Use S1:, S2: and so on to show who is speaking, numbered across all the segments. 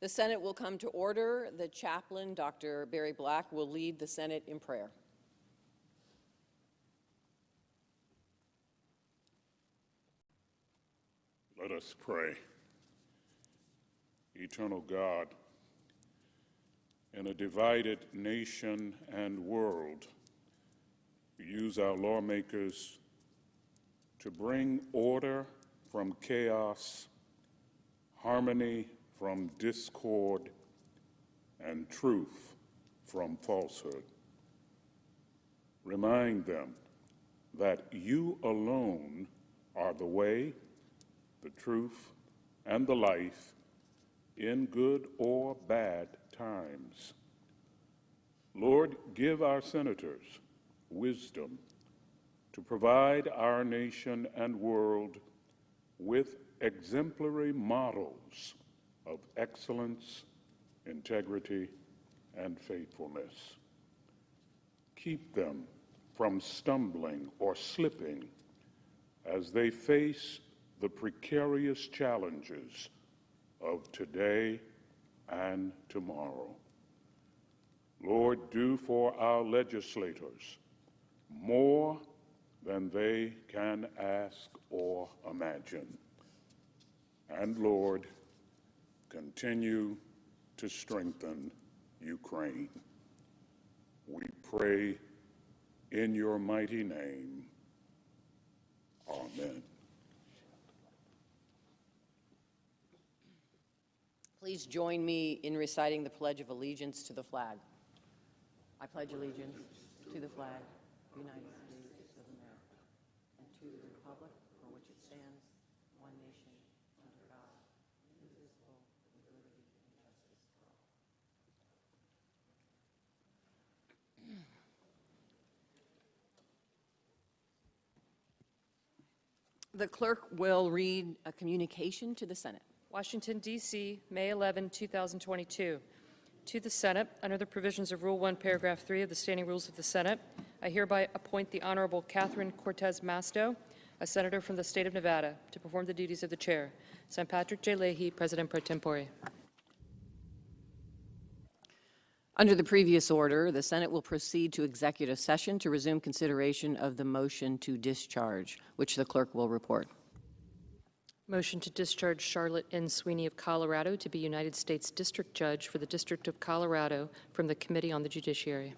S1: The Senate will come to order. The chaplain, Dr. Barry Black, will lead the Senate in prayer.
S2: Let us pray. Eternal God, in a divided nation and world, use our lawmakers to bring order from chaos, harmony from discord, and truth from falsehood. Remind them that you alone are the way, the truth, and the life in good or bad times. Lord, give our senators wisdom to provide our nation and world with exemplary models of excellence, integrity, and faithfulness. Keep them from stumbling or slipping as they face the precarious challenges of today and tomorrow. Lord, do for our legislators more than they can ask or imagine. And Lord, continue to strengthen Ukraine. We pray in your mighty name. Amen.
S1: Please join me in reciting the Pledge of Allegiance to the flag. I pledge allegiance to the flag of the United States of America and to the republic for which it stands, one nation, under God, indivisible, with liberty and justice for all. The clerk will read a communication to the Senate.
S3: Washington, D.C., May 11, 2022. To the Senate, under the provisions of Rule 1, Paragraph 3 of the Standing Rules of the Senate, I hereby appoint the Honorable Catherine Cortez Masto, a senator from the state of Nevada, to perform the duties of the chair. Signed, Patrick J. Leahy, President pro tempore.
S1: Under the previous order, the Senate will proceed to executive session to resume consideration of the motion to discharge, which the clerk will report.
S3: Motion to discharge Charlotte N. Sweeney of Colorado to be United States District Judge for the District of Colorado from the Committee on the Judiciary.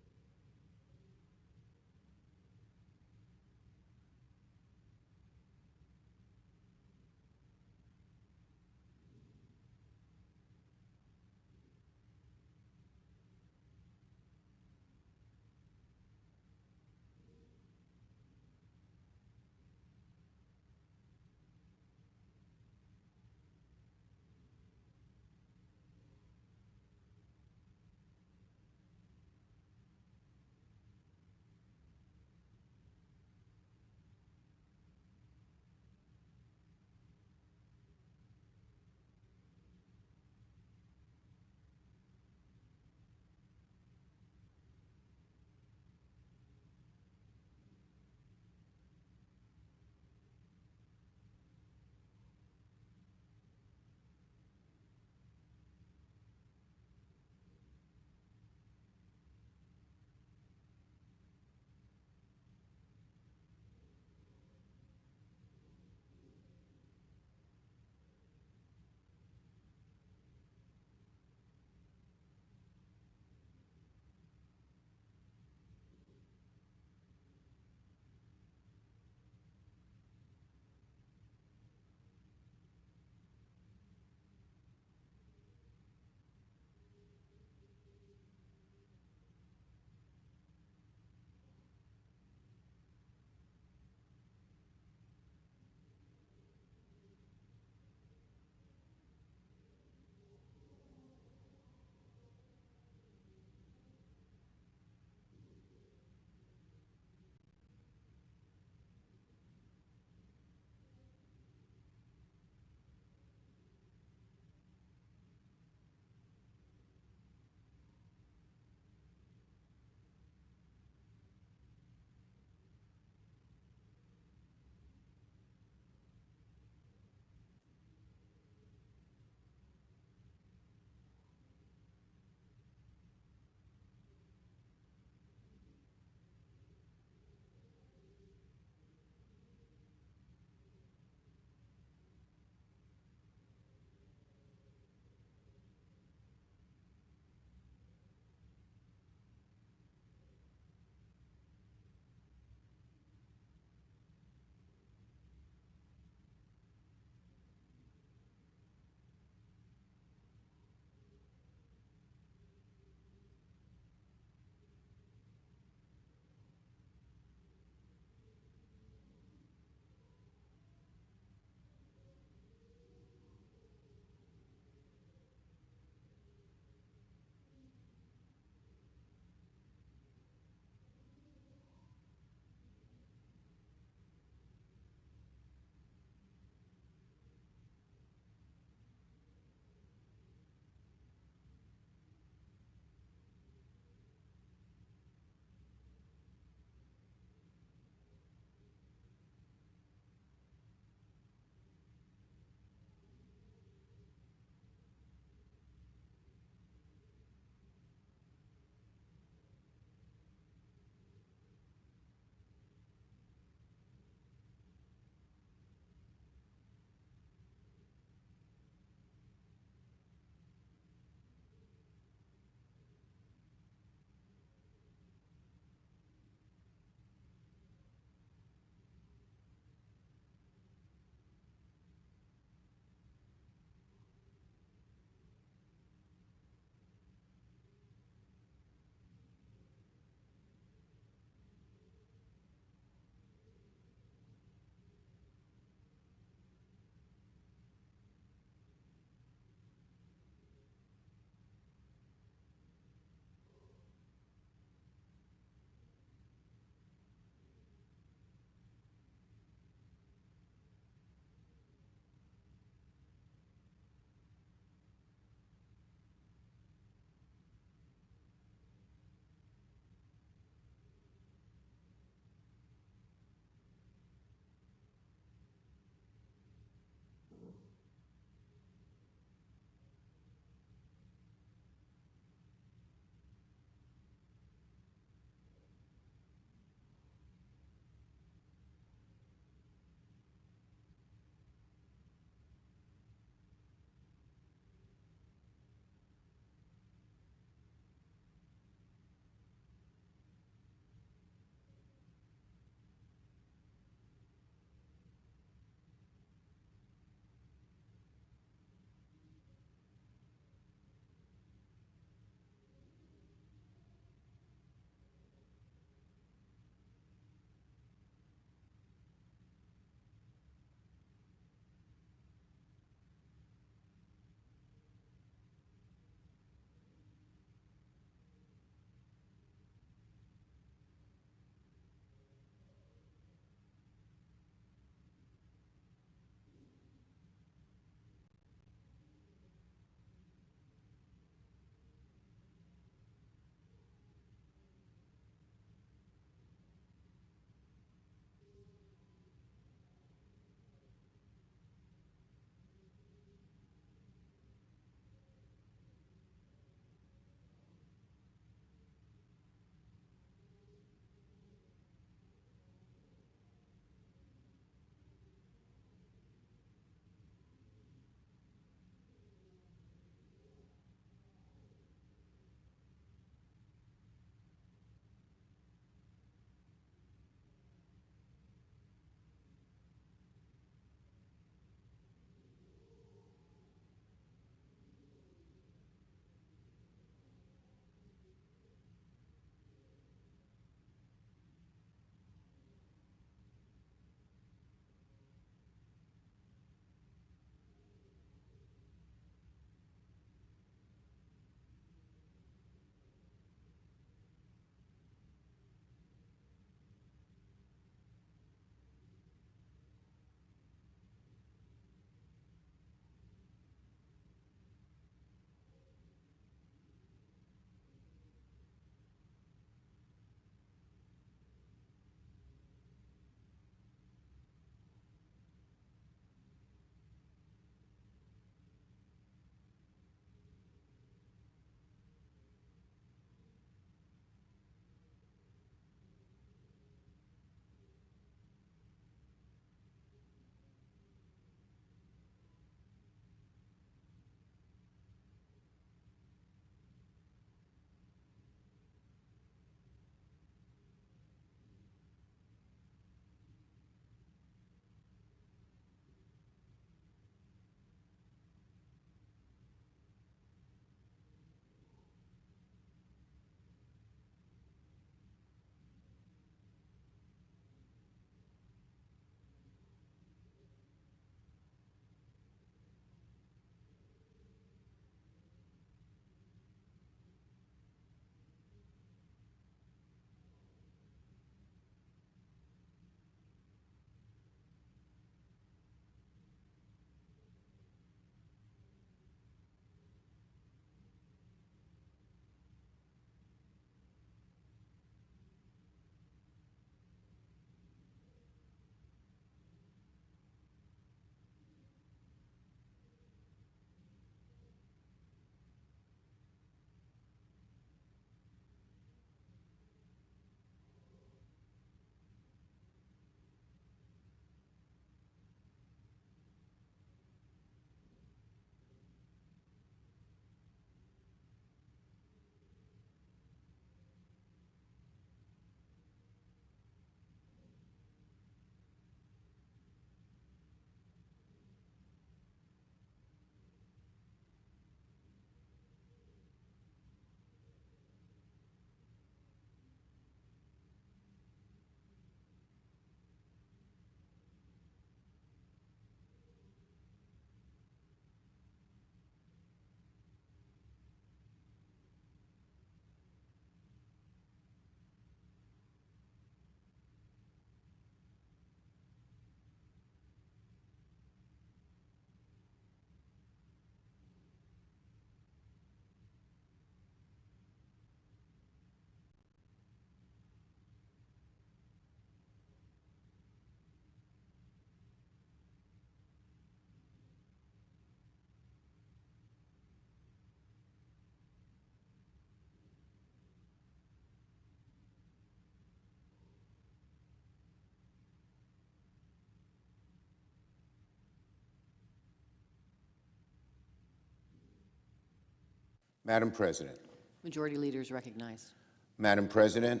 S4: Madam President.
S1: Majority Leader is recognized.
S4: Madam President,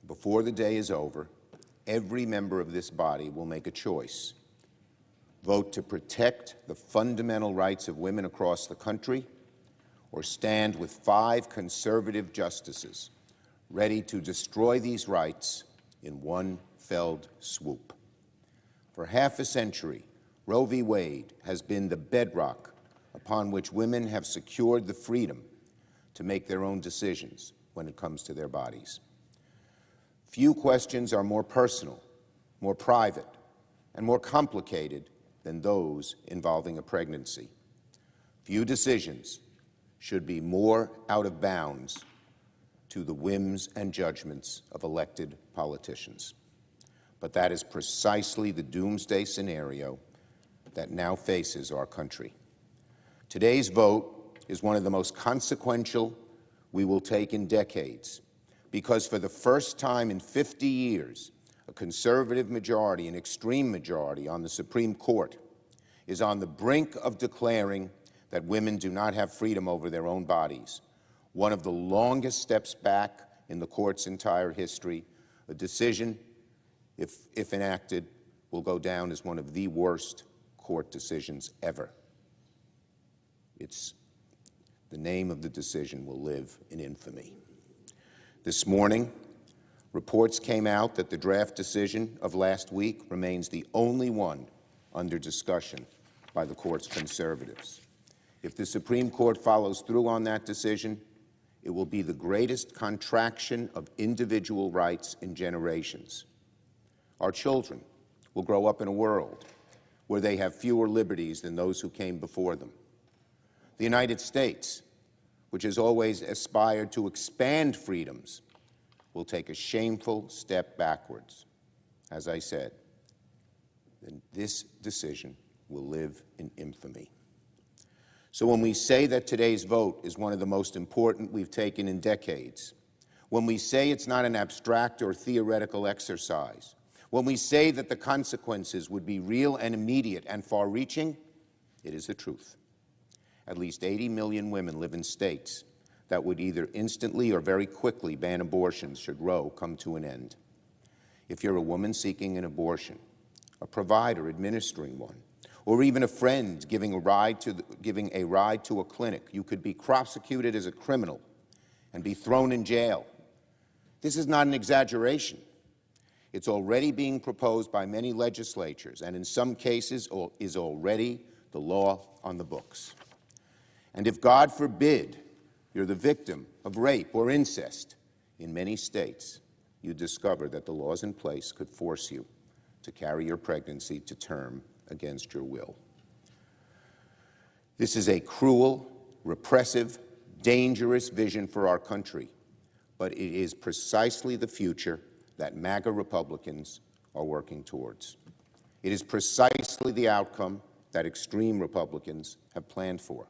S4: before the day is over, every member of this body will make a choice. Vote to protect the fundamental rights of women across the country, or stand with 5 conservative justices ready to destroy these rights in one felled swoop. For half a century, Roe v. Wade has been the bedrock upon which women have secured the freedom to make their own decisions when it comes to their bodies. Few questions are more personal, more private, and more complicated than those involving a pregnancy. Few decisions should be more out of bounds to the whims and judgments of elected politicians. But that is precisely the doomsday scenario that now faces our country. Today's vote is one of the most consequential we will take in decades, because for the first time in 50 years, a conservative majority, an extreme majority on the Supreme Court, is on the brink of declaring that women do not have freedom over their own bodies. One of the longest steps back in the court's entire history, a decision, if enacted, will go down as one of the worst court decisions ever. The name of the decision will live in infamy. This morning, reports came out that the draft decision of last week remains the only one under discussion by the court's conservatives. If the Supreme Court follows through on that decision, it will be the greatest contraction of individual rights in generations. Our children will grow up in a world where they have fewer liberties than those who came before them. The United States, which has always aspired to expand freedoms, will take a shameful step backwards. As I said, then this decision will live in infamy. So when we say that today's vote is one of the most important we've taken in decades, when we say it's not an abstract or theoretical exercise, when we say that the consequences would be real and immediate and far-reaching, it is the truth. At least 80 million women live in states that would either instantly or very quickly ban abortions should Roe come to an end. If you're a woman seeking an abortion, a provider administering one, or even a friend giving a ride to a clinic, you could be prosecuted as a criminal and be thrown in jail. This is not an exaggeration. It's already being proposed by many legislatures, and in some cases is already the law on the books. And if, God forbid, you're the victim of rape or incest, in many states, you discover that the laws in place could force you to carry your pregnancy to term against your will. This is a cruel, repressive, dangerous vision for our country, but it is precisely the future that MAGA Republicans are working towards. It is precisely the outcome that extreme Republicans have planned for.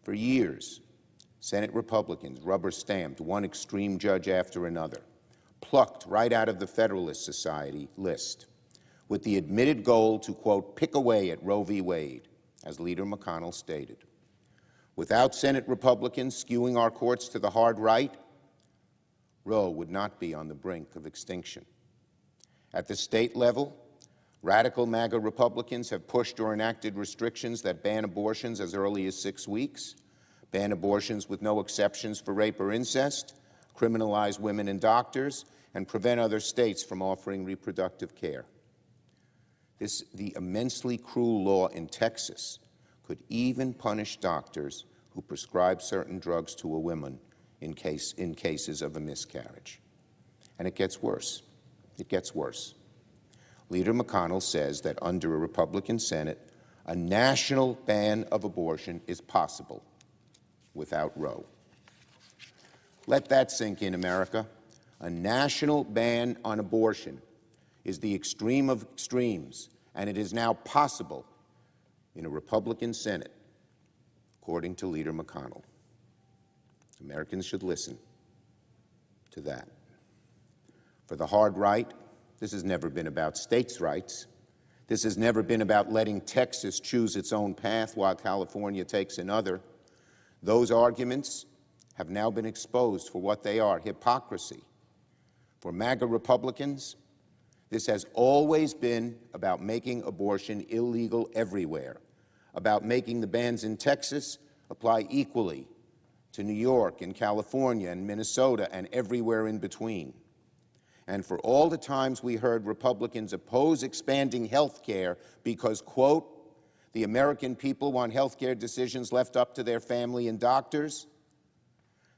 S4: For years, Senate Republicans rubber-stamped one extreme judge after another, plucked right out of the Federalist Society list, with the admitted goal to, quote, pick away at Roe v. Wade, as Leader McConnell stated. Without Senate Republicans skewing our courts to the hard right, Roe would not be on the brink of extinction. At the state level, radical MAGA Republicans have pushed or enacted restrictions that ban abortions as early as 6 weeks, ban abortions with no exceptions for rape or incest, criminalize women and doctors, and prevent other states from offering reproductive care. The immensely cruel law in Texas could even punish doctors who prescribe certain drugs to a woman in cases of a miscarriage. And it gets worse. It gets worse. Leader McConnell says that under a Republican Senate, a national ban of abortion is possible without Roe. Let that sink in, America. A national ban on abortion is the extreme of extremes, and it is now possible in a Republican Senate, according to Leader McConnell. Americans should listen to that. For the hard right, this has never been about states' rights. This has never been about letting Texas choose its own path while California takes another. Those arguments have now been exposed for what they are: hypocrisy. For MAGA Republicans, this has always been about making abortion illegal everywhere, about making the bans in Texas apply equally to New York and California and Minnesota and everywhere in between. And for all the times we heard Republicans oppose expanding health care because, quote, the American people want health care decisions left up to their family and doctors,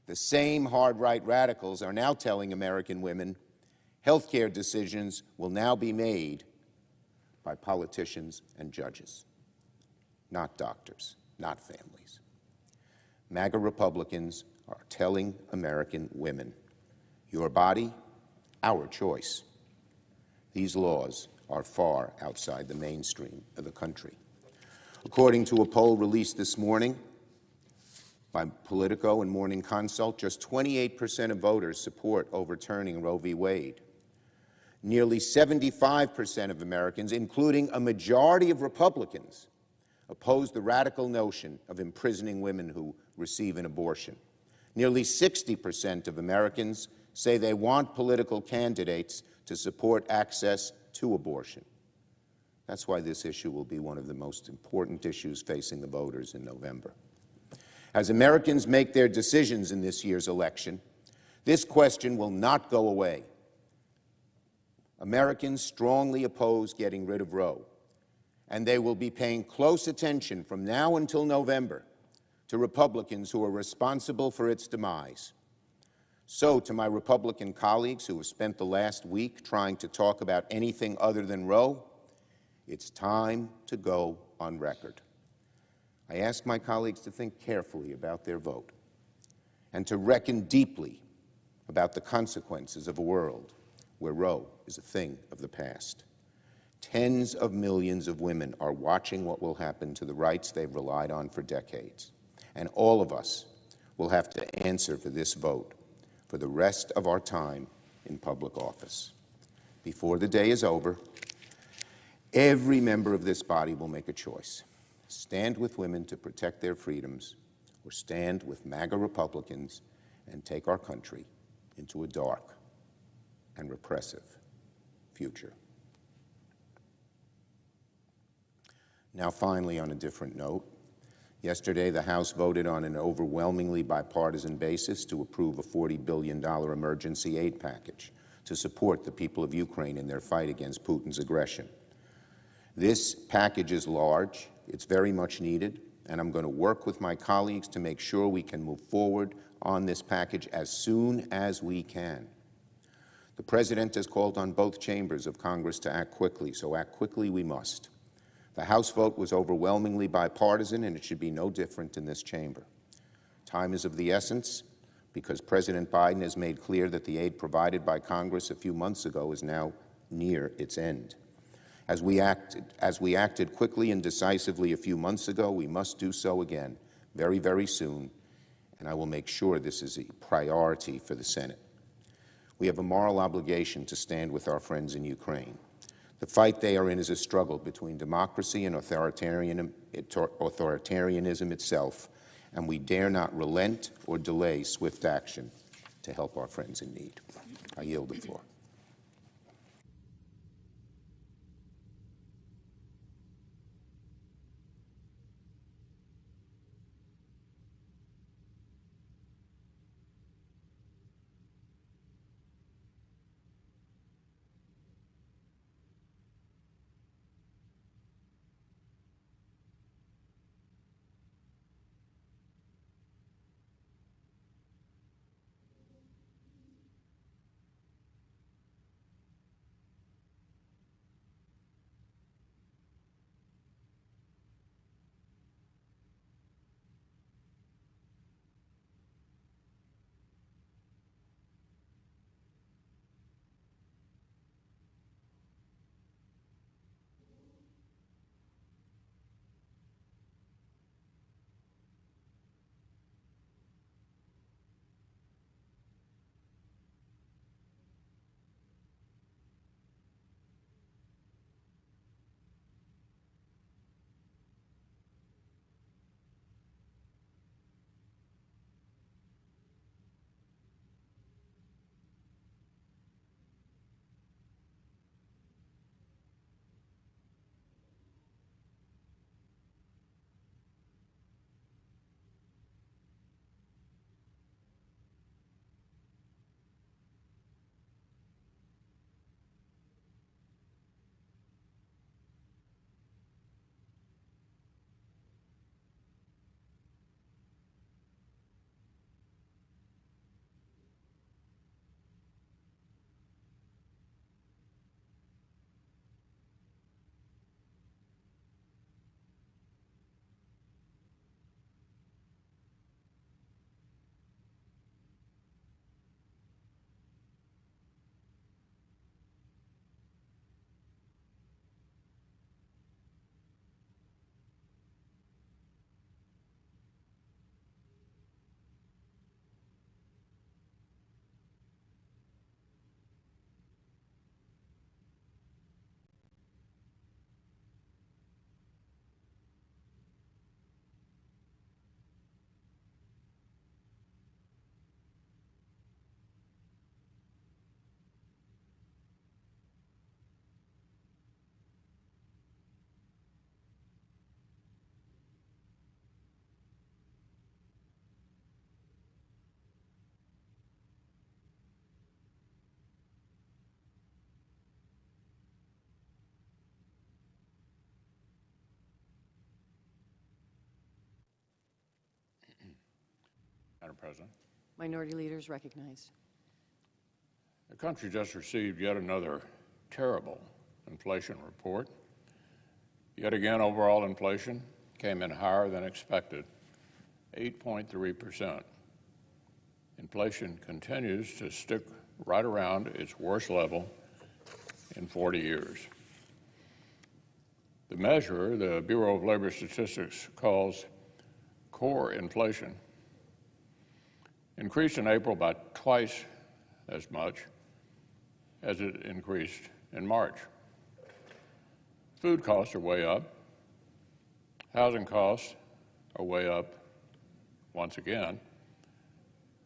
S4: the same hard-right radicals are now telling American women health care decisions will now be made by politicians and judges, not doctors, not families. MAGA Republicans are telling American women, your body, our choice. These laws are far outside the mainstream of the country. According to a poll released this morning by Politico and Morning Consult, just 28% of voters support overturning Roe v. Wade. Nearly 75% of Americans, including a majority of Republicans, oppose the radical notion of imprisoning women who receive an abortion. Nearly 60% of Americans say they want political candidates to support access to abortion. That's why this issue will be one of the most important issues facing the voters in November. As Americans make their decisions in this year's election, this question will not go away. Americans strongly oppose getting rid of Roe, and they will be paying close attention from now until November to Republicans who are responsible for its demise. So, to my Republican colleagues who have spent the last week trying to talk about anything other than Roe, it's time to go on record. I ask my colleagues to think carefully about their vote and to reckon deeply about the consequences of a world where Roe is a thing of the past. Tens of millions of women are watching what will happen to the rights they've relied on for decades. And all of us will have to answer for this vote for the rest of our time in public office. Before the day is over, every member of this body will make a choice: stand with women to protect their freedoms, or stand with MAGA Republicans and take our country into a dark and repressive future. Now, finally, on a different note, yesterday the House voted on an overwhelmingly bipartisan basis to approve a $40 billion emergency aid package to support the people of Ukraine in their fight against Putin's aggression. This package is large, it's very much needed, and I'm going to work with my colleagues to make sure we can move forward on this package as soon as we can. The President has called on both chambers of Congress to act quickly, so act quickly we must. The House vote was overwhelmingly bipartisan, and it should be no different in this chamber. Time is of the essence because President Biden has made clear that the aid provided by Congress a few months ago is now near its end. As we acted quickly and decisively a few months ago, we must do so again very, very soon, and I will make sure this is a priority for the Senate. We have a moral obligation to stand with our friends in Ukraine. The fight they are in is a struggle between democracy and authoritarianism itself, and we dare not relent or delay swift action to help our friends in need. I yield the floor.
S5: Madam President.
S1: Minority Leader is recognized.
S5: The country just received yet another terrible inflation report. Yet again, overall inflation came in higher than expected, 8.3%. Inflation continues to stick right around its worst level in 40 years. The measure the Bureau of Labor Statistics calls core inflation increased in April by twice as much as it increased in March. Food costs are way up. Housing costs are way up once again.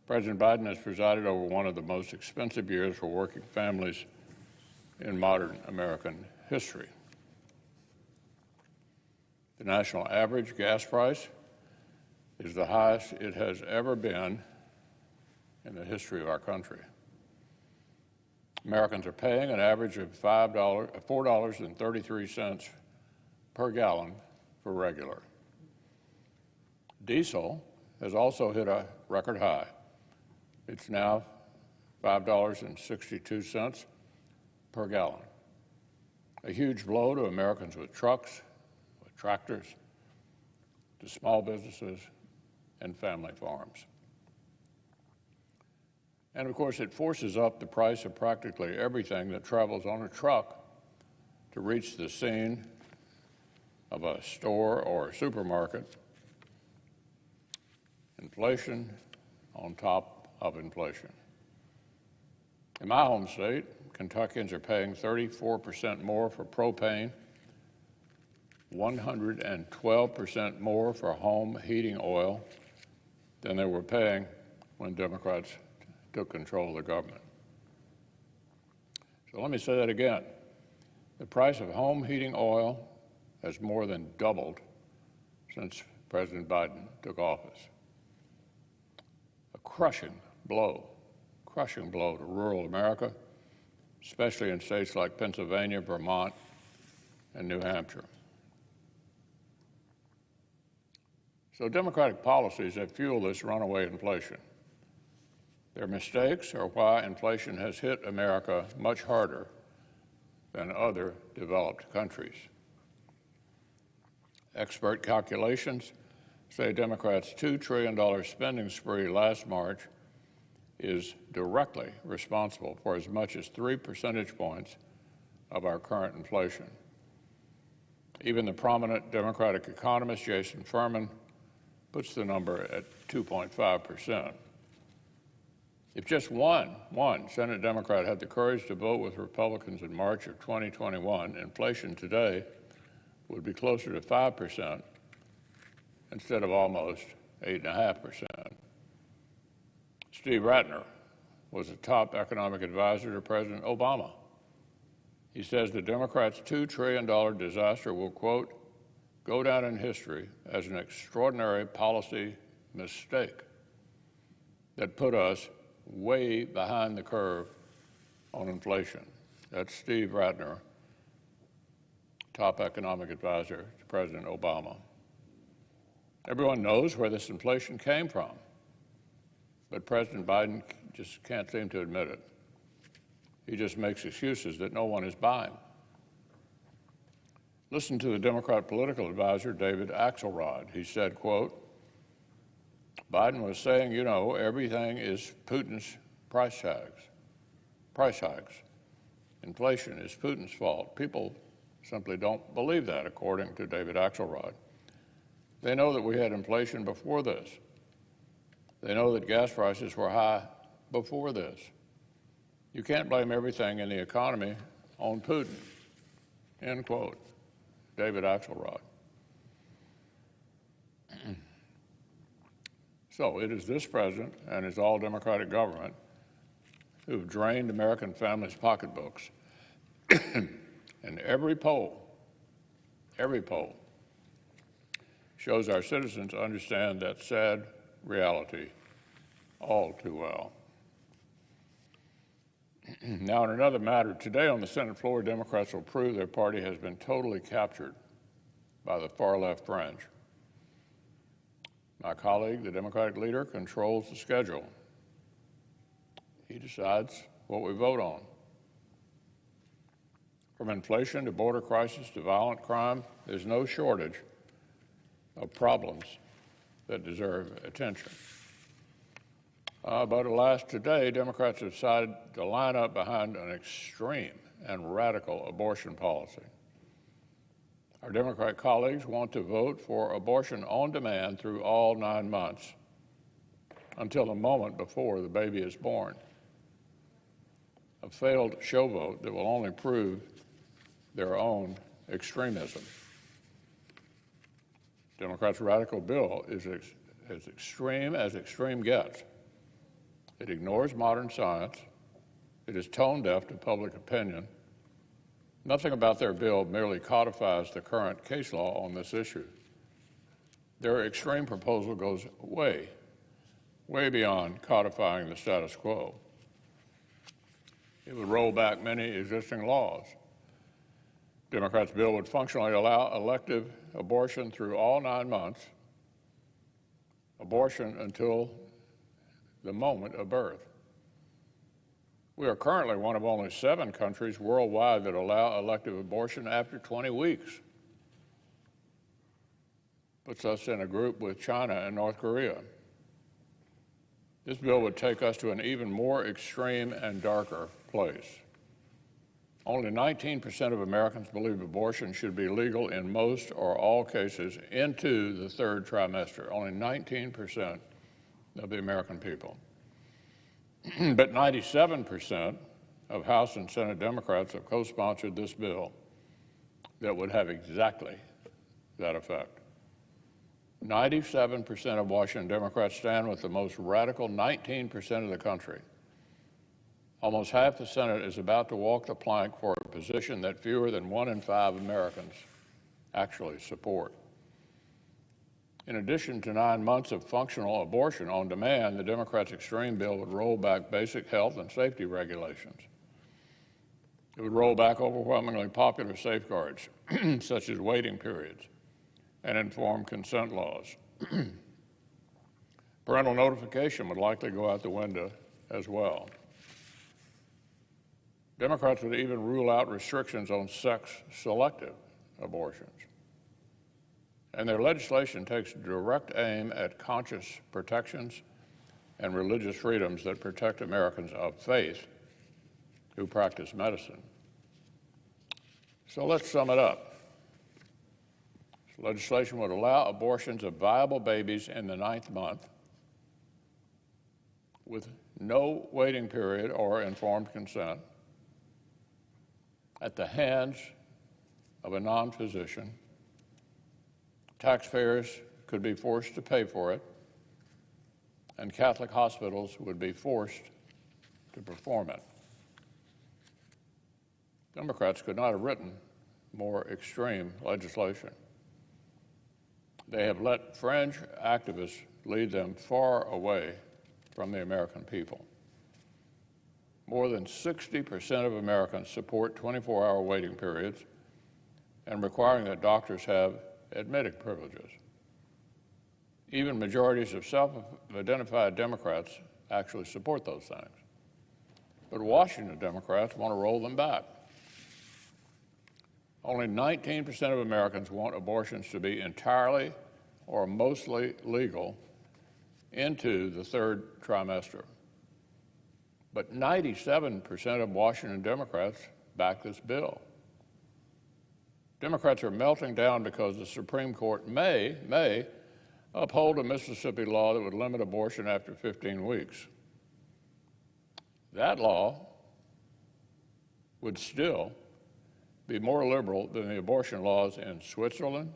S5: President Biden has presided over one of the most expensive years for working families in modern American history. The national average gas price is the highest it has ever been in the history of our country. Americans are paying an average of $4.33 per gallon for regular. Diesel has also hit a record high. It's now $5.62 per gallon. A huge blow to Americans with trucks, with tractors, to small businesses and family farms. And of course, it forces up the price of practically everything that travels on a truck to reach the scene of a store or a supermarket. Inflation on top of inflation. In my home state, Kentuckians are paying 34% more for propane, 112% more for home heating oil than they were paying when Democrats took control of the government. So let me say that again. The price of home heating oil has more than doubled since President Biden took office. A crushing blow to rural America, especially in states like Pennsylvania, Vermont, and New Hampshire. So Democratic policies have fueled this runaway inflation. Their mistakes are why inflation has hit America much harder than other developed countries. Expert calculations say Democrats' $2 trillion spending spree last March is directly responsible for as much as 3 percentage points of our current inflation. Even the prominent Democratic economist Jason Furman puts the number at 2.5%. If just one Senate Democrat had the courage to vote with Republicans in March of 2021, inflation today would be closer to 5% instead of almost 8.5%. Steve Ratner was a top economic advisor to President Obama. He says the Democrats' $2 trillion disaster will, quote, go down in history as an extraordinary policy mistake that put us way behind the curve on inflation. That's Steve Ratner, top economic advisor to President Obama. Everyone knows where this inflation came from, but President Biden just can't seem to admit it. He just makes excuses that no one is buying. Listen to the Democrat political advisor, David Axelrod. He said, quote, Biden was saying, you know, everything is Putin's price hikes. Inflation is Putin's fault. People simply don't believe that, according to David Axelrod. They know that we had inflation before this. They know that gas prices were high before this. You can't blame everything in the economy on Putin, end quote. David Axelrod. So it is this president and his all-Democratic government who've drained American families' pocketbooks. And every poll shows our citizens understand that sad reality all too well. Now, in another matter, today on the Senate floor, Democrats will prove their party has been totally captured by the far-left fringe. My colleague, the Democratic leader, controls the schedule. He decides what we vote on. From inflation to border crisis to violent crime, there's no shortage of problems that deserve attention. But alas, today, Democrats have decided to line up behind an extreme and radical abortion policy. Our Democrat colleagues want to vote for abortion on demand through all 9 months until the moment before the baby is born. A failed show vote that will only prove their own extremism. Democrats' radical bill is as extreme gets. It ignores modern science. It is tone deaf to public opinion. Nothing about their bill merely codifies the current case law on this issue. Their extreme proposal goes way beyond codifying the status quo. It would roll back many existing laws. Democrats' bill would functionally allow elective abortion through all 9 months, abortion until the moment of birth. We are currently one of only 7 countries worldwide that allow elective abortion after 20 weeks. Puts us in a group with China and North Korea. This bill would take us to an even more extreme and darker place. Only 19% of Americans believe abortion should be legal in most or all cases into the 3rd trimester. Only 19% of the American people. But 97% of House and Senate Democrats have co-sponsored this bill that would have exactly that effect. 97% of Washington Democrats stand with the most radical 19% of the country. Almost half the Senate is about to walk the plank for a position that fewer than 1 in 5 Americans actually support. In addition to 9 months of functional abortion on demand, the Democrats' extreme bill would roll back basic health and safety regulations. It would roll back overwhelmingly popular safeguards, such as waiting periods and informed consent laws. Parental notification would likely go out the window as well. Democrats would even rule out restrictions on sex-selective abortions. And their legislation takes direct aim at conscience protections and religious freedoms that protect Americans of faith who practice medicine. So let's sum it up. This legislation would allow abortions of viable babies in the 9th month with no waiting period or informed consent at the hands of a non-physician. Taxpayers could be forced to pay for it, and Catholic hospitals would be forced to perform it. Democrats could not have written more extreme legislation. They have let fringe activists lead them far away from the American people. More than 60% of Americans support 24-hour waiting periods and requiring that doctors have admitting privileges. Even majorities of self-identified Democrats actually support those things. But Washington Democrats want to roll them back. Only 19% of Americans want abortions to be entirely or mostly legal into the 3rd trimester. But 97% of Washington Democrats back this bill. Democrats are melting down because the Supreme Court may uphold a Mississippi law that would limit abortion after 15 weeks. That law would still be more liberal than the abortion laws in Switzerland,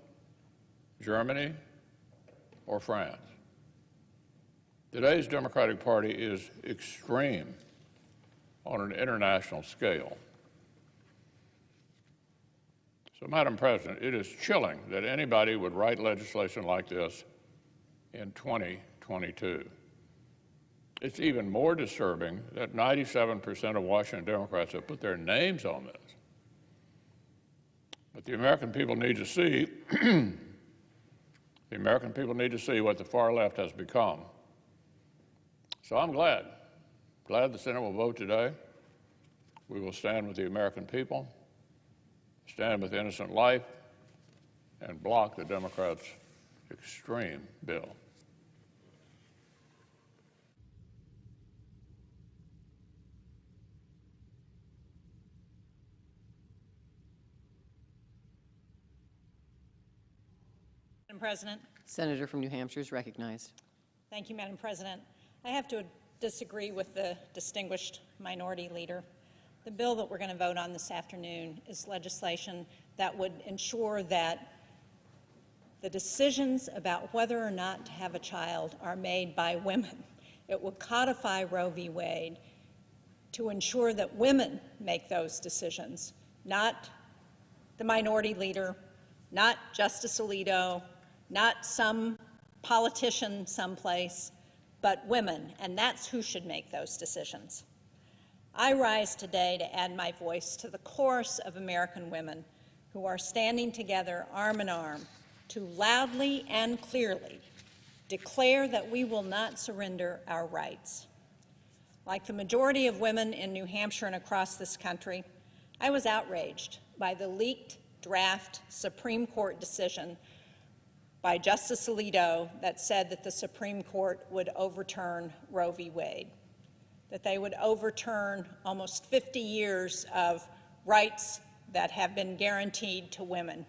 S5: Germany, or France. Today's Democratic Party is extreme on an international scale. So, Madam President, it is chilling that anybody would write legislation like this in 2022. It's even more disturbing that 97% of Washington Democrats have put their names on this. But the American people need to see The American people need to see what the far left has become. So I'm glad the Senate will vote today. We will stand with the American people, stand with innocent life, and block the Democrats' extreme bill.
S6: Madam President.
S1: Senator from New Hampshire is recognized.
S6: Thank you, Madam President. I have to disagree with the distinguished minority leader. The bill that we're going to vote on this afternoon is legislation that would ensure that the decisions about whether or not to have a child are made by women. It would codify Roe v. Wade to ensure that women make those decisions, not the minority leader, not Justice Alito, not some politician someplace, but women, and that's who should make those decisions. I rise today to add my voice to the chorus of American women who are standing together arm in arm to loudly and clearly declare that we will not surrender our rights. Like the majority of women in New Hampshire and across this country, I was outraged by the leaked draft Supreme Court decision by Justice Alito that said that the Supreme Court would overturn Roe v. Wade, that they would overturn almost 50 years of rights that have been guaranteed to women.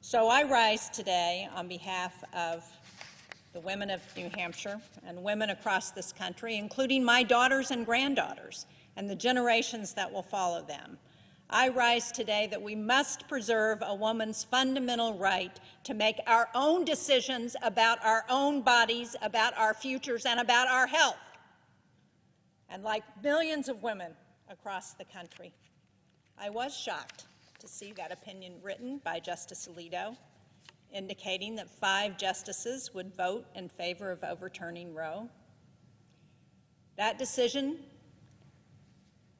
S6: So I rise today on behalf of the women of New Hampshire and women across this country, including my daughters and granddaughters and the generations that will follow them. I rise today that we must preserve a woman's fundamental right to make our own decisions about our own bodies, about our futures, and about our health. And like millions of women across the country, I was shocked to see that opinion written by Justice Alito, indicating that 5 justices would vote in favor of overturning Roe. That decision,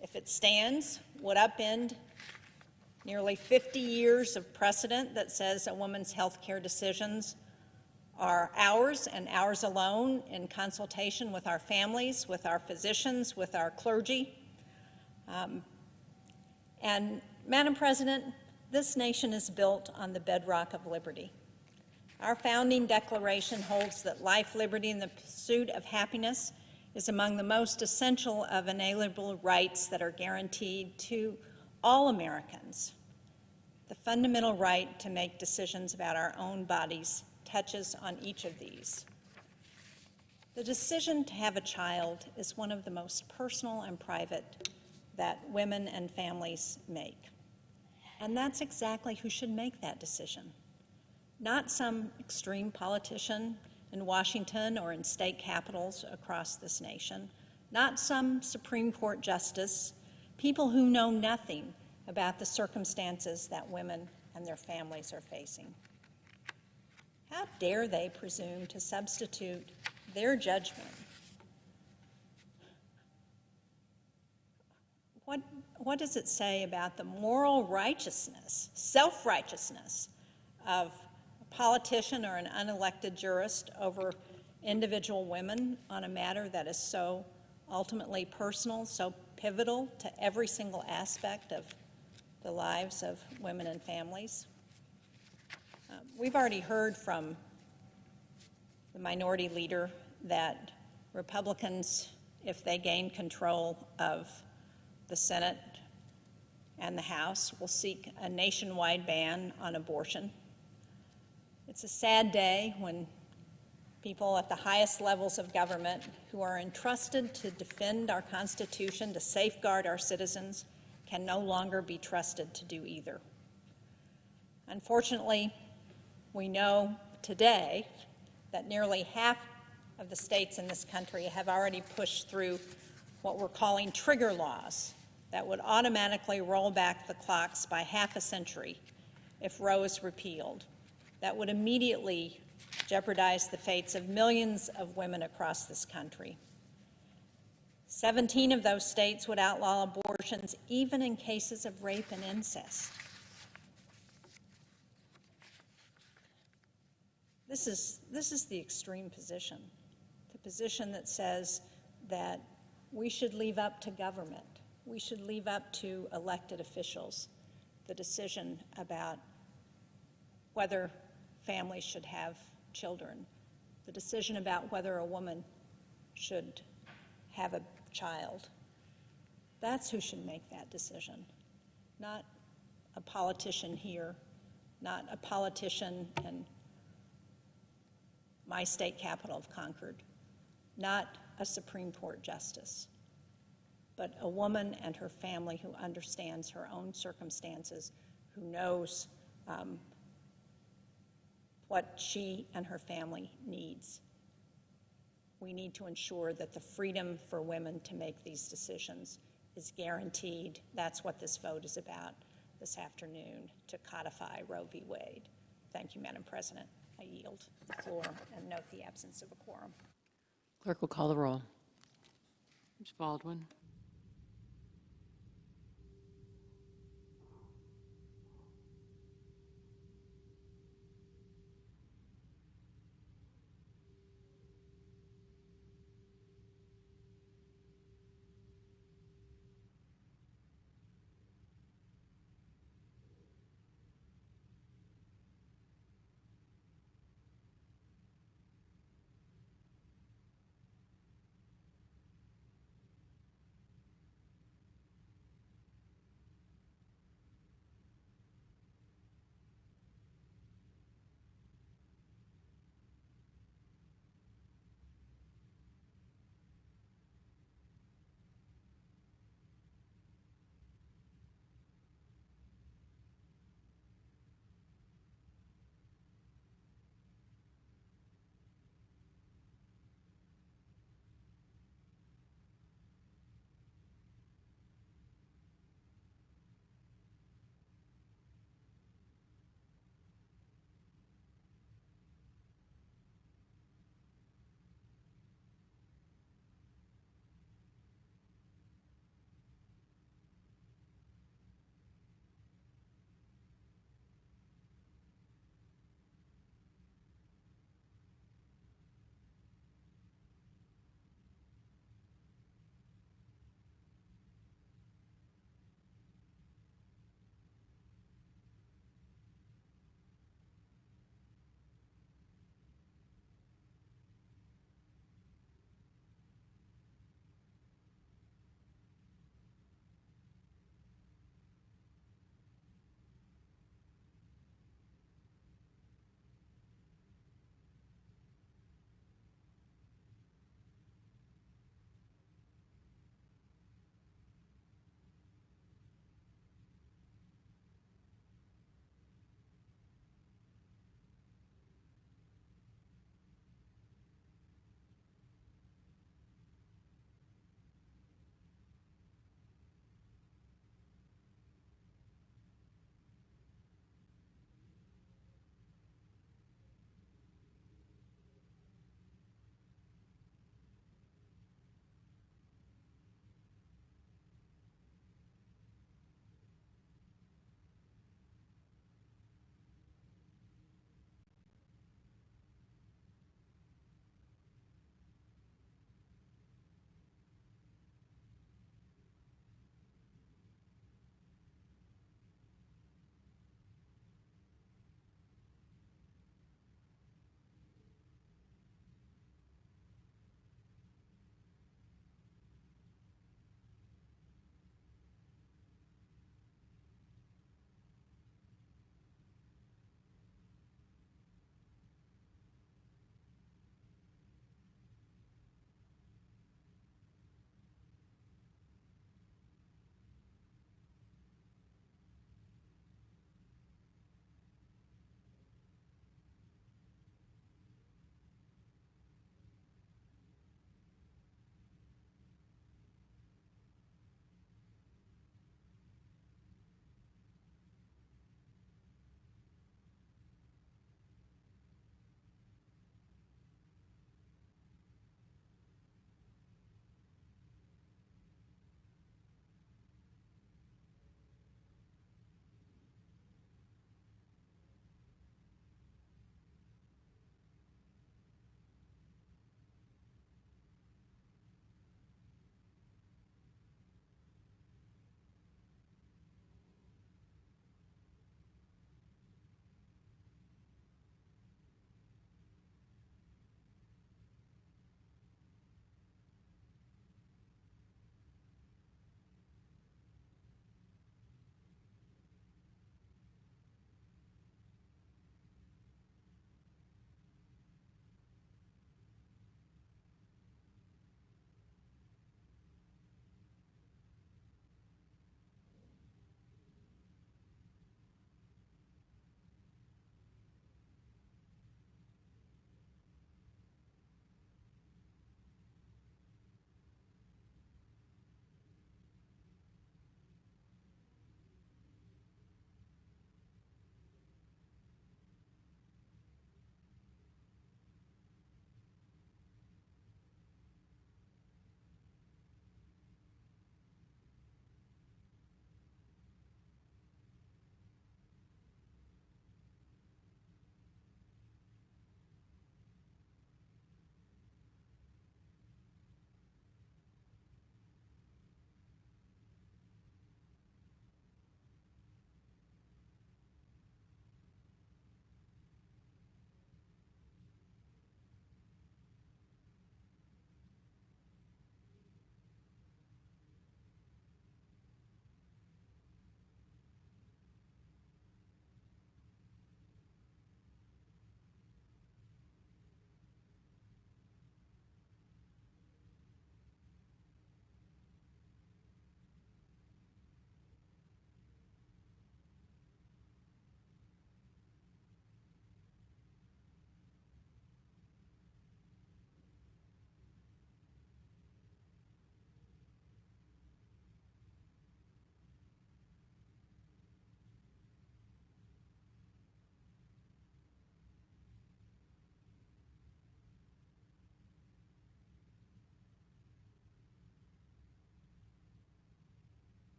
S6: if it stands, would upend nearly 50 years of precedent that says a woman's health care decisions are ours and ours alone in consultation with our families, with our physicians, with our clergy. And Madam President, this nation is built on the bedrock of liberty. Our founding declaration holds that life, liberty, and the pursuit of happiness is among the most essential of inalienable rights that are guaranteed to all Americans. The fundamental right to make decisions about our own bodies touches on each of these. The decision to have a child is one of the most personal and private that women and families make. And that's exactly who should make that decision. Not some extreme politician in Washington or in state capitals across this nation, not some Supreme Court justice, people who know nothing about the circumstances that women and their families are facing. How dare they presume to substitute their judgment? What does it say about the moral righteousness, self-righteousness of a politician or an unelected jurist over individual women on a matter that is so ultimately personal, so pivotal to every single aspect of the lives of women and families? We've already heard from the minority leader that Republicans, if they gain control of the Senate and the House, will seek a nationwide ban on abortion. It's a sad day when people at the highest levels of government who are entrusted to defend our Constitution, to safeguard our citizens, can no longer be trusted to do either. Unfortunately, we know today that nearly half of the states in this country have already pushed through what we're calling trigger laws that would automatically roll back the clocks by half a century if Roe is repealed. That would immediately jeopardize the fates of millions of women across this country. 17 of those states would outlaw abortions even in cases of rape and incest. This is the extreme position, the position that says that we should leave up to government, we should leave up to elected officials the decision about whether families should have children, the decision about whether a woman should have a child. That's who should make that decision, not a politician here, not a politician in my state capital of Concord, not a Supreme Court justice, but a woman and her family who understands her own circumstances, who knows what she and her family needs. We need to ensure that the freedom for women to make these decisions is guaranteed. That's what this vote is about this afternoon, to codify Roe v. Wade. Thank you, Madam President. I yield the floor and note the absence of a quorum.
S1: Clerk will call the roll.
S3: Ms. Baldwin.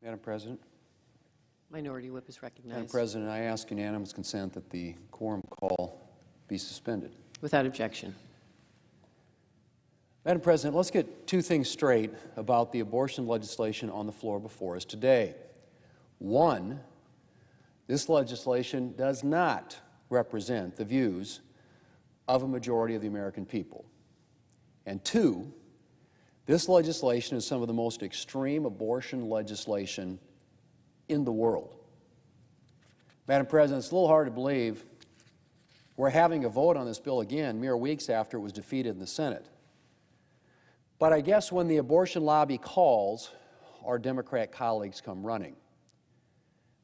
S7: Madam President.
S1: Minority Whip is
S7: Madam
S1: recognized.
S7: President, I ask unanimous consent that the quorum call be suspended.
S1: Without objection.
S7: Madam President, let's get two things straight about the abortion legislation on the floor before us today. One, this legislation does not represent the views of a majority of the American people. And two, this legislation is some of the most extreme abortion legislation in the world. Madam President, it's a little hard to believe we're having a vote on this bill again mere weeks after it was defeated in the Senate. But I guess when the abortion lobby calls, our Democrat colleagues come running.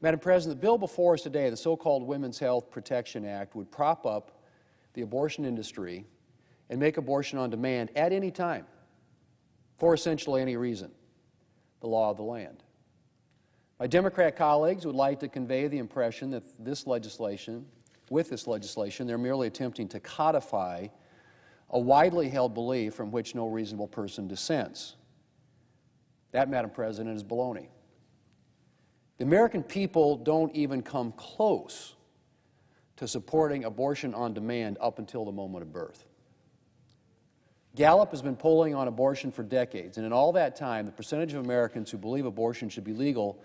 S7: Madam President, the bill before us today, the so-called Women's Health Protection Act, would prop up the abortion industry and make abortion on demand at any time, for essentially any reason, the law of the land. My Democrat colleagues would like to convey the impression that with this legislation, they're merely attempting to codify a widely held belief from which no reasonable person dissents. That, Madam President, is baloney. The American people don't even come close to supporting abortion on demand up until the moment of birth. Gallup has been polling on abortion for decades, and in all that time, the percentage of Americans who believe abortion should be legal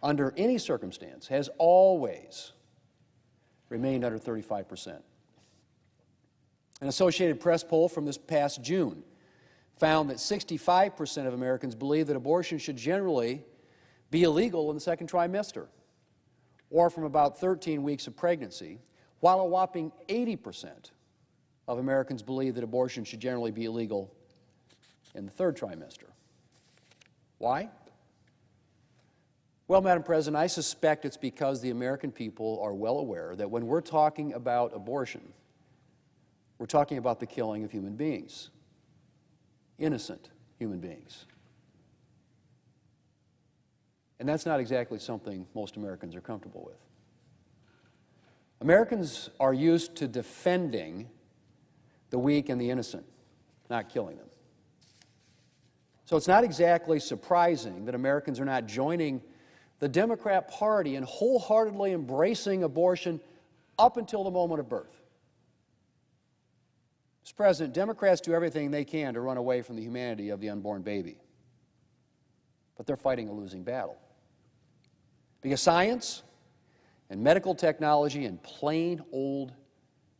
S7: under any circumstance has always remained under 35%. An Associated Press poll from this past June found that 65% of Americans believe that abortion should generally be illegal in the second trimester, or from about 13 weeks of pregnancy, while a whopping 80% of Americans believe that abortion should generally be illegal in the third trimester. Why? Well, Madam President, I suspect it's because the American people are well aware that when we're talking about abortion, we're talking about the killing of human beings, innocent human beings. And that's not exactly something most Americans are comfortable with. Americans are used to defending the weak and the innocent, not killing them. So it's not exactly surprising that Americans are not joining the Democrat Party in wholeheartedly embracing abortion up until the moment of birth. Mr. President, Democrats do everything they can to run away from the humanity of the unborn baby. But they're fighting a losing battle. Because science and medical technology and plain old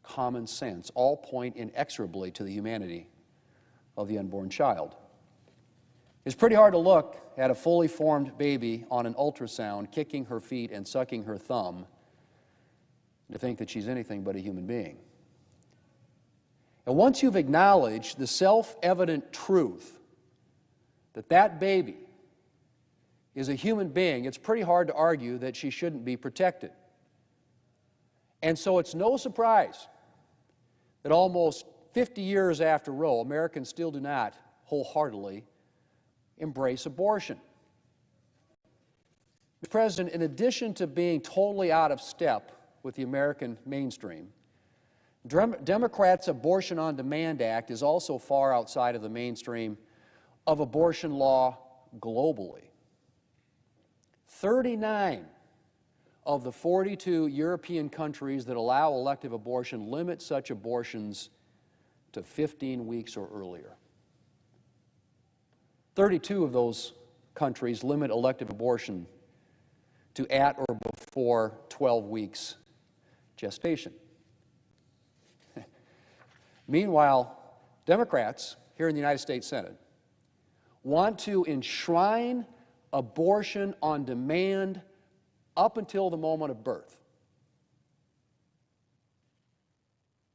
S7: common sense all point inexorably to the humanity of the unborn child. It's pretty hard to look at a fully formed baby on an ultrasound, kicking her feet and sucking her thumb, to think that she's anything but a human being. And once you've acknowledged the self-evident truth that that baby is a human being, it's pretty hard to argue that she shouldn't be protected. And so it's no surprise that almost 50 years after Roe, Americans still do not wholeheartedly embrace abortion. Mr. President, in addition to being totally out of step with the American mainstream, Democrats' Abortion on Demand Act is also far outside of the mainstream of abortion law globally. 39 of the 42 European countries that allow elective abortion limit such abortions to 15 weeks or earlier. 32 of those countries limit elective abortion to at or before 12 weeks gestation. Meanwhile, Democrats here in the United States Senate want to enshrine abortion on demand up until the moment of birth.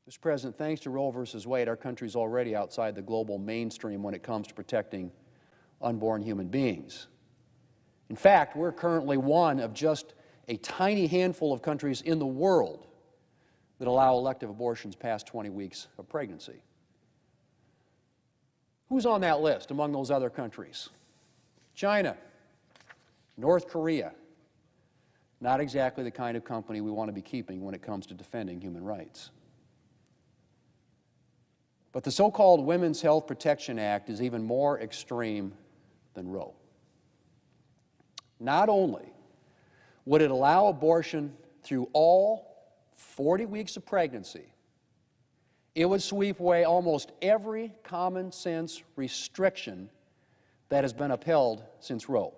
S7: Mr. President, thanks to Roe versus Wade, our country is already outside the global mainstream when it comes to protecting unborn human beings. In fact, we're currently one of just a tiny handful of countries in the world that allow elective abortions past 20 weeks of pregnancy. Who's on that list among those other countries? China, North Korea. Not exactly the kind of company we want to be keeping when it comes to defending human rights. But the so-called Women's Health Protection Act is even more extreme than Roe. not only would it allow abortion through all 40 weeks of pregnancy, it would sweep away almost every common sense restriction that has been upheld since Roe.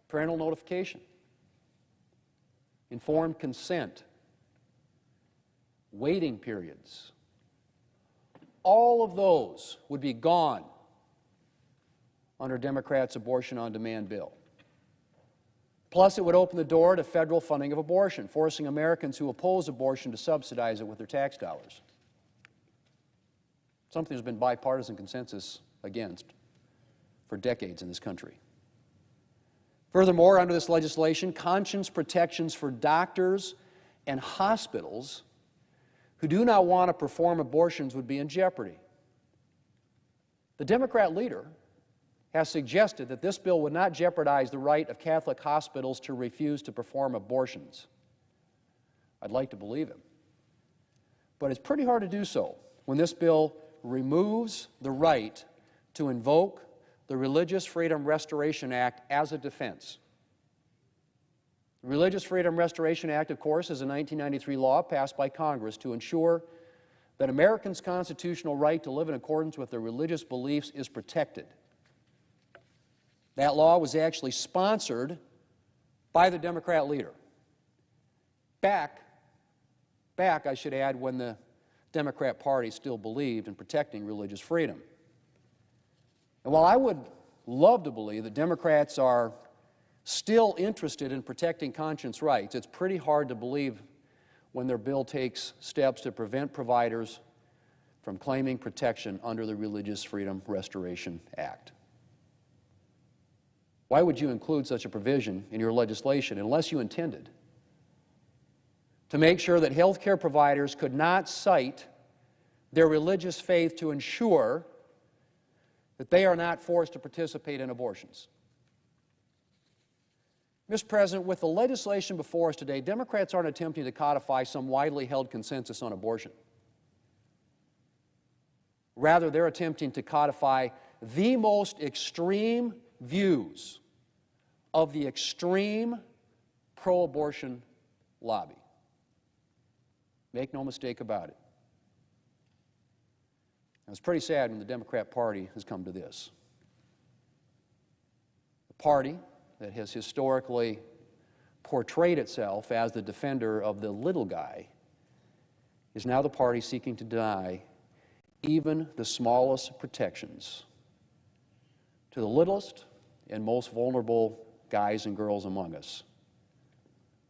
S7: Parental notification, informed consent, waiting periods, all of those would be gone under Democrats' abortion on demand bill. Plus, it would open the door to federal funding of abortion, forcing Americans who oppose abortion to subsidize it with their tax dollars. Something there's been bipartisan consensus against for decades in this country. Furthermore, under this legislation, conscience protections for doctors and hospitals who do not want to perform abortions would be in jeopardy. The Democrat leader has suggested that this bill would not jeopardize the right of Catholic hospitals to refuse to perform abortions. I'd like to believe him. But it's pretty hard to do so when this bill removes the right to invoke the Religious Freedom Restoration Act as a defense. The Religious Freedom Restoration Act, of course, is a 1993 law passed by Congress to ensure that Americans' constitutional right to live in accordance with their religious beliefs is protected. That law was actually sponsored by the Democrat leader. Back, I should add, when the Democrat Party still believed in protecting religious freedom. And while I would love to believe that Democrats are still interested in protecting conscience rights, it's pretty hard to believe when their bill takes steps to prevent providers from claiming protection under the Religious Freedom Restoration Act. Why would you include such a provision in your legislation unless you intended to make sure that health care providers could not cite their religious faith to ensure that they are not forced to participate in abortions? Mr. President, with the legislation before us today, Democrats aren't attempting to codify some widely held consensus on abortion. Rather, they're attempting to codify the most extreme views of the extreme pro-abortion lobby. Make no mistake about it. And it's pretty sad when the Democrat Party has come to this. The party that has historically portrayed itself as the defender of the little guy is now the party seeking to deny even the smallest protections to the littlest and most vulnerable guys and girls among us,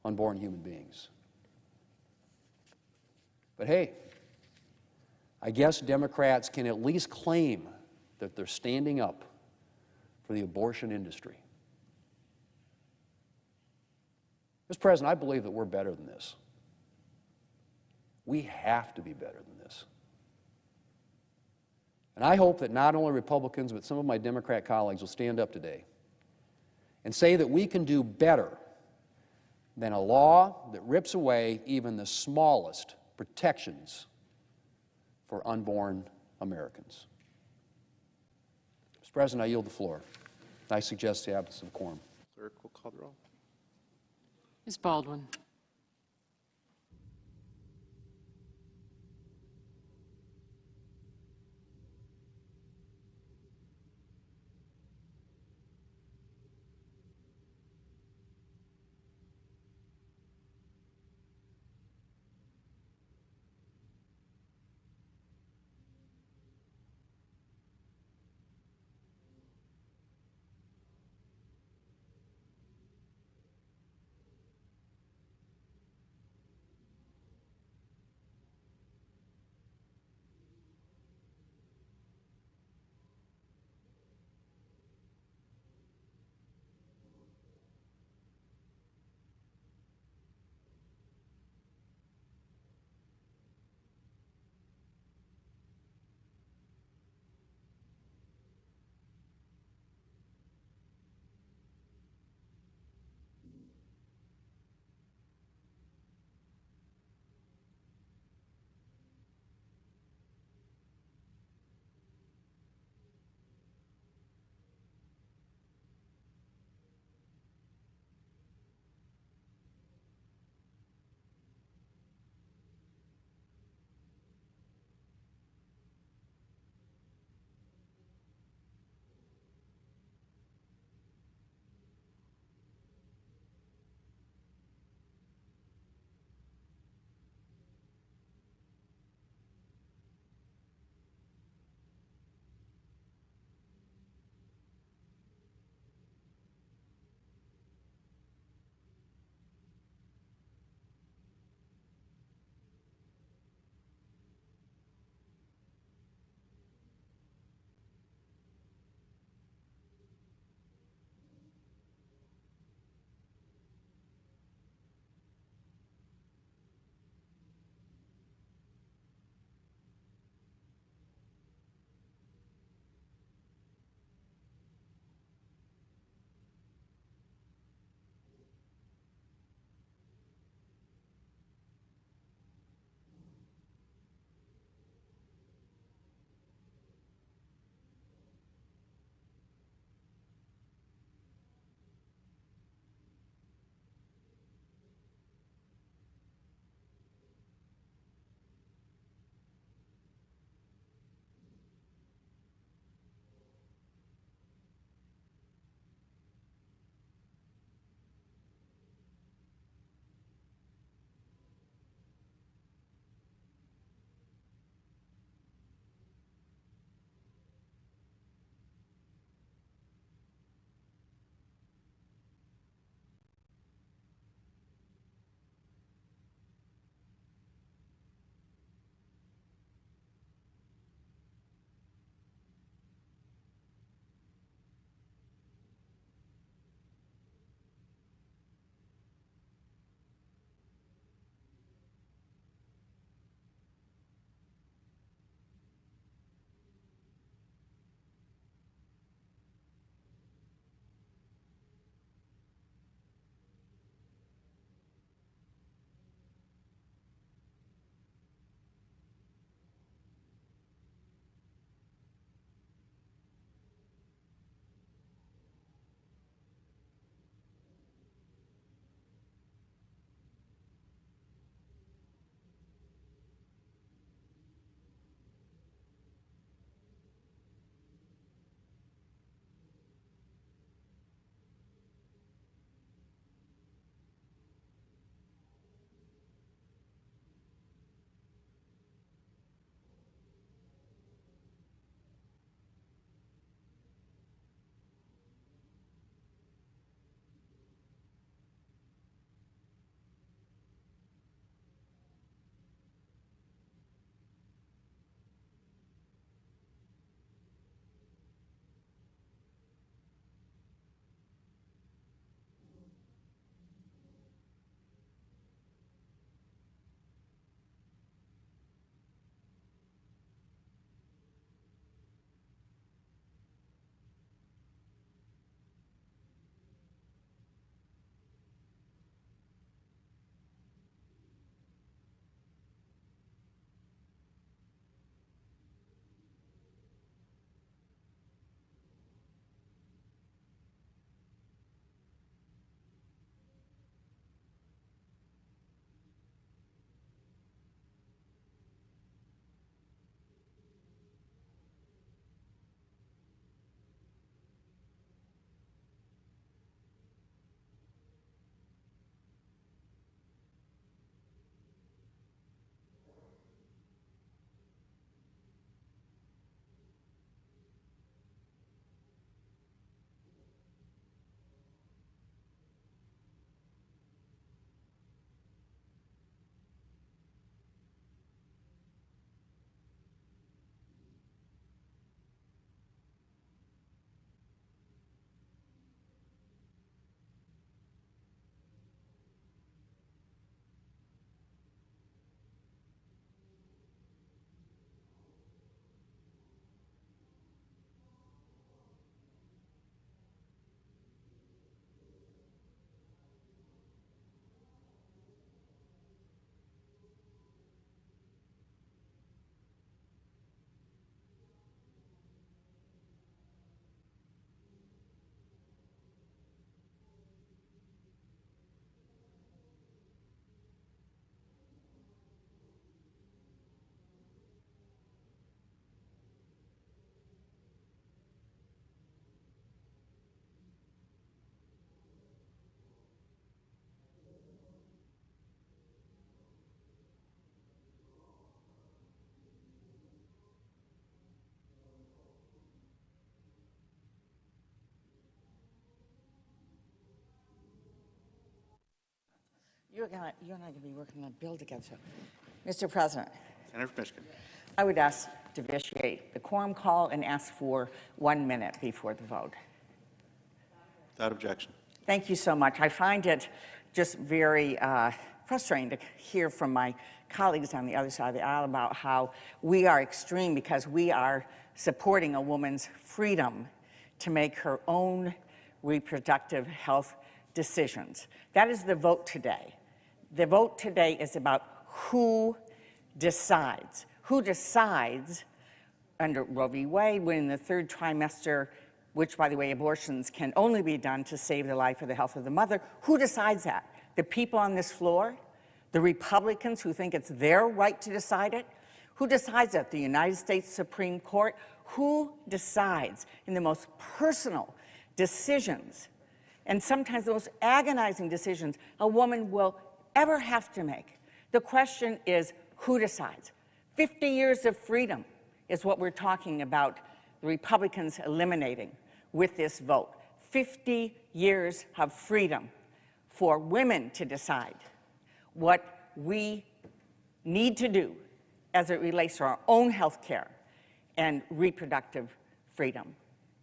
S7: unborn human beings. But hey, I guess Democrats can at least claim that they're standing up for the abortion industry. Mr. President, I believe that we're better than this. We have to be better than this. And I hope that not only Republicans, but some of my Democrat colleagues will stand up today and say that we can do better than a law that rips away even the smallest protections for unborn Americans. Mr. President, I yield the floor. I suggest the absence of quorum.
S8: Clerk will call the roll.
S3: Ms. Baldwin.
S8: You and I are going to be working on a bill together. Mr. President,
S9: Senator from Michigan.
S8: I would ask to vitiate the quorum call and ask for 1 minute before the vote.
S9: Without objection.
S8: Thank you so much. I find it just very frustrating to hear from my colleagues on the other side of the aisle about how we are extreme because we are supporting a woman's freedom to make her own reproductive health decisions. That is the vote today. The vote today is about who decides. Who decides under Roe v. Wade when in the 3rd trimester, which, by the way, abortions can only be done to save the life or the health of the mother. Who decides that? The people on this floor? The Republicans who think it's their right to decide it? Who decides that? The United States Supreme Court? Who decides in the most personal decisions, and sometimes the most agonizing decisions a woman will ever have to make? The question is, who decides? 50 years of freedom is what we're talking about the Republicans eliminating with this vote. 50 years of freedom for women to decide what we need to do as it relates to our own health care and reproductive freedom.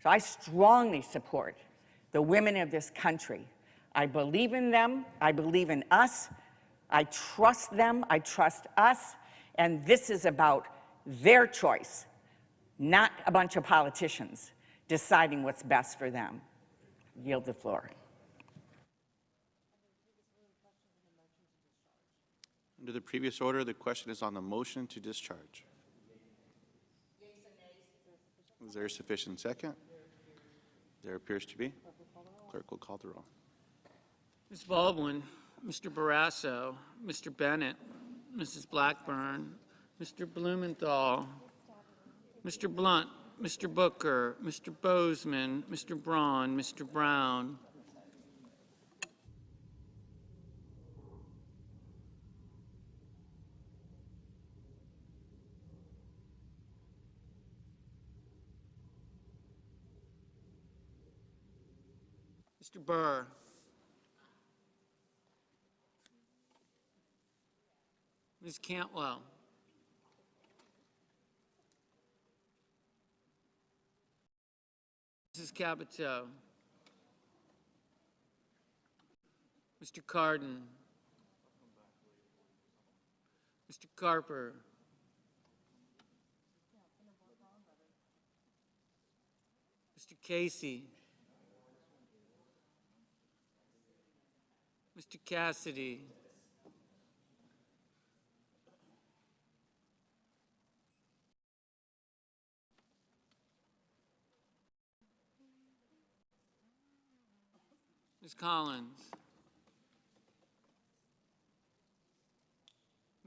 S8: So I strongly support the women of this country. I believe in them. I believe in us. I trust them. I trust us. And this is about their choice, not a bunch of politicians deciding what's best for them. Yield the floor.
S9: Under the previous order, the question is on the motion to discharge. Is there a sufficient second? There appears to be. Clerk will call the roll.
S10: Ms. Baldwin, Mr. Barrasso, Mr. Bennett, Mrs. Blackburn, Mr. Blumenthal, Mr. Blunt, Mr. Booker, Mr. Bozeman, Mr. Braun, Mr. Brown. Mr. Burr. Ms. Cantwell. Mrs. Capito. Mr. Cardin. Mr. Carper. Mr. Casey. Mr. Cassidy. Ms. Collins.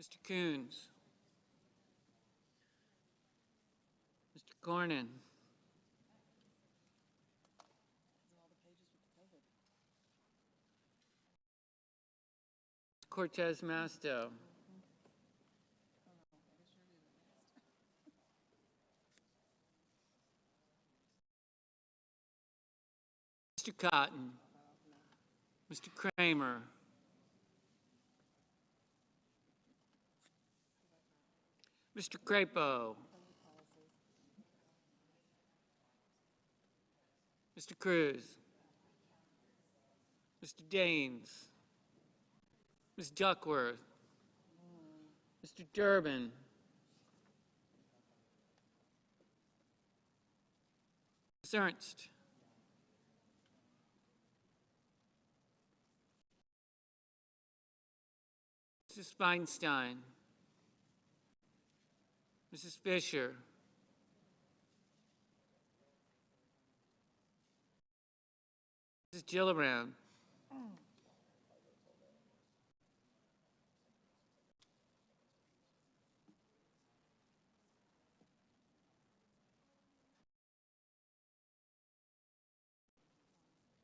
S10: Mr. Coons. Mr. Cornyn. Cortez Masto. Mr. Cotton. Mr. Kramer. Mr. Crapo. Mr. Cruz. Mr. Daines. Ms. Duckworth. Mr. Durbin. Ms. Ernst. Mrs. Feinstein. Mrs. Fisher. Mrs. Gillibrand.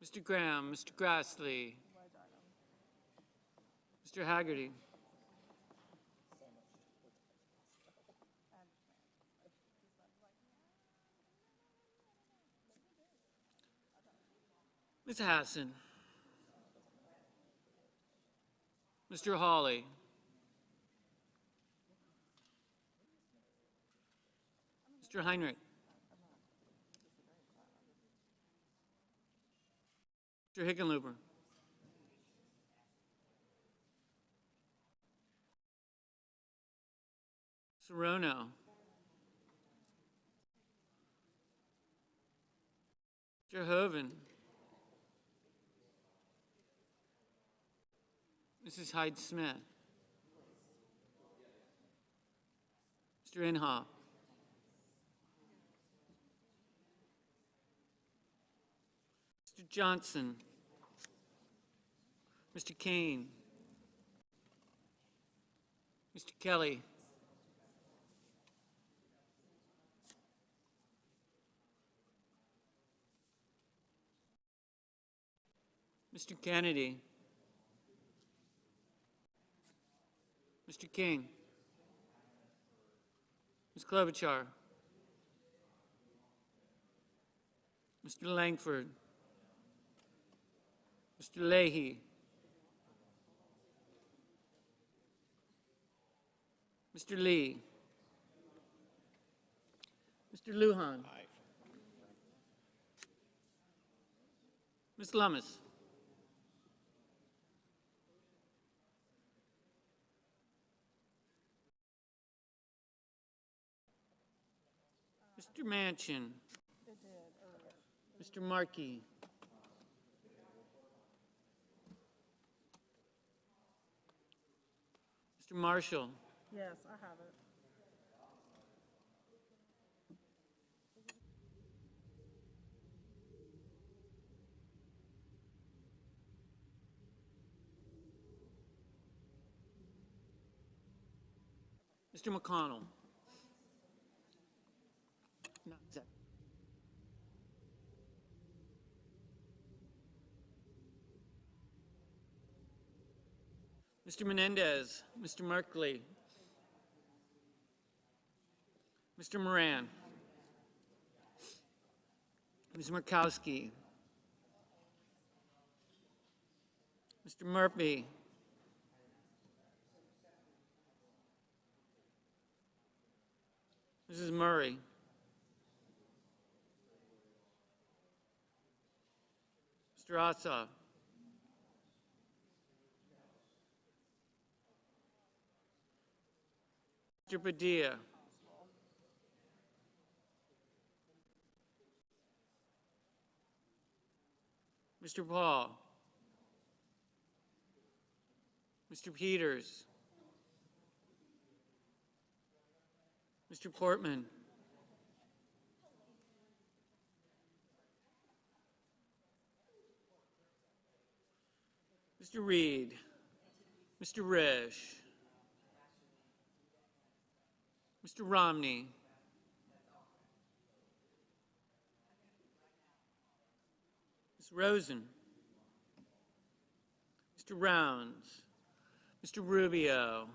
S10: Mr. Graham, Mr. Grassley, Mr. Haggerty. Ms. Hassan. Mr. Hawley. Mr. Heinrich. Mr. Hickenlooper. Sorono. Mr. Hoven. Mrs. Hyde-Smith. Mr. Inhofe. Mr. Johnson. Mr. Kane. Mr. Kelly. Mr. Kennedy. Mr. King. Ms. Klobuchar. Mr. Langford. Mr. Leahy. Mr. Lee. Mr. Lujan. Ms. Lummis. Mr. Manchin. Mr. Markey. Mr. Marshall.
S11: Yes, I have it.
S10: Mr. McConnell. Not exact. Mr. Menendez. Mr. Merkley. Mr. Moran. Ms. Murkowski. Mr. Murphy. Mrs. Murray. Mr. Ossoff. Mr. Padilla. Mr. Paul. Mr. Peters. Mr. Portman. Mr. Reed. Mr. Risch. Mr. Romney. Ms. Rosen. Mr. Rounds. Mr. Rubio.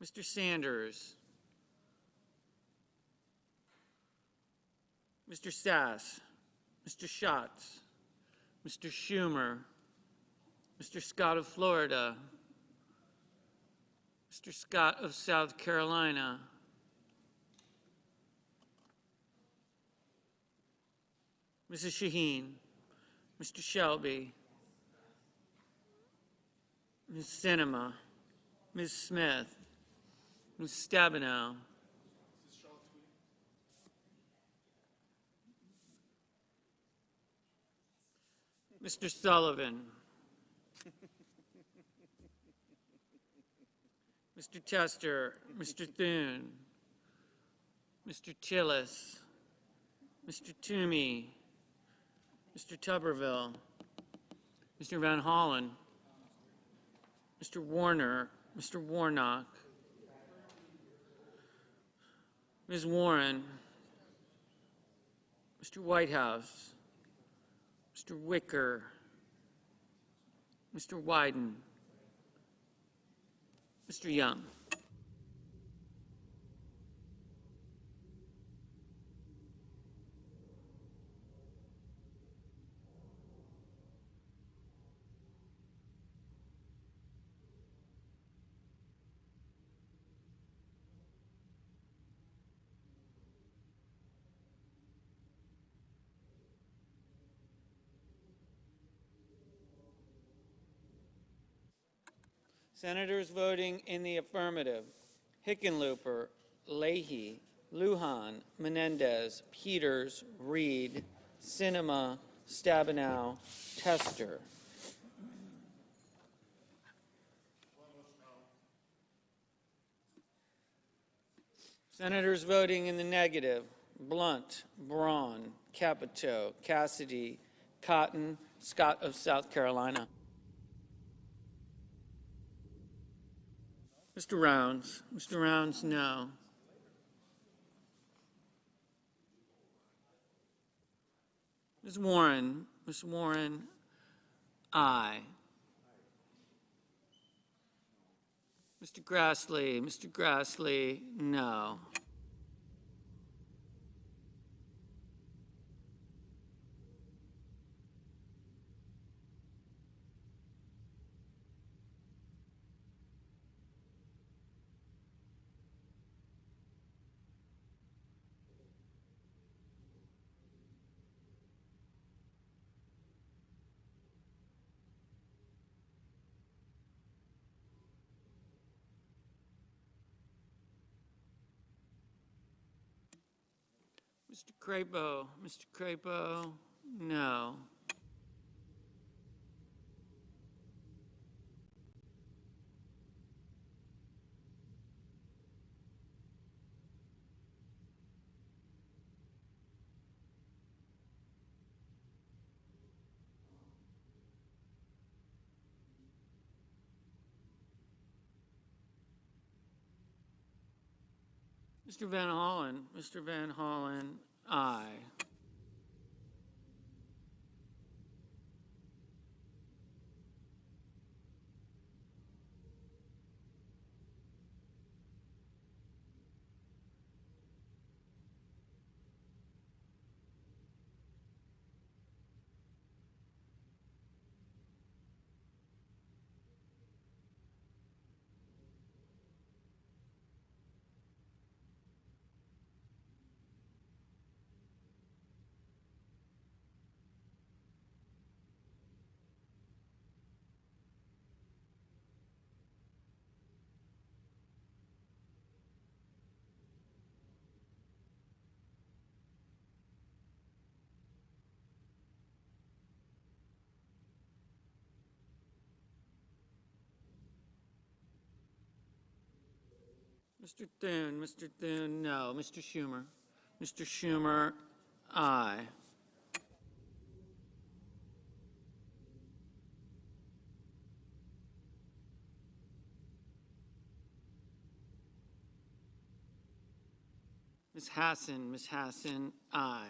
S10: Mr. Sanders. Mr. Sass. Mr. Schatz. Mr. Schumer. Mr. Scott of Florida. Mr. Scott of South Carolina. Mrs. Shaheen. Mr. Shelby. Ms. Sinema. Ms. Smith. Ms. Stabenow. Mr. Sullivan. Mr. Tester. Mr. Thune. Mr. Tillis. Mr. Toomey. Mr. Tuberville. Mr. Van Hollen. Mr. Warner. Mr. Warnock. Ms. Warren. Mr. Whitehouse. Mr. Wicker. Mr. Wyden. Mr. Young. Senators voting in the affirmative: Hickenlooper, Leahy, Lujan, Menendez, Peters, Reed, Sinema, Stabenow, Tester. Senators voting in the negative: Blunt, Braun, Capito, Cassidy, Cotton, Scott of South Carolina. Mr. Rounds, no. Ms. Warren, aye. Mr. Grassley, no. Mr. Crapo, no. Mr. Van Hollen, aye. Mr. Thune, no. Mr. Schumer, aye. Ms. Hassan, aye.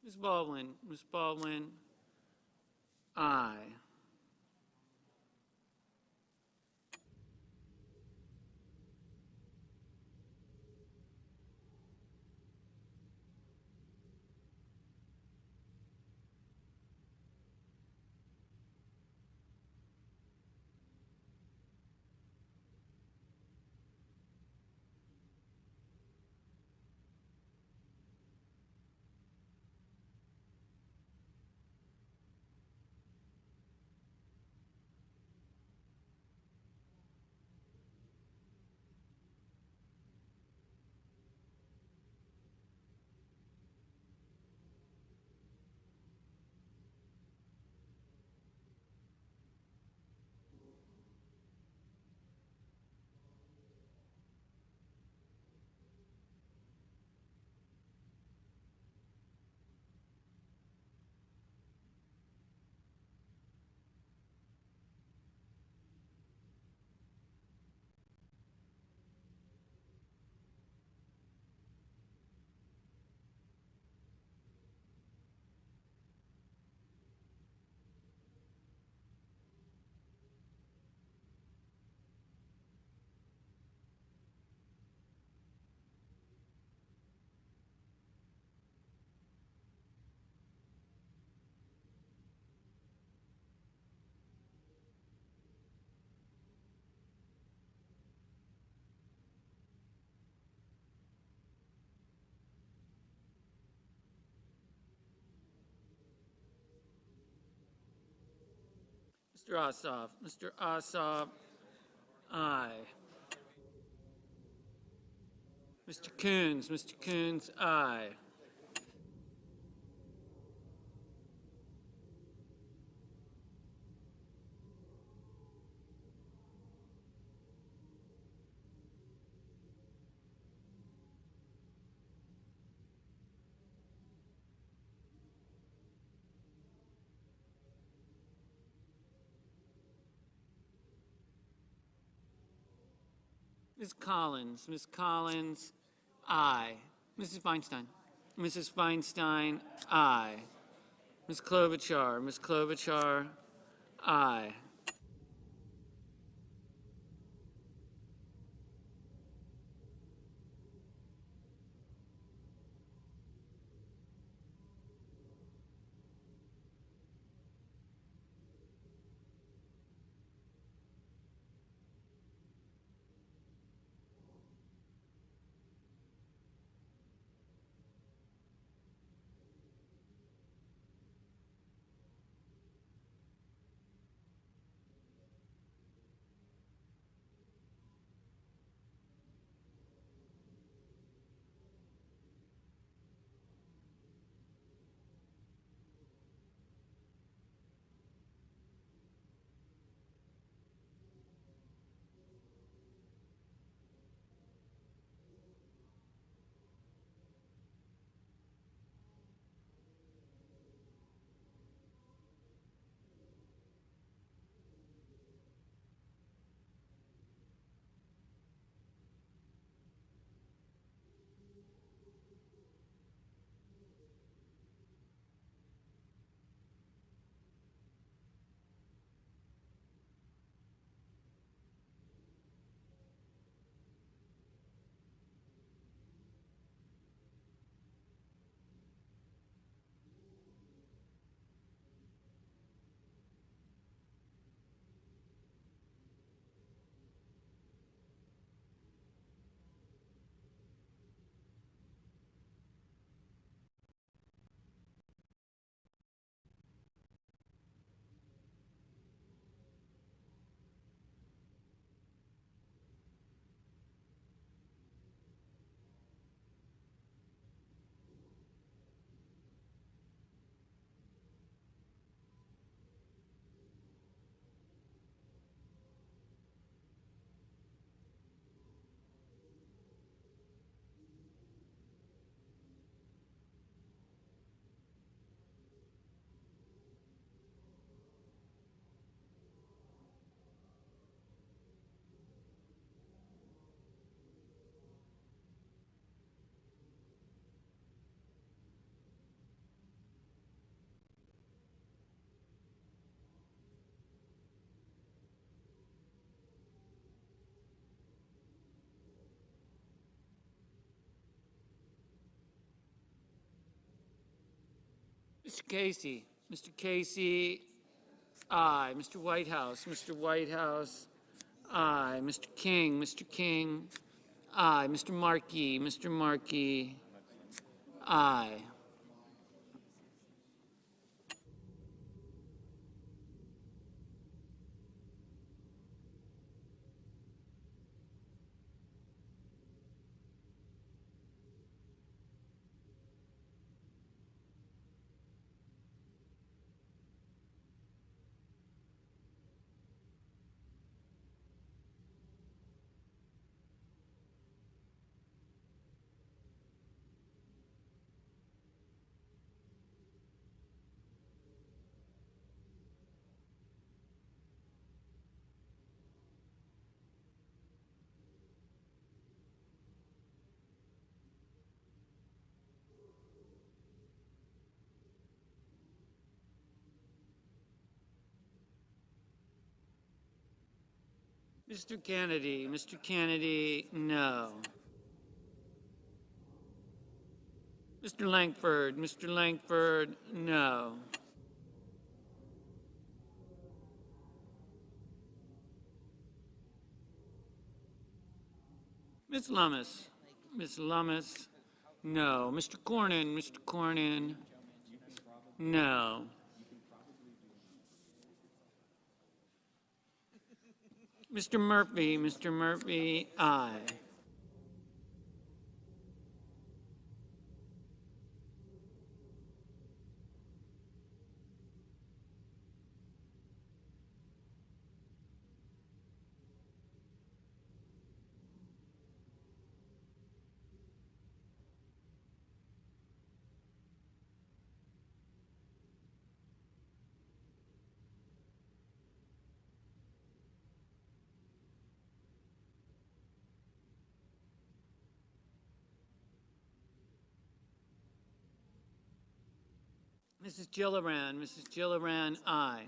S10: Ms. Baldwin, aye. Mr. Ossoff. Mr. Ossoff, aye. Mr. Coons. Mr. Coons, aye. Ms. Collins. Ms. Collins, aye. Mrs. Feinstein. Mrs. Feinstein, aye. Ms. Klobuchar. Ms. Klobuchar, aye. Mr. Casey. Mr. Casey, aye. Mr. Whitehouse. Mr. Whitehouse, aye. Mr. King. Mr. King, aye. Mr. Markey. Mr. Markey, aye. Mr. Kennedy. Mr. Kennedy, no. Mr. Langford. Mr. Langford, no. Ms. Lummis. Ms. Lummis, no. Mr. Cornyn. Mr. Cornyn, no. Mr. Murphy, aye. Mrs. Gilliland, aye.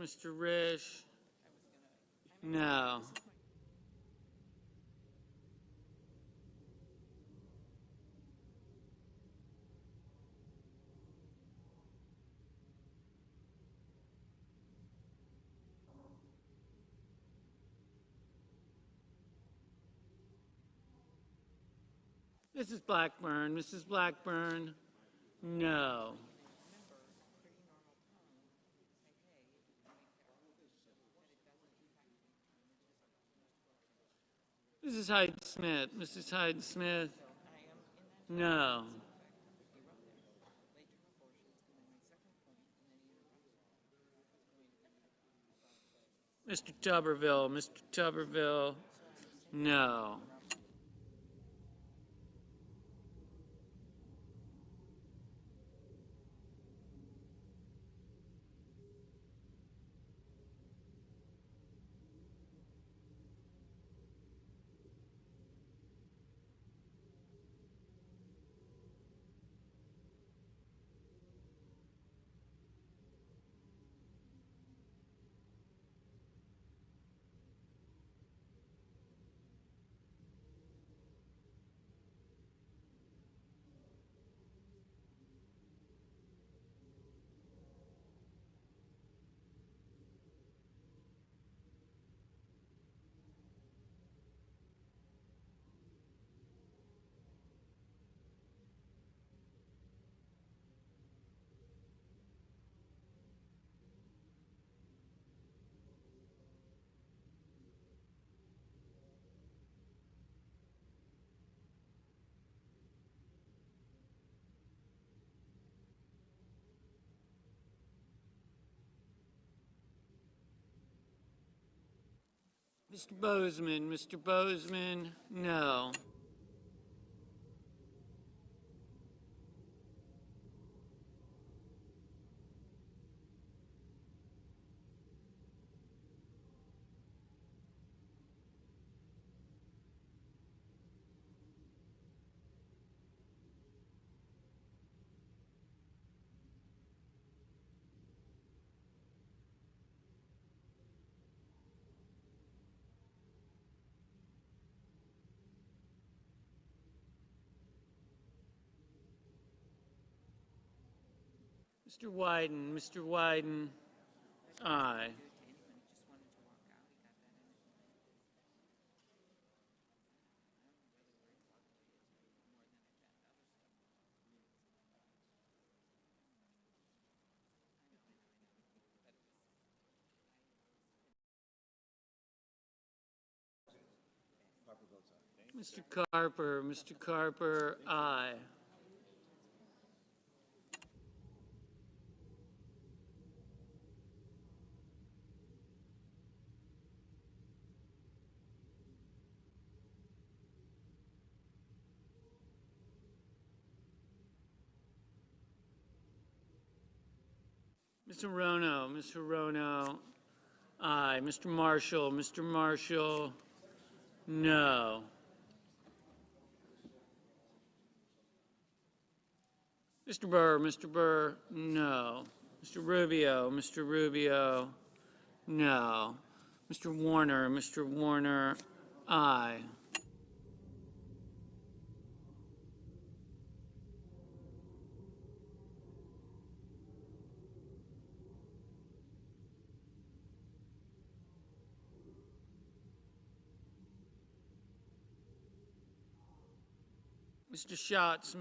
S10: Mr. Risch, no. Mrs. Blackburn, no. Mrs. Hyde Smith, no. Mr. Tuberville, no. Mr. Bozeman, no. Mr. Wyden, aye. Mr. Carper, aye. Mr. Rono, Aye. Mr. Marshall, Mr. Marshall, no. Mr. Burr, no. Mr. Rubio, no. Mr. Warner, aye. Mr. Schatz,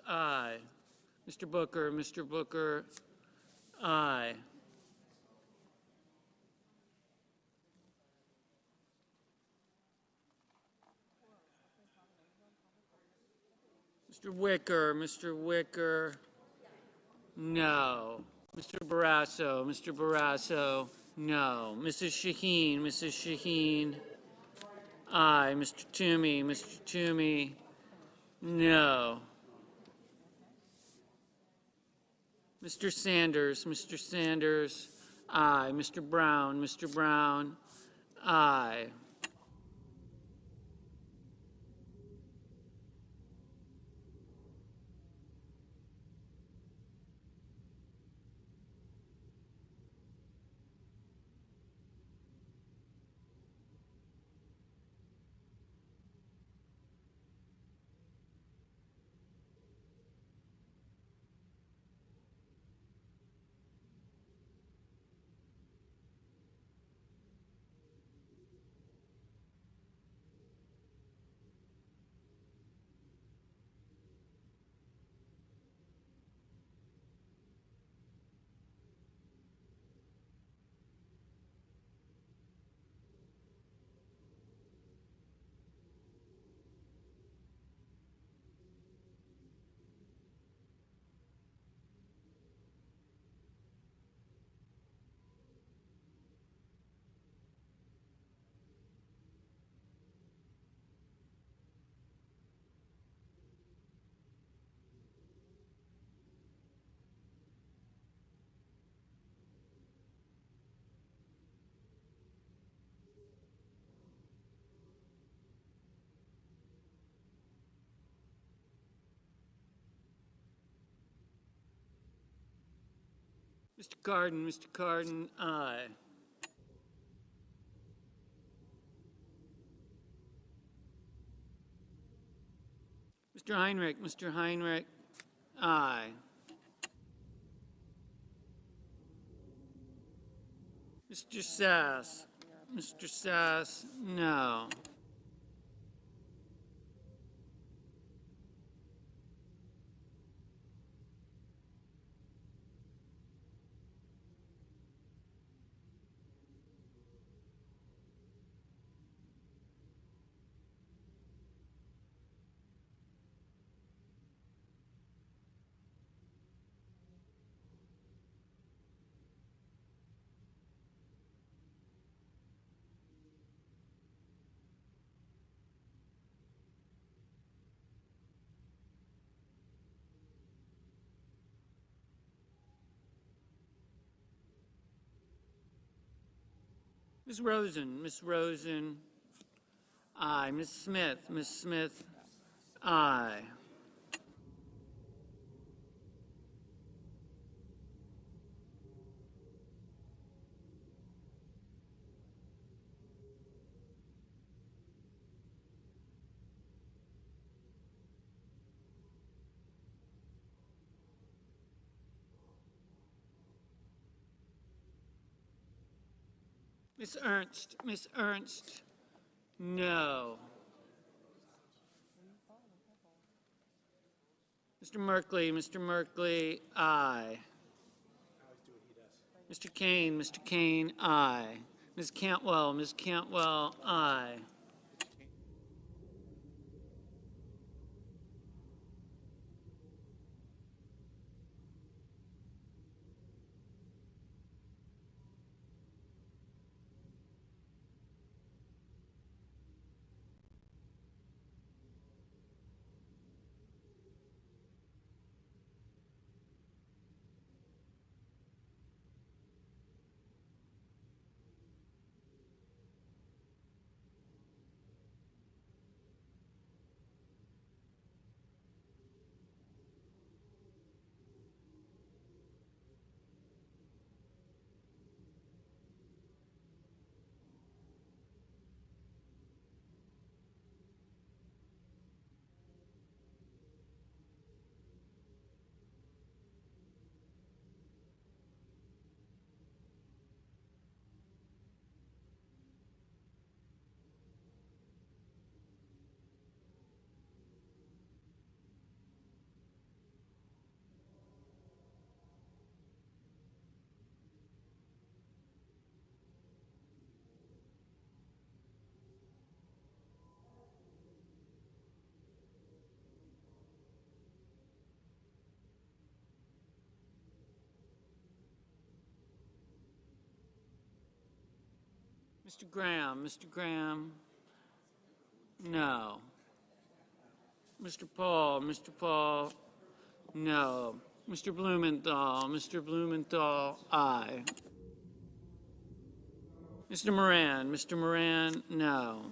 S10: aye. Mr. Booker, aye. Mr. Wicker, no. Mr. Barrasso, no. Mrs. Shaheen, aye. Mr. Toomey, no. Mr. Sanders, aye. Mr. Brown, aye. Mr. Cardin, aye. Mr. Heinrich, aye. Mr. Sass, no. Miss Rosen, aye. Miss Smith, aye. Miss Ernst, no. Mr. Merkley, aye. Mr. Kane, aye. Ms. Cantwell, aye. Mr. Graham, no. Mr. Paul, no. Mr. Blumenthal, aye. Mr. Moran, no.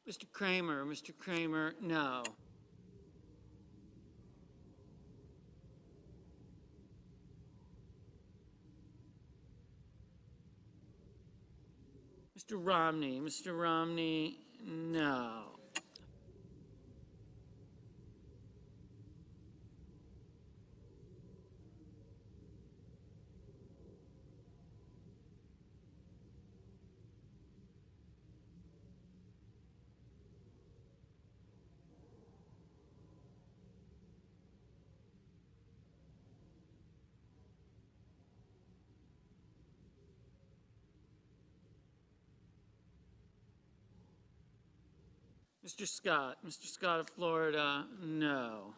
S10: Mr. Kramer, no. Mr. Romney, no. Mr. Scott of Florida, no.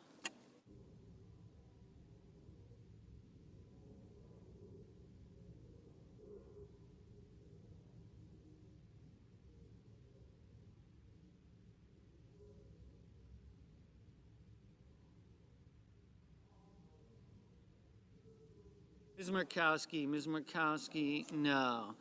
S10: Ms. Murkowski, no.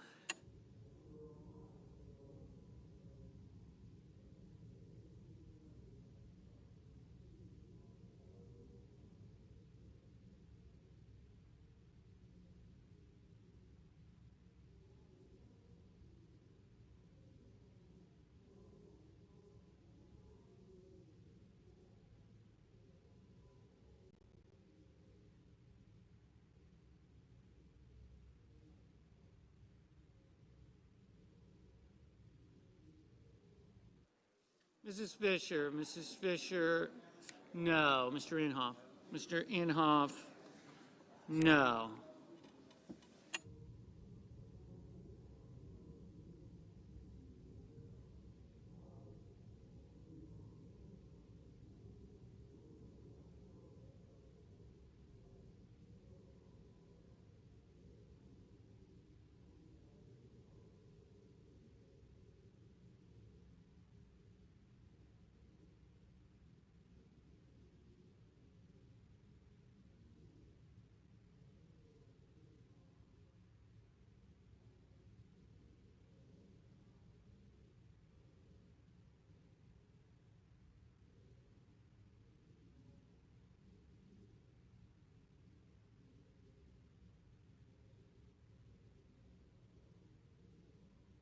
S10: Mrs. Fisher, no. Mr. Inhofe, no.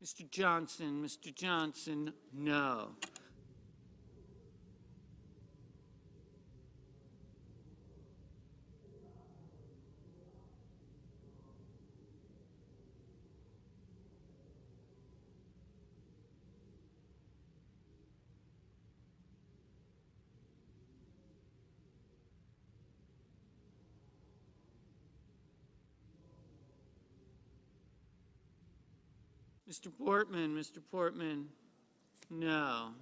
S10: Mr. Johnson, no. Mr. Portman, no.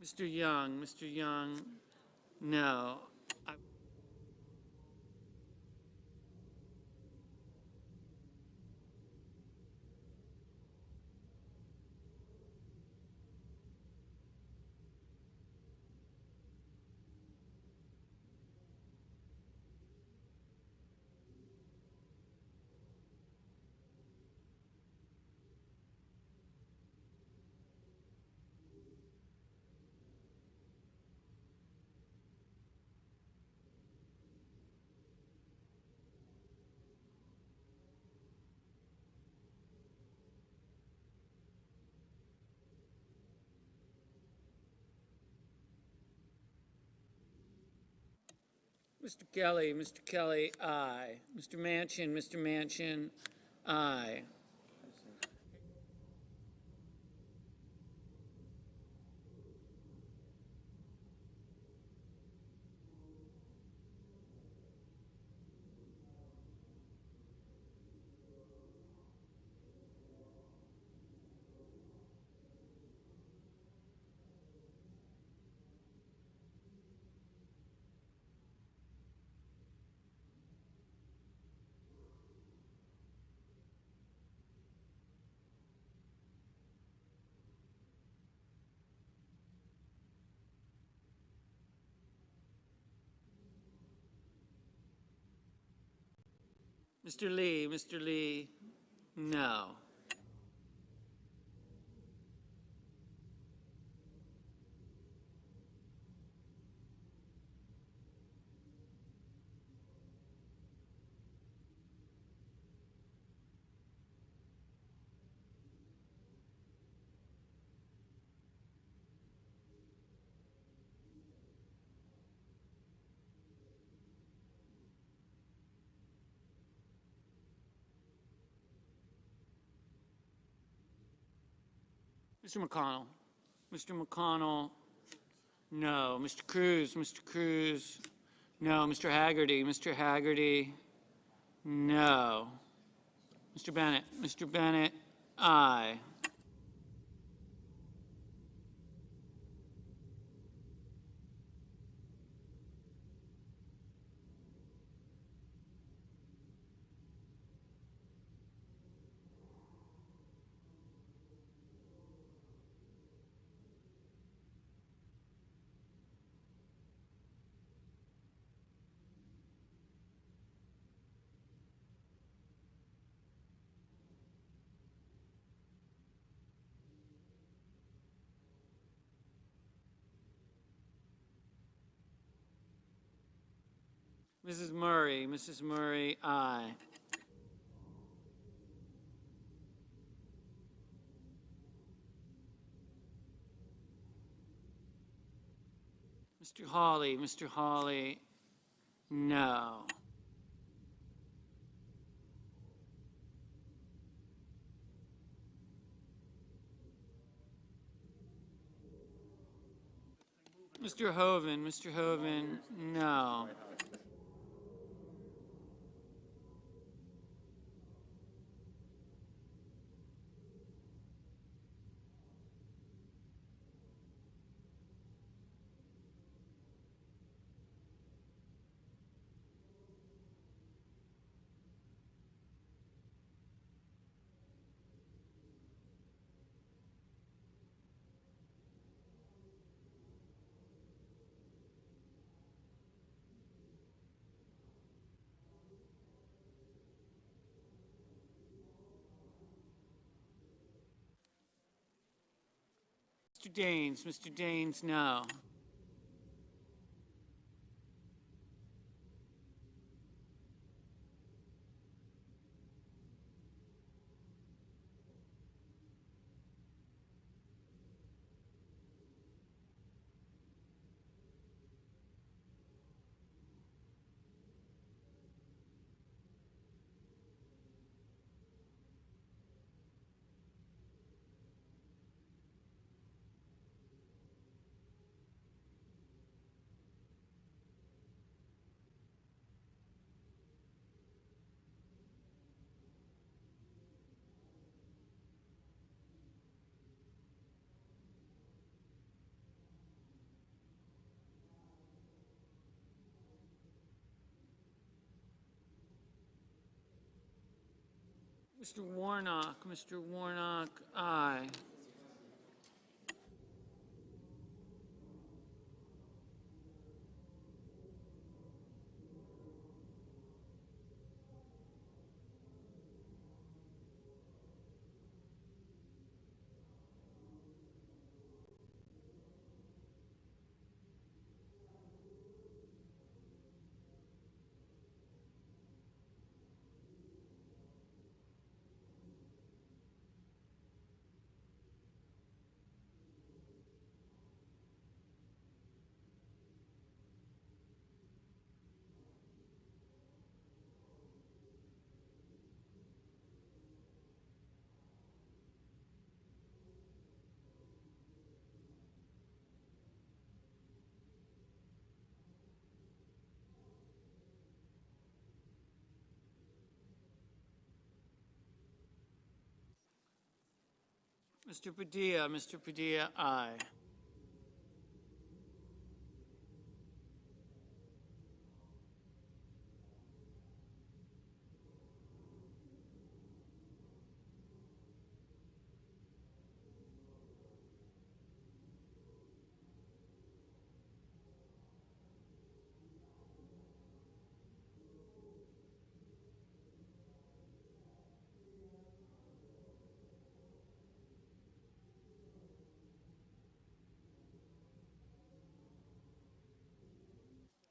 S10: Mr. Young, no. Mr. Kelly, aye. Mr. Manchin, aye. Mr. Lee, no. Mr. McConnell, no. Mr. Cruz, no. Mr. Haggerty, no. Mr. Bennett, aye. Mrs. Murray, aye. Mr. Hawley, no. Mr. Hoven, no. Mr. Daines, no. Mr. Warnock, aye. Mr. Padilla, aye.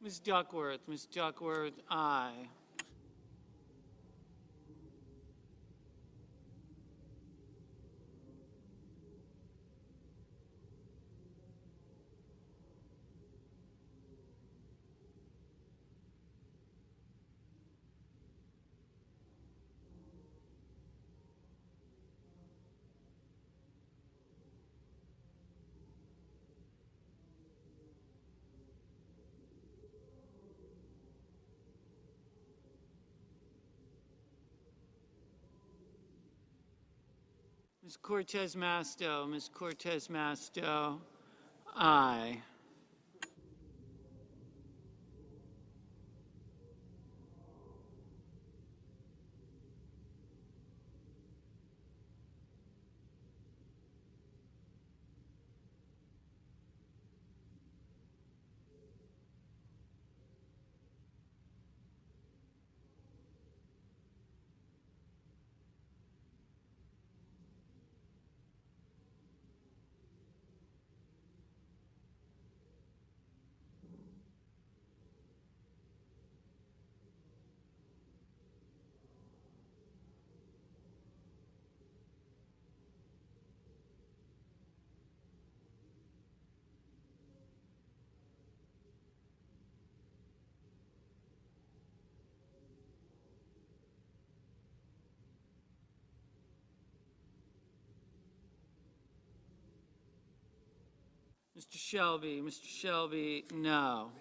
S10: Ms. Duckworth, aye. Ms. Cortez Masto, aye. Mr. Shelby, no.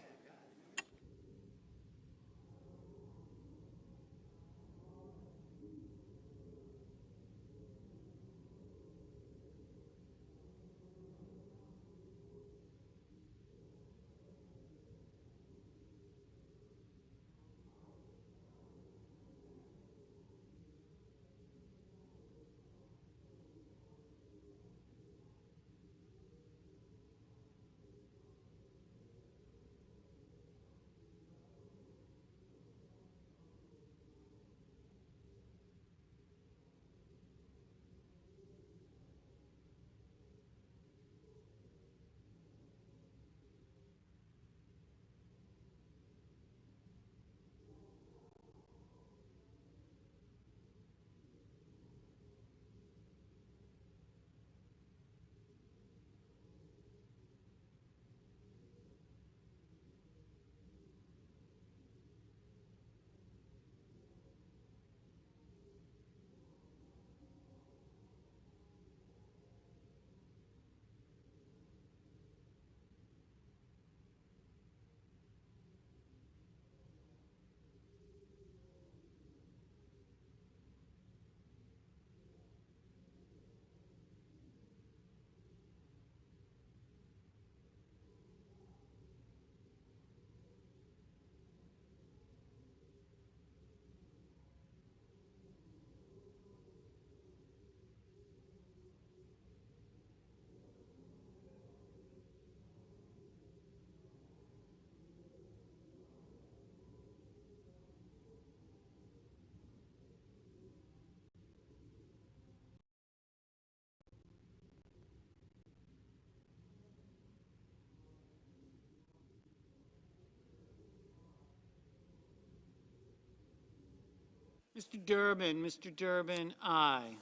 S10: Mr. Durbin, aye.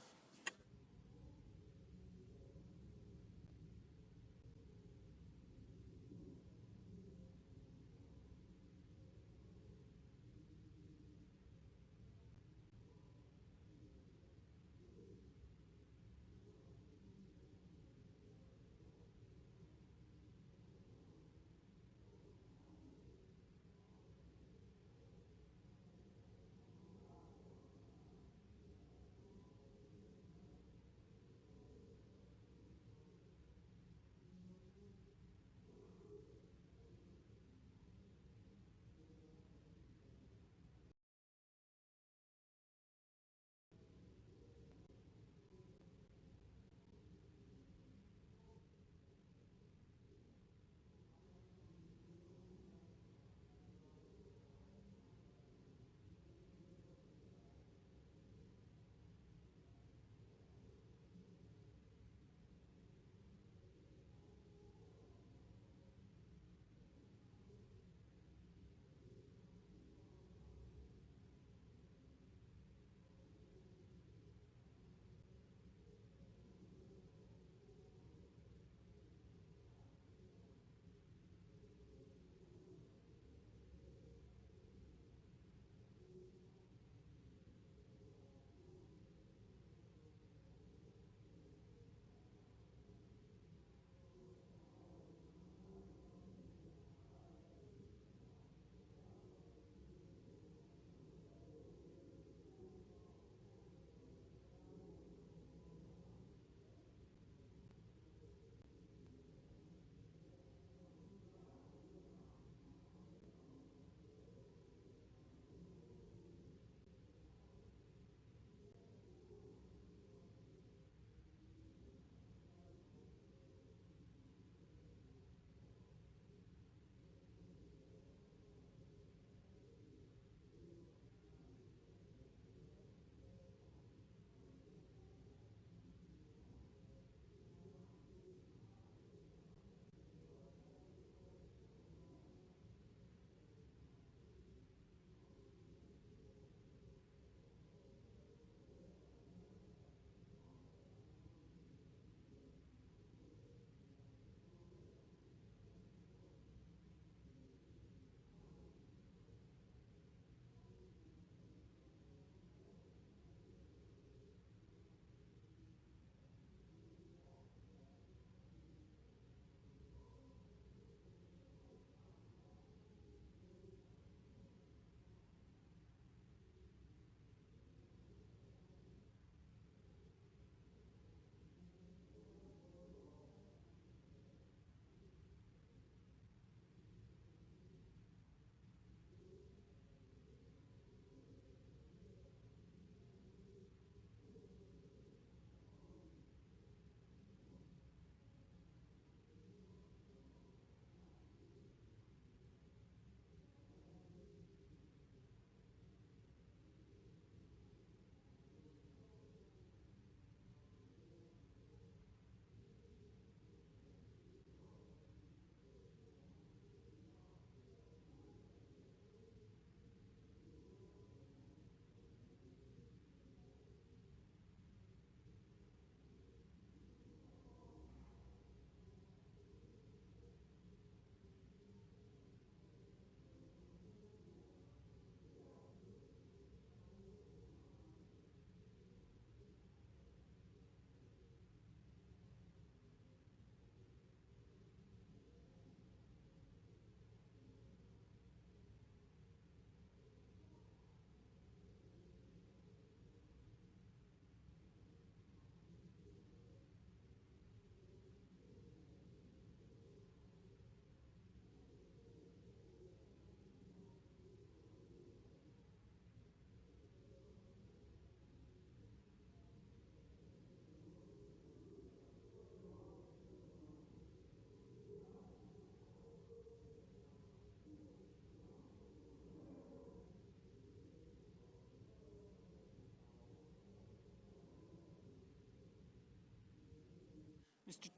S10: Mr.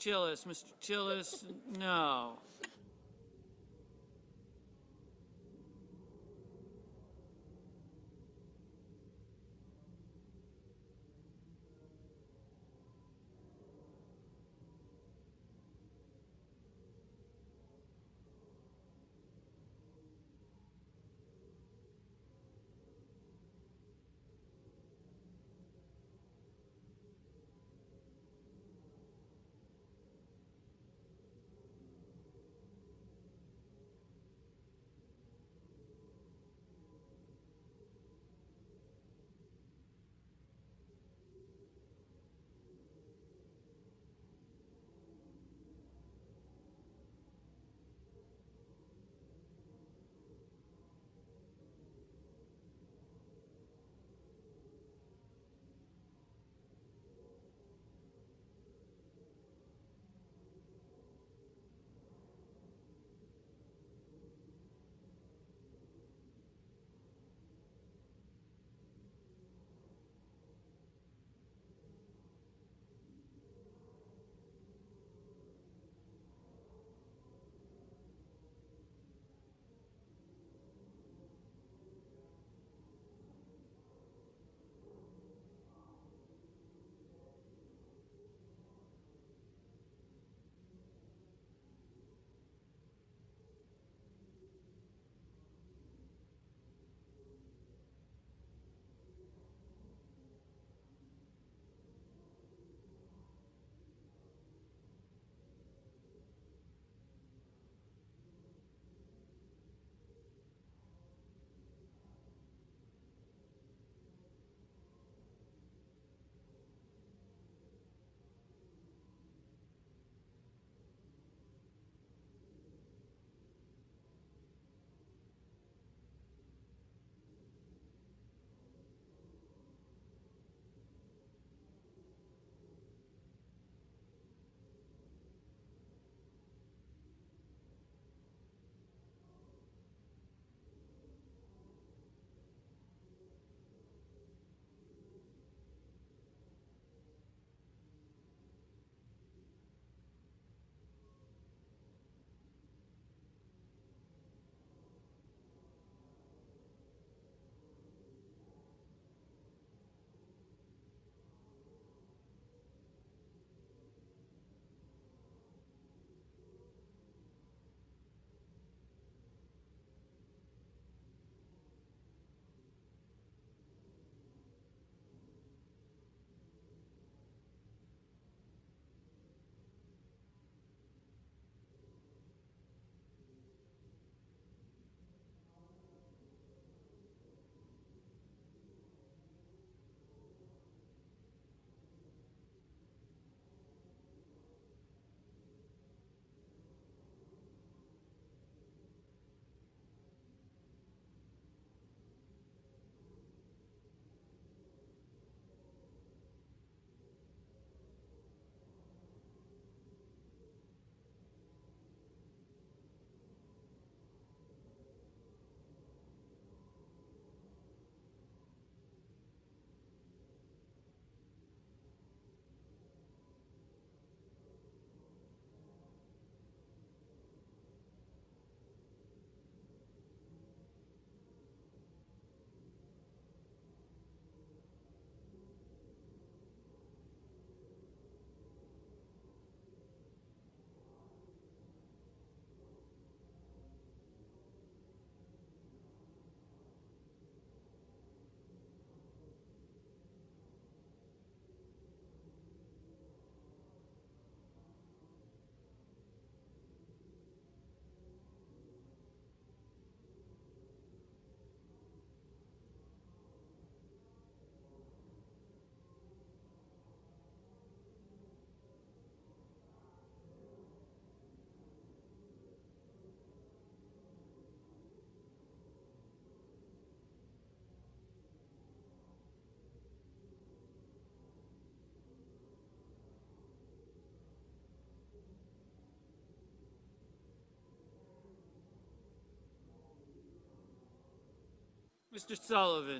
S10: Tillis, no.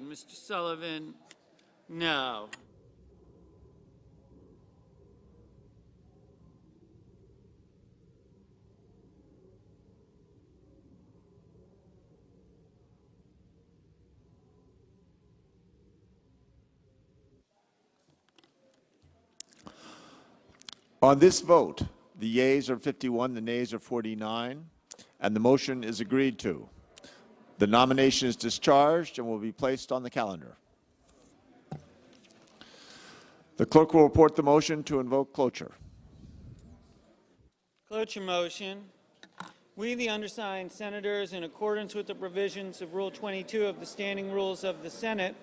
S10: Mr. Sullivan, no.
S11: On this vote, the yeas are 51, the nays are 49, and the motion is agreed to. The nomination is discharged and will be placed on the calendar. The clerk will report the motion to invoke cloture.
S10: Cloture motion. We, the undersigned senators, in accordance with the provisions of Rule 22 of the Standing Rules of the Senate,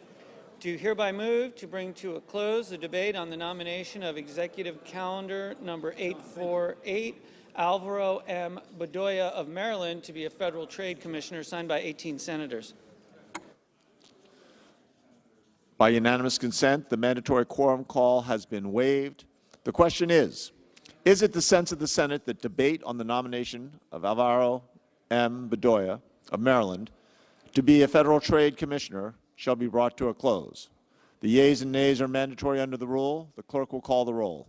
S10: do hereby move to bring to a close the debate on the nomination of Executive Calendar number 848, Alvaro M. Bedoya of Maryland, to be a federal trade commissioner, signed by 18 senators.
S11: By unanimous consent, the mandatory quorum call has been waived. The question is it the sense of the Senate that debate on the nomination of Alvaro M. Bedoya of Maryland to be a federal trade commissioner shall be brought to a close? The yeas and nays are mandatory under the rule. The clerk will call the roll.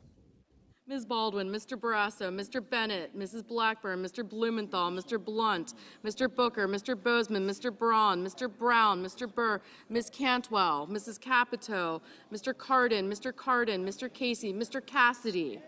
S12: Ms. Baldwin, Mr. Barrasso, Mr. Bennett, Mrs. Blackburn, Mr. Blumenthal, Mr. Blunt, Mr. Booker, Mr. Bozeman, Mr. Braun, Mr. Brown, Mr. Burr, Ms. Cantwell, Mrs. Capito, Mr. Cardin, Mr. Casey, Mr. Cassidy.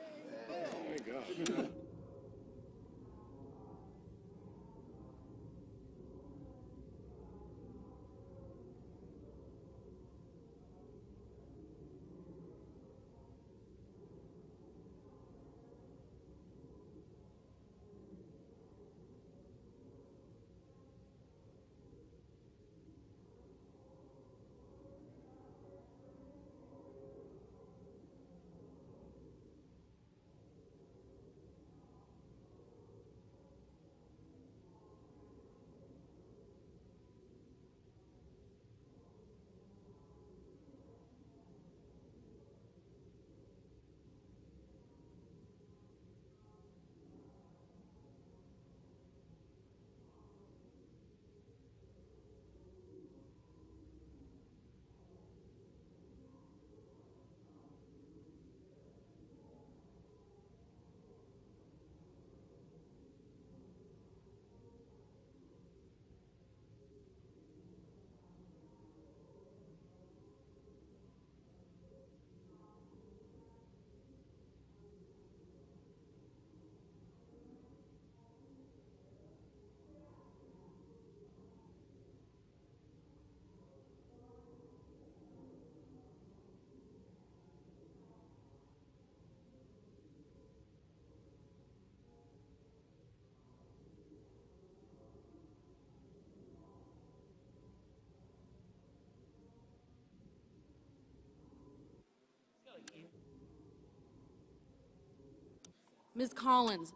S12: Ms. Collins,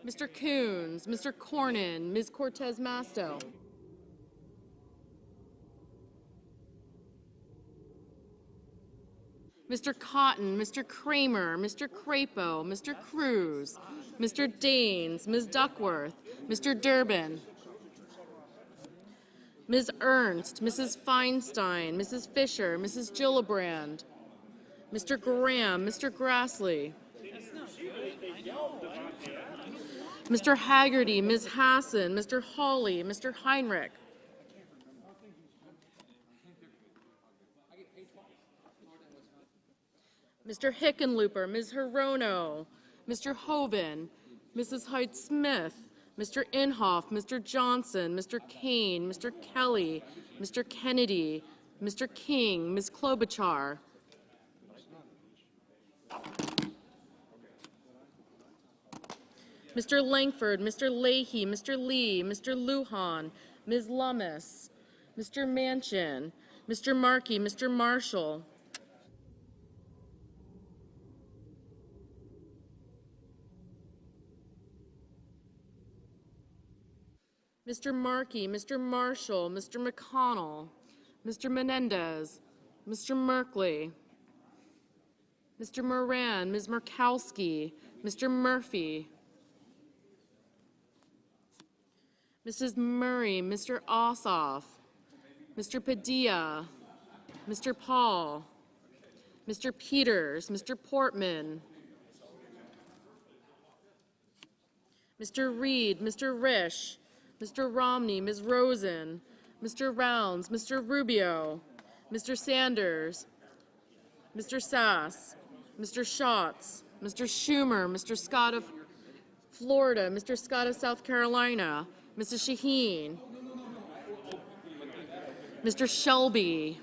S12: Mr. Coons, Mr. Cornyn, Ms. Cortez Masto, Mr. Cotton, Mr. Kramer, Mr. Crapo, Mr. Cruz, Mr. Daines, Ms. Duckworth, Mr. Durbin, Ms. Ernst, Mrs. Feinstein, Mrs. Fisher, Mrs. Gillibrand, Mr. Graham, Mr. Grassley, Mr. Haggerty, Ms. Hassan, Mr. Hawley, Mr. Heinrich, Mr. Hickenlooper, Ms. Hirono, Mr. Hoven, Mrs. Hyde-Smith, Mr. Inhofe, Mr. Johnson, Mr. Kane, Mr. Kelly, Mr. Kennedy, Mr. King, Ms. Klobuchar, Mr. Langford, Mr. Leahy, Mr. Lee, Mr. Lujan, Ms. Lummis, Mr. Manchin, Mr. Markey, Mr. Marshall, Mr. Markey, Mr. Marshall, Mr. McConnell, Mr. Menendez, Mr. Merkley, Mr. Moran, Ms. Murkowski, Mr. Murphy, Mrs. Murray, Mr. Ossoff, Mr. Padilla, Mr. Paul, Mr. Peters, Mr. Portman, Mr. Reed, Mr. Risch, Mr. Romney, Ms. Rosen, Mr. Rounds, Mr. Rubio, Mr. Sanders, Mr. Sass, Mr. Schatz, Mr. Schumer, Mr. Scott of Florida, Mr. Scott of South Carolina, Mrs. Shaheen, Mr. Shelby,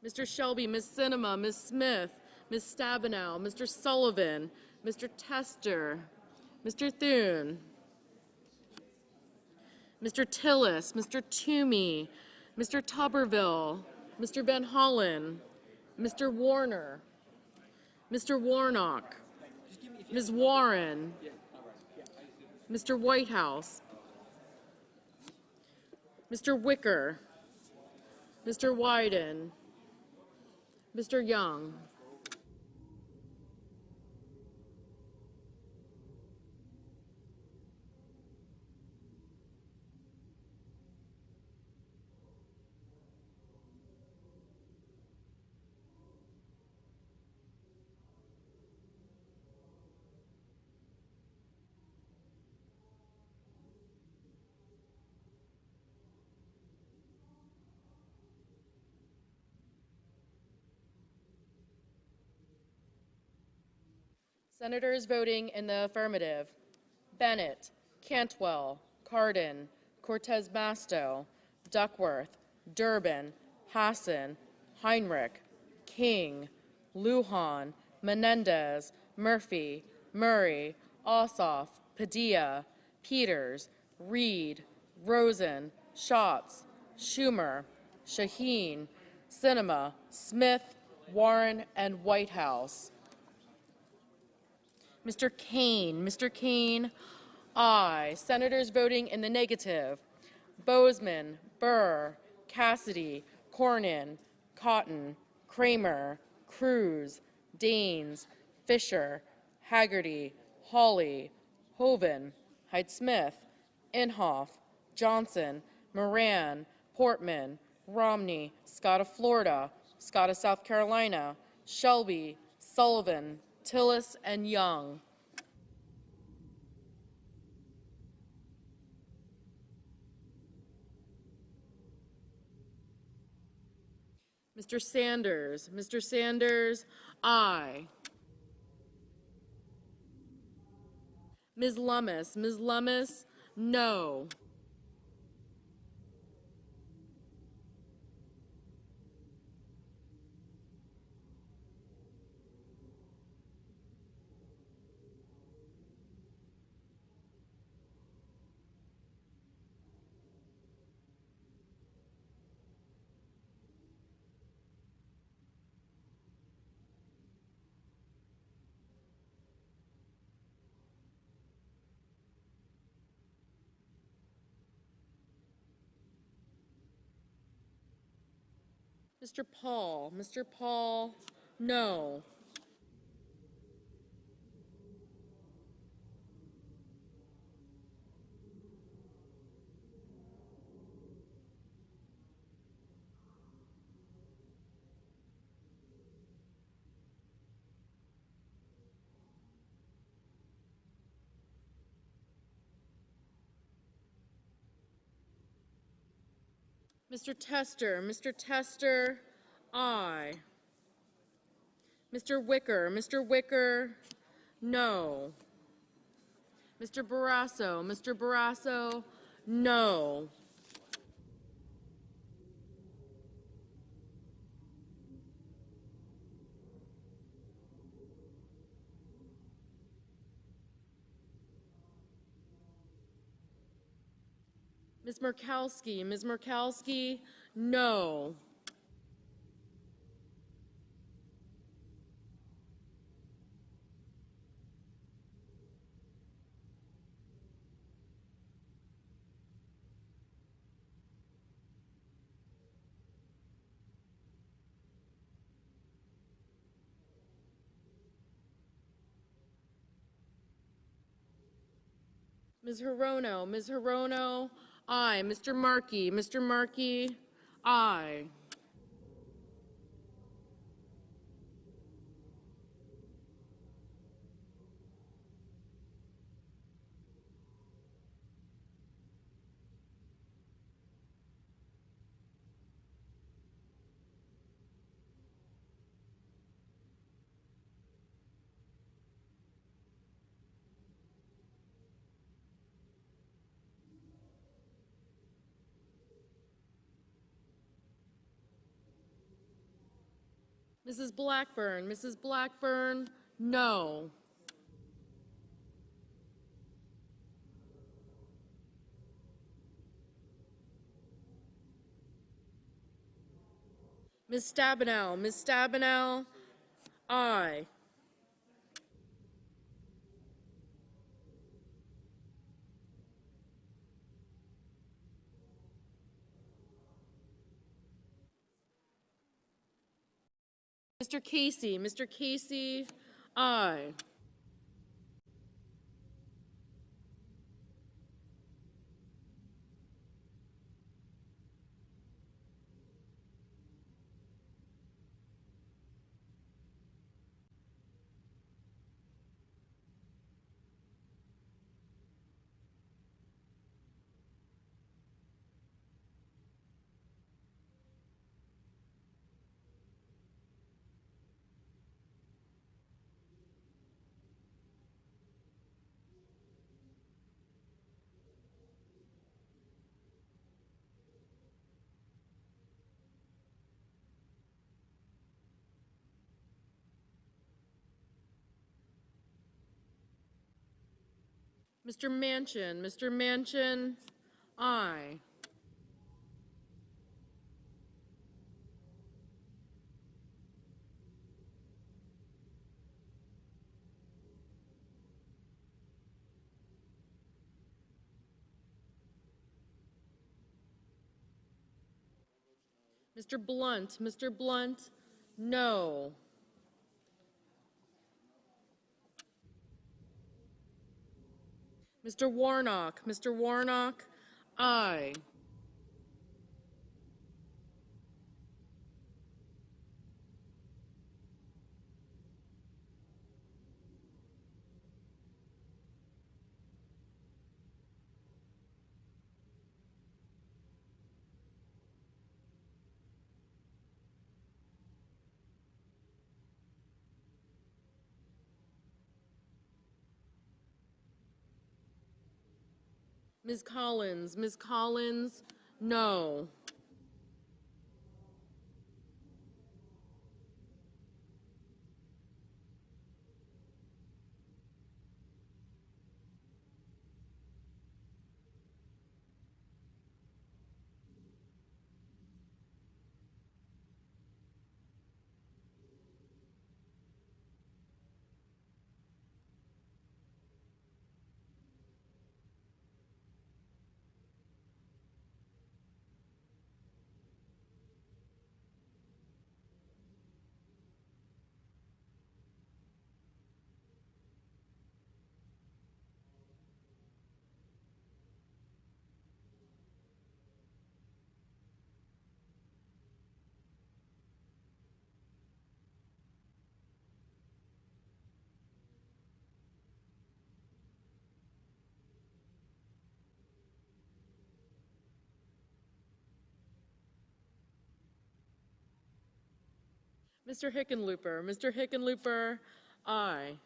S12: Mr. Shelby, Ms. Sinema, Ms. Smith, Ms. Stabenow, Mr. Sullivan, Mr. Tester, Mr. Thune, Mr. Tillis, Mr. Toomey, Mr. Tuberville, Mr. Van Hollen, Mr. Warner, Mr. Warnock, Ms. Warren, Mr. Whitehouse, Mr. Wicker, Mr. Wyden, Mr. Young. Senators voting in the affirmative: Bennett, Cantwell, Cardin, Cortez Masto, Duckworth, Durbin, Hassan, Heinrich, King, Lujan, Menendez, Murphy, Murray, Ossoff, Padilla, Peters, Reed, Rosen, Schatz, Schumer, Shaheen, Sinema, Smith, Warren, and Whitehouse. Mr. Kane, aye. Senators voting in the negative: Bozeman, Burr, Cassidy, Cornyn, Cotton, Kramer, Cruz, Daines, Fisher, Haggerty, Hawley, Hoeven, Hyde-Smith, Inhofe, Johnson, Moran, Portman, Romney, Scott of Florida, Scott of South Carolina, Shelby, Sullivan, Tillis, and Young. Mr. Sanders, aye. Ms. Lummis, no. Mr. Paul, no. Mr. Tester, aye. Mr. Wicker, no. Mr. Barrasso, no. Ms. Murkowski, no. Ms. Hirono, aye. Mr. Markey, aye. Mrs. Blackburn, Mrs. Blackburn, no. Ms. Stabenow, aye. Mr. Casey, aye. Mr. Manchin, aye. Mr. Blunt, no. Mr. Warnock, aye. Ms. Collins, no. Mr. Hickenlooper, aye.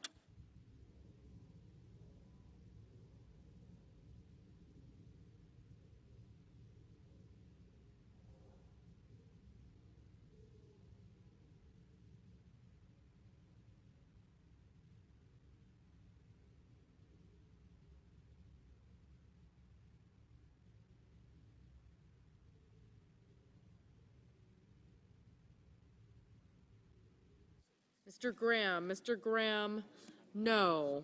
S12: Mr. Graham, no.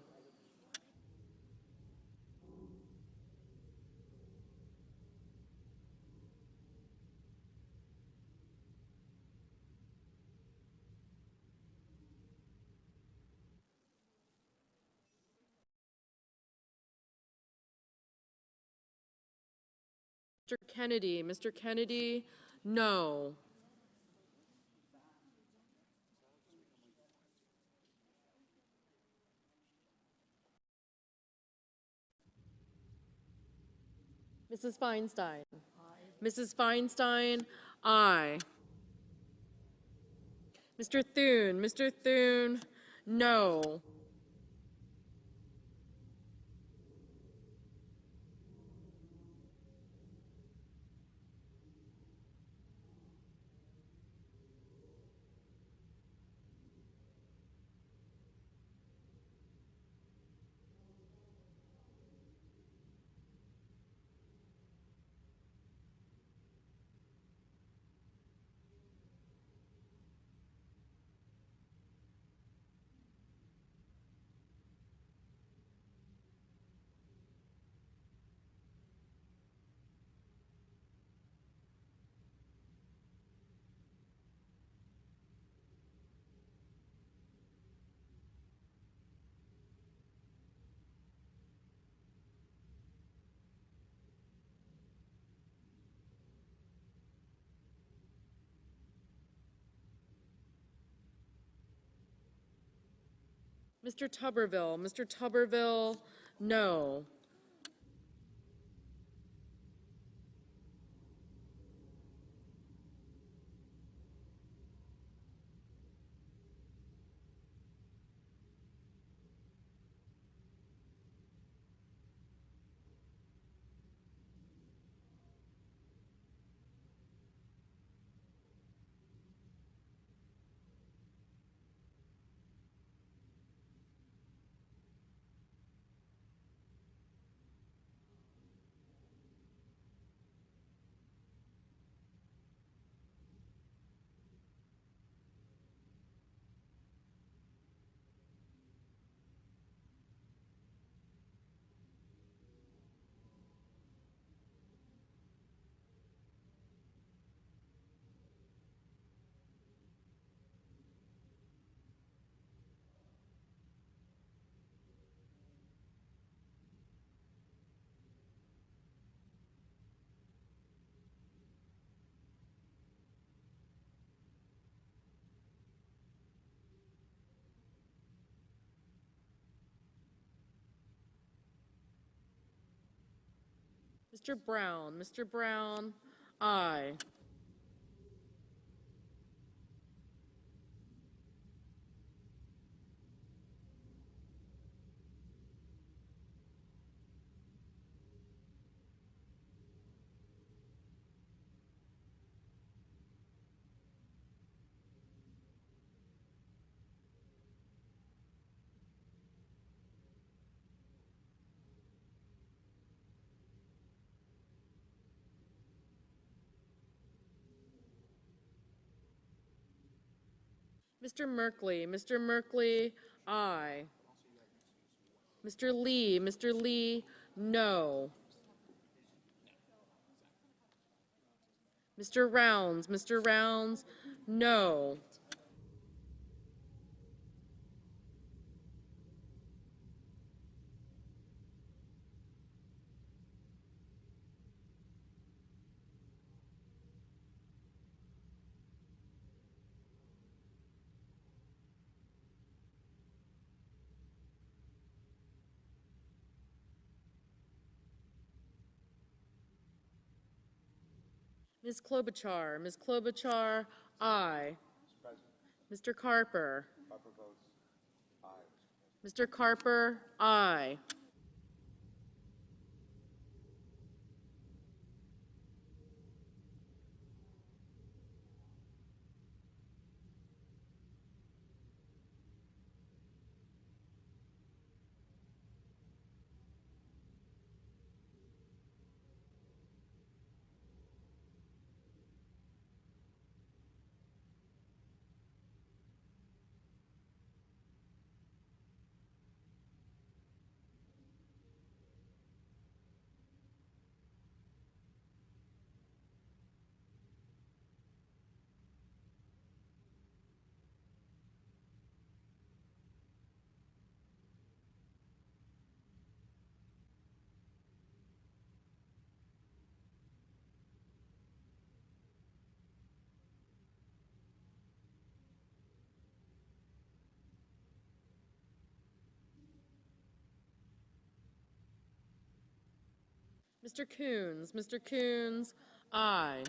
S12: Mr. Kennedy, no. Mrs. Feinstein, aye. Mr. Thune, no. Mr. Tuberville. Mr. Tuberville, no. Mr. Brown. Mr. Brown, aye. Mr. Merkley. Mr. Merkley, aye. Mr. Lee. Mr. Lee, no. Mr. Rounds. Mr. Rounds, no. Ms. Klobuchar. Ms. Klobuchar, aye. Mr. Carper. Mr. Carper, aye. Mr. Coons. Mr. Coons, aye.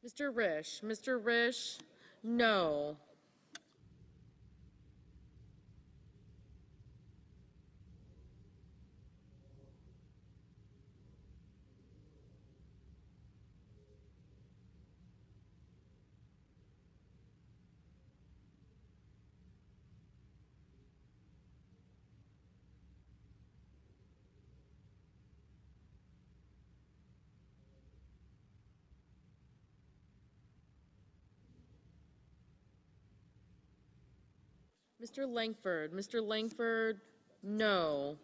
S12: Mr. Risch. Mr. Risch, no. Mr. Langford. Mr. Langford, no.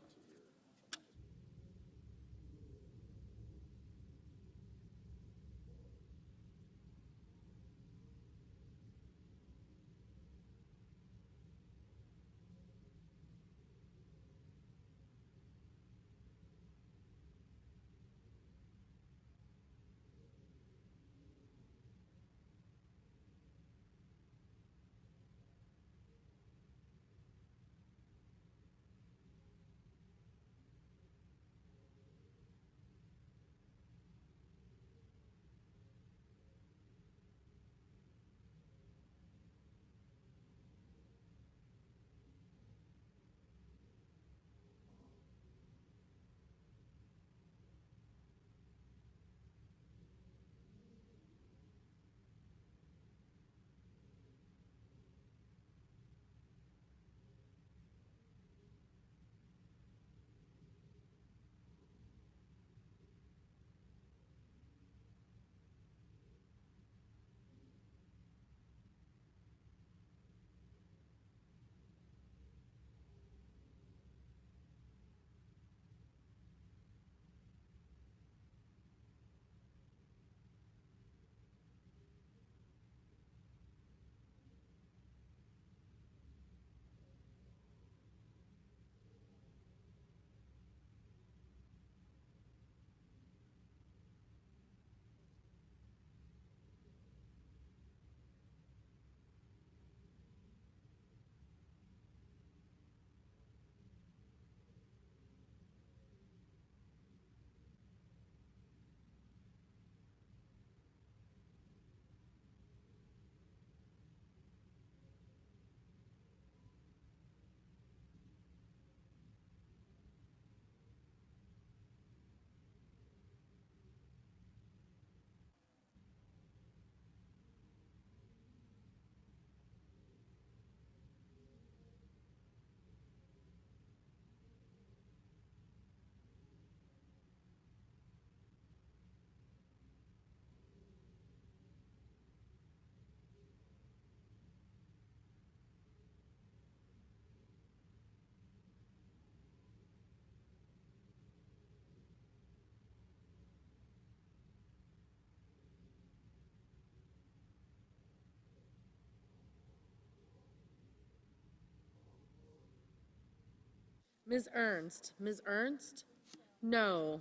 S12: Ms. Ernst. Ms. Ernst, no.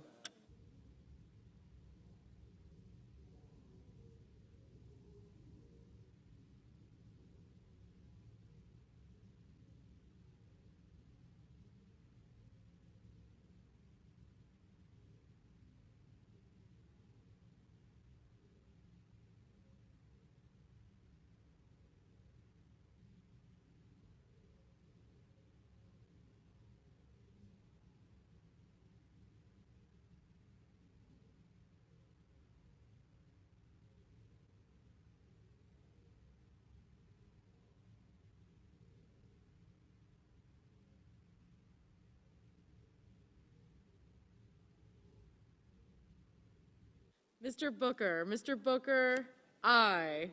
S12: Mr. Booker. Mr. Booker, aye.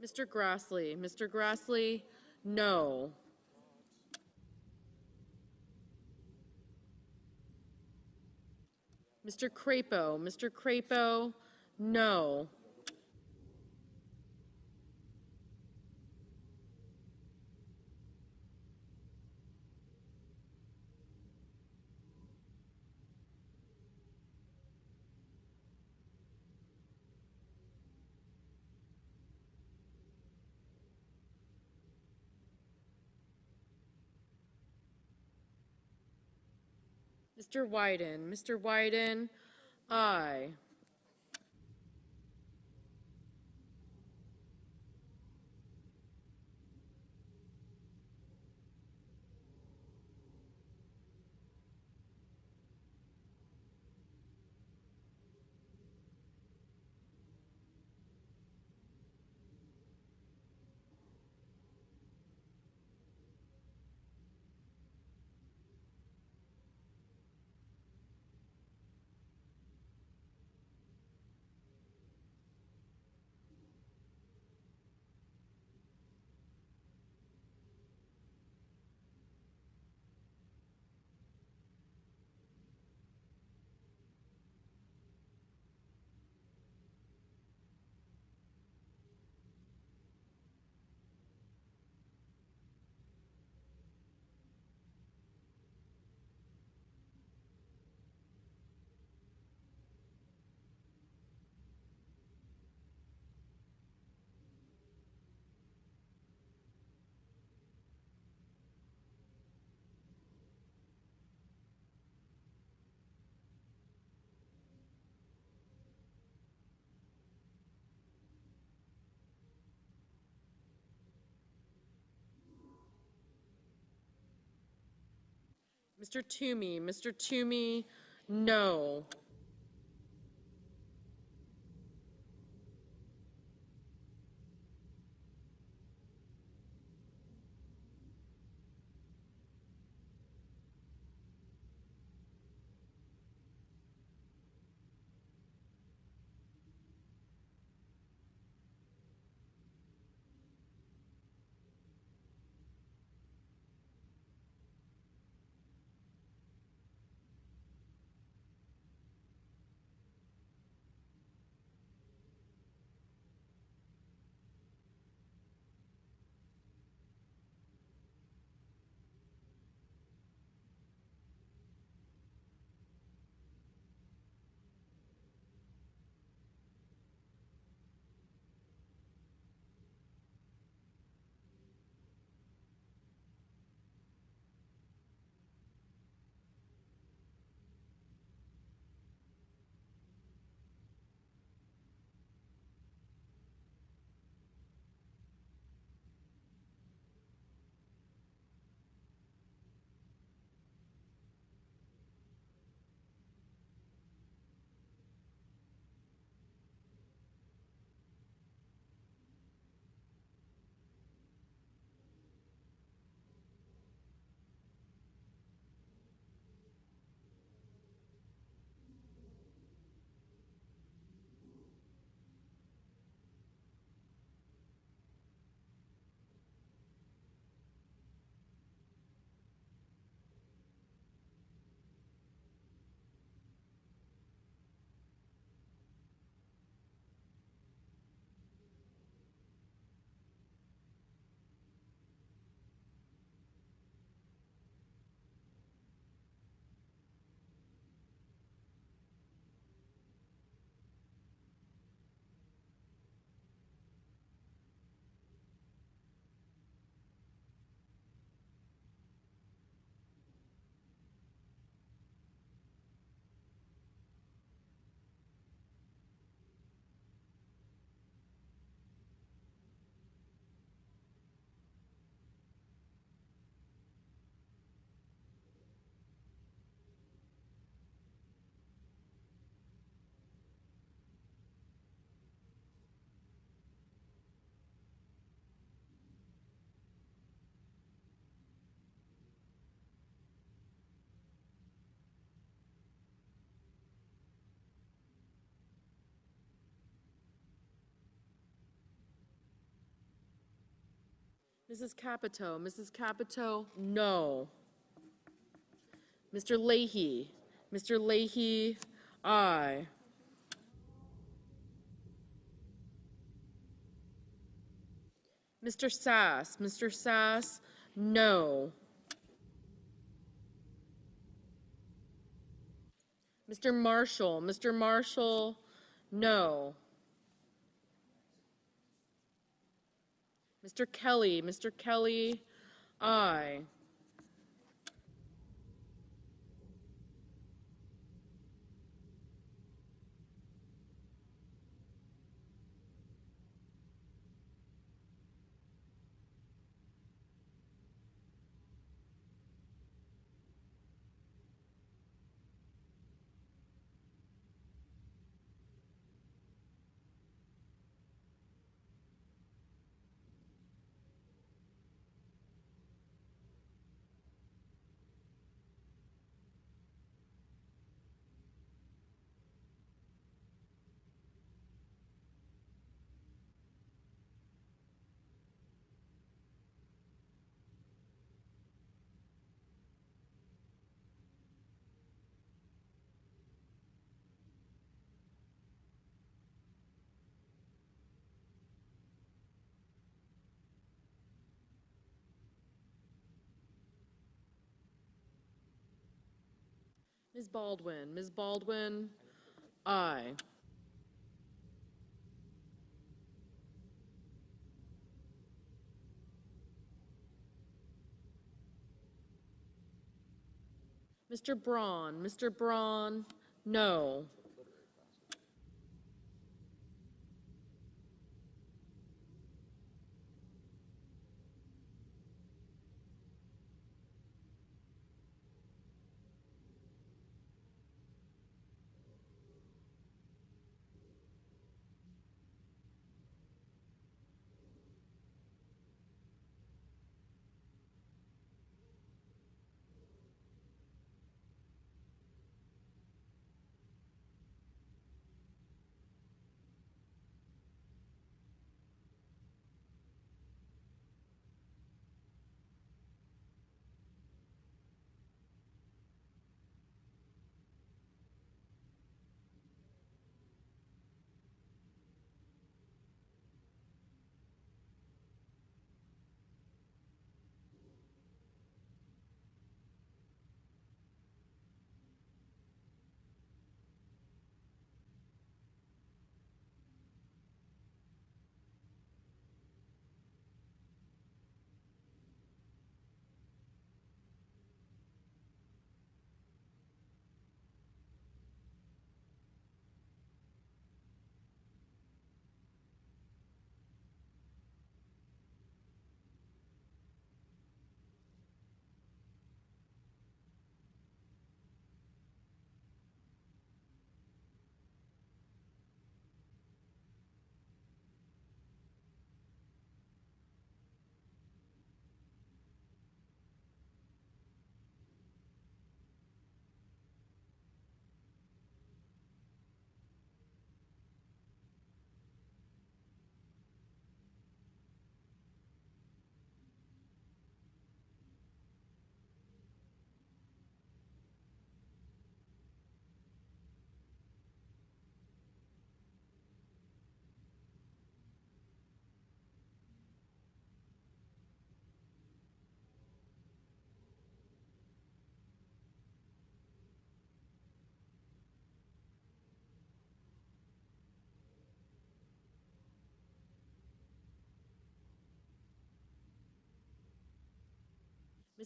S12: Mr. Grassley. Mr. Grassley, no. Mr. Crapo. Mr. Crapo, no. Mr. Wyden. Mr. Wyden, aye. Mr. Toomey, Mr. Toomey, no. Mrs. Capito, no. Mr. Leahy, Mr. Leahy, aye. Mr. Sass, no. Mr. Marshall, no. Mr. Kelly, aye. Ms. Baldwin, aye. Mr. Braun, no.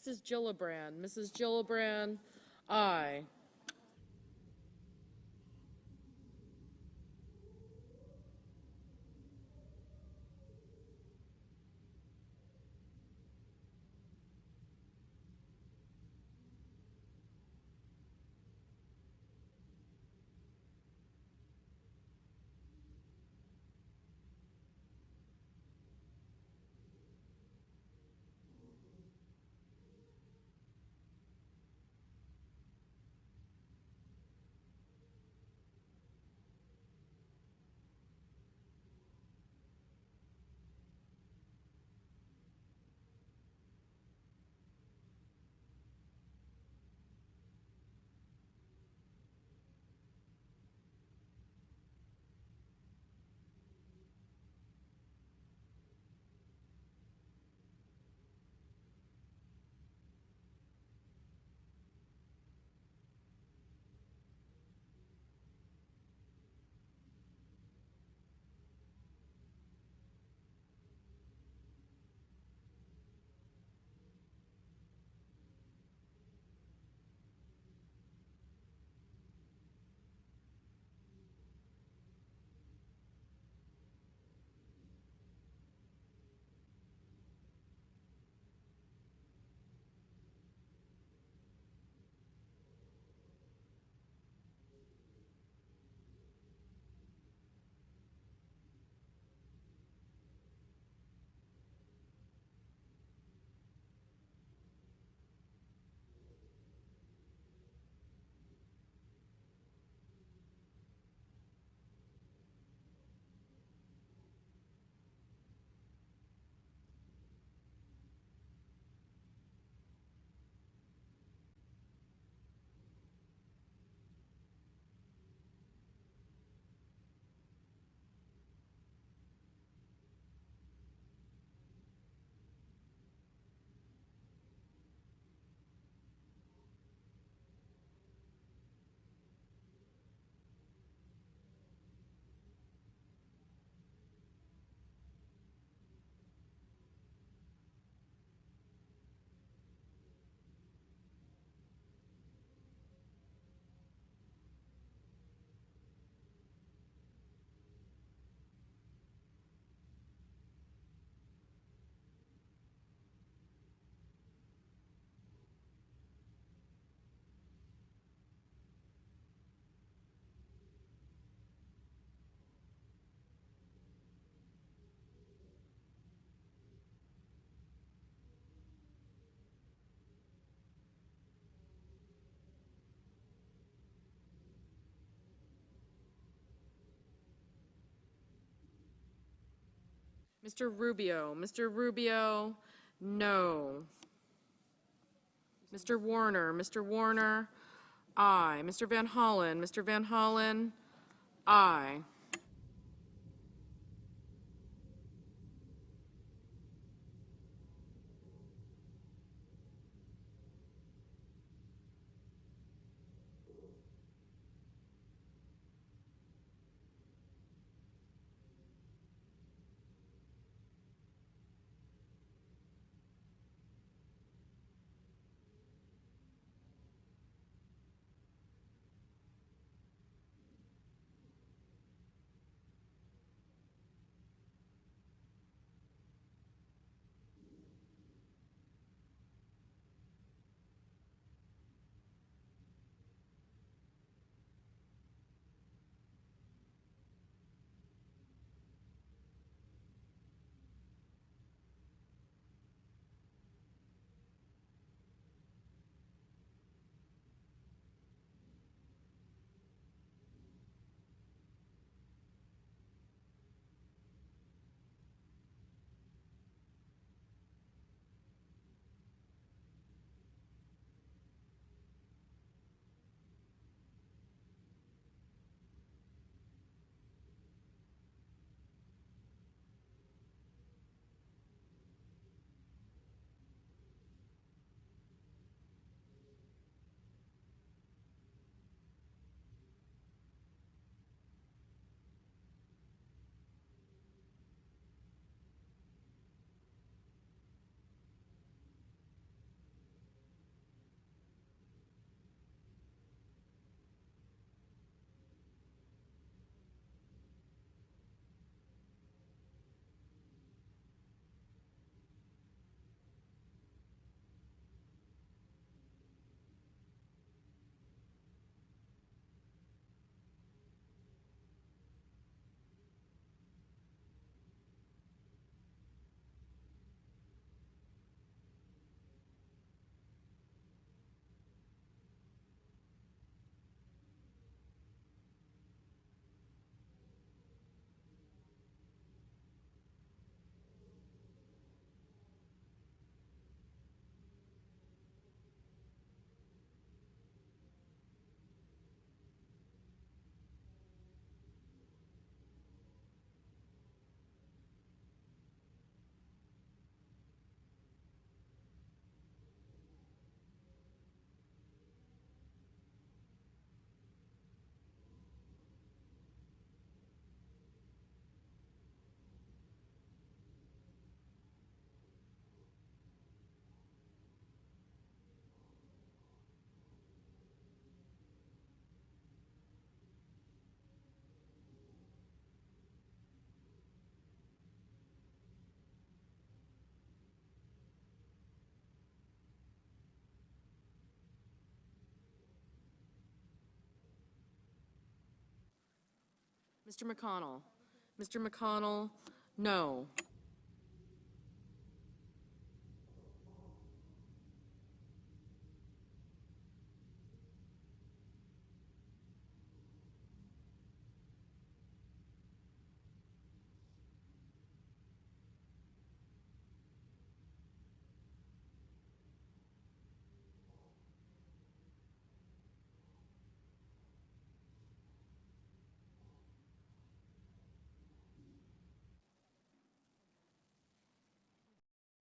S12: Mrs. Gillibrand. Mrs. Gillibrand, aye. Mr. Rubio. Mr. Rubio, no. Mr. Warner. Mr. Warner, aye. Mr. Van Hollen. Mr. Van Hollen, aye. Mr. McConnell. Mr. McConnell, no.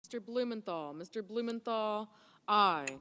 S12: Mr. Blumenthal. Mr. Blumenthal, aye.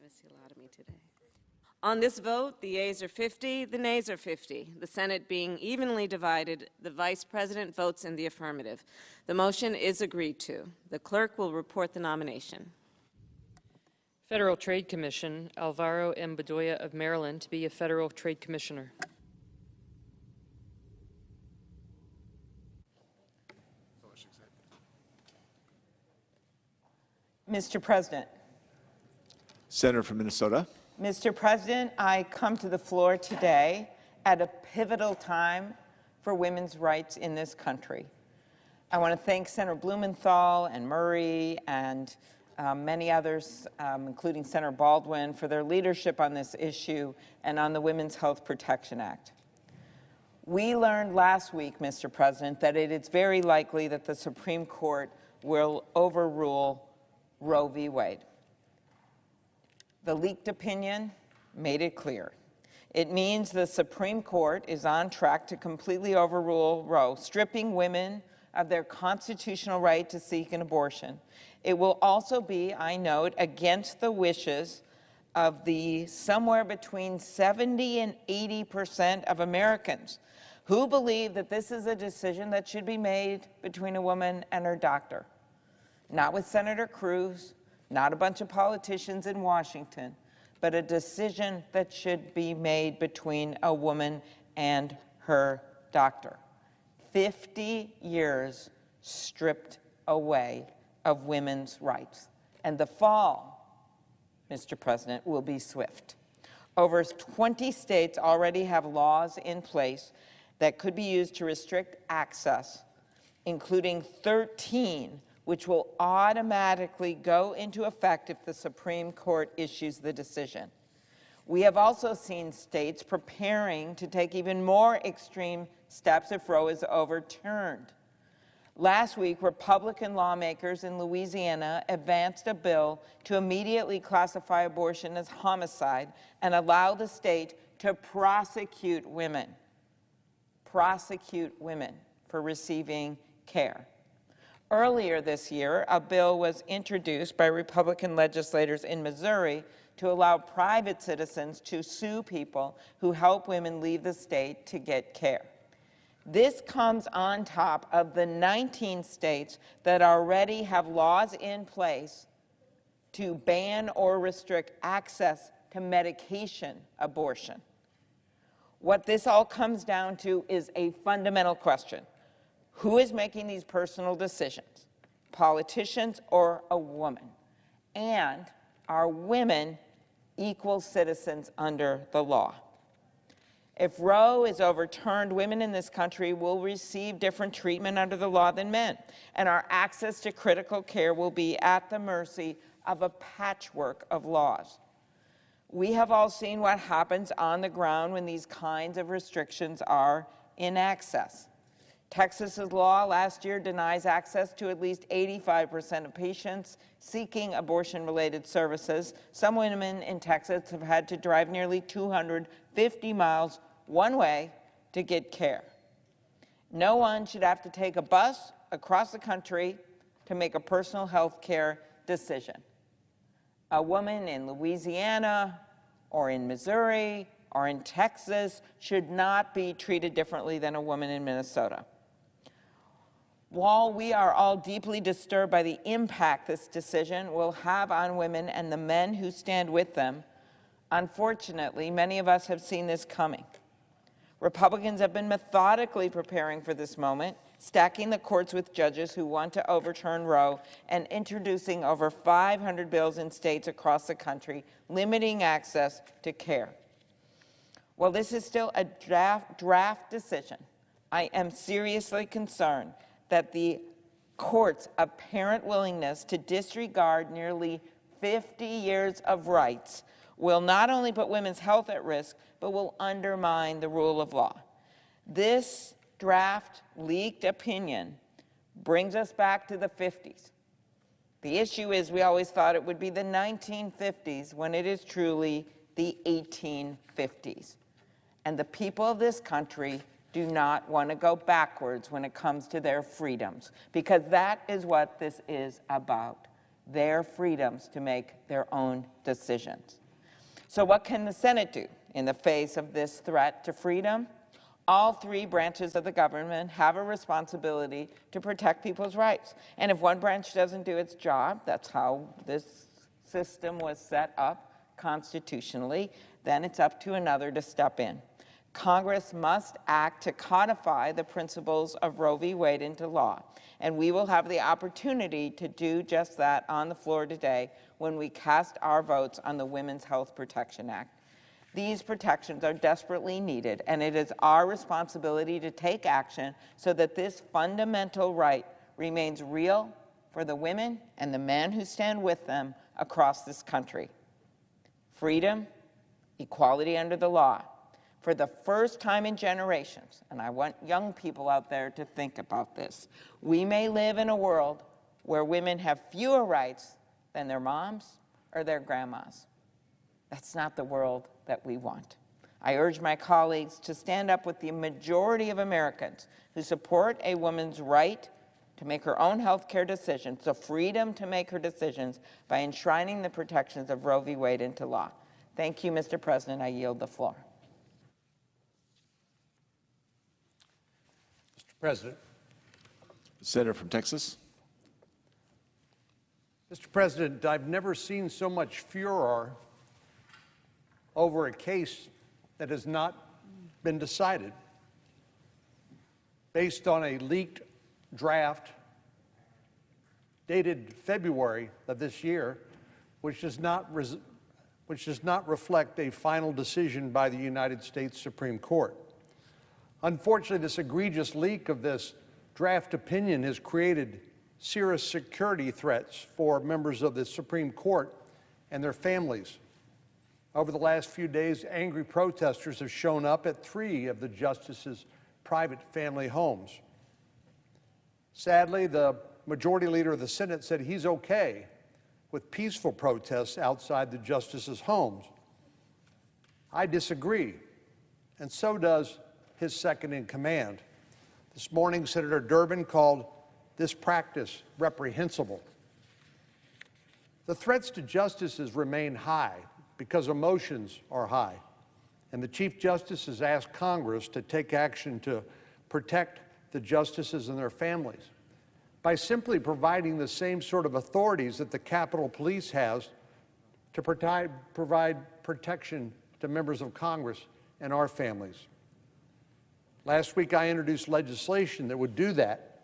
S13: Privacy allowed me today. On this vote, the yeas are 50, the nays are 50. The Senate being evenly divided, the Vice President votes in the affirmative. The motion is agreed to. The clerk will report the nomination.
S3: Federal Trade Commission, Alvaro M. Bedoya of Maryland to be a Federal Trade Commissioner.
S14: Mr. President.
S11: Senator from Minnesota.
S14: Mr. President, I come to the floor today at a pivotal time for women's rights in this country. I want to thank Senator Blumenthal and Murray and many others, including Senator Baldwin, for their leadership on this issue and on the Women's Health Protection Act. We learned last week, Mr. President, that it is very likely that the Supreme Court will overrule Roe v. Wade. The leaked opinion made it clear. It means the Supreme Court is on track to completely overrule Roe, stripping women of their constitutional right to seek an abortion. It will also be, I note, against the wishes of the somewhere between 70 and 80% of Americans who believe that this is a decision that should be made between a woman and her doctor. Not with Senator Cruz, not a bunch of politicians in Washington, but a decision that should be made between a woman and her doctor. 50 years stripped away of women's rights. And the fall, Mr. President, will be swift. Over 20 states already have laws in place that could be used to restrict access, including 13 which will automatically go into effect if the Supreme Court issues the decision. We have also seen states preparing to take even more extreme steps if Roe is overturned. Last week, Republican lawmakers in Louisiana advanced a bill to immediately classify abortion as homicide and allow the state to prosecute women for receiving care. Earlier this year, a bill was introduced by Republican legislators in Missouri to allow private citizens to sue people who help women leave the state to get care. This comes on top of the 19 states that already have laws in place to ban or restrict access to medication abortion. What this all comes down to is a fundamental question. Who is making these personal decisions? Politicians or a woman? And are women equal citizens under the law? If Roe is overturned, women in this country will receive different treatment under the law than men, and our access to critical care will be at the mercy of a patchwork of laws. We have all seen what happens on the ground when these kinds of restrictions are in access. Texas's law last year denies access to at least 85% of patients seeking abortion-related services. Some women in Texas have had to drive nearly 250 miles one way to get care. No one should have to take a bus across the country to make a personal health care decision. A woman in Louisiana or in Missouri or in Texas should not be treated differently than a woman in Minnesota. While we are all deeply disturbed by the impact this decision will have on women and the men who stand with them, unfortunately, many of us have seen this coming. Republicans have been methodically preparing for this moment, stacking the courts with judges who want to overturn Roe and introducing over 500 bills in states across the country limiting access to care. While this is still a draft decision, I am seriously concerned that the court's apparent willingness to disregard nearly 50 years of rights will not only put women's health at risk, but will undermine the rule of law. This draft leaked opinion brings us back to the 50s. The issue is we always thought it would be the 1950s when it is truly the 1850s. And the people of this country do not want to go backwards when it comes to their freedoms, because that is what this is about. their freedoms to make their own decisions. So what can the Senate do in the face of this threat to freedom? All three branches of the government have a responsibility to protect people's rights. And if one branch doesn't do its job, that's how this system was set up constitutionally, then it's up to another to step in. Congress must act to codify the principles of Roe v. Wade into law, and we will have the opportunity to do just that on the floor today when we cast our votes on the Women's Health Protection Act. These protections are desperately needed, and it is our responsibility to take action so that this fundamental right remains real for the women and the men who stand with them across this country. Freedom, equality under the law. For the first time in generations, and I want young people out there to think about this, we may live in a world where women have fewer rights than their moms or their grandmas. That's not the world that we want. I urge my colleagues to stand up with the majority of Americans who support a woman's right to make her own health care decisions, the freedom to make her decisions by enshrining the protections of Roe v. Wade into law. Thank you, Mr. President. I yield the floor.
S7: Mr. President.
S11: Senator from Texas.
S7: Mr. President, I've never seen so much furor over a case that has not been decided based on a leaked draft dated February of this year, which does not reflect a final decision by the United States Supreme Court. Unfortunately, this egregious leak of this draft opinion has created serious security threats for members of the Supreme Court and their families. Over the last few days, angry protesters have shown up at 3 of the justices' private family homes. Sadly, the majority leader of the Senate said he's okay with peaceful protests outside the justices' homes. I disagree, and so does his second in command. This morning, Senator Durbin called this practice reprehensible. The threats to justices remain high because emotions are high, and the Chief Justice has asked Congress to take action to protect the justices and their families by simply providing the same sort of authorities that the Capitol Police has to provide protection to members of Congress and our families. Last week, I introduced legislation that would do that.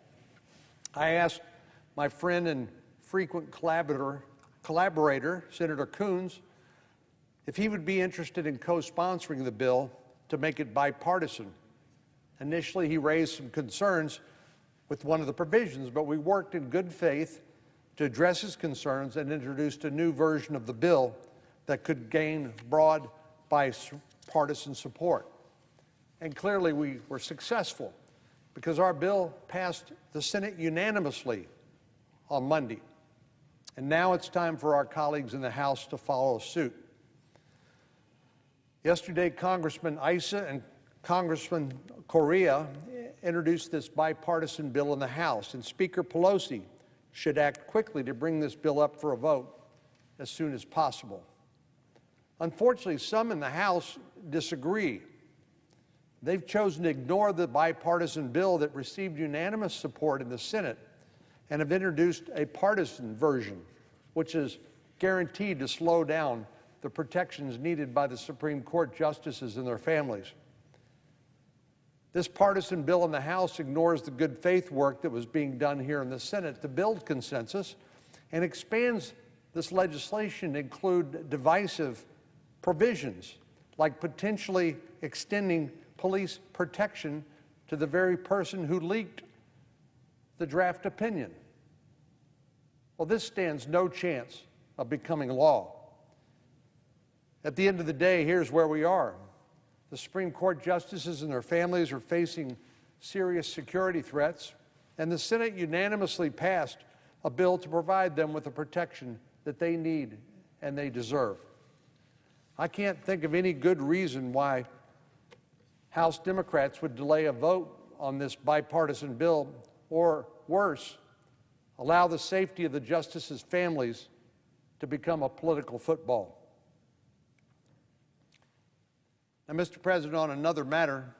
S7: I asked my friend and frequent collaborator, Senator Coons, if he would be interested in co-sponsoring the bill to make it bipartisan. Initially, he raised some concerns with one of the provisions, but we worked in good faith to address his concerns and introduced a new version of the bill that could gain broad bipartisan support. And clearly we were successful because our bill passed the Senate unanimously on Monday. And now it's time for our colleagues in the House to follow suit. Yesterday, Congressman Issa and Congressman Correa introduced this bipartisan bill in the House, and Speaker Pelosi should act quickly to bring this bill up for a vote as soon as possible. Unfortunately, some in the House disagree. They've chosen to ignore the bipartisan bill that received unanimous support in the Senate and have introduced a partisan version, which is guaranteed to slow down the protections needed by the Supreme Court justices and their families. This partisan bill in the House ignores the good faith work that was being done here in the Senate to build consensus and expands this legislation to include divisive provisions like potentially extending police protection to the very person who leaked the draft opinion. Well, this stands no chance of becoming law. At the end of the day, here's where we are. The Supreme Court justices and their families are facing serious security threats, and the Senate unanimously passed a bill to provide them with the protection that they need and they deserve. I can't think of any good reason why House Democrats would delay a vote on this bipartisan bill, or worse, allow the safety of the justices' families to become a political football. Now, Mr. President, on another matter,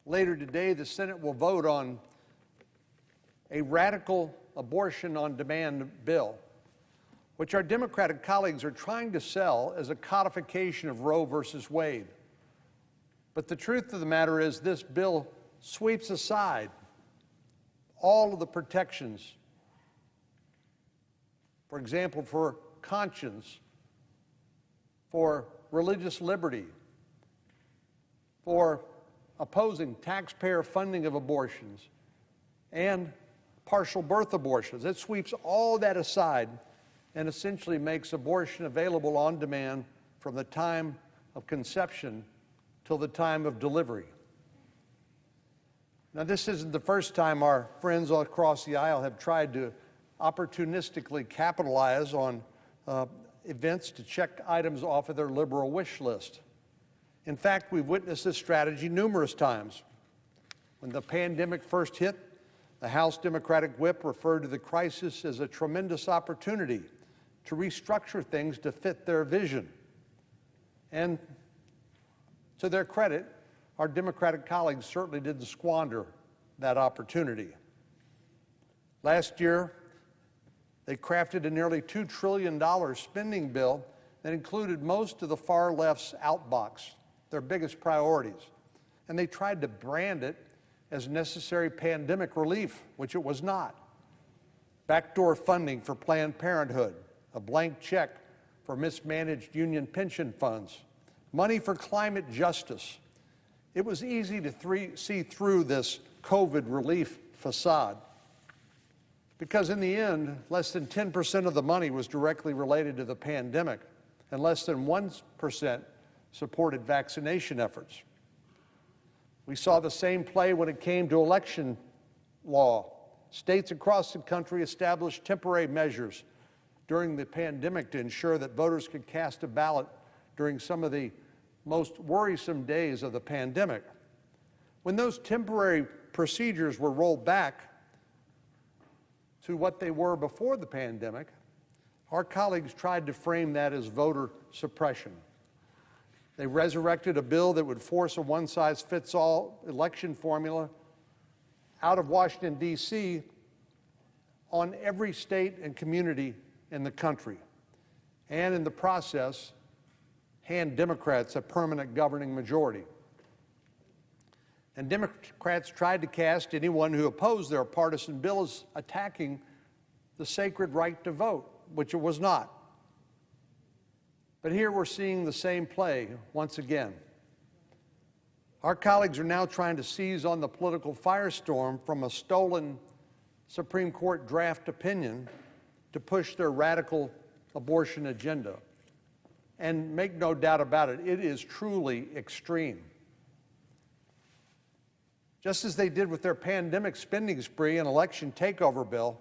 S7: later today, the Senate will vote on a radical abortion on demand bill, which our Democratic colleagues are trying to sell as a codification of Roe versus Wade. But the truth of the matter is this bill sweeps aside all of the protections, for example, for conscience, for religious liberty, for opposing taxpayer funding of abortions, and partial birth abortions. It sweeps all that aside and essentially makes abortion available on demand from the time of conception till the time of delivery. Now, this isn't the first time our friends all across the aisle have tried to opportunistically capitalize on events to check items off of their liberal wish list. In fact, we've witnessed this strategy numerous times. When the pandemic first hit, the House Democratic whip referred to the crisis as a tremendous opportunity to restructure things to fit their vision. And to their credit, our Democratic colleagues certainly didn't squander that opportunity. Last year, they crafted a nearly $2 trillion spending bill that included most of the far left's outbox, their biggest priorities. And they tried to brand it as necessary pandemic relief, which it was not. Backdoor funding for Planned Parenthood, a blank check for mismanaged union pension funds, money for climate justice. It was easy to see through this COVID relief facade, because in the end, less than 10% of the money was directly related to the pandemic, and less than 1% supported vaccination efforts. We saw the same play when it came to election law. States across the country established temporary measures during the pandemic to ensure that voters could cast a ballot during some of the most worrisome days of the pandemic. When those temporary procedures were rolled back to what they were before the pandemic, our colleagues tried to frame that as voter suppression. They resurrected a bill that would force a one-size-fits-all election formula out of Washington, D.C. on every state and community in the country, and in the process, hand Democrats a permanent governing majority. And Democrats tried to cast anyone who opposed their partisan bill as attacking the sacred right to vote, which it was not. But here we're seeing the same play once again. Our colleagues are now trying to seize on the political firestorm from a stolen Supreme Court draft opinion to push their radical abortion agenda. And make no doubt about it, it is truly extreme. Just as they did with their pandemic spending spree and election takeover bill,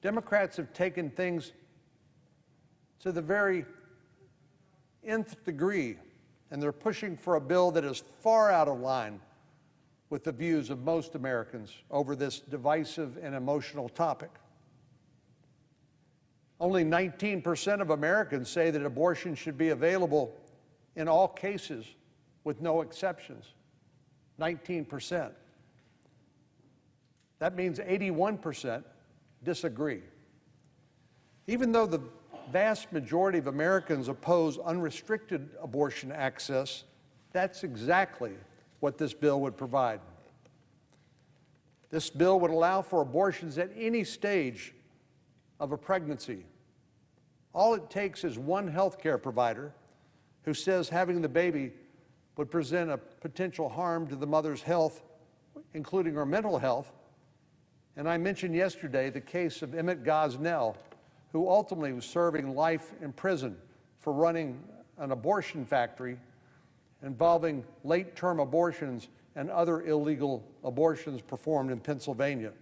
S7: Democrats have taken things to the very nth degree, and they're pushing for a bill that is far out of line with the views of most Americans over this divisive and emotional topic. Only 19% of Americans say that abortion should be available in all cases with no exceptions. 19%. That means 81% disagree. Even though the vast majority of Americans oppose unrestricted abortion access, that's exactly what this bill would provide. This bill would allow for abortions at any stage of a pregnancy. All it takes is one health care provider who says having the baby would present a potential harm to the mother's health, including her mental health. And I mentioned yesterday the case of Emmett Gosnell, who ultimately was serving life in prison for running an abortion factory involving late-term abortions and other illegal abortions performed in Pennsylvania.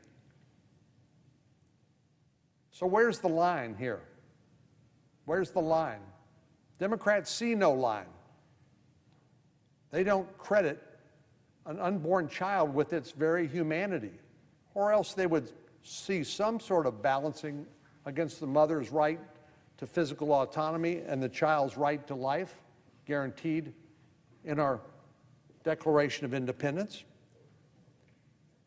S7: So where's the line here? Where's the line? Democrats see no line. They don't credit an unborn child with its very humanity, or else they would see some sort of balancing against the mother's right to physical autonomy and the child's right to life, guaranteed in our Declaration of Independence?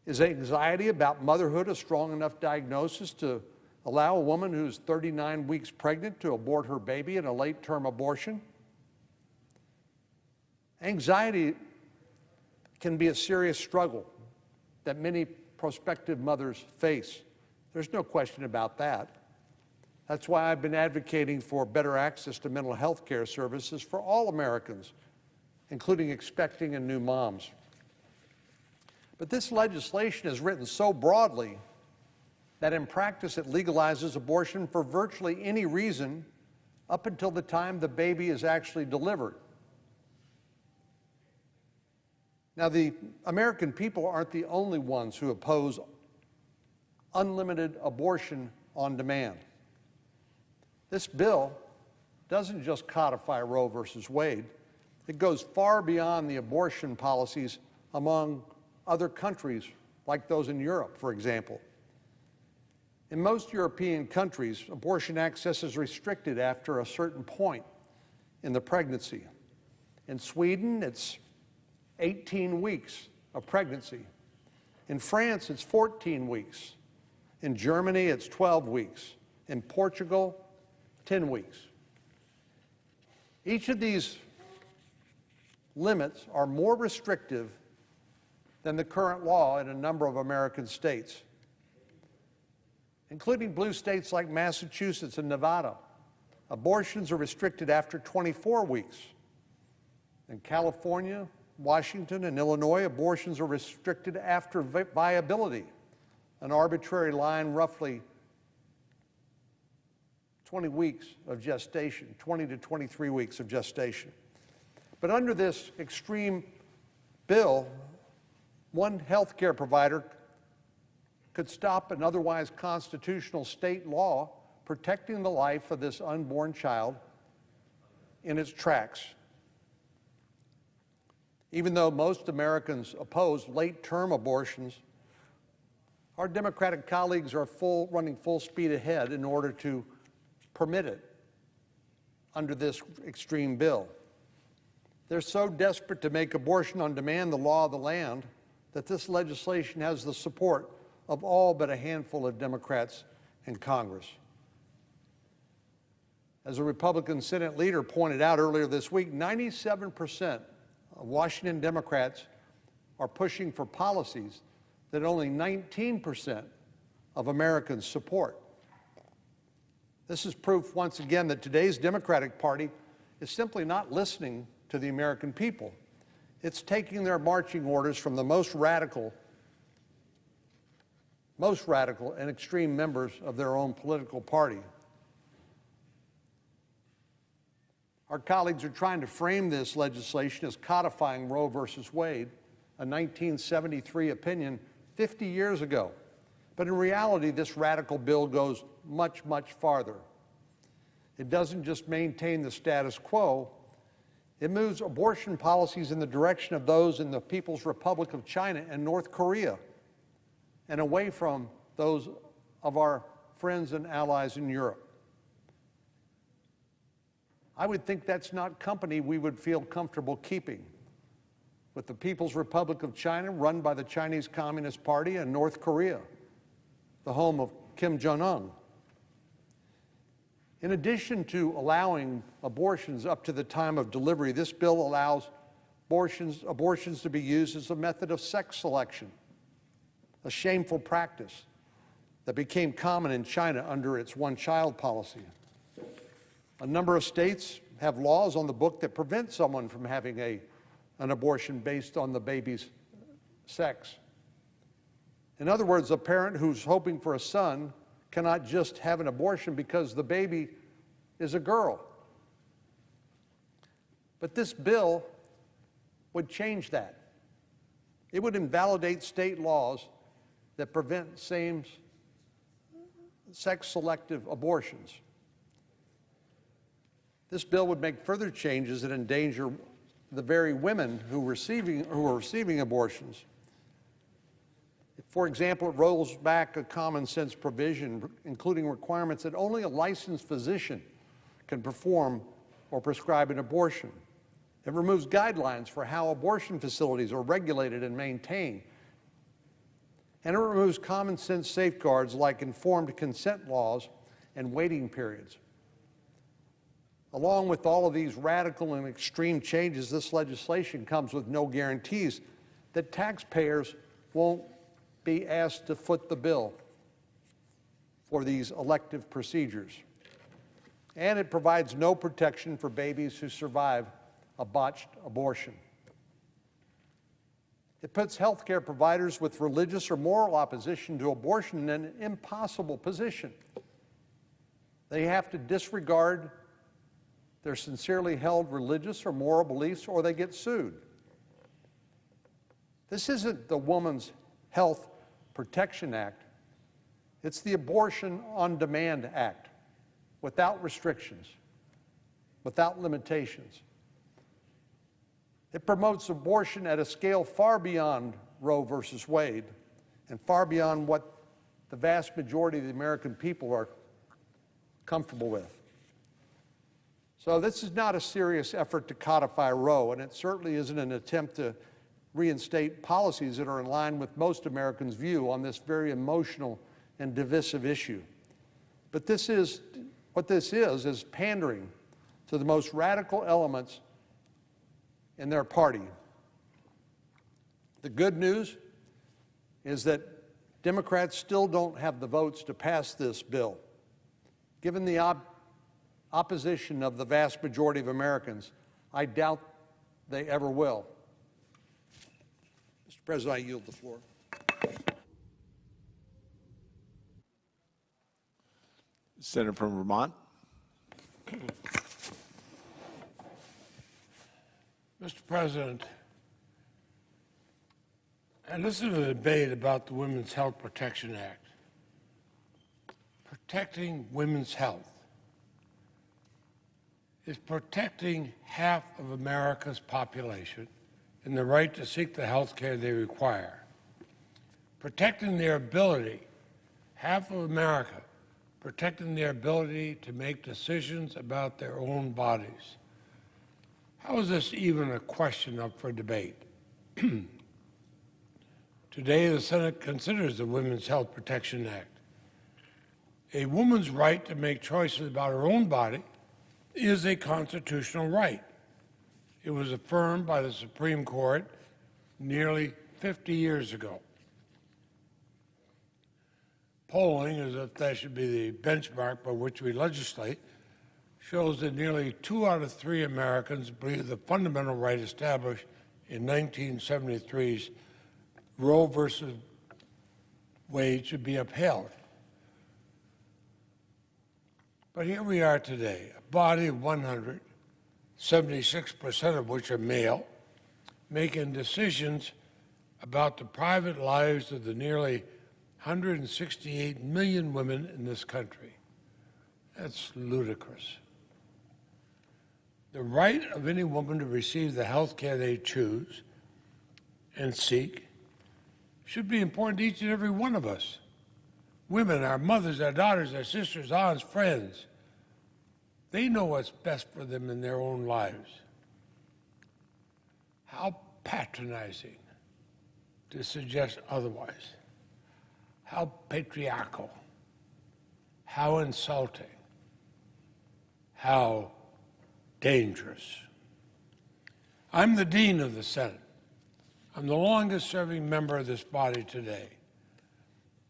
S7: Is anxiety about motherhood a strong enough diagnosis to allow a woman who's 39 weeks pregnant to abort her baby in a late-term abortion? Anxiety can be a serious struggle that many prospective mothers face. There's no question about that. That's why I've been advocating for better access to mental health care services for all Americans, including expecting and new moms. But this legislation is written so broadly that in practice it legalizes abortion for virtually any reason up until the time the baby is actually delivered. Now, the American people aren't the only ones who oppose unlimited abortion on demand. This bill doesn't just codify Roe versus Wade. It goes far beyond the abortion policies among other countries, like those in Europe, for example. In most European countries, abortion access is restricted after a certain point in the pregnancy. In Sweden, it's 18 weeks of pregnancy. In France, it's 14 weeks. In Germany, it's 12 weeks. In Portugal, 10 weeks. Each of these limits are more restrictive than the current law in a number of American states, including blue states like Massachusetts and Nevada. Abortions are restricted after 24 weeks. In California, Washington, and Illinois, abortions are restricted after viability, an arbitrary line roughly 20 weeks of gestation, 20 to 23 weeks of gestation. But under this extreme bill, one health care provider could stop an otherwise constitutional state law protecting the life of this unborn child in its tracks. Even though most Americans oppose late-term abortions, our Democratic colleagues are running full speed ahead in order to permit it under this extreme bill. They're so desperate to make abortion on demand the law of the land that this legislation has the support of all but a handful of Democrats in Congress. As a Republican Senate leader pointed out earlier this week, 97% of Washington Democrats are pushing for policies that only 19% of Americans support. This is proof once again that today's Democratic Party is simply not listening to the American people. It's taking their marching orders from the most radical and extreme members of their own political party. Our colleagues are trying to frame this legislation as codifying Roe versus Wade, a 1973 opinion 50 years ago. But in reality, this radical bill goes much, much farther. It doesn't just maintain the status quo, it moves abortion policies in the direction of those in the People's Republic of China and North Korea, and away from those of our friends and allies in Europe. I would think that's not company we would feel comfortable keeping with the People's Republic of China, run by the Chinese Communist Party, and North Korea, the home of Kim Jong-un. In addition to allowing abortions up to the time of delivery, this bill allows abortions to be used as a method of sex selection, a shameful practice that became common in China under its one-child policy. A number of states have laws on the book that prevent someone from having an abortion based on the baby's sex. In other words, a parent who's hoping for a son cannot just have an abortion because the baby is a girl. But this bill would change that. It would invalidate state laws that prevent same-sex selective abortions. This bill would make further changes that endanger
S15: the very women who are receiving abortions. For example, it rolls back a common sense provision, including requirements that only a licensed physician can perform or prescribe an abortion. It removes guidelines for how abortion facilities are regulated and maintained. And it removes common sense safeguards like informed consent laws and waiting periods. Along with all of these radical and extreme changes, this legislation comes with no guarantees that taxpayers won't be asked to foot the bill for these elective procedures. And it provides no protection for babies who survive a botched abortion. It puts healthcare providers with religious or moral opposition to abortion in an impossible position. They have to disregard their sincerely held religious or moral beliefs, or they get sued. This isn't the Woman's Health Protection Act. It's the Abortion on Demand Act, without restrictions, without limitations. It promotes abortion at a scale far beyond Roe versus Wade and far beyond what the vast majority of the American people are comfortable with. So this is not a serious effort to codify Roe, and it certainly isn't an attempt to reinstate policies that are in line with most Americans' view on this very emotional and divisive issue. But what this is pandering to the most radical elements in their party. The good news is that Democrats still don't have the votes to pass this bill. Given the opposition of the vast majority of Americans, I doubt they ever will. Mr. President, I yield the floor.
S11: Senator from Vermont.
S16: Mr. President, I listened to the debate about the Women's Health Protection Act. Protecting women's health is protecting half of America's population in the right to seek the health care they require. Protecting their ability, half of America, protecting their ability to make decisions about their own bodies. How is this even a question up for debate? Today, the Senate considers the Women's Health Protection Act. A woman's right to make choices about her own body is a constitutional right. It was affirmed by the Supreme Court nearly 50 years ago. Polling, as if that should be the benchmark by which we legislate, shows that nearly 2 out of 3 Americans believe the fundamental right established in 1973's Roe versus Wade should be upheld. But here we are today, a body of 100, 76% of which are male, making decisions about the private lives of the nearly 168 million women in this country. That's ludicrous. The right of any woman to receive the health care they choose and seek should be important to each and every one of us. Women, our mothers, our daughters, our sisters, aunts, friends, they know what's best for them in their own lives. How patronizing to suggest otherwise. How patriarchal. How insulting. How dangerous. I'm the Dean of the Senate. I'm the longest-serving member of this body today.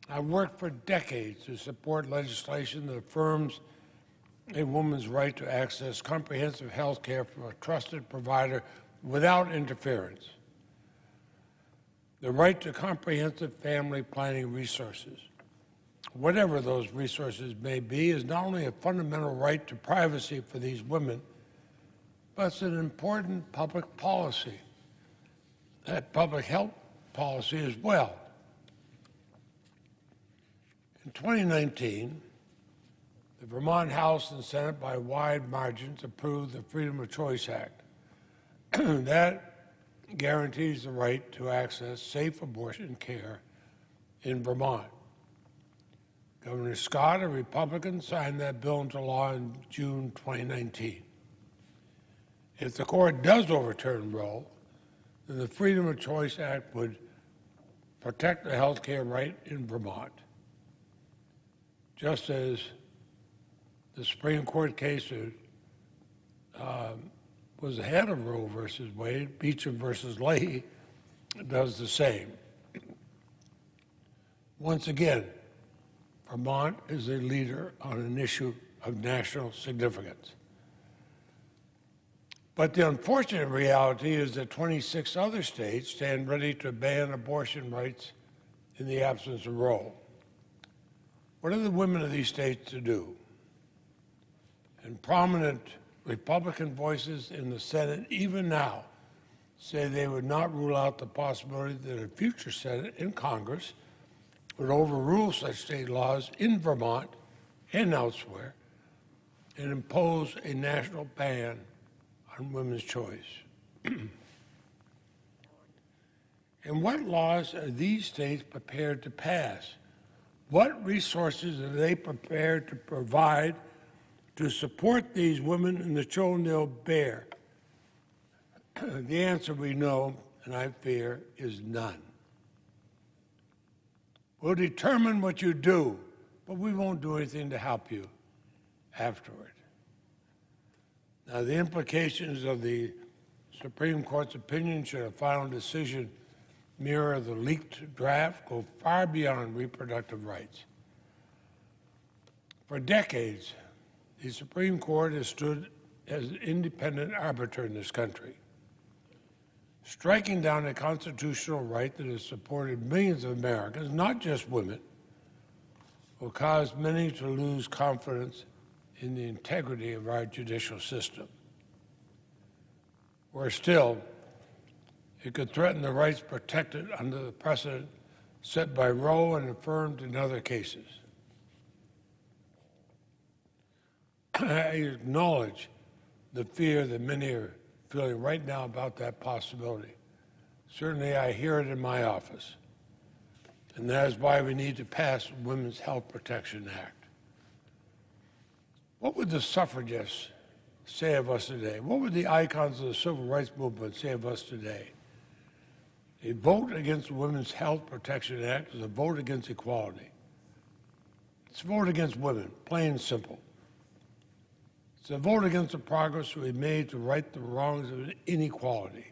S16: I've worked for decades to support legislation that affirms a woman's right to access comprehensive health care from a trusted provider without interference. The right to comprehensive family planning resources, whatever those resources may be, is not only a fundamental right to privacy for these women, but it's an important public policy, public health policy as well. In 2019, the Vermont House and Senate, by wide margins, approved the Freedom of Choice Act. that guarantees the right to access safe abortion care in Vermont. Governor Scott, a Republican, signed that bill into law in June 2019. If the court does overturn Roe, then the Freedom of Choice Act would protect the health care right in Vermont, just as the Supreme Court case was ahead of Roe versus Wade, Beecham versus Leahy does the same. Once again, Vermont is a leader on an issue of national significance. But the unfortunate reality is that 26 other states stand ready to ban abortion rights in the absence of Roe. What are the women of these states to do? And prominent Republican voices in the Senate, even now, say they would not rule out the possibility that a future Senate and Congress would overrule such state laws in Vermont and elsewhere and impose a national ban on women's choice. And what laws are these states prepared to pass? What resources are they prepared to provide to support these women and the children they'll bear? The answer we know, and I fear, is none. We'll determine what you do, but we won't do anything to help you afterward. Now, the implications of the Supreme Court's opinion should a final decision mirror the leaked draft go far beyond reproductive rights. For decades, the Supreme Court has stood as an independent arbiter in this country, striking down a constitutional right that has supported millions of Americans, not just women, will cause many to lose confidence in the integrity of our judicial system. Worse still, it could threaten the rights protected under the precedent set by Roe and affirmed in other cases. I acknowledge the fear that many are feeling right now about that possibility. Certainly, I hear it in my office. And that is why we need to pass the Women's Health Protection Act. What would the suffragists say of us today? What would the icons of the civil rights movement say of us today? A vote against the Women's Health Protection Act is a vote against equality. It's a vote against women, plain and simple. It's a vote against the progress we've made to right the wrongs of inequality.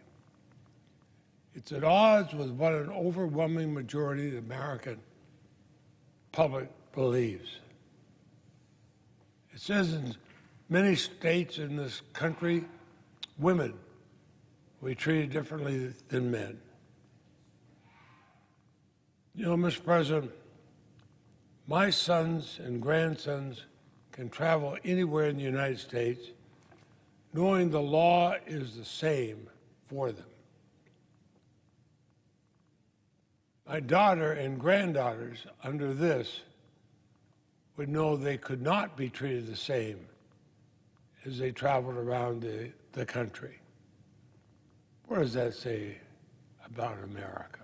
S16: It's at odds with what an overwhelming majority of the American public believes. It says in many states in this country, women will be treated differently than men. You know, Mr. President, my sons and grandsons can travel anywhere in the United States knowing the law is the same for them. My daughter and granddaughters under this would know they could not be treated the same as they traveled around the country. What does that say about America?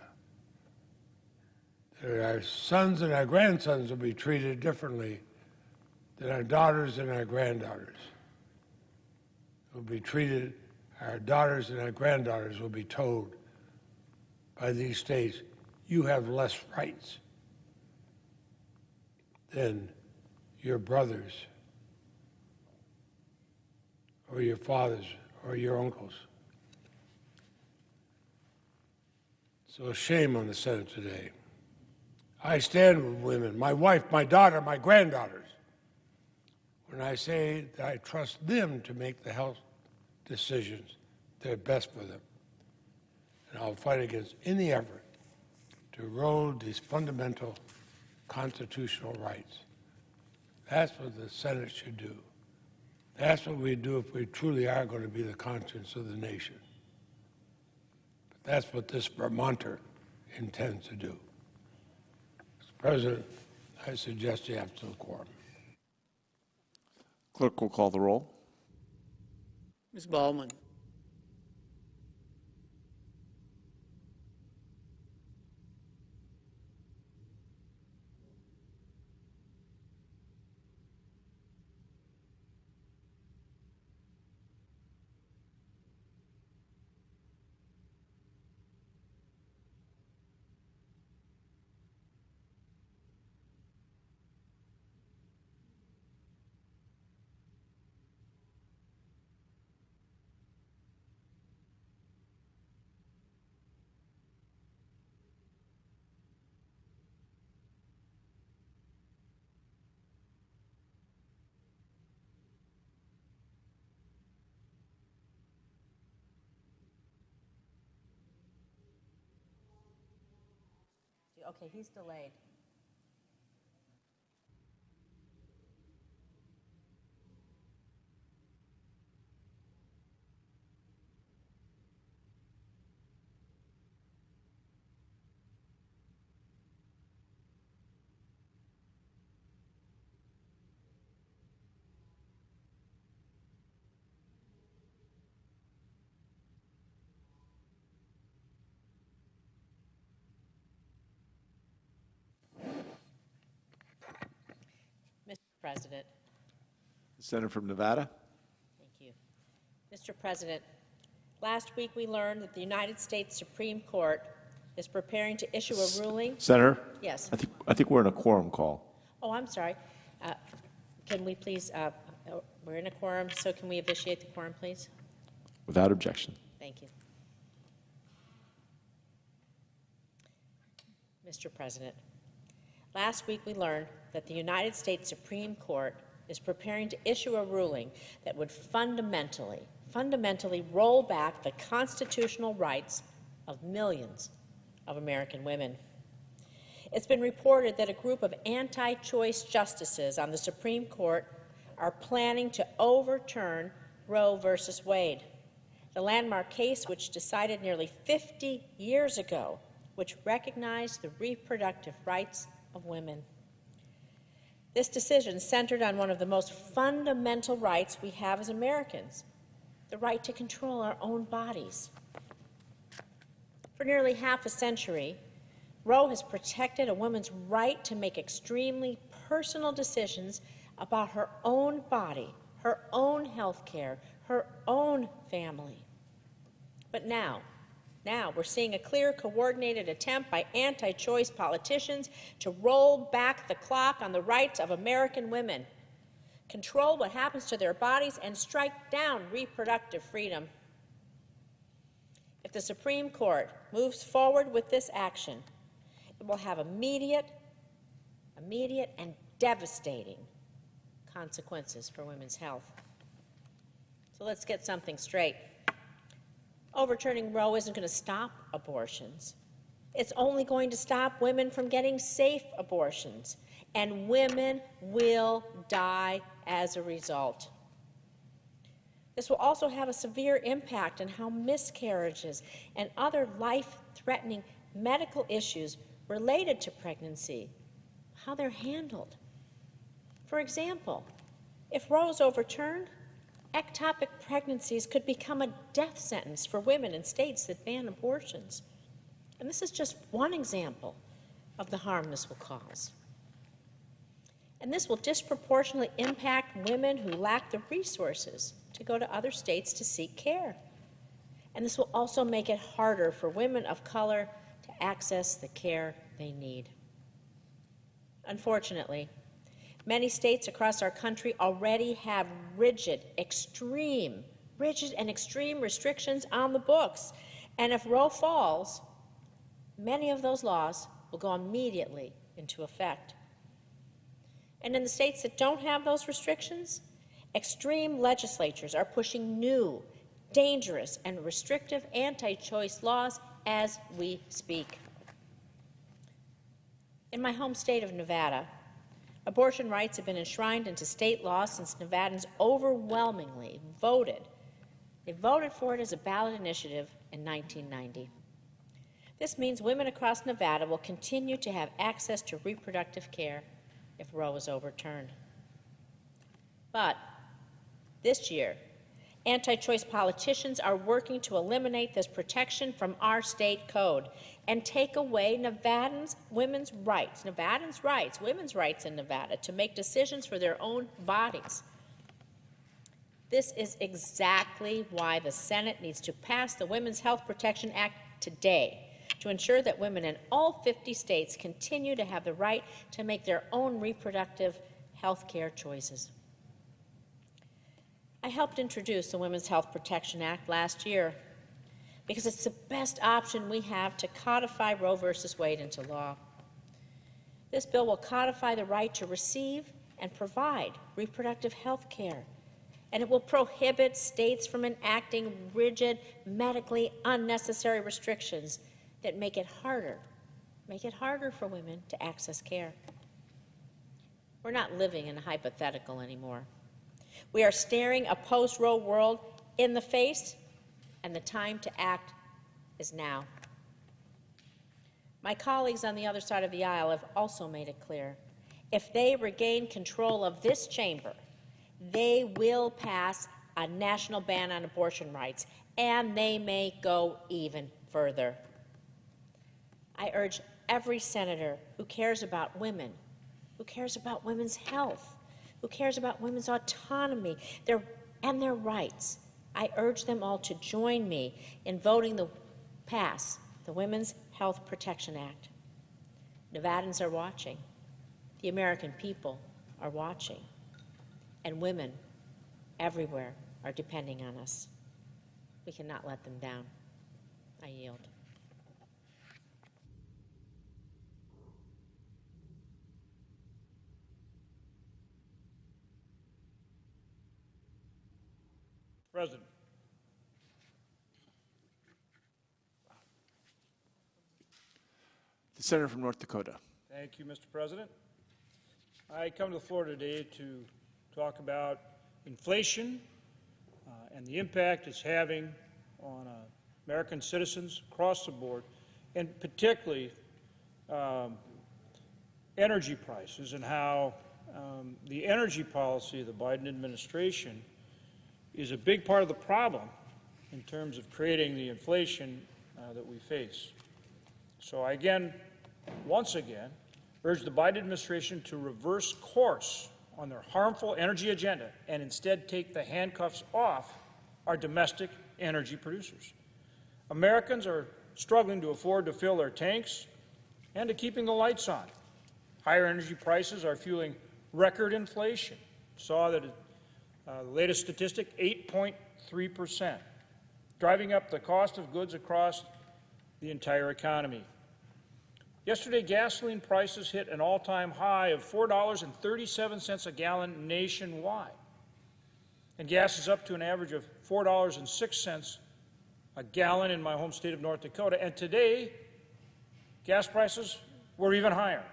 S16: That our sons and our grandsons will be treated differently than our daughters and our granddaughters. Will be treated, our daughters and our granddaughters will be told by these states, you have less rights than your brothers or your fathers or your uncles. So shame on the Senate today. I stand with women, my wife, my daughter, my granddaughters, when I say that I trust them to make the health decisions that are best for them. And I'll fight against any effort to erode these fundamental constitutional rights. That's what the Senate should do. That's what we do if we truly are going to be the conscience of the nation. But that's what this Vermonter intends to do. Mr. President, I suggest the absolute quorum.
S11: Clerk will call the roll.
S10: Ms. Baldwin.
S17: Okay, he's delayed.
S18: Mr. President.
S11: The senator from Nevada.
S18: Thank you. Mr. President, last week we learned that the United States Supreme Court is preparing to issue a ruling.
S11: Senator?
S18: Yes.
S11: I think we're in a quorum call.
S18: Oh, I'm sorry. Can we please, we're in a quorum, so can we officiate the quorum, please?
S11: Without objection.
S18: Thank you. Mr. President, last week we learned that the United States Supreme Court is preparing to issue a ruling that would fundamentally roll back the constitutional rights of millions of American women. It's been reported that a group of anti-choice justices on the Supreme Court are planning to overturn Roe versus Wade, the landmark case which decided nearly 50 years ago, which recognized the reproductive rights of women. This decision centered on one of the most fundamental rights we have as Americans, the right to control our own bodies. For nearly half a century, Roe has protected a woman's right to make extremely personal decisions about her own body, her own health care, her own family. But now we're seeing a clear, coordinated attempt by anti-choice politicians to roll back the clock on the rights of American women, control what happens to their bodies, and strike down reproductive freedom. If the Supreme Court moves forward with this action, it will have immediate and devastating consequences for women's health. So let's get something straight. Overturning Roe isn't going to stop abortions. It's only going to stop women from getting safe abortions, and women will die as a result. This will also have a severe impact on how miscarriages and other life-threatening medical issues related to pregnancy, how they're handled. For example, if Roe is overturned, ectopic pregnancies could become a death sentence for women in states that ban abortions. And this is just one example of the harm this will cause. And this will disproportionately impact women who lack the resources to go to other states to seek care. And this will also make it harder for women of color to access the care they need. Unfortunately, many states across our country already have rigid and extreme restrictions on the books. And if Roe falls, many of those laws will go immediately into effect. And in the states that don't have those restrictions, extreme legislatures are pushing new, dangerous, and restrictive anti-choice laws as we speak. In my home state of Nevada, abortion rights have been enshrined into state law since Nevadans overwhelmingly voted. They voted for it as a ballot initiative in 1990. This means women across Nevada will continue to have access to reproductive care if Roe is overturned. But this year, anti-choice politicians are working to eliminate this protection from our state code and take away women's rights in Nevada to make decisions for their own bodies. This is exactly why the Senate needs to pass the Women's Health Protection Act today, to ensure that women in all 50 states continue to have the right to make their own reproductive health care choices. I helped introduce the Women's Health Protection Act last year because it's the best option we have to codify Roe versus Wade into law. This bill will codify the right to receive and provide reproductive health care, and it will prohibit states from enacting rigid, medically unnecessary restrictions that make it harder make it harder for women to access care. We're not living in a hypothetical anymore. We are staring a post-Roe world in the face, and the time to act is now. My colleagues on the other side of the aisle have also made it clear. If they regain control of this chamber, they will pass a national ban on abortion rights, and they may go even further. I urge every senator who cares about women, who cares about women's health, who cares about women's autonomy and their rights, I urge them all to join me in voting to pass the Women's Health Protection Act. Nevadans are watching. The American people are watching. And women everywhere are depending on us. We cannot let them down. I yield.
S17: President.
S11: The Senator from North Dakota.
S17: Thank you, Mr. President. I come to the floor today to talk about inflation and the impact it's having on American citizens across the board, and particularly energy prices and how the energy policy of the Biden administration is a big part of the problem in terms of creating the inflation that we face. So I once again, urge the Biden administration to reverse course on their harmful energy agenda and instead take the handcuffs off our domestic energy producers. Americans are struggling to afford to fill their tanks and to keeping the lights on. Higher energy prices are fueling record inflation. Saw that the latest statistic, 8.3%, driving up the cost of goods across the entire economy. Yesterday, gasoline prices hit an all-time high of $4.37 a gallon nationwide. And gas is up to an average of $4.06 a gallon in my home state of North Dakota. And today, gas prices were even higher.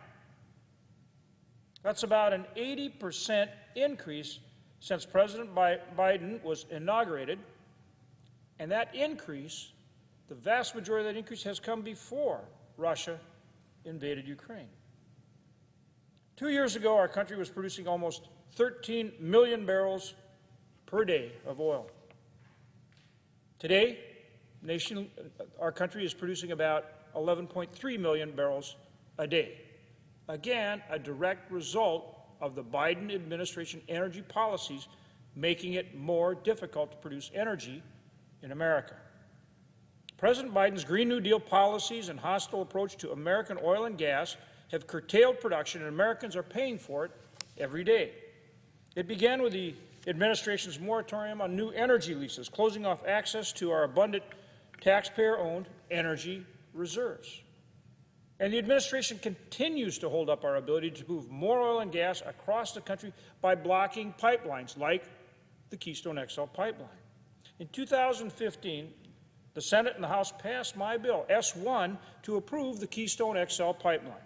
S17: That's about an 80% increase since President Biden was inaugurated. And that increase, the vast majority of that increase has come before Russia invaded Ukraine. 2 years ago, our country was producing almost 13 million barrels per day of oil. Today, our country is producing about 11.3 million barrels a day. Again, a direct result of the Biden administration energy policies making it more difficult to produce energy in America. President Biden's Green New Deal policies and hostile approach to American oil and gas have curtailed production, and Americans are paying for it every day. It began with the administration's moratorium on new energy leases, closing off access to our abundant taxpayer-owned energy reserves. And the administration continues to hold up our ability to move more oil and gas across the country by blocking pipelines like the Keystone XL pipeline. In 2015, the Senate and the House passed my bill, S1, to approve the Keystone XL pipeline.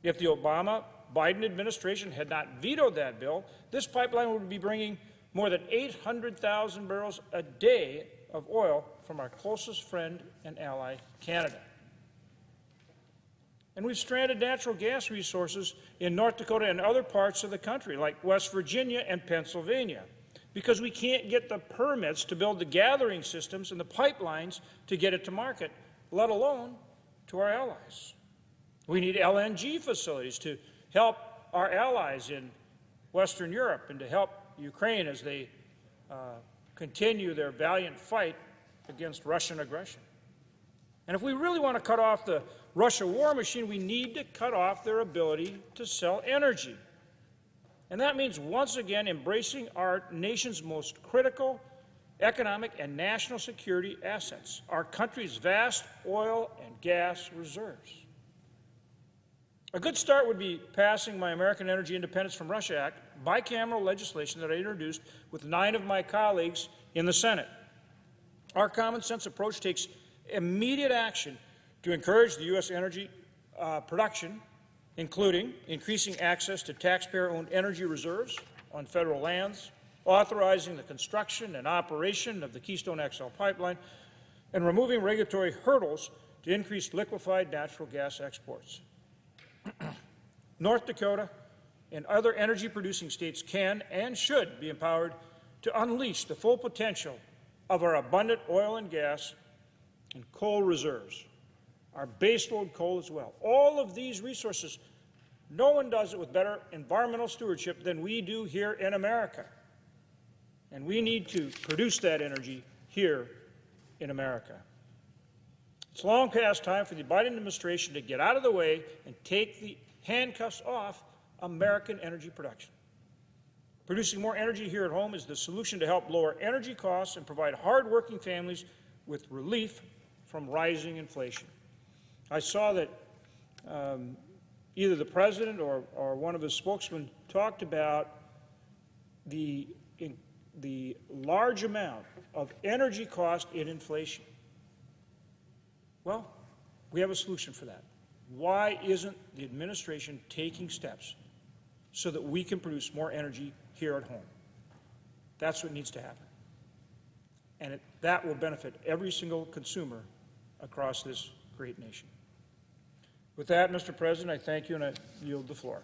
S17: If the Obama-Biden administration had not vetoed that bill, this pipeline would be bringing more than 800,000 barrels a day of oil from our closest friend and ally, Canada. And we've stranded natural gas resources in North Dakota and other parts of the country, like West Virginia and Pennsylvania, because we can't get the permits to build the gathering systems and the pipelines to get it to market, let alone to our allies. We need LNG facilities to help our allies in Western Europe and to help Ukraine as they continue their valiant fight against Russian aggression. And if we really want to cut off the Russia war machine, we need to cut off their ability to sell energy. And that means once again embracing our nation's most critical economic and national security assets, our country's vast oil and gas reserves. A good start would be passing my American Energy Independence from Russia Act, bicameral legislation that I introduced with 9 of my colleagues in the Senate. Our common sense approach takes immediate action to encourage the U.S. energy production, including increasing access to taxpayer-owned energy reserves on federal lands, authorizing the construction and operation of the Keystone XL pipeline, and removing regulatory hurdles to increase liquefied natural gas exports. North Dakota and other energy-producing states can and should be empowered to unleash the full potential of our abundant oil and gas and coal reserves, our baseload coal as well. All of these resources, no one does it with better environmental stewardship than we do here in America. And we need to produce that energy here in America. It's long past time for the Biden administration to get out of the way and take the handcuffs off American energy production. Producing more energy here at home is the solution to help lower energy costs and provide hardworking families with relief from rising inflation. I saw that either the president or one of his spokesmen talked about the large amount of energy cost in inflation. Well, we have a solution for that. Why isn't the administration taking steps so that we can produce more energy here at home? That's what needs to happen. And that will benefit every single consumer across this great nation. With that, Mr. President, I thank you and I yield the floor.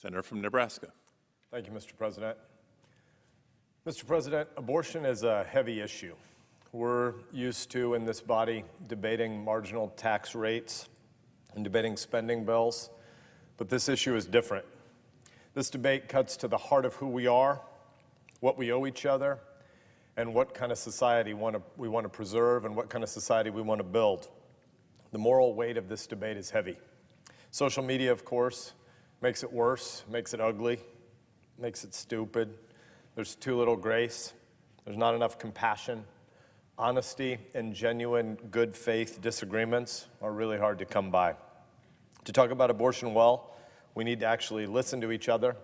S19: Senator from Nebraska.
S20: Thank you, Mr. President. Mr. President, abortion is a heavy issue. We're used to, in this body, debating marginal tax rates and debating spending bills, but this issue is different. This debate cuts to the heart of who we are, what we owe each other, and what kind of society we want to preserve and what kind of society we want to build. The moral weight of this debate is heavy. Social media, of course, makes it worse, makes it ugly, makes it stupid. There's too little grace. There's not enough compassion. Honesty and genuine good faith disagreements are really hard to come by. To talk about abortion well, we need to actually listen to each other,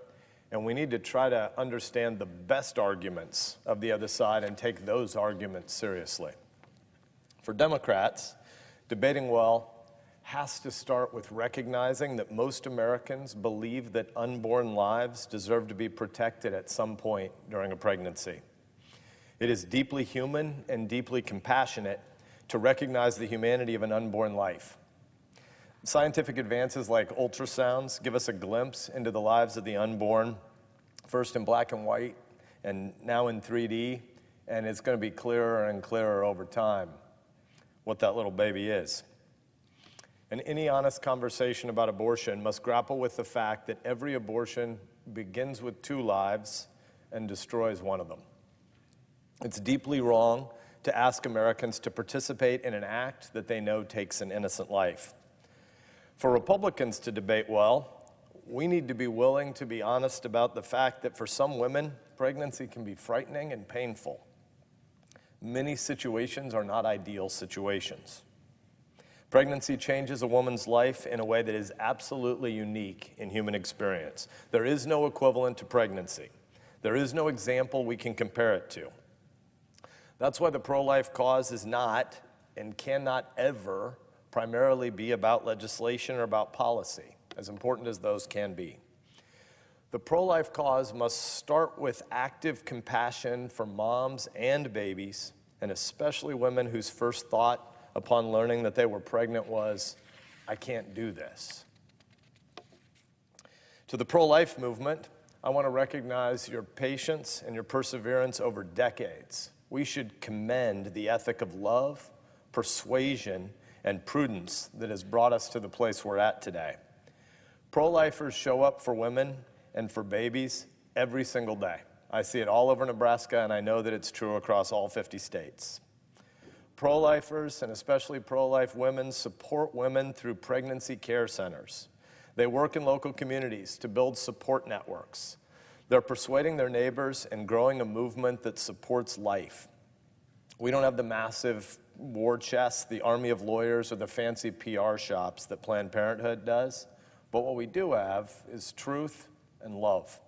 S20: and we need to try to understand the best arguments of the other side and take those arguments seriously. For Democrats, debating well has to start with recognizing that most Americans believe that unborn lives deserve to be protected at some point during a pregnancy. It is deeply human and deeply compassionate to recognize the humanity of an unborn life. Scientific advances like ultrasounds give us a glimpse into the lives of the unborn, first in black and white and now in 3D, and it's going to be clearer and clearer over time what that little baby is. And any honest conversation about abortion must grapple with the fact that every abortion begins with 2 lives and destroys one of them. It's deeply wrong to ask Americans to participate in an act that they know takes an innocent life. For Republicans to debate well, we need to be willing to be honest about the fact that for some women, pregnancy can be frightening and painful. Many situations are not ideal situations. Pregnancy changes a woman's life in a way that is absolutely unique in human experience. There is no equivalent to pregnancy. There is no example we can compare it to. That's why the pro-life cause is not and cannot ever primarily be about legislation or about policy, as important as those can be. The pro-life cause must start with active compassion for moms and babies, and especially women whose first thought upon learning that they were pregnant was, I can't do this. To the pro-life movement, I want to recognize your patience and your perseverance over decades. We should commend the ethic of love, persuasion, and prudence that has brought us to the place we're at today. Pro-lifers show up for women and for babies every single day. I see it all over Nebraska, and I know that it's true across all 50 states. Pro-lifers, and especially pro-life women, support women through pregnancy care centers. They work in local communities to build support networks. They're persuading their neighbors and growing a movement that supports life. We don't have the massive war chest, the army of lawyers, or the fancy PR shops that Planned Parenthood does, but what we do have is truth and love.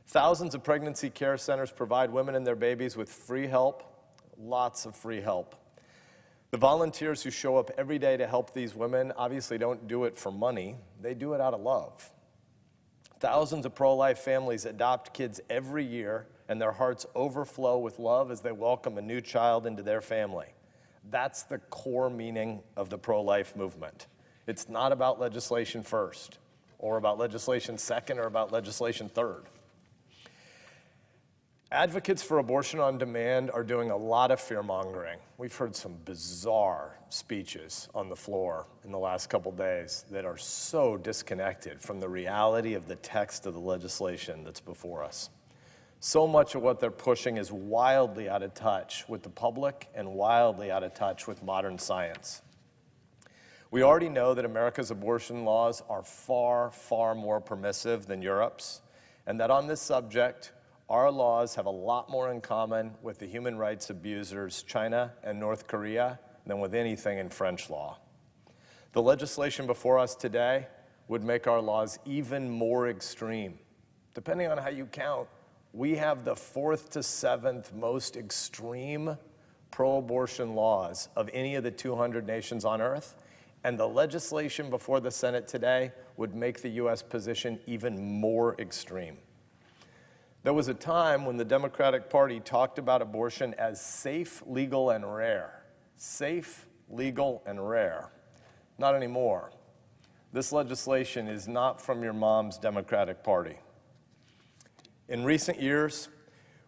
S20: Thousands of pregnancy care centers provide women and their babies with free help, lots of free help. The volunteers who show up every day to help these women obviously don't do it for money. They do it out of love. Thousands of pro-life families adopt kids every year, and their hearts overflow with love as they welcome a new child into their family. That's the core meaning of the pro-life movement. It's not about legislation first, or about legislation second, or about legislation third. Advocates for abortion on demand are doing a lot of fear-mongering. We've heard some bizarre speeches on the floor in the last couple days that are so disconnected from the reality of the text of the legislation that's before us. So much of what they're pushing is wildly out of touch with the public and wildly out of touch with modern science. We already know that America's abortion laws are far, far more permissive than Europe's, and that on this subject, our laws have a lot more in common with the human rights abusers China and North Korea than with anything in French law. The legislation before us today would make our laws even more extreme. Depending on how you count, we have the 4th to 7th most extreme pro-abortion laws of any of the 200 nations on earth, and the legislation before the Senate today would make the U.S. position even more extreme. There was a time when the Democratic Party talked about abortion as safe, legal, and rare. Safe, legal, and rare. Not anymore. this legislation is not from your mom's Democratic Party. In recent years,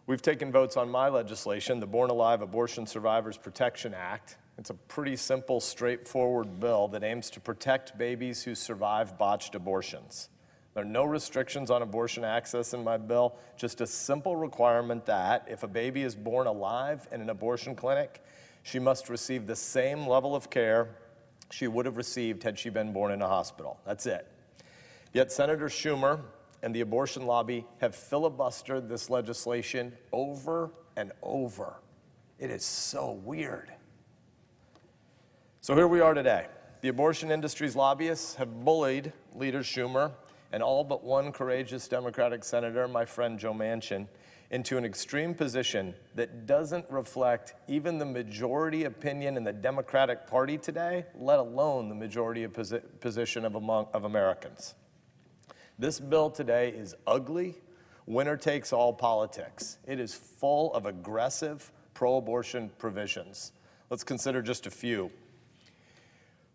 S20: we've taken votes on my legislation, the Born Alive Abortion Survivors Protection Act. It's a pretty simple, straightforward bill that aims to protect babies who survive botched abortions. There are no restrictions on abortion access in my bill, just a simple requirement that if a baby is born alive in an abortion clinic, she must receive the same level of care she would have received had she been born in a hospital. That's it. Yet Senator Schumer and the abortion lobby have filibustered this legislation over and over. It is so weird. So here we are today. The abortion industry's lobbyists have bullied Leader Schumer and all but one courageous Democratic senator, my friend Joe Manchin, into an extreme position that doesn't reflect even the majority opinion in the Democratic Party today, let alone the majority position of Americans. This bill today is ugly, winner-takes-all politics. It is full of aggressive pro-abortion provisions. Let's consider just a few.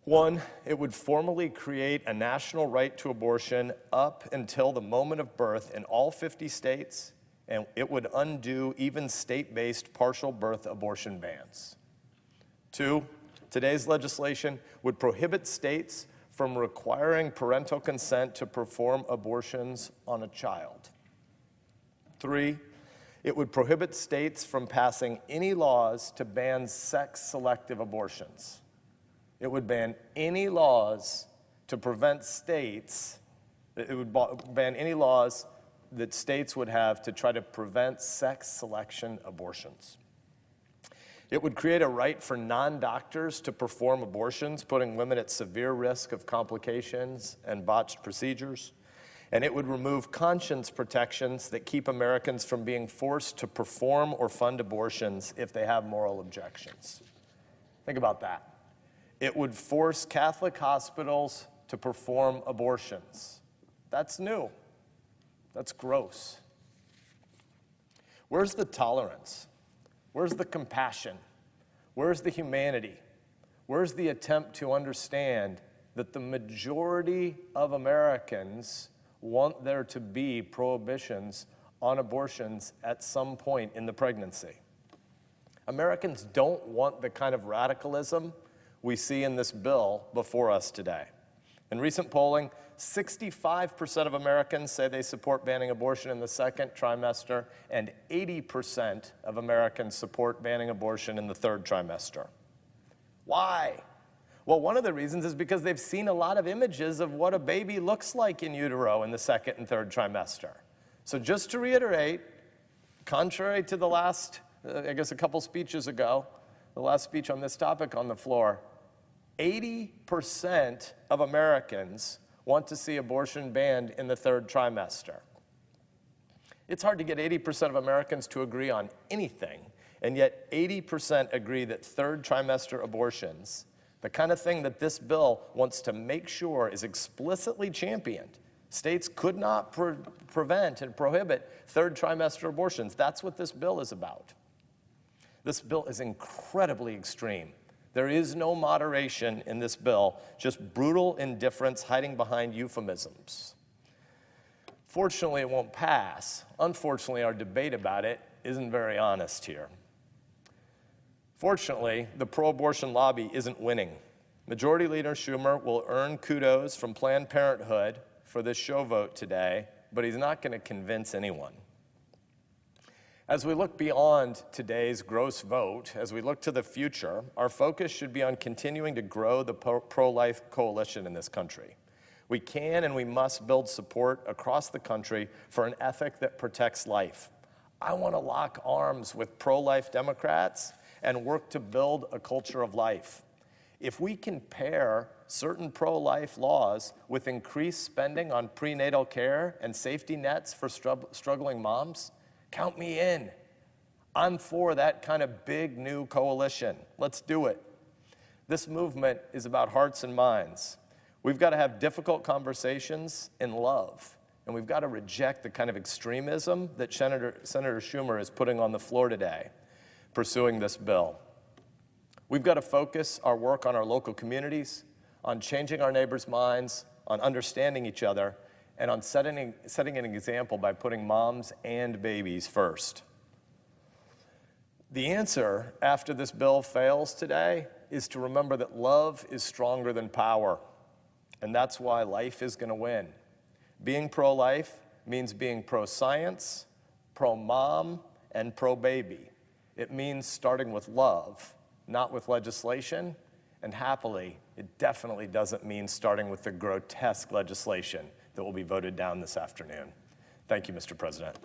S20: One, it would formally create a national right to abortion up until the moment of birth in all 50 states, and it would undo even state-based partial birth abortion bans. Two, today's legislation would prohibit states from requiring parental consent to perform abortions on a child. Three, it would prohibit states from passing any laws to ban sex-selective abortions. It would ban any laws to prevent states, it would ban any laws that states would have to try to prevent sex selection abortions. It would create a right for non-doctors to perform abortions, putting women at severe risk of complications and botched procedures. And it would remove conscience protections that keep Americans from being forced to perform or fund abortions if they have moral objections. Think about that. It would force Catholic hospitals to perform abortions. That's new. That's gross. Where's the tolerance? Where's the compassion? Where's the humanity? Where's the attempt to understand that the majority of Americans want there to be prohibitions on abortions at some point in the pregnancy? Americans don't want the kind of radicalism we see in this bill before us today. In recent polling, 65% of Americans say they support banning abortion in the second trimester, and 80% of Americans support banning abortion in the third trimester. Why? Well, one of the reasons is because they've seen a lot of images of what a baby looks like in utero in the second and third trimester. So just to reiterate, contrary to the last, I guess a couple speeches ago, the last speech on this topic on the floor, 80% of Americans want to see abortion banned in the third trimester. It's hard to get 80% of Americans to agree on anything, and yet 80% agree that third trimester abortions, the kind of thing that this bill wants to make sure is explicitly championed. States could not prevent and prohibit third trimester abortions. That's what this bill is about. This bill is incredibly extreme. There is no moderation in this bill, just brutal indifference hiding behind euphemisms. Fortunately, it won't pass. Unfortunately, our debate about it isn't very honest here. Fortunately, the pro-abortion lobby isn't winning. Majority Leader Schumer will earn kudos from Planned Parenthood for this show vote today, but he's not going to convince anyone. As we look beyond today's gross vote, as we look to the future, our focus should be on continuing to grow the pro-life coalition in this country. We can and we must build support across the country for an ethic that protects life. I want to lock arms with pro-life Democrats and work to build a culture of life. If we can pair certain pro-life laws with increased spending on prenatal care and safety nets for struggling moms, count me in. I'm for that kind of big new coalition. Let's do it. This movement is about hearts and minds. We've got to have difficult conversations in love, and we've got to reject the kind of extremism that Senator Schumer is putting on the floor today, pursuing this bill. We've got to focus our work on our local communities, on changing our neighbors' minds, on understanding each other, and on setting an example by putting moms and babies first. The answer after this bill fails today is to remember that love is stronger than power, and that's why life is going to win. Being pro-life means being pro-science, pro-mom, and pro-baby. It means starting with love, not with legislation, and happily, it definitely doesn't mean starting with the grotesque legislation that will be voted down this afternoon. Thank you, Mr. President.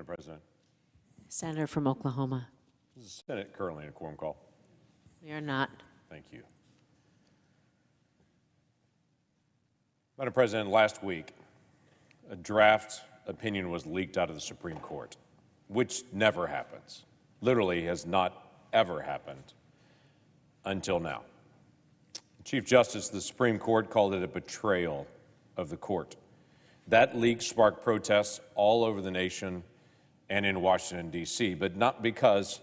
S19: President.
S18: Senator from Oklahoma.
S19: Is the Senate currently in a quorum call?
S18: We are not.
S19: Thank you. Madam President, last week, a draft opinion was leaked out of the Supreme Court, which never happens. Literally has not ever happened until now. Chief Justice of the Supreme Court called it a betrayal of the court. That leak sparked protests all over the nation and in Washington, D.C., but not because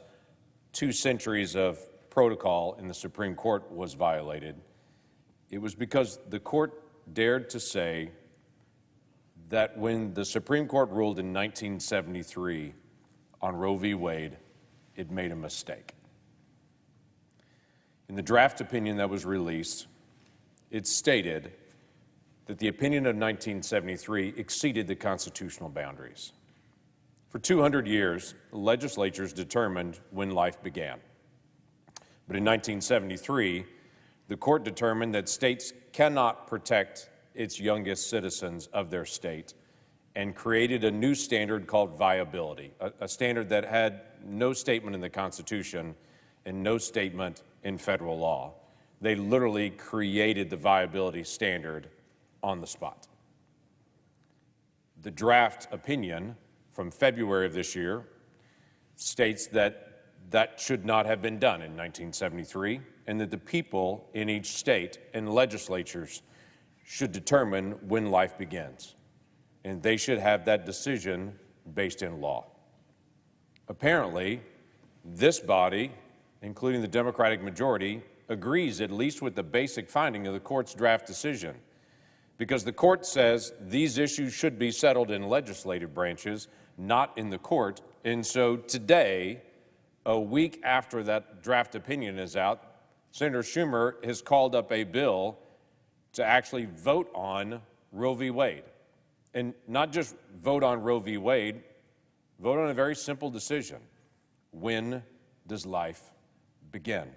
S19: 2 centuries of protocol in the Supreme Court was violated. It was because the court dared to say that when the Supreme Court ruled in 1973 on Roe v. Wade, it made a mistake. In the draft opinion that was released, it stated that the opinion of 1973 exceeded the constitutional boundaries. For 200 years, legislatures determined when life began. But in 1973, the court determined that states cannot protect its youngest citizens of their state and created a new standard called viability, a standard that had no statement in the Constitution and no statement in federal law. They literally created the viability standard on the spot. The draft opinion from February of this year states that that should not have been done in 1973, and that the people in each state and legislatures should determine when life begins, and they should have that decision based in law. Apparently, this body, including the Democratic majority, agrees at least with the basic finding of the court's draft decision, because the court says these issues should be settled in legislative branches, not in the court. And so today, a week after that draft opinion is out, Senator Schumer has called up a bill to actually vote on Roe v. Wade. And not just vote on Roe v. Wade, vote on a very simple decision. When does life begin?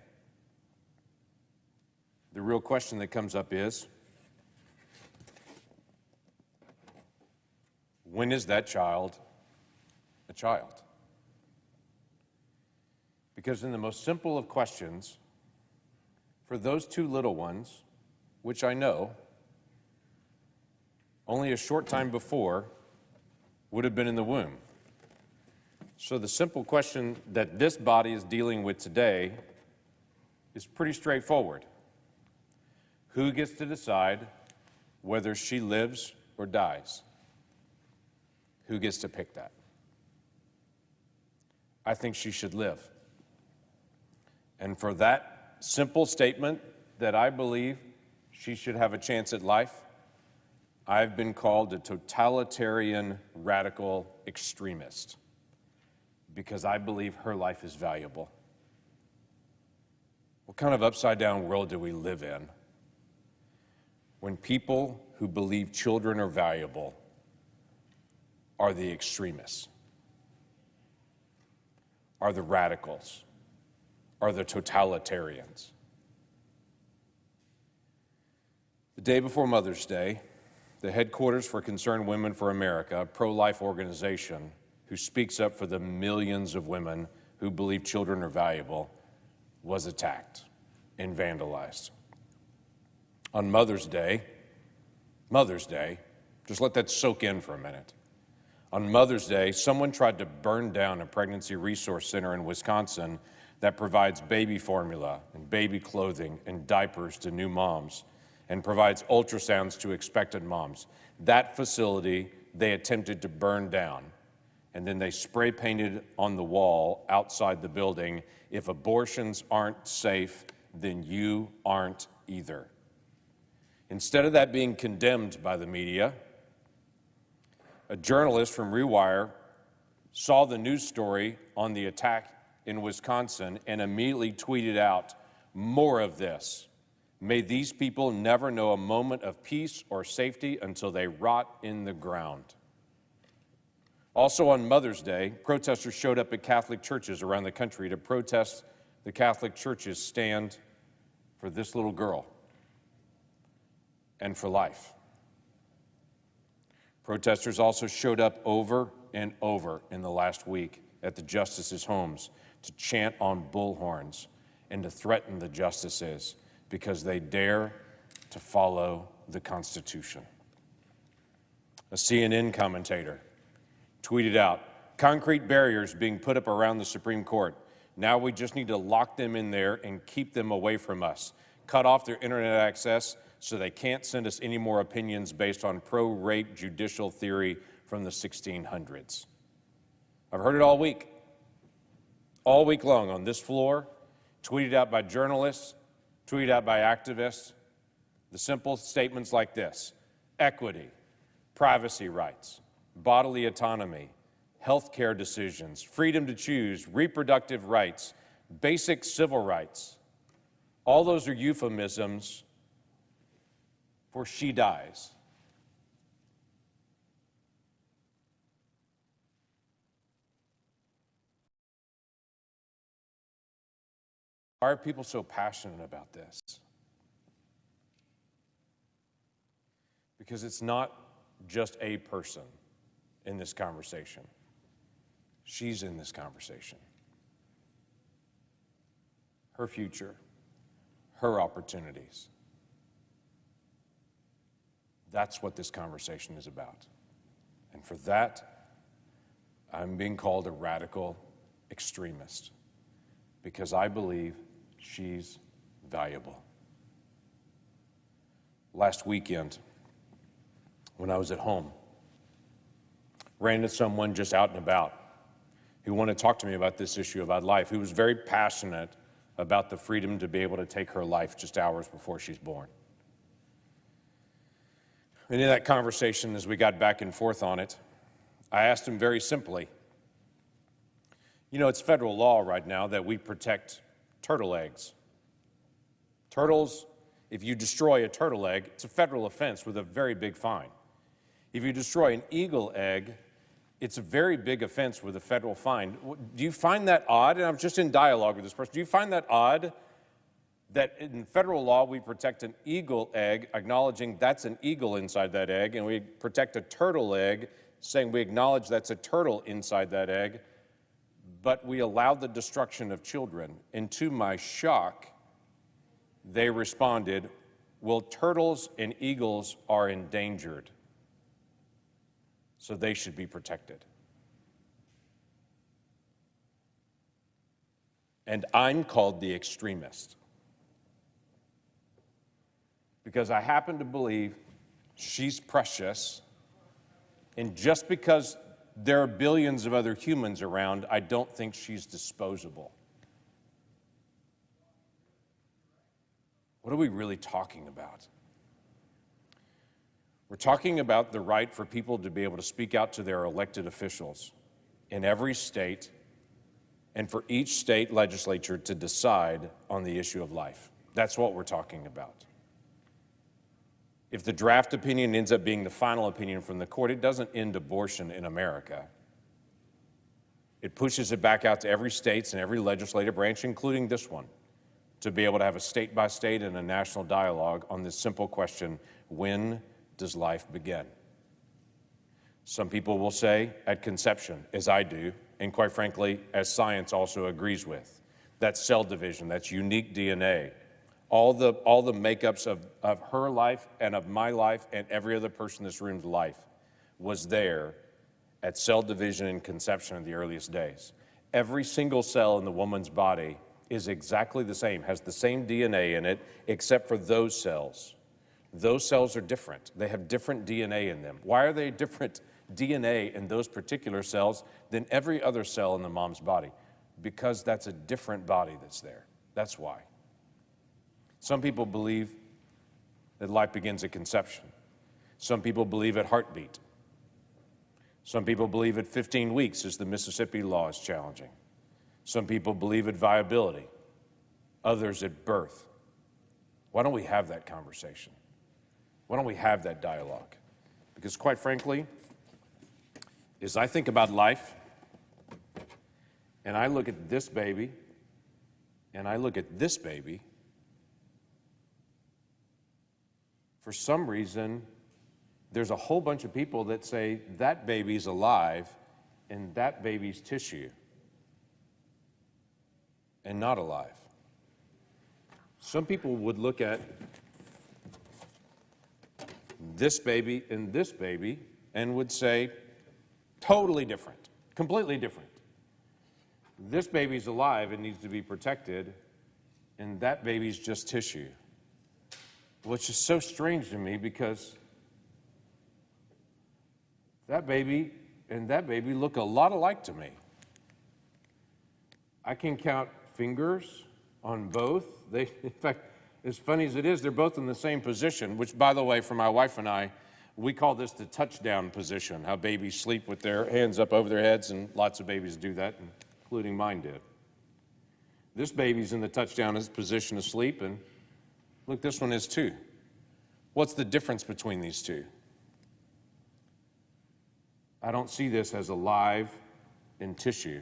S19: The real question that comes up is, when is that child a child? Because in the most simple of questions, for those 2 little ones, which I know only a short time before would have been in the womb. So the simple question that this body is dealing with today is pretty straightforward. Who gets to decide whether she lives or dies? Who gets to pick that? I think she should live. And for that simple statement that I believe she should have a chance at life, I've been called a totalitarian radical extremist because I believe her life is valuable. What kind of upside-down world do we live in when people who believe children are valuable are the extremists, are the radicals, are the totalitarians? The day before Mother's Day, the headquarters for Concerned Women for America, a pro-life organization who speaks up for the millions of women who believe children are valuable, was attacked and vandalized. On Mother's Day, just let that soak in for a minute. On Mother's Day, someone tried to burn down a pregnancy resource center in Wisconsin that provides baby formula and baby clothing and diapers to new moms and provides ultrasounds to expectant moms. That facility they attempted to burn down, and then they spray painted on the wall outside the building, "If abortions aren't safe, then you aren't either." Instead of that being condemned by the media, a journalist from Rewire saw the news story on the attack in Wisconsin and immediately tweeted out, "More of this. May these people never know a moment of peace or safety until they rot in the ground." Also on Mother's Day, protesters showed up at Catholic churches around the country to protest the Catholic churches stand for this little girl and for life. Protesters also showed up over and over in the last week at the justices' homes to chant on bullhorns and to threaten the justices because they dare to follow the Constitution. A CNN commentator tweeted out, "Concrete barriers being put up around the Supreme Court. Now we just need to lock them in there and keep them away from us. Cut off their internet access so they can't send us any more opinions based on pro-rape judicial theory from the 1600s. I've heard it all week long on this floor, tweeted out by journalists, tweeted out by activists. The simple statements like this: equity, privacy rights, bodily autonomy, health care decisions, freedom to choose, reproductive rights, basic civil rights. All those are euphemisms for she dies. Why are people so passionate about this? Because it's not just a person in this conversation. She's in this conversation. Her future, her opportunities. That's what this conversation is about. And for that, I'm being called a radical extremist because I believe she's valuable. Last weekend, when I was at home, ran into someone just out and about who wanted to talk to me about this issue about life, who was very passionate about the freedom to be able to take her life just hours before she's born. And in that conversation, as we got back and forth on it, I asked him very simply, you know, it's federal law right now that we protect turtle eggs. Turtles, if you destroy a turtle egg, it's a federal offense with a very big fine. If you destroy an eagle egg, it's a very big offense with a federal fine. Do you find that odd? And I'm just in dialogue with this person. Do you find that odd that in federal law we protect an eagle egg, acknowledging that's an eagle inside that egg, and we protect a turtle egg, saying we acknowledge that's a turtle inside that egg, but we allow the destruction of children? And to my shock, they responded, well, turtles and eagles are endangered, so they should be protected. And I'm called the extremist because I happen to believe she's precious, and just because there are billions of other humans around, I don't think she's disposable. What are we really talking about? We're talking about the right for people to be able to speak out to their elected officials in every state, and for each state legislature to decide on the issue of life. That's what we're talking about. If the draft opinion ends up being the final opinion from the court, it doesn't end abortion in America. It pushes it back out to every state and every legislative branch, including this one, to be able to have a state-by-state and a national dialogue on this simple question: when does life begin? Some people will say at conception, as I do, and quite frankly, as science also agrees with. That's cell division, that's unique DNA. All the makeups of her life and of my life and every other person in this room's life was there at cell division and conception in the earliest days. Every single cell in the woman's body is exactly the same, has the same DNA in it, except for those cells. Those cells are different. They have different DNA in them. Why are they different DNA in those particular cells than every other cell in the mom's body? Because that's a different body that's there. That's why. Some people believe that life begins at conception. Some people believe at heartbeat. Some people believe at 15 weeks, as the Mississippi law is challenging. Some people believe at viability. Others at birth. Why don't we have that conversation? Why don't we have that dialogue? Because quite frankly, as I think about life, and I look at this baby, and I look at this baby, for some reason, there's a whole bunch of people that say that baby's alive and that baby's tissue and not alive. Some people would look at this baby and would say, totally different, completely different. This baby's alive and needs to be protected, and that baby's just tissue. Which is so strange to me because that baby and that baby look a lot alike to me. I can count fingers on both. In fact, as funny as it is, they're both in the same position, which, by the way, for my wife and I, we call this the touchdown position, how babies sleep with their hands up over their heads, and lots of babies do that, including mine did. This baby's in the touchdown position asleep, and look, this one is too. What's the difference between these two? I don't see this as alive in tissue.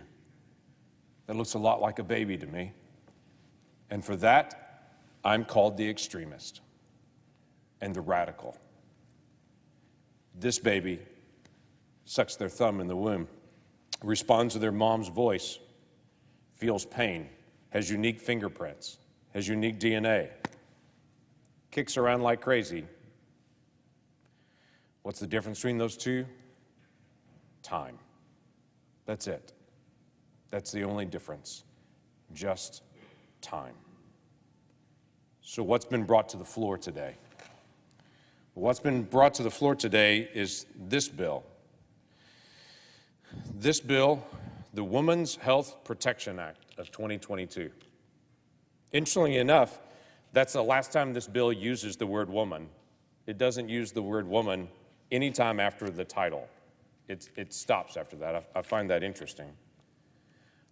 S19: That looks a lot like a baby to me. And for that, I'm called the extremist and the radical. This baby sucks their thumb in the womb, responds to their mom's voice, feels pain, has unique fingerprints, has unique DNA, kicks around like crazy. What's the difference between those two? Time. That's it. That's the only difference. Just time. So what's been brought to the floor today? What's been brought to the floor today is this bill. This bill, the Women's Health Protection Act of 2022. Interestingly enough, that's the last time this bill uses the word woman. It doesn't use the word woman anytime after the title. It stops after that. I find that interesting.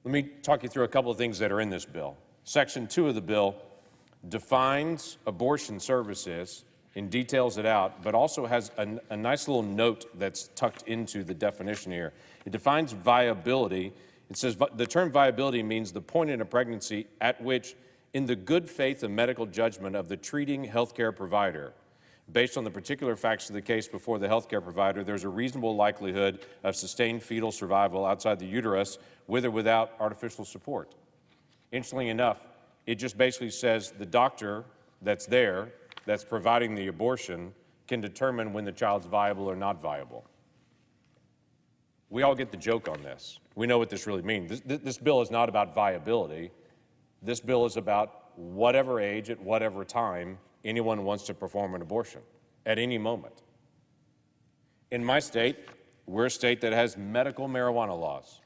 S19: Let me talk you through a couple of things that are in this bill. Section 2 of the bill defines abortion services and details it out, but also has a nice little note that's tucked into the definition here. It defines viability. It says the term viability means the point in a pregnancy at which, in the good faith and medical judgment of the treating healthcare provider, based on the particular facts of the case before the healthcare provider, there's a reasonable likelihood of sustained fetal survival outside the uterus with or without artificial support. Interestingly enough, it just basically says the doctor that's there, that's providing the abortion, can determine when the child's viable or not viable. We all get the joke on this. We know what this really means. This bill is not about viability. This bill is about whatever age, at whatever time, anyone wants to perform an abortion, at any moment. In my state, we're a state that has medical marijuana laws.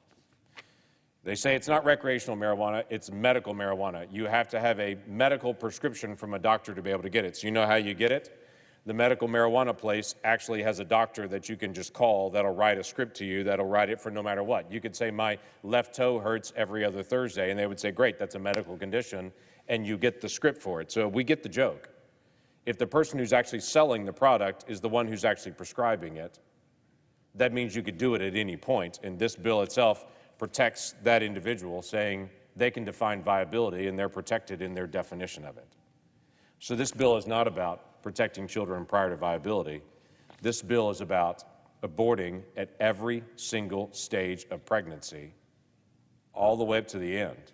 S19: They say it's not recreational marijuana, it's medical marijuana. You have to have a medical prescription from a doctor to be able to get it. So you know how you get it? The medical marijuana place actually has a doctor that you can just call that'll write a script to you that'll write it for no matter what. You could say, my left toe hurts every other Thursday, and they would say, great, that's a medical condition, and you get the script for it. So we get the joke. If the person who's actually selling the product is the one who's actually prescribing it, that means you could do it at any point, and this bill itself protects that individual, saying they can define viability and they're protected in their definition of it. So this bill is not about protecting children prior to viability. This bill is about aborting at every single stage of pregnancy, all the way up to the end,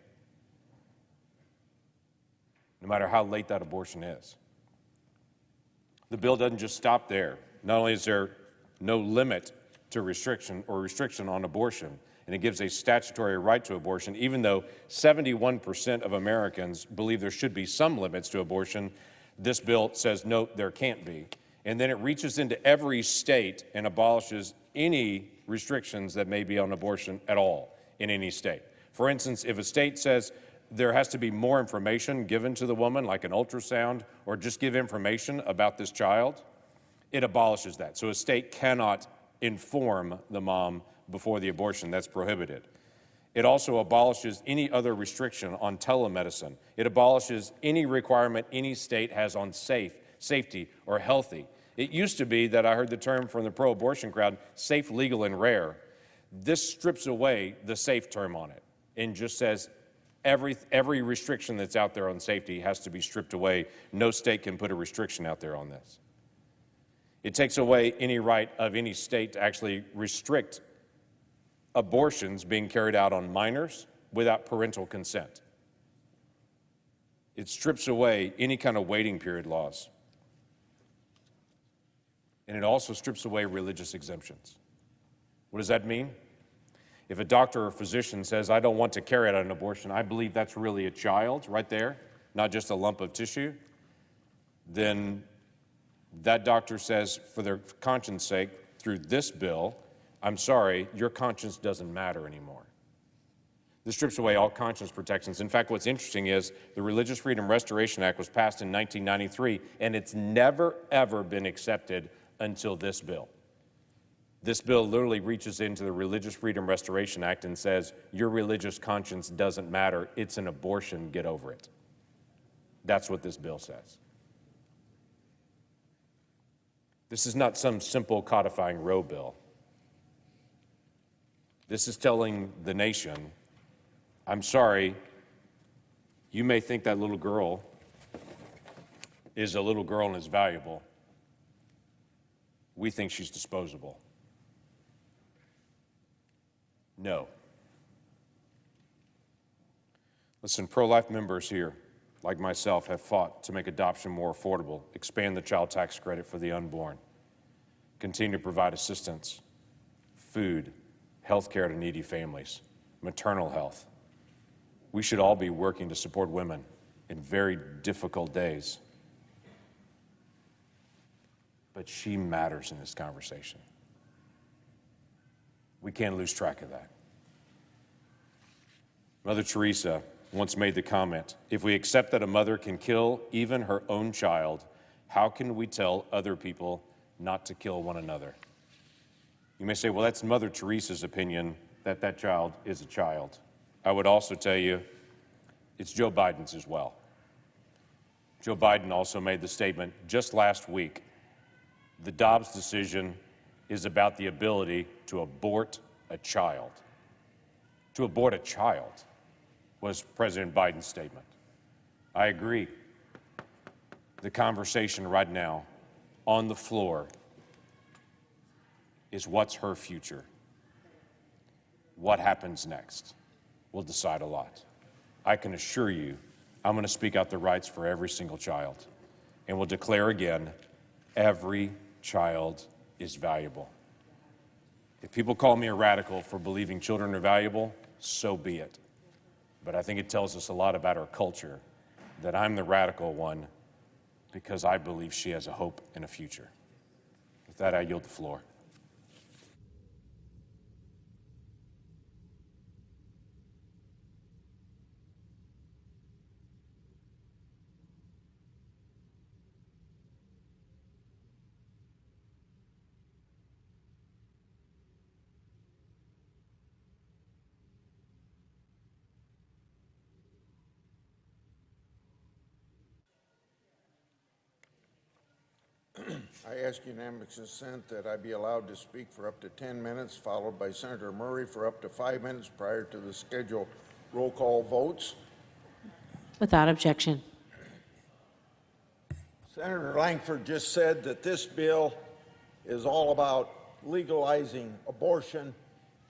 S19: no matter how late that abortion is. The bill doesn't just stop there. Not only is there no limit to restriction on abortion, and it gives a statutory right to abortion, even though 71% of Americans believe there should be some limits to abortion, this bill says, no, there can't be. And then it reaches into every state and abolishes any restrictions that may be on abortion at all in any state. For instance, if a state says there has to be more information given to the woman, like an ultrasound, or just give information about this child, it abolishes that. So a state cannot inform the mom before the abortion. That's prohibited. It also abolishes any other restriction on telemedicine. It abolishes any requirement any state has on safety, or healthy. It used to be that I heard the term from the pro-abortion crowd, safe, legal, and rare. This strips away the safe term on it and just says every restriction that's out there on safety has to be stripped away. No state can put a restriction out there on this. It takes away any right of any state to actually restrict abortions being carried out on minors without parental consent. It strips away any kind of waiting period laws. And it also strips away religious exemptions. What does that mean? If a doctor or physician says, I don't want to carry out an abortion, I believe that's really a child right there, not just a lump of tissue, then that doctor says, for their conscience sake, through this bill, I'm sorry, your conscience doesn't matter anymore. This strips away all conscience protections. In fact, what's interesting is the Religious Freedom Restoration Act was passed in 1993, and it's never, ever been accepted until this bill. This bill literally reaches into the Religious Freedom Restoration Act and says, your religious conscience doesn't matter, it's an abortion, get over it. That's what this bill says. This is not some simple codifying Roe bill. This is telling the nation, I'm sorry, you may think that little girl is a little girl and is valuable. We think she's disposable. No. Listen, pro-life members here, like myself, have fought to make adoption more affordable, expand the child tax credit for the unborn, continue to provide assistance, food, health care to needy families, maternal health. We should all be working to support women in very difficult days. But she matters in this conversation. We can't lose track of that. Mother Teresa once made the comment, if we accept that a mother can kill even her own child, how can we tell other people not to kill one another? You may say, well, that's Mother Teresa's opinion that that child is a child. I would also tell you, it's Joe Biden's as well. Joe Biden also made the statement just last week, the Dobbs decision is about the ability to abort a child. To abort a child was President Biden's statement. I agree. The conversation right now on the floor is what's her future? What happens next will decide a lot. I can assure you, I'm going to speak out the rights for every single child, and will declare again, every child is valuable. If people call me a radical for believing children are valuable, so be it. But I think it tells us a lot about our culture that I'm the radical one because I believe she has a hope and a future. With that, I yield the floor.
S21: I ask unanimous consent that I be allowed to speak for up to 10 minutes, followed by Senator Murray for up to 5 minutes prior to the scheduled roll call votes.
S18: Without objection.
S21: Senator Langford just said that this bill is all about legalizing abortion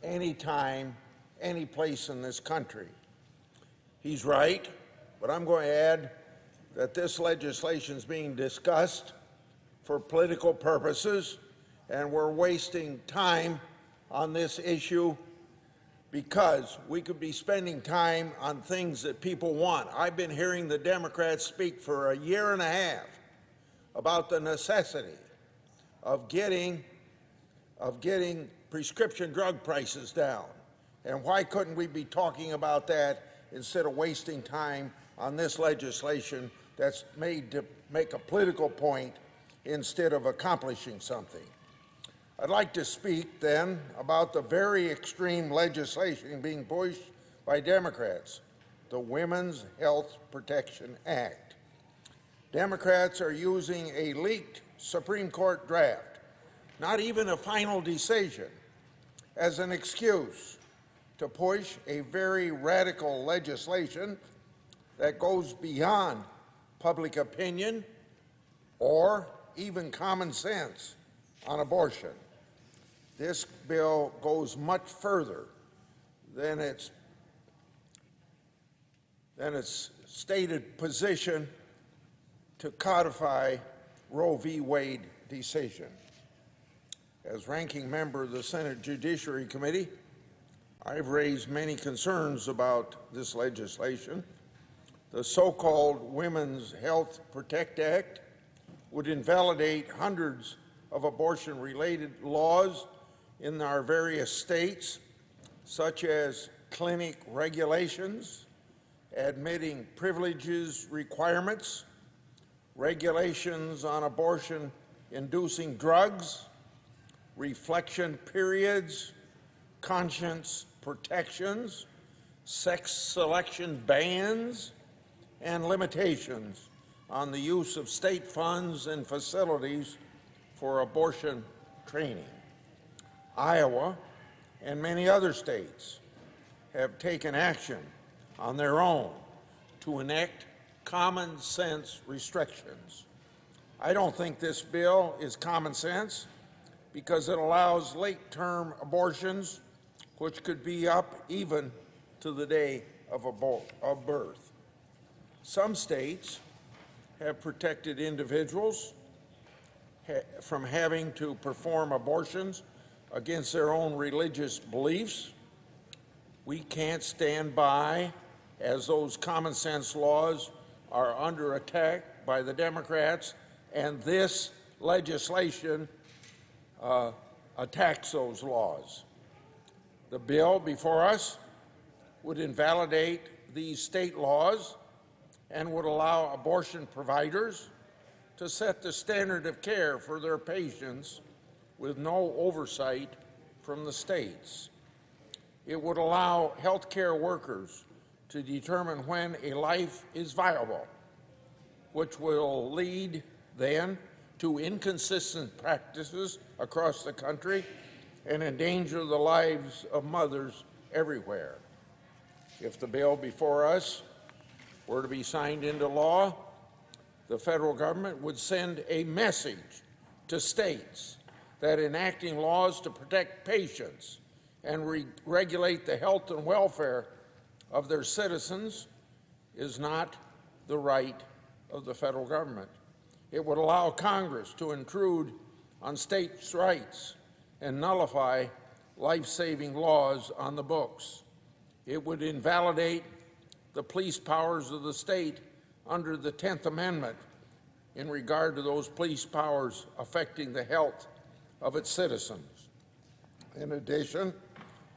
S21: anytime, any place in this country. He's right, but I'm going to add that this legislation is being discussed for political purposes, and we're wasting time on this issue because we could be spending time on things that people want. I've been hearing the Democrats speak for a year and a half about the necessity of getting prescription drug prices down. And why couldn't we be talking about that instead of wasting time on this legislation that's made to make a political point instead of accomplishing something? I'd like to speak then about the very extreme legislation being pushed by Democrats, the Women's Health Protection Act. Democrats are using a leaked Supreme Court draft, not even a final decision, as an excuse to push a very radical legislation that goes beyond public opinion or even common sense on abortion. this bill goes much further than its stated position to codify Roe v. Wade decision. As ranking member of the Senate Judiciary Committee, I've raised many concerns about this legislation. The so-called Women's Health Protect Act would invalidate hundreds of abortion-related laws in our various states, such as clinic regulations, admitting privileges requirements, regulations on abortion-inducing drugs, reflection periods, conscience protections, sex selection bans, and limitations on the use of state funds and facilities for abortion training. Iowa and many other states have taken action on their own to enact common sense restrictions. I don't think this bill is common sense because it allows late-term abortions, which could be up even to the day of birth. Some states have protected individuals from having to perform abortions against their own religious beliefs. We can't stand by as those common sense laws are under attack by the Democrats, and this legislation attacks those laws. The bill before us would invalidate these state laws and would allow abortion providers to set the standard of care for their patients with no oversight from the states. It would allow health care workers to determine when a life is viable, which will lead then to inconsistent practices across the country and endanger the lives of mothers everywhere. If the bill before us were to be signed into law, the federal government would send a message to states that enacting laws to protect patients and regulate the health and welfare of their citizens is not the right of the federal government. It would allow Congress to intrude on states' rights and nullify life-saving laws on the books. It would invalidate the police powers of the state under the 10th Amendment in regard to those police powers affecting the health of its citizens. In addition,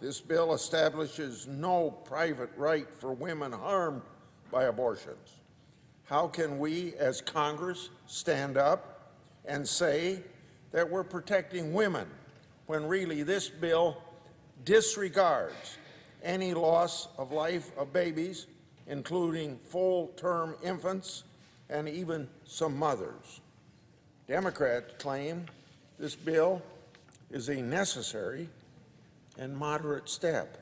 S21: this bill establishes no private right for women harmed by abortions. How can we, as Congress, stand up and say that we're protecting women when really this bill disregards any loss of life of babies, including full-term infants and even some mothers? Democrats claim this bill is a necessary and moderate step.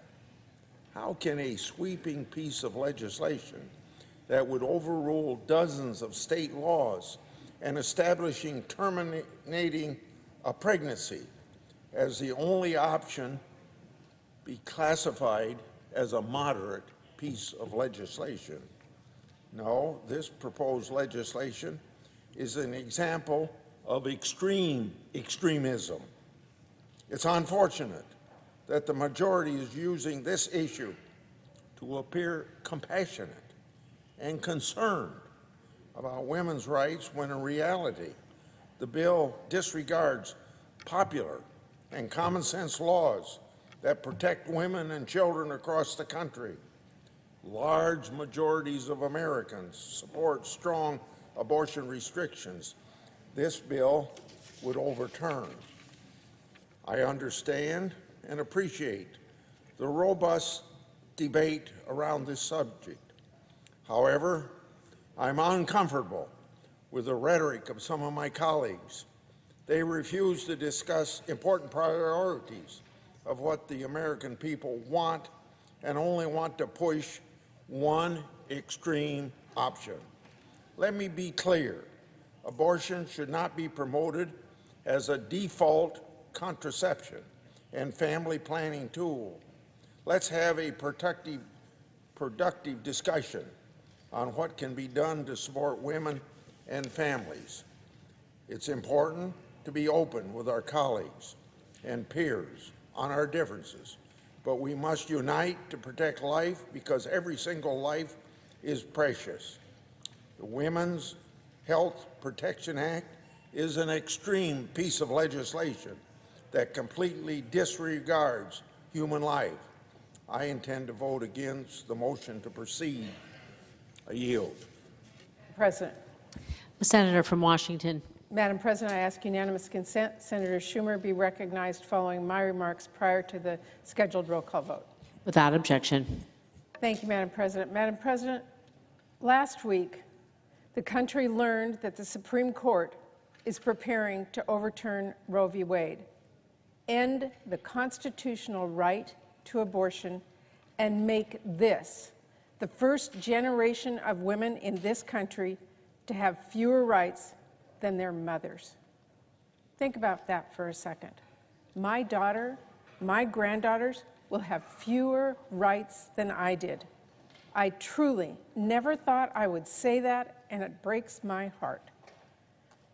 S21: How can a sweeping piece of legislation that would overrule dozens of state laws and establishing terminating a pregnancy as the only option be classified as a moderate piece of legislation? No, this proposed legislation is an example of extremism. It's unfortunate that the majority is using this issue to appear compassionate and concerned about women's rights when in reality the bill disregards popular and common sense laws that protect women and children across the country. Large majorities of Americans support strong abortion restrictions. This bill would overturn. I understand and appreciate the robust debate around this subject. However, I'm uncomfortable with the rhetoric of some of my colleagues. They refuse to discuss important priorities of what the American people want and only want to push one extreme option. Let me be clear. Abortion should not be promoted as a default contraception and family planning tool. Let's have a productive discussion on what can be done to support women and families. It's important to be open with our colleagues and peers on our differences, but we must unite to protect life because every single life is precious. The Women's Health Protection Act is an extreme piece of legislation that completely disregards human life. I intend to vote against the motion to proceed. I yield.
S14: President.
S2: The senator from Washington.
S22: Madam President, I ask unanimous consent. Senator Schumer be recognized following my remarks prior to the scheduled roll call vote.
S2: Without objection.
S22: Thank you, Madam President. Madam President, last week, the country learned that the Supreme Court is preparing to overturn Roe v. Wade, end the constitutional right to abortion, and make this the first generation of women in this country to have fewer rights than their mothers. Think about that for a second. My daughter, my granddaughters will have fewer rights than I did. I truly never thought I would say that, and it breaks my heart.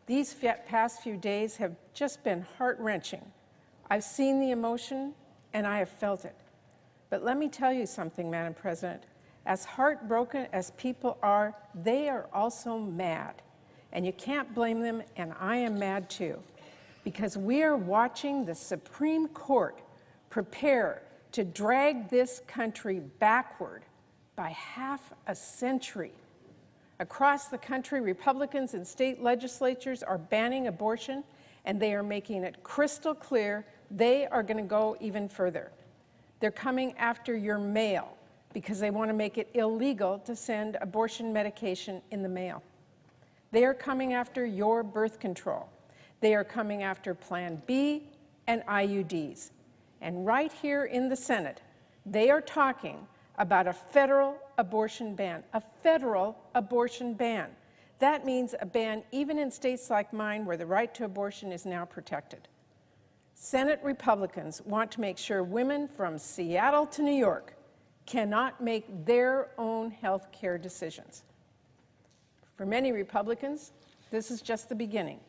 S22: These past few days have just been heart-wrenching. I've seen the emotion, and I have felt it. But let me tell you something, Madam President. As heartbroken as people are, they are also mad. And you can't blame them, and I am mad too. Because we are watching the Supreme Court prepare to drag this country backward by half a century. Across the country, Republicans in state legislatures are banning abortion, and they are making it crystal clear they are going to go even further. They're coming after your mail because they want to make it illegal to send abortion medication in the mail. They are coming after your birth control. They are coming after Plan B and IUDs. And right here in the Senate, they are talking about a federal abortion ban, a federal abortion ban. That means a ban even in states like mine where the right to abortion is now protected. Senate Republicans want to make sure women from Seattle to New York cannot make their own health care decisions. For many Republicans, this is just the beginning.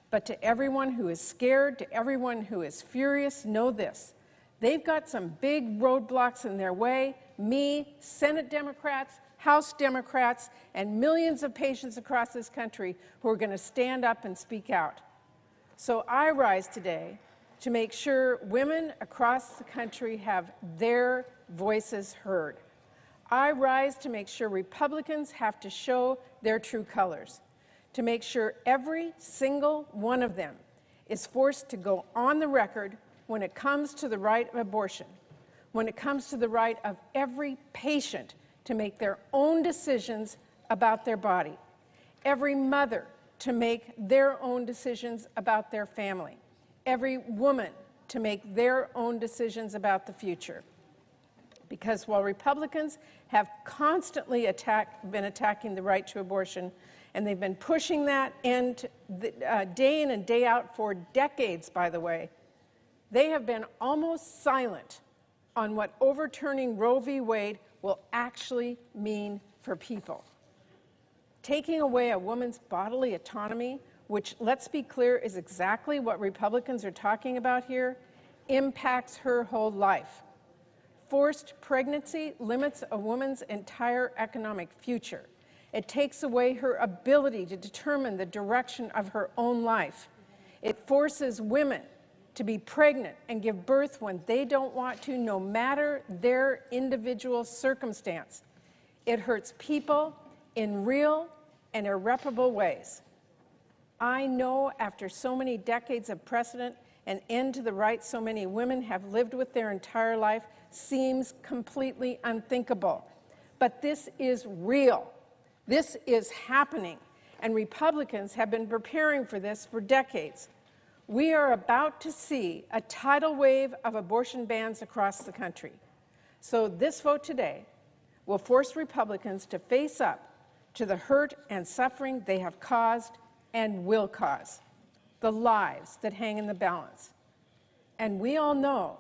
S22: But to everyone who is scared, to everyone who is furious, know this. They've got some big roadblocks in their way. Me, Senate Democrats, House Democrats, and millions of patients across this country who are going to stand up and speak out. So I rise today to make sure women across the country have their voices heard. I rise to make sure Republicans have to show their true colors, to make sure every single one of them is forced to go on the record when it comes to the right of abortion, when it comes to the right of every patient to make their own decisions about their body, every mother to make their own decisions about their family, every woman to make their own decisions about the future. Because while Republicans have constantly been attacking the right to abortion, and they've been pushing that end day in and day out for decades, by the way, they have been almost silent on what overturning Roe v. Wade will actually mean for people. Taking away a woman's bodily autonomy, which, let's be clear, is exactly what Republicans are talking about here, impacts her whole life. Forced pregnancy limits a woman's entire economic future. It takes away her ability to determine the direction of her own life. It forces women to be pregnant and give birth when they don't want to, no matter their individual circumstance. It hurts people in real and irreparable ways. I know after so many decades of precedent, an end to the rights so many women have lived with their entire life seems completely unthinkable. But this is real. This is happening, and Republicans have been preparing for this for decades. We are about to see a tidal wave of abortion bans across the country. So this vote today will force Republicans to face up to the hurt and suffering they have caused and will cause, the lives that hang in the balance. And we all know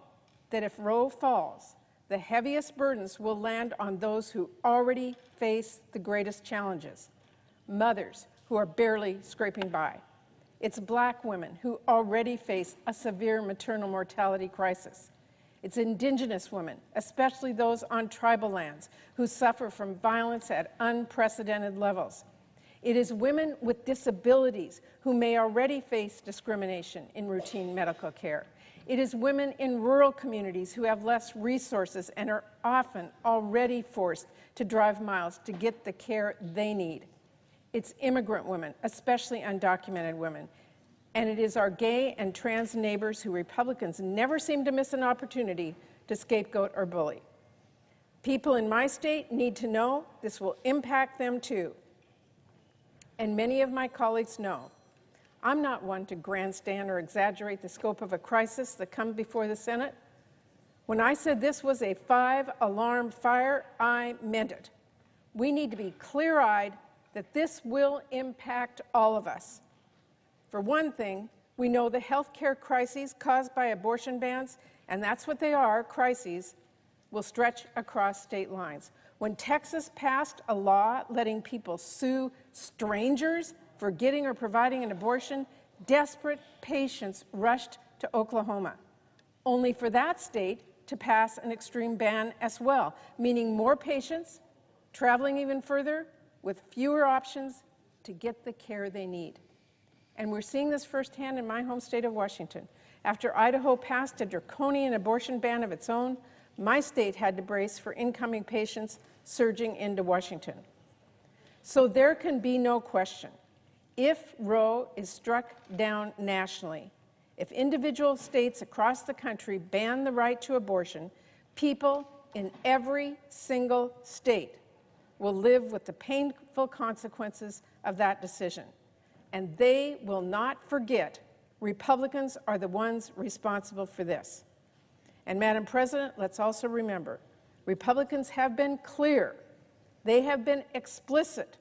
S22: that if Roe falls, the heaviest burdens will land on those who already face the greatest challenges. Mothers who are barely scraping by. It's Black women who already face a severe maternal mortality crisis. It's Indigenous women, especially those on tribal lands, who suffer from violence at unprecedented levels. It is women with disabilities who may already face discrimination in routine medical care. It is women in rural communities who have less resources and are often already forced to drive miles to get the care they need. It's immigrant women, especially undocumented women. And it is our gay and trans neighbors who Republicans never seem to miss an opportunity to scapegoat or bully. People in my state need to know this will impact them too. And many of my colleagues know. I'm not one to grandstand or exaggerate the scope of a crisis that comes before the Senate. When I said this was a 5-alarm fire, I meant it. We need to be clear-eyed that this will impact all of us. For one thing, we know the health care crises caused by abortion bans, and that's what they are, crises, will stretch across state lines. When Texas passed a law letting people sue strangers for getting or providing an abortion, desperate patients rushed to Oklahoma, only for that state to pass an extreme ban as well, meaning more patients traveling even further with fewer options to get the care they need. And we're seeing this firsthand in my home state of Washington. After Idaho passed a draconian abortion ban of its own, my state had to brace for incoming patients surging into Washington. So there can be no question. If Roe is struck down nationally, if individual states across the country ban the right to abortion, people in every single state will live with the painful consequences of that decision. And they will not forget Republicans are the ones responsible for this. And Madam President, let's also remember, Republicans have been clear, they have been explicit,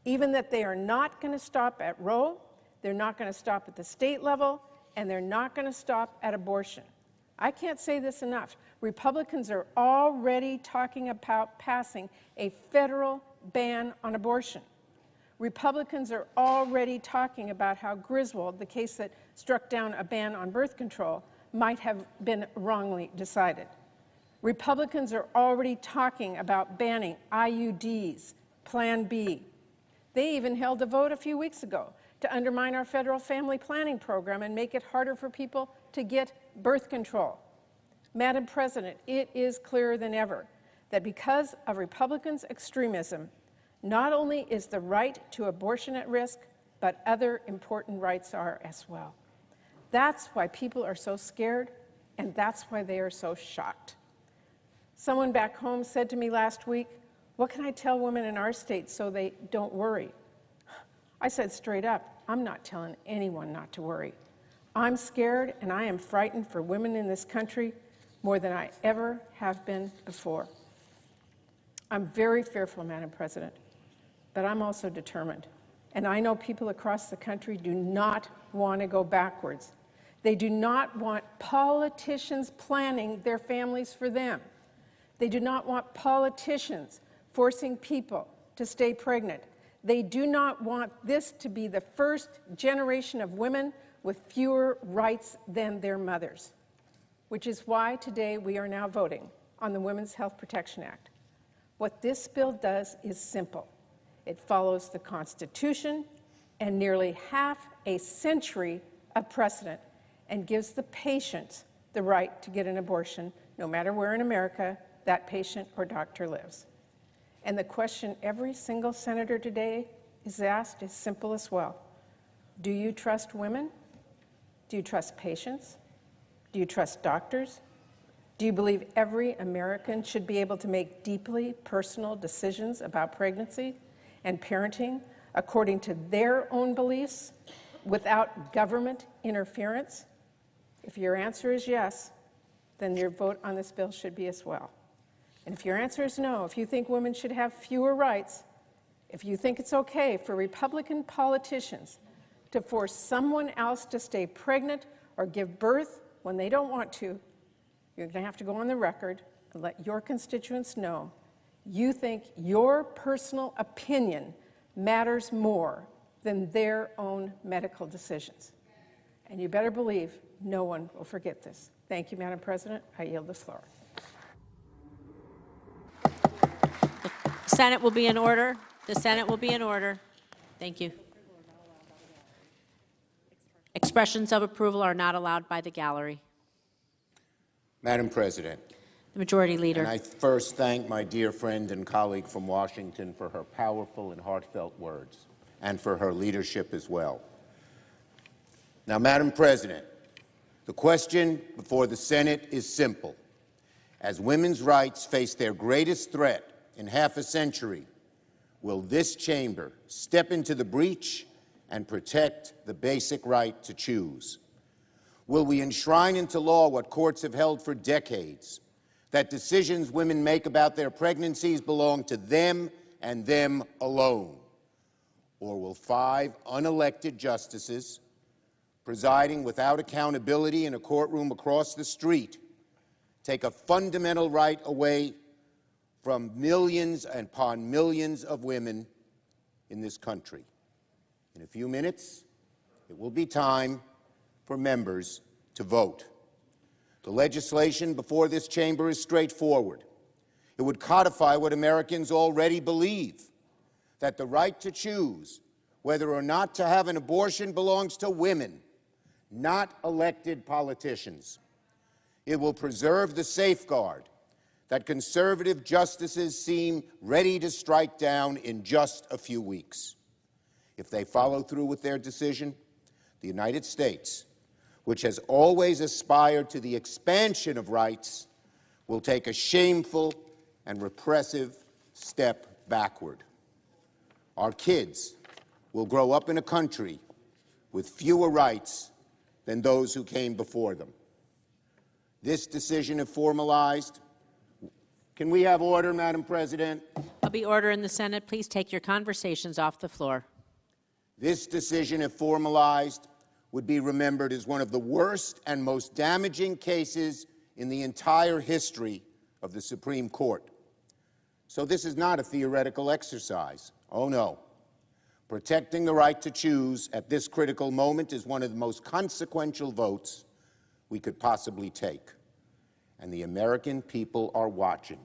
S22: even that they are not going to stop at Roe, they're not going to stop at the state level, and they're not going to stop at abortion. I can't say this enough. Republicans are already talking about passing a federal ban on abortion. Republicans are already talking about how Griswold, the case that struck down a ban on birth control, might have been wrongly decided. Republicans are already talking about banning IUDs, Plan B. They even held a vote a few weeks ago to undermine our federal family planning program and make it harder for people to get birth control. Madam President, it is clearer than ever that because of Republicans' extremism, not only is the right to abortion at risk, but other important rights are as well. That's why people are so scared, and that's why they are so shocked. Someone back home said to me last week, "What can I tell women in our state so they don't worry?" I said straight up, I'm not telling anyone not to worry. I'm scared and I am frightened for women in this country more than I ever have been before. I'm very fearful, Madam President, but I'm also determined. And I know people across the country do not want to go backwards. They do not want politicians planning their families for them. They do not want politicians forcing people to stay pregnant. They do not want this to be the first generation of women with fewer rights than their mothers, which is why today we are now voting on the Women's Health Protection Act. What this bill does is simple. It follows the Constitution and nearly half a century of precedent and gives the patient the right to get an abortion, no matter where in America that patient or doctor lives. And the question every single senator today is asked is simple as well. Do you trust women? Do you trust patients? Do you trust doctors? Do you believe every American should be able to make deeply personal decisions about pregnancy and parenting according to their own beliefs without government interference? If your answer is yes, then your vote on this bill should be as well. And if your answer is no, if you think women should have fewer rights, if you think it's okay for Republican politicians to force someone else to stay pregnant or give birth when they don't want to, you're going to have to go on the record and let your constituents know you think your personal opinion matters more than their own medical decisions. And you better believe no one will forget this. Thank you, Madam President. I yield the floor.
S2: The Senate will be in order. The Senate will be in order. Thank you. Expressions of approval are not allowed by the gallery.
S4: Madam President.
S2: The Majority Leader.
S4: And I first thank my dear friend and colleague from Washington for her powerful and heartfelt words, and for her leadership as well. Now, Madam President, the question before the Senate is simple. As women's rights face their greatest threat in half a century, will this chamber step into the breach and protect the basic right to choose? Will we enshrine into law what courts have held for decades, that decisions women make about their pregnancies belong to them and them alone? Or will 5 unelected justices presiding without accountability in a courtroom across the street take a fundamental right away from millions and upon millions of women in this country? In a few minutes, it will be time for members to vote. The legislation before this chamber is straightforward. It would codify what Americans already believe, that the right to choose whether or not to have an abortion belongs to women, not elected politicians. It will preserve the safeguard that conservative justices seem ready to strike down in just a few weeks. If they follow through with their decision, the United States, which has always aspired to the expansion of rights, will take a shameful and repressive step backward. Our kids will grow up in a country with fewer rights than those who came before them. This decision, if formalized, can we have order, Madam President?
S2: There'll be order in the Senate. Please take your conversations off the floor.
S4: This decision, if formalized, would be remembered as one of the worst and most damaging cases in the entire history of the Supreme Court. So this is not a theoretical exercise. Oh, no. Protecting the right to choose at this critical moment is one of the most consequential votes we could possibly take. And the American people are watching.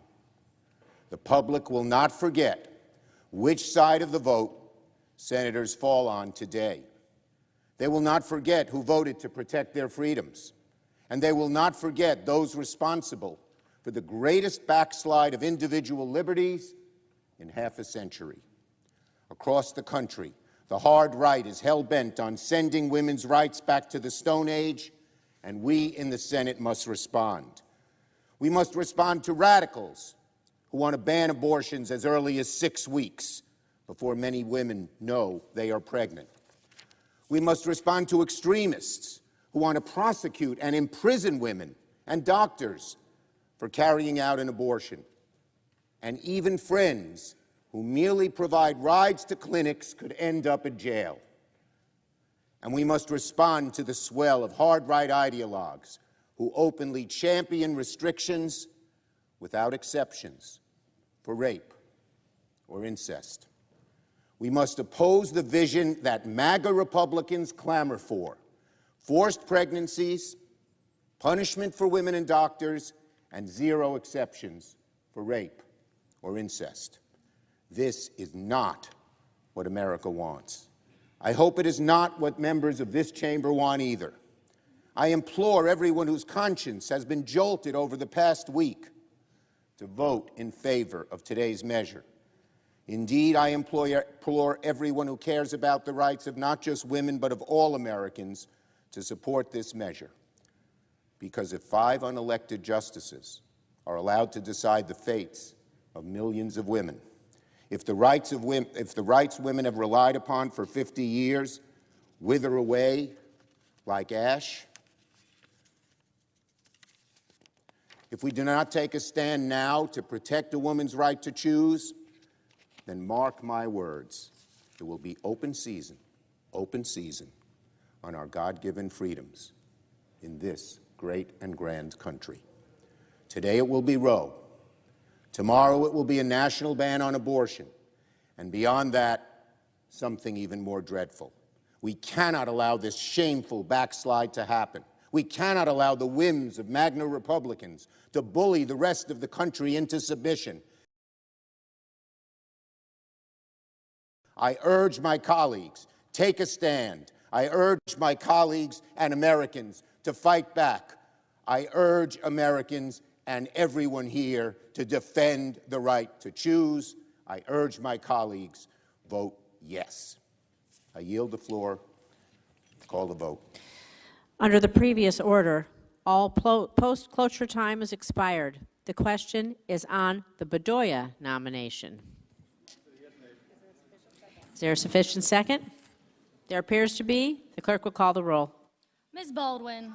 S4: The public will not forget which side of the vote senators fall on today. They will not forget who voted to protect their freedoms. And they will not forget those responsible for the greatest backslide of individual liberties in half a century. Across the country, the hard right is hell-bent on sending women's rights back to the Stone Age, and we in the Senate must respond. We must respond to radicals who want to ban abortions as early as 6 weeks before many women know they are pregnant. We must respond to extremists who want to prosecute and imprison women and doctors for carrying out an abortion. And even friends who merely provide rides to clinics could end up in jail. And we must respond to the swell of hard-right ideologues who openly champion restrictions without exceptions for rape or incest. We must oppose the vision that MAGA Republicans clamor for: forced pregnancies, punishment for women and doctors, and 0 exceptions for rape or incest. This is not what America wants. I hope it is not what members of this chamber want either. I implore everyone whose conscience has been jolted over the past week to vote in favor of today's measure. Indeed, I implore everyone who cares about the rights of not just women but of all Americans to support this measure. Because if 5 unelected justices are allowed to decide the fates of millions of women, if the rights women have relied upon for 50 years wither away like ash, if we do not take a stand now to protect a woman's right to choose, then mark my words, it will be open season on our God-given freedoms in this great and grand country. Today it will be Roe. Tomorrow it will be a national ban on abortion. And beyond that, something even more dreadful. We cannot allow this shameful backslide to happen. We cannot allow the whims of MAGNA Republicans to bully the rest of the country into submission. I urge my colleagues, take a stand. I urge my colleagues and Americans to fight back. I urge Americans and everyone here to defend the right to choose. I urge my colleagues, vote yes. I yield the floor. Call the vote.
S2: Under the previous order, all post-cloture time is expired. The question is on the Bedoya nomination. Is there a sufficient second? There appears to be. The clerk will call the roll.
S5: Ms. Baldwin.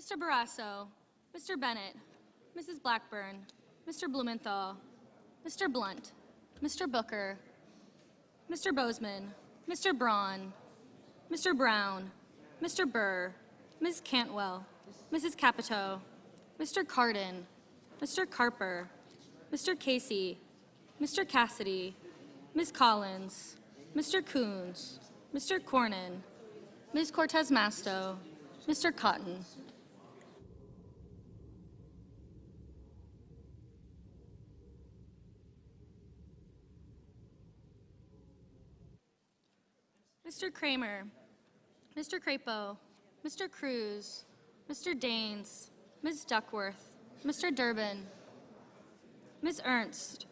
S5: Mr. Barrasso, Mr. Bennett, Mrs. Blackburn, Mr. Blumenthal, Mr. Blunt, Mr. Booker, Mr. Bozeman, Mr. Braun, Mr. Brown, Mr. Burr, Ms. Cantwell, Mrs. Capito, Mr. Cardin, Mr. Carper, Mr. Casey, Mr. Cassidy, Ms. Collins, Mr. Coons, Mr. Cornyn, Ms. Cortez Masto, Mr. Cotton. Mr. Kramer, Mr. Crapo, Mr. Cruz, Mr. Daines, Ms. Duckworth, Mr. Durbin, Ms. Ernst,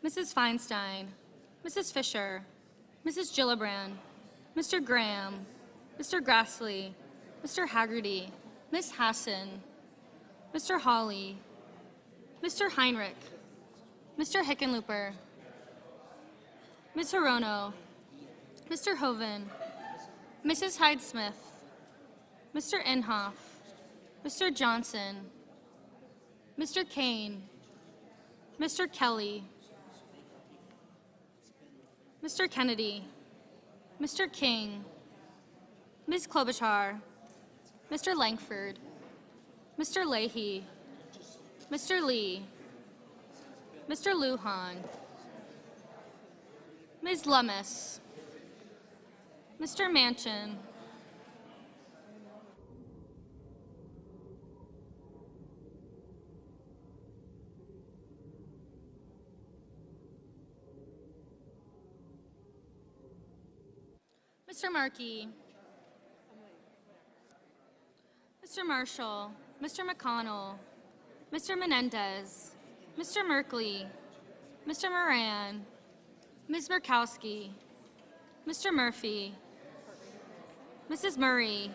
S5: Mrs. Feinstein, Mrs. Fisher, Mrs. Gillibrand, Mr. Graham, Mr. Grassley, Mr. Haggerty, Ms. Hassan, Mr. Hawley, Mr. Heinrich, Mr. Hickenlooper, Ms. Hirono, Mr. Hoven, Mrs. Hyde-Smith, Mr. Inhofe, Mr. Johnson, Mr. Kane, Mr. Kelly, Mr. Kennedy, Mr. King, Ms. Klobuchar, Mr. Langford, Mr. Leahy, Mr. Lee, Mr. Lujan, Ms. Lummis, Mr. Manchin, Mr. Markey, Mr. Marshall, Mr. McConnell, Mr. Menendez, Mr. Merkley, Mr. Moran, Ms. Murkowski, Mr. Murphy, Mrs. Murray,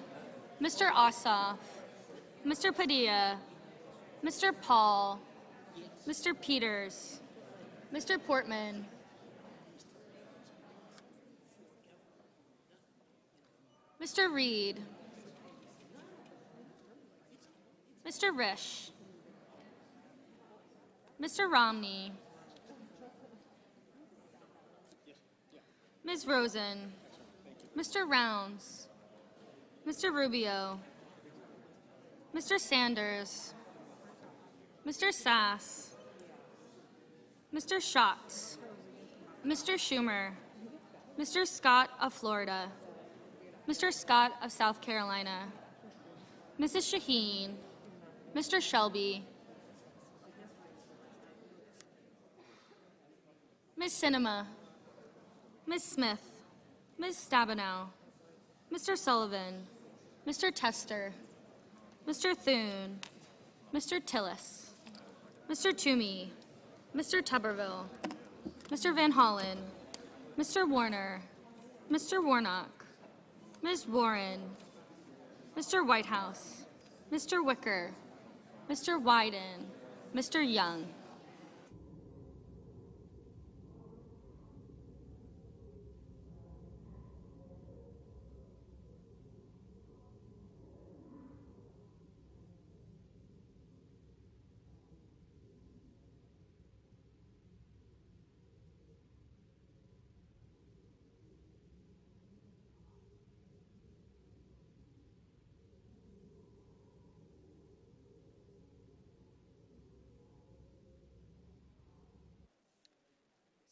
S5: Mr. Ossoff, Mr. Padilla, Mr. Paul, Mr. Peters, Mr. Portman, Mr. Reed, Mr. Risch, Mr. Romney, Ms. Rosen, Mr. Rounds, Mr. Rubio, Mr. Sanders, Mr. Sass, Mr. Schatz, Mr. Schumer, Mr. Scott of Florida, Mr. Scott of South Carolina, Mrs. Shaheen, Mr. Shelby, Ms. Sinema, Ms. Smith, Ms. Stabenow, Mr. Sullivan, Mr. Tester, Mr. Thune, Mr. Tillis, Mr. Toomey, Mr. Tuberville, Mr. Van Hollen, Mr. Warner, Mr. Warnock, Ms. Warren, Mr. Whitehouse, Mr. Wicker, Mr. Wyden, Mr. Young.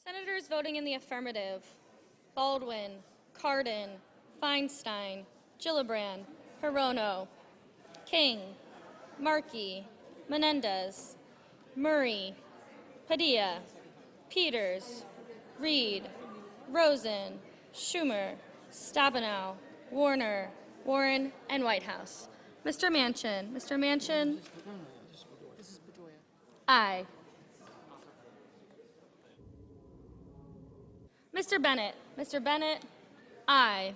S5: Senators voting in the affirmative: Baldwin, Cardin, Feinstein, Gillibrand, Hirono, King, Markey, Menendez, Murray, Padilla, Peters, Reed, Rosen, Schumer, Stabenow, Warner, Warren, and Whitehouse. Mr. Manchin. Mr. Manchin? Aye. Mr. Bennett. Mr. Bennett? Aye.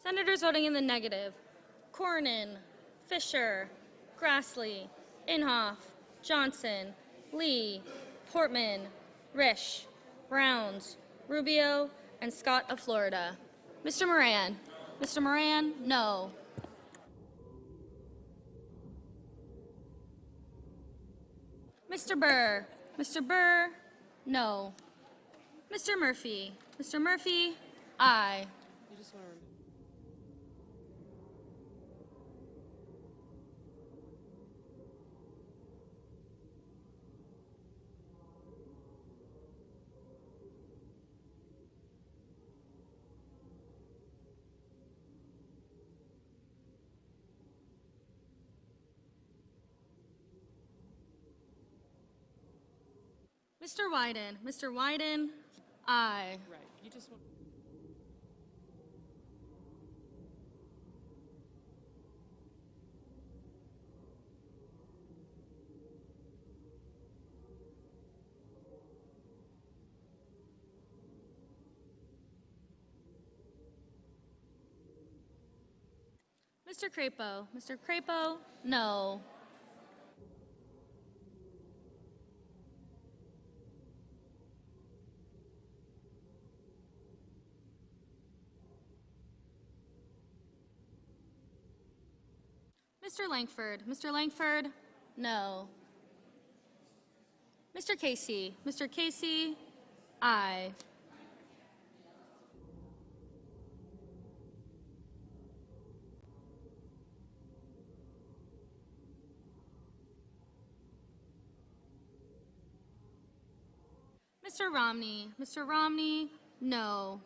S5: Senators voting in the negative: Cornyn, Fisher, Grassley, Inhofe, Johnson, Lee, Portman, Risch, Browns, Rubio, and Scott of Florida. Mr. Moran. Mr. Moran, no. Mr. Burr. Mr. Burr, no. Mr. Murphy. Mr. Murphy, aye. Mr. Wyden. Mr. Wyden, aye.
S12: Right. You just want...
S5: Mr. Crapo. Mr. Crapo, no. Mr. Langford. Mr. Langford, no. Mr. Casey. Mr. Casey, aye. Mr. Romney. Mr. Romney, no.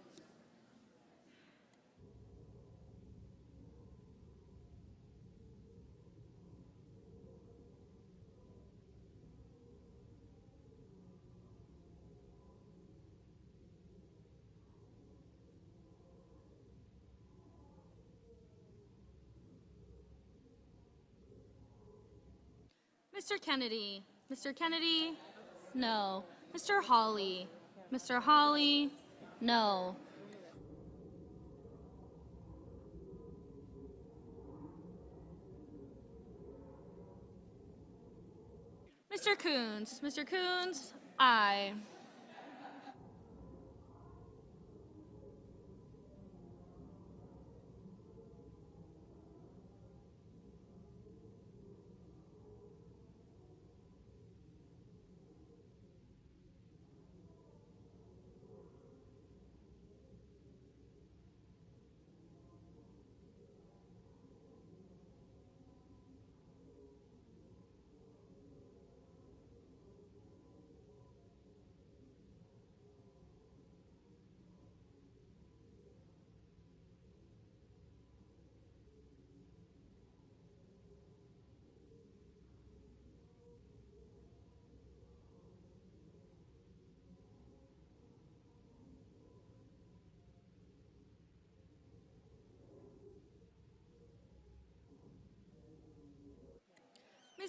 S5: Mr. Kennedy. Mr. Kennedy, no. Mr. Hawley. Mr. Hawley, no. Mr. Coons. Mr. Coons, aye.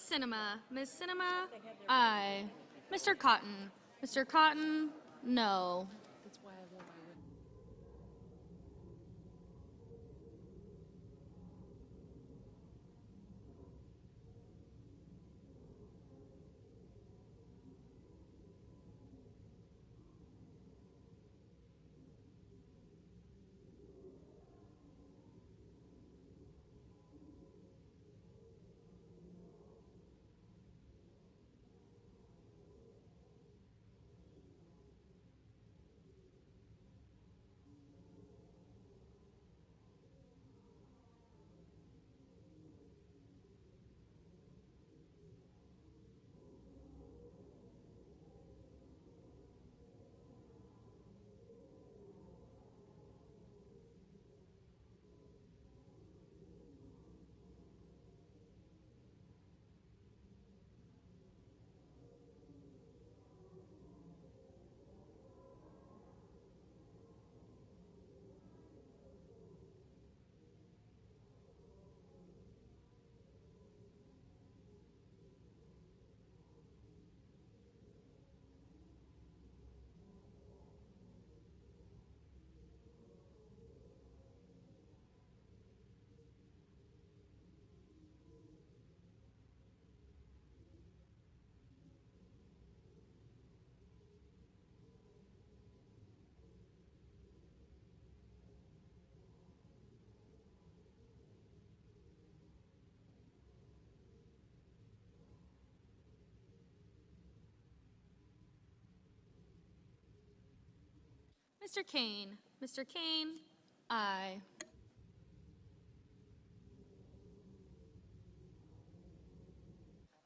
S5: Cinema. Ms. Cinema, aye. Mr. Cotton. Mr. Cotton, no. Mr. Kane. Mr. Kane, aye.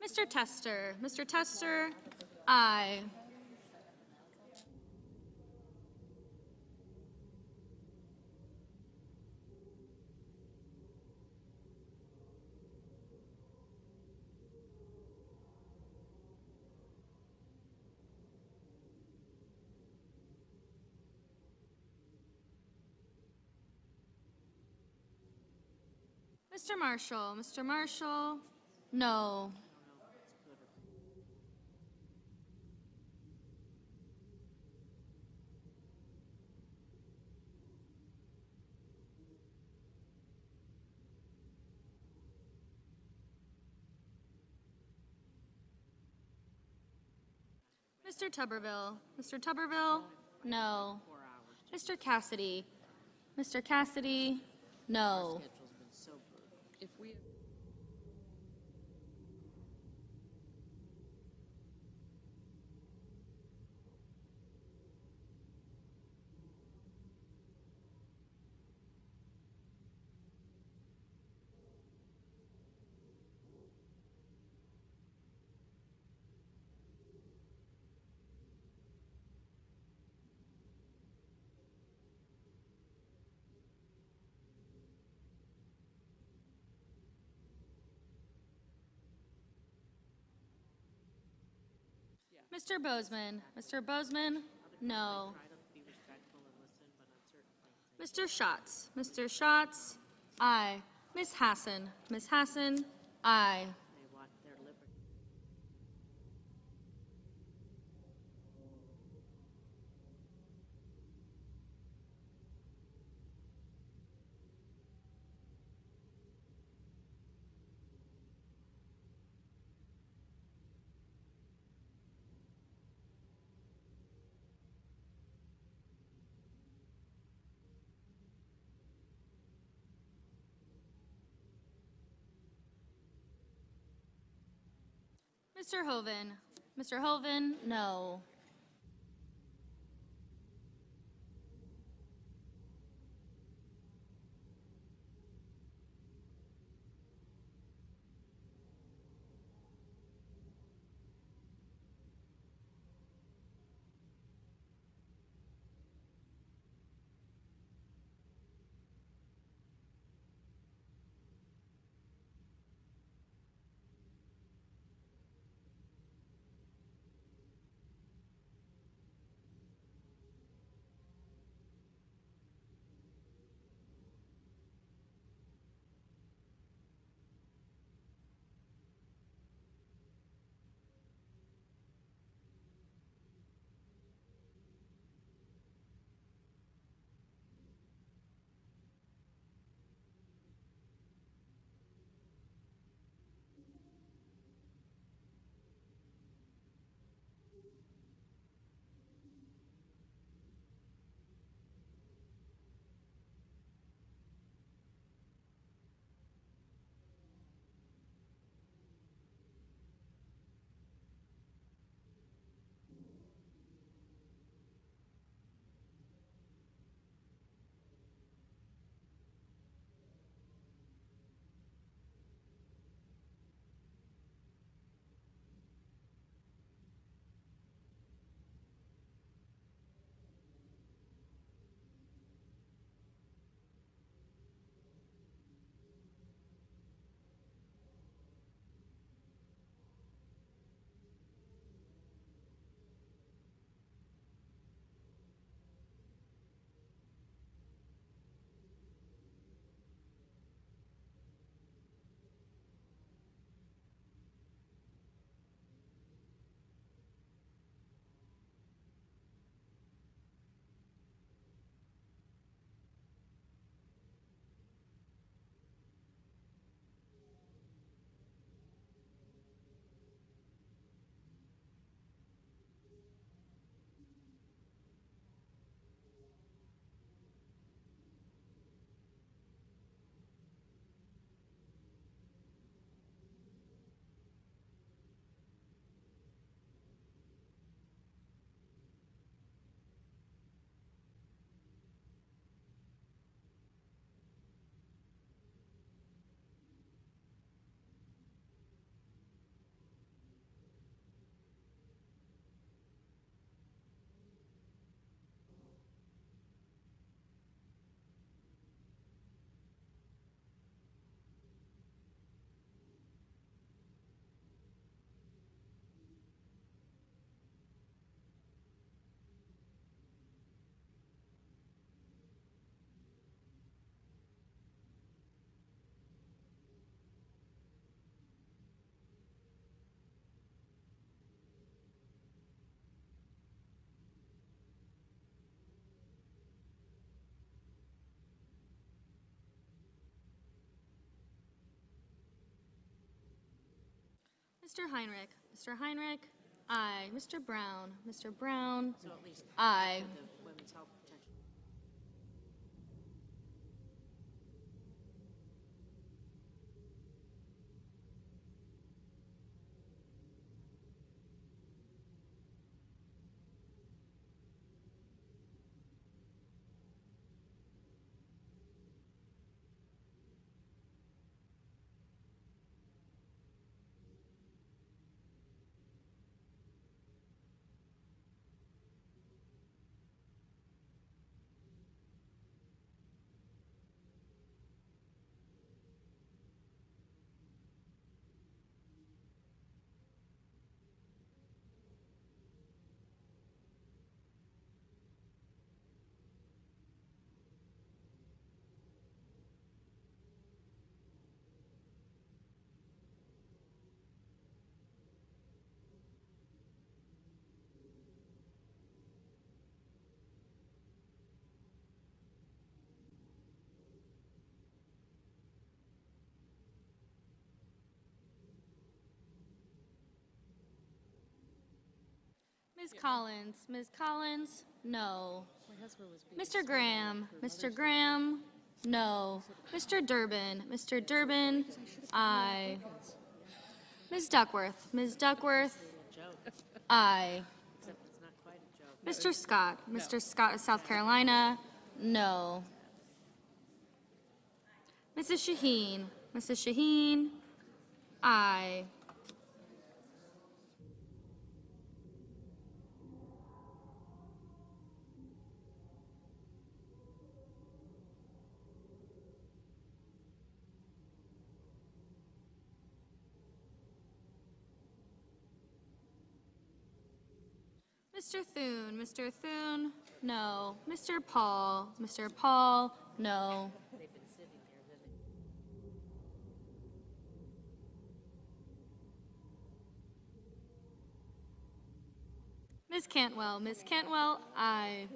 S5: Mr. Tester. Mr. Tester, aye. Mr. Marshall. Mr. Marshall, no. Mr. Tuberville. Mr. Tuberville, no. Mr. Cassidy. Mr. Cassidy, no. Mr. Bozeman. Mr. Bozeman, no. Mr. Schatz. Mr. Schatz, aye. Ms. Hassan. Ms. Hassan, aye. Mr. Hoven. Mr. Hoven, no. Mr. Heinrich. Mr. Heinrich, aye. Mr. Brown. Mr. Brown, aye.
S2: The women's health protection.
S5: Ms. Collins, no. Mr. Graham. Mr. Graham, no. Mr. Durbin, aye. Ms. Duckworth. Ms. Duckworth, aye.
S2: Except it's not quite a joke.
S5: Mr. Scott. Mr. Scott of South Carolina, no. Mrs. Shaheen. Mrs. Shaheen, aye. Mr. Thune, no. Mr. Paul, no.
S2: They've been sitting there living.
S5: Ms. Cantwell, aye.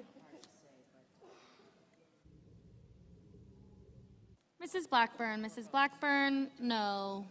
S5: Mrs. Blackburn, no.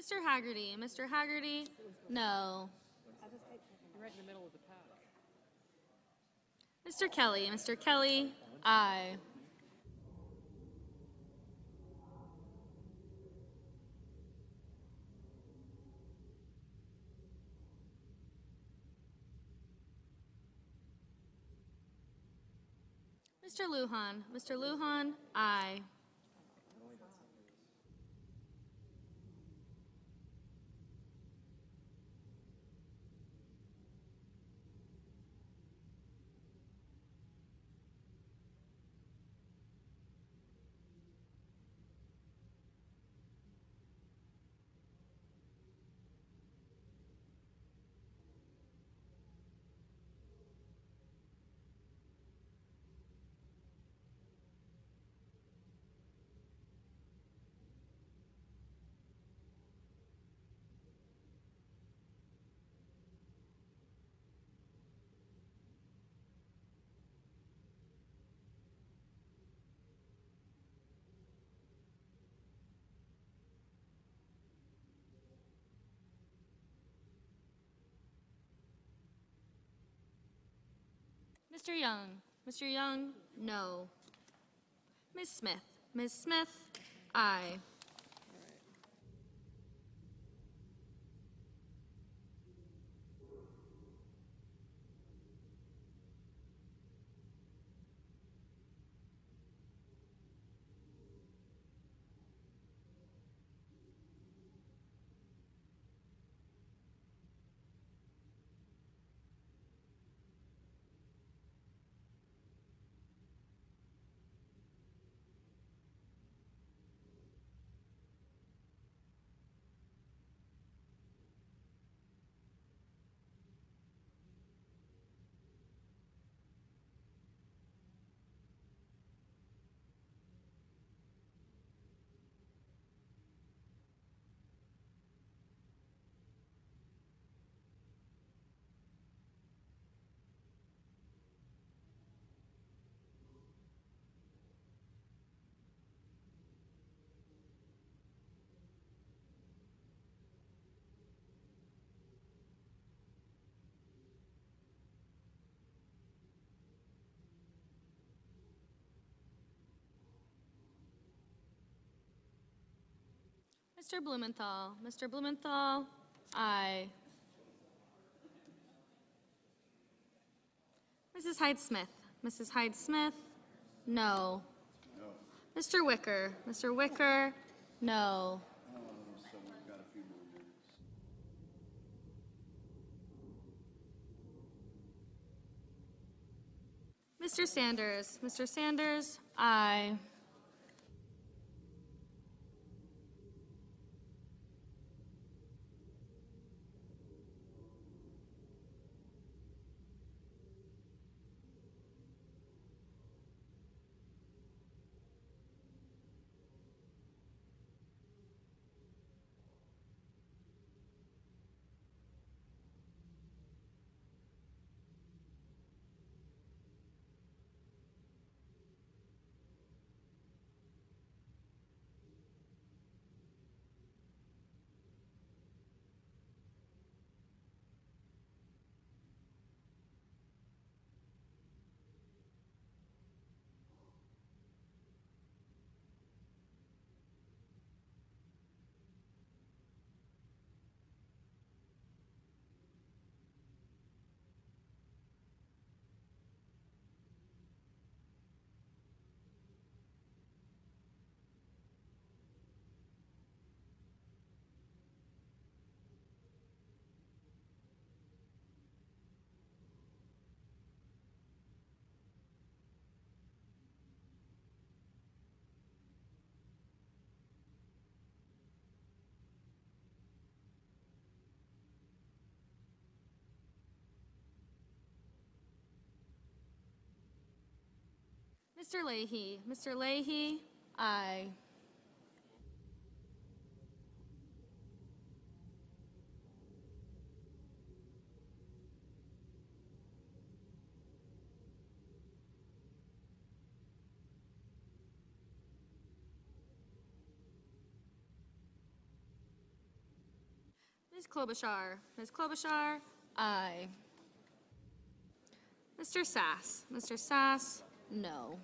S5: Mr. Haggerty, no.
S3: You're right in the middle of the pack.
S5: Mr. Kelly, aye. Mr. Lujan, aye. Mr. Young. Mr. Young, no. Ms. Smith. Ms. Smith, aye. Mr. Blumenthal. Mr. Blumenthal, aye. Mrs. Hyde-Smith. Mrs. Hyde-Smith, no. Mr. Wicker. Mr. Wicker, no. Mr. Sanders. Mr. Sanders, aye. Mr. Leahy. Mr. Leahy, aye. Ms. Klobuchar. Ms. Klobuchar, aye. Mr. Sass. Mr. Sass, no.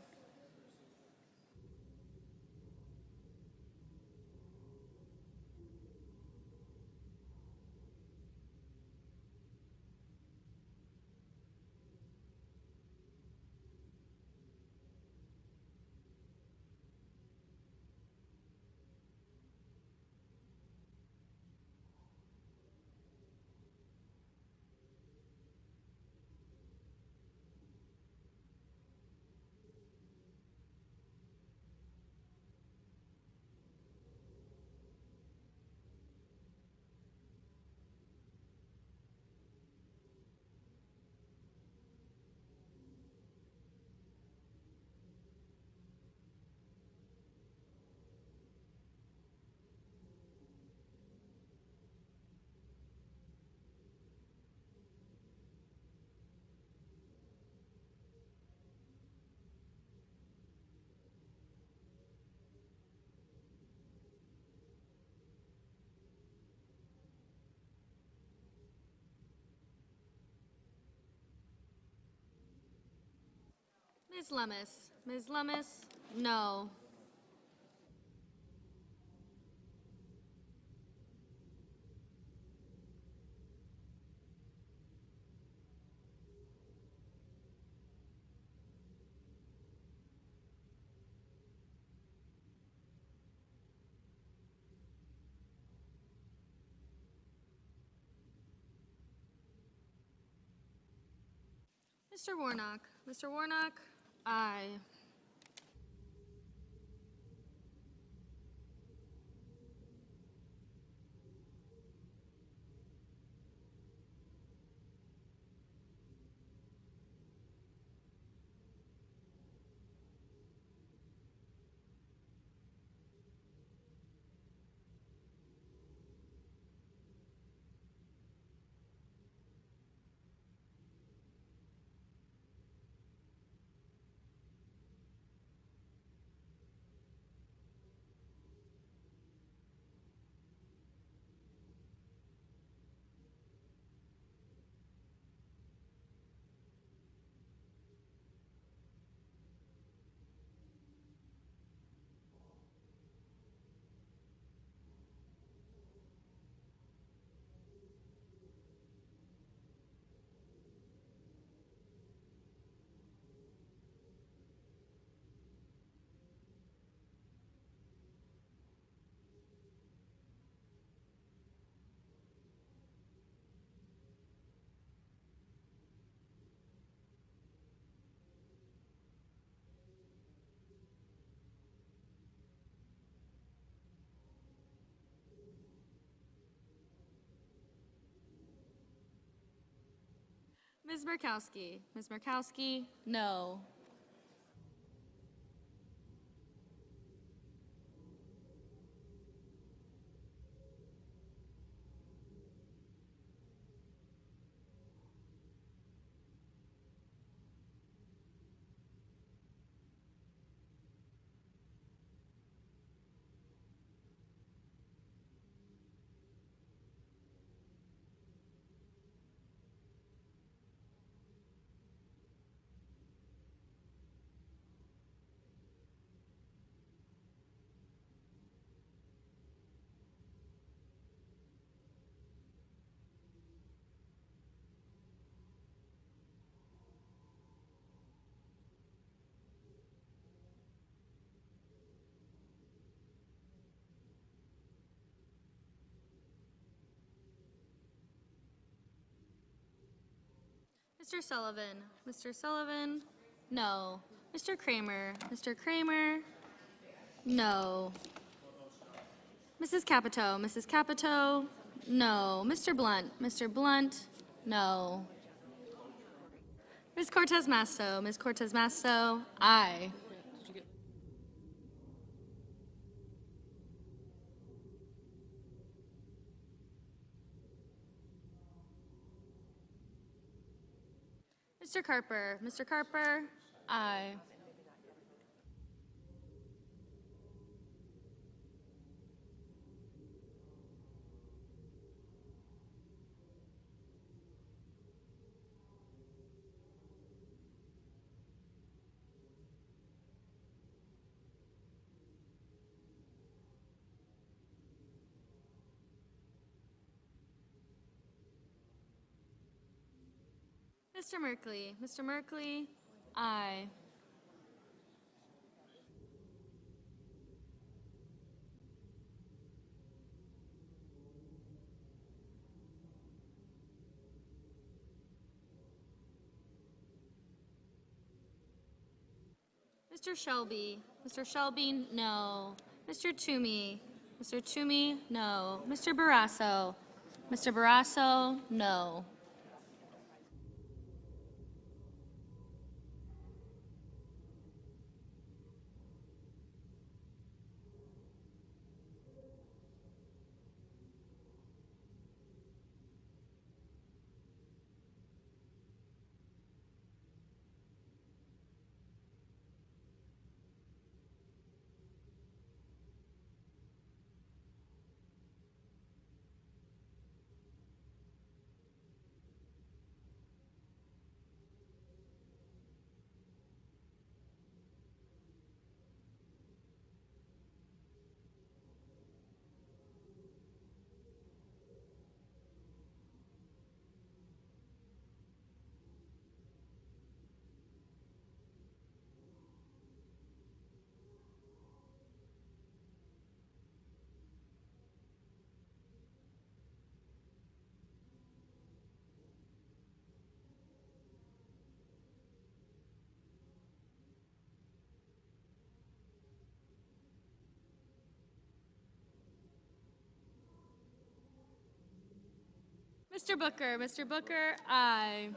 S5: Ms. Lummis. Ms. Lummis, no. Mr. Warnock. Mr. Warnock, aye. Ms. Murkowski. Ms. Murkowski, no. Mr. Sullivan. Mr. Sullivan, no. Mr. Kramer. Mr. Kramer, no. Mrs. Capito. Mrs. Capito, no. Mr. Blunt. Mr. Blunt, no. Ms. Cortez Masto. Ms. Cortez Masto, aye. Mr. Carper. Mr. Carper, aye. Mr. Merkley. Mr. Merkley, aye. Mr. Shelby. Mr. Shelby, no. Mr. Toomey. Mr. Toomey, no. Mr. Barrasso. Mr. Barrasso, no. Mr. Booker. Mr. Booker, aye.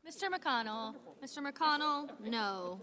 S5: Mr. McConnell. Mr. McConnell, no.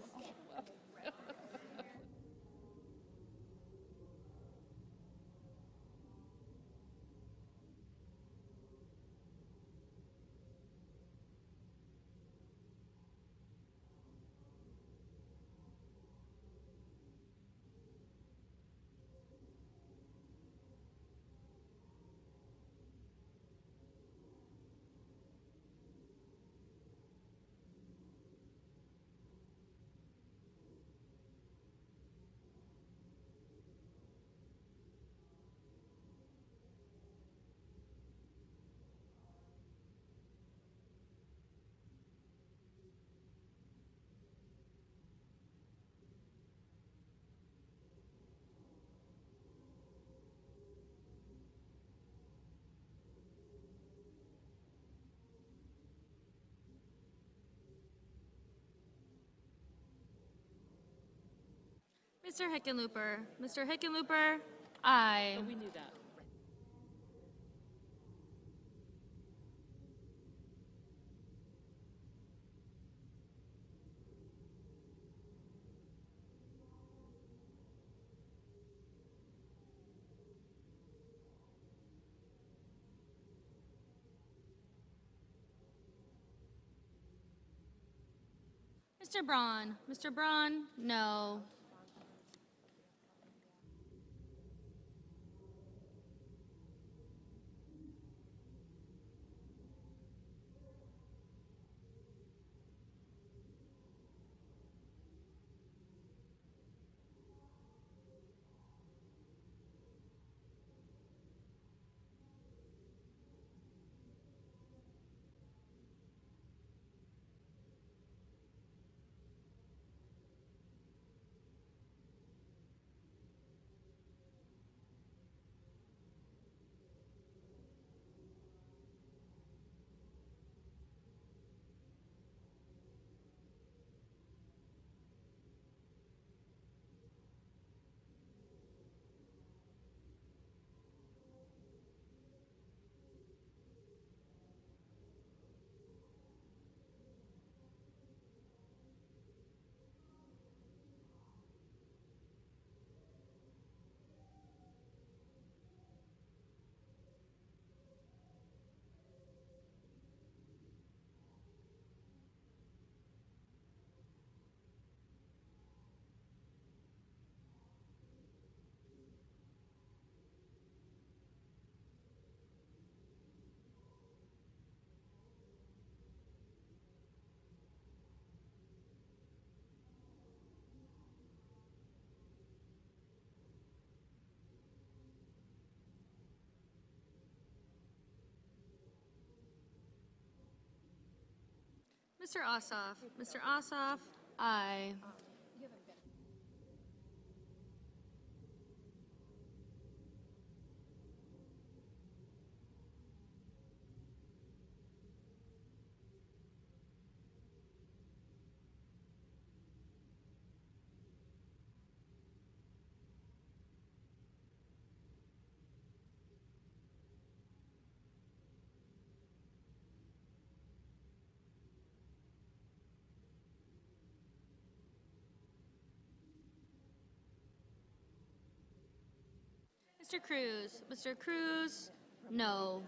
S5: Mr. Hickenlooper. Mr. Hickenlooper, aye.
S3: Oh, we knew that.
S5: Mr. Braun. Mr. Braun, no. Mr. Ossoff. Mr. Ossoff, aye. Mr. Cruz. Mr. Cruz, no.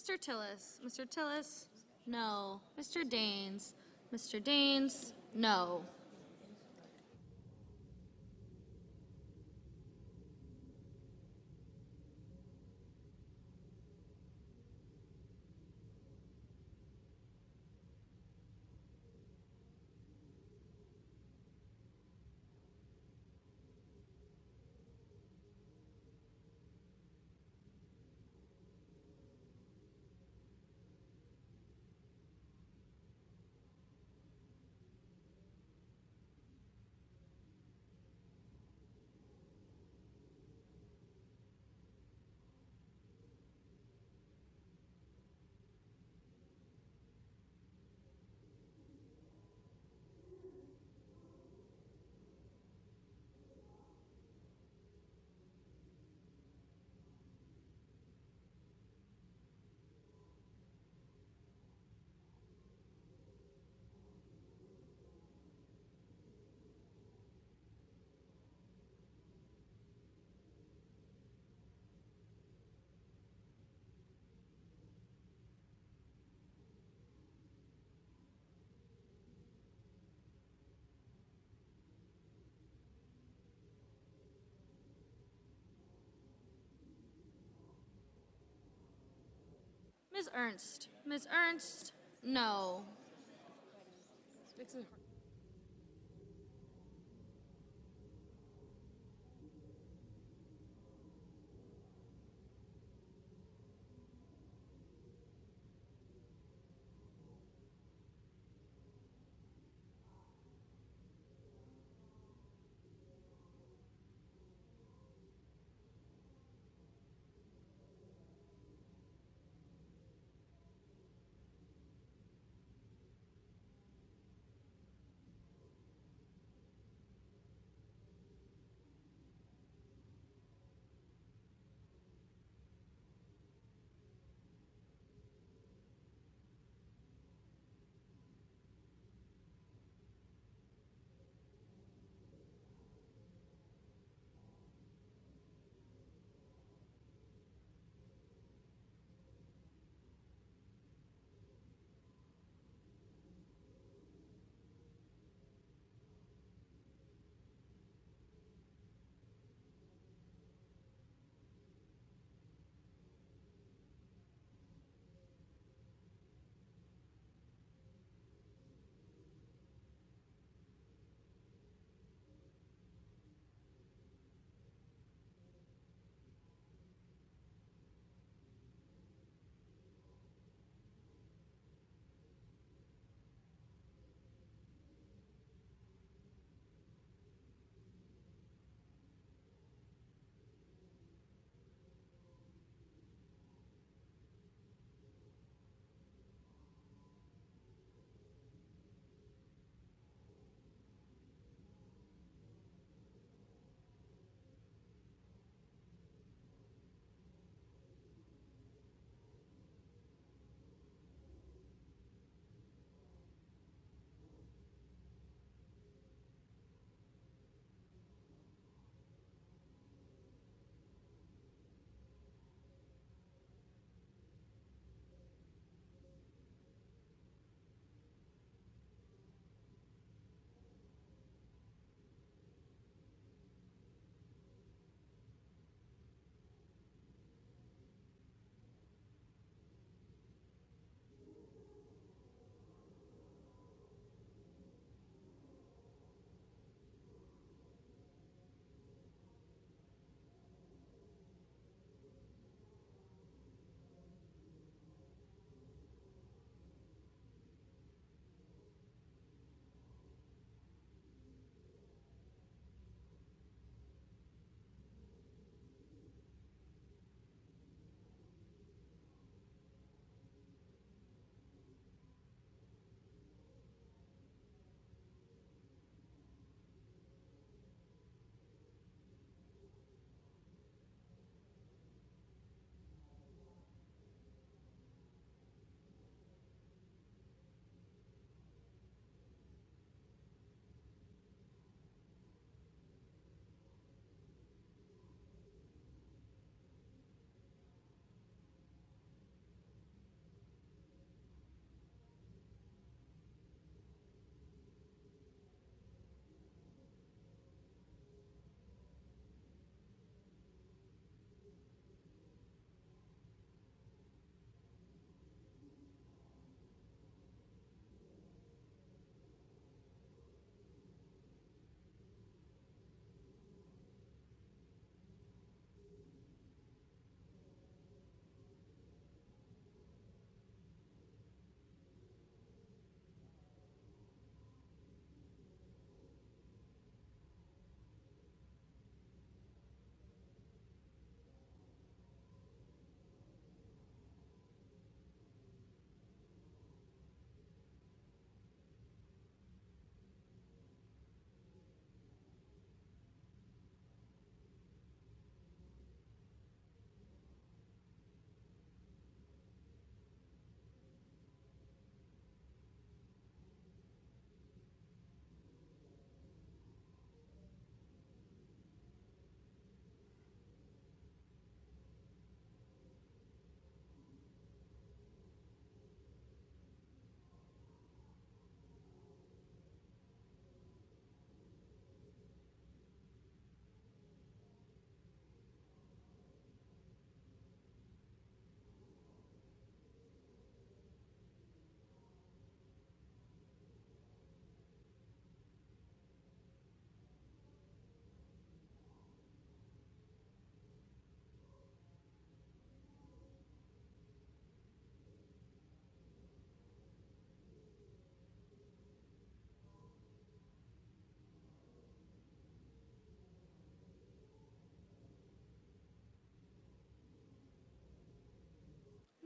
S5: Mr. Tillis. Mr. Tillis, no. Mr. Daines. Mr. Daines, no. Ms. Ernst. Ms. Ernst, no.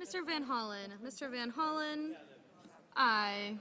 S5: Mr. Van Hollen. Mr. Van Hollen, aye.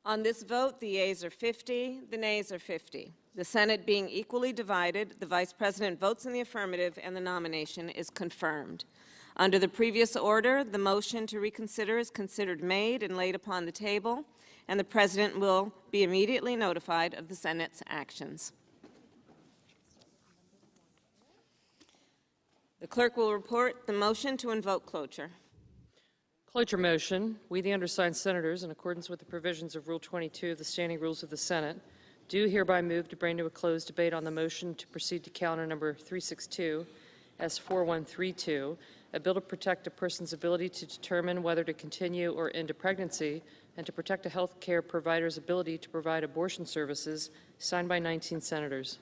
S13: On this vote, the yeas are 50, the nays are 50. The Senate being equally divided, the Vice President votes in the affirmative and the nomination is confirmed. Under the previous order, the motion to reconsider is considered made and laid upon the table, and the President will be immediately notified of the Senate's actions. The clerk will report the motion to invoke cloture.
S3: Cloture motion. We, the undersigned senators, in accordance with the provisions of Rule 22 of the Standing Rules of the Senate, do hereby move to bring to a closed debate on the motion to proceed to calendar number 362, S4132, a bill to protect a person's ability to determine whether to continue or end a pregnancy and to protect a health care provider's ability to provide abortion services, signed by 19 senators.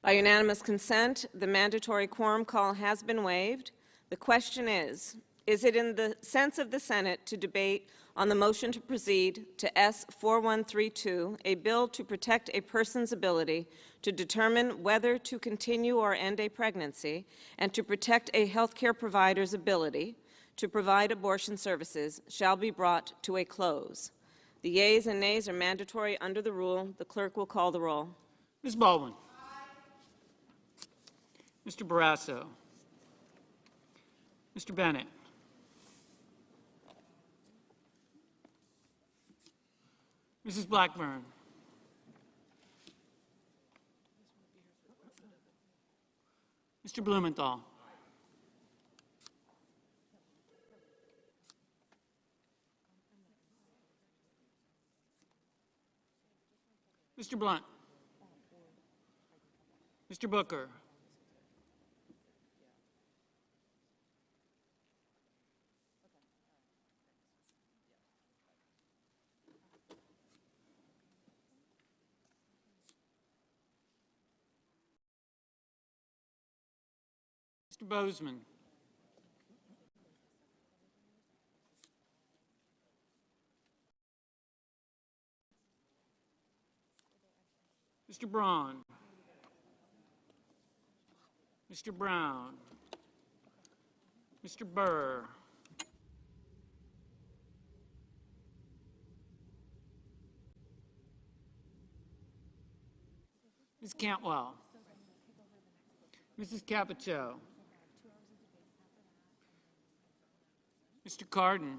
S13: By unanimous consent, the mandatory quorum call has been waived. The question is it in the sense of the Senate to debate on the motion to proceed to S4132, a bill to protect a person's ability to determine whether to continue or end a pregnancy and to protect a health care provider's ability to provide abortion services, shall be brought to a close? The yeas and nays are mandatory under the rule. The clerk will call the roll.
S10: Ms. Baldwin. Mr. Barrasso. Mr. Bennett. Mrs. Blackburn. Mr. Blumenthal. Mr. Blunt. Mr. Booker. Mr. Bozeman. Mr. Braun. Mr. Brown. Mr. Burr. Ms. Cantwell. Mrs. Capito. Mr. Cardin.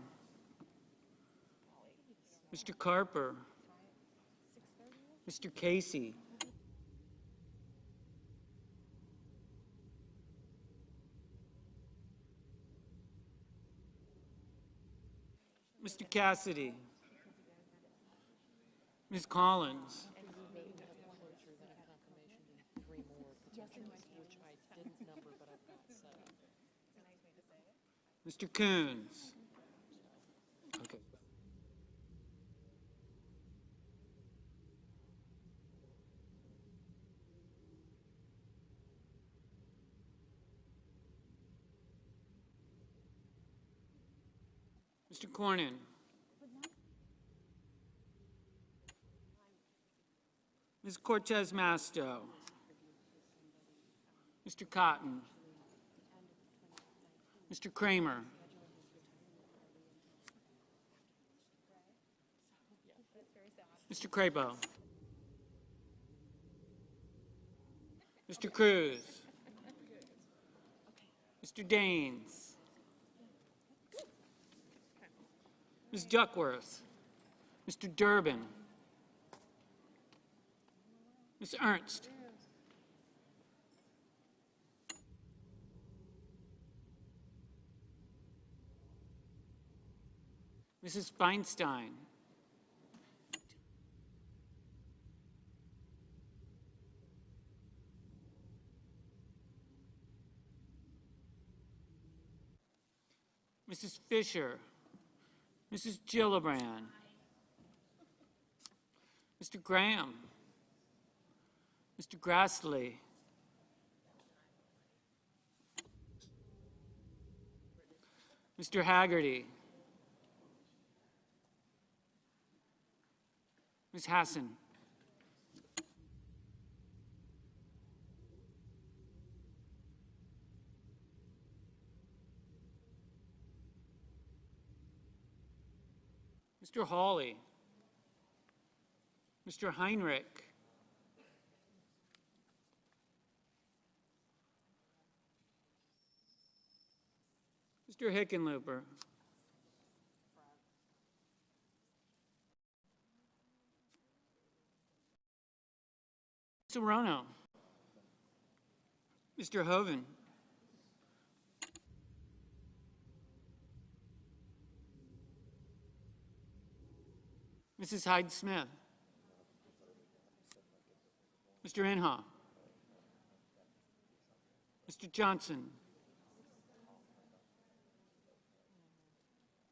S10: Mr. Carper. Mr. Casey. Mr. Cassidy. Ms. Collins. Mr. Coons. Okay. Mr. Cornyn. Ms. Cortez Masto. Mr. Cotton. Mr. Kramer. Mr. Crabo. Mr. Cruz. Mr. Daines. Ms. Duckworth. Mr. Durbin. Ms. Ernst. Mrs. Feinstein. Mrs. Fisher. Mrs. Gillibrand. Mr. Graham. Mr. Grassley. Mr. Haggerty. Ms. Hassan. Mr. Hawley. Mr. Heinrich. Mr. Hickenlooper. Mr. Rono. Mr. Hoven. Mrs. Hyde-Smith. Mr. Inhofe. Mr. Johnson.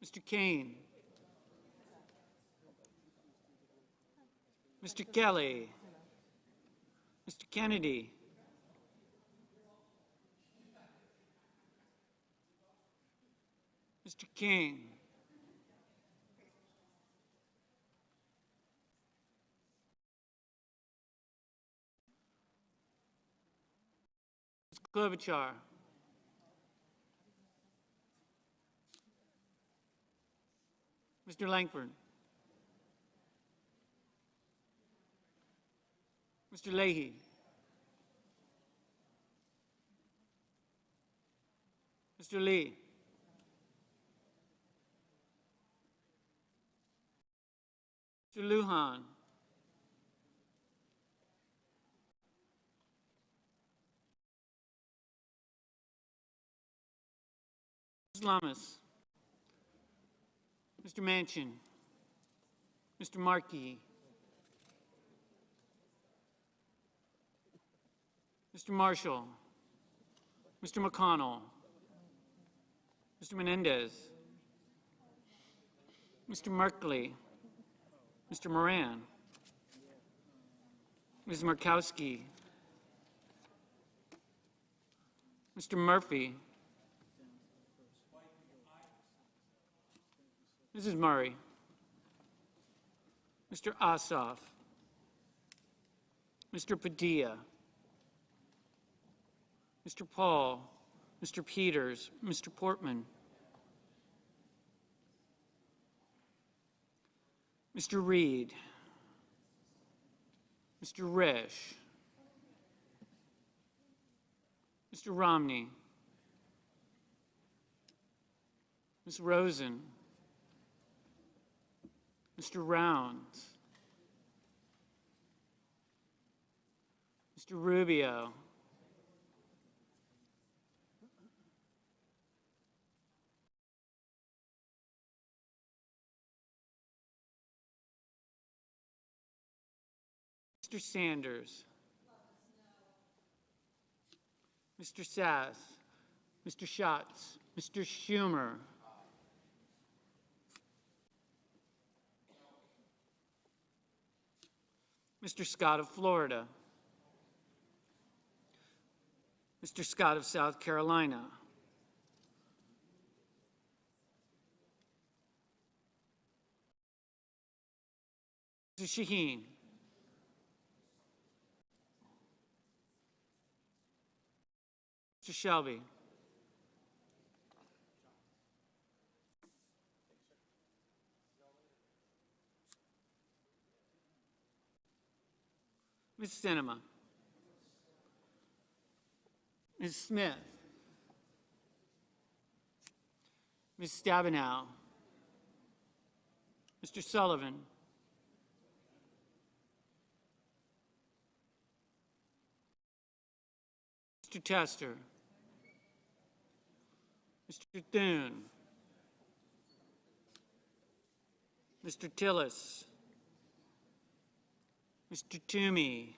S10: Mr. Kane. Mr. Kelly. Mr. Kennedy. Mr. King. Ms. Klobuchar. Mr. Langford. Mr. Leahy. Mr. Lee. Mr. Lujan. Ms. Lamas. Mr. Manchin. Mr. Markey. Mr. Marshall. Mr. McConnell. Mr. Menendez. Mr. Merkley. Mr. Moran. Ms. Murkowski. Mr. Murphy. Mrs. Murray. Mr. Ossoff. Mr. Padilla. Mr. Paul. Mr. Peters. Mr. Portman. Mr. Reed. Mr. Risch. Mr. Romney. Ms. Rosen. Mr. Rounds. Mr. Rubio. Mr. Sanders. Mr. Sass. Mr. Schatz. Mr. Schumer. Mr. Scott of Florida. Mr. Scott of South Carolina. Mr. Shaheen. Mr. Shelby. Ms. Sinema. Ms. Smith. Ms. Stabenow. Mr. Sullivan. Mr. Tester. Mr. Thune. Mr. Tillis. Mr. Toomey.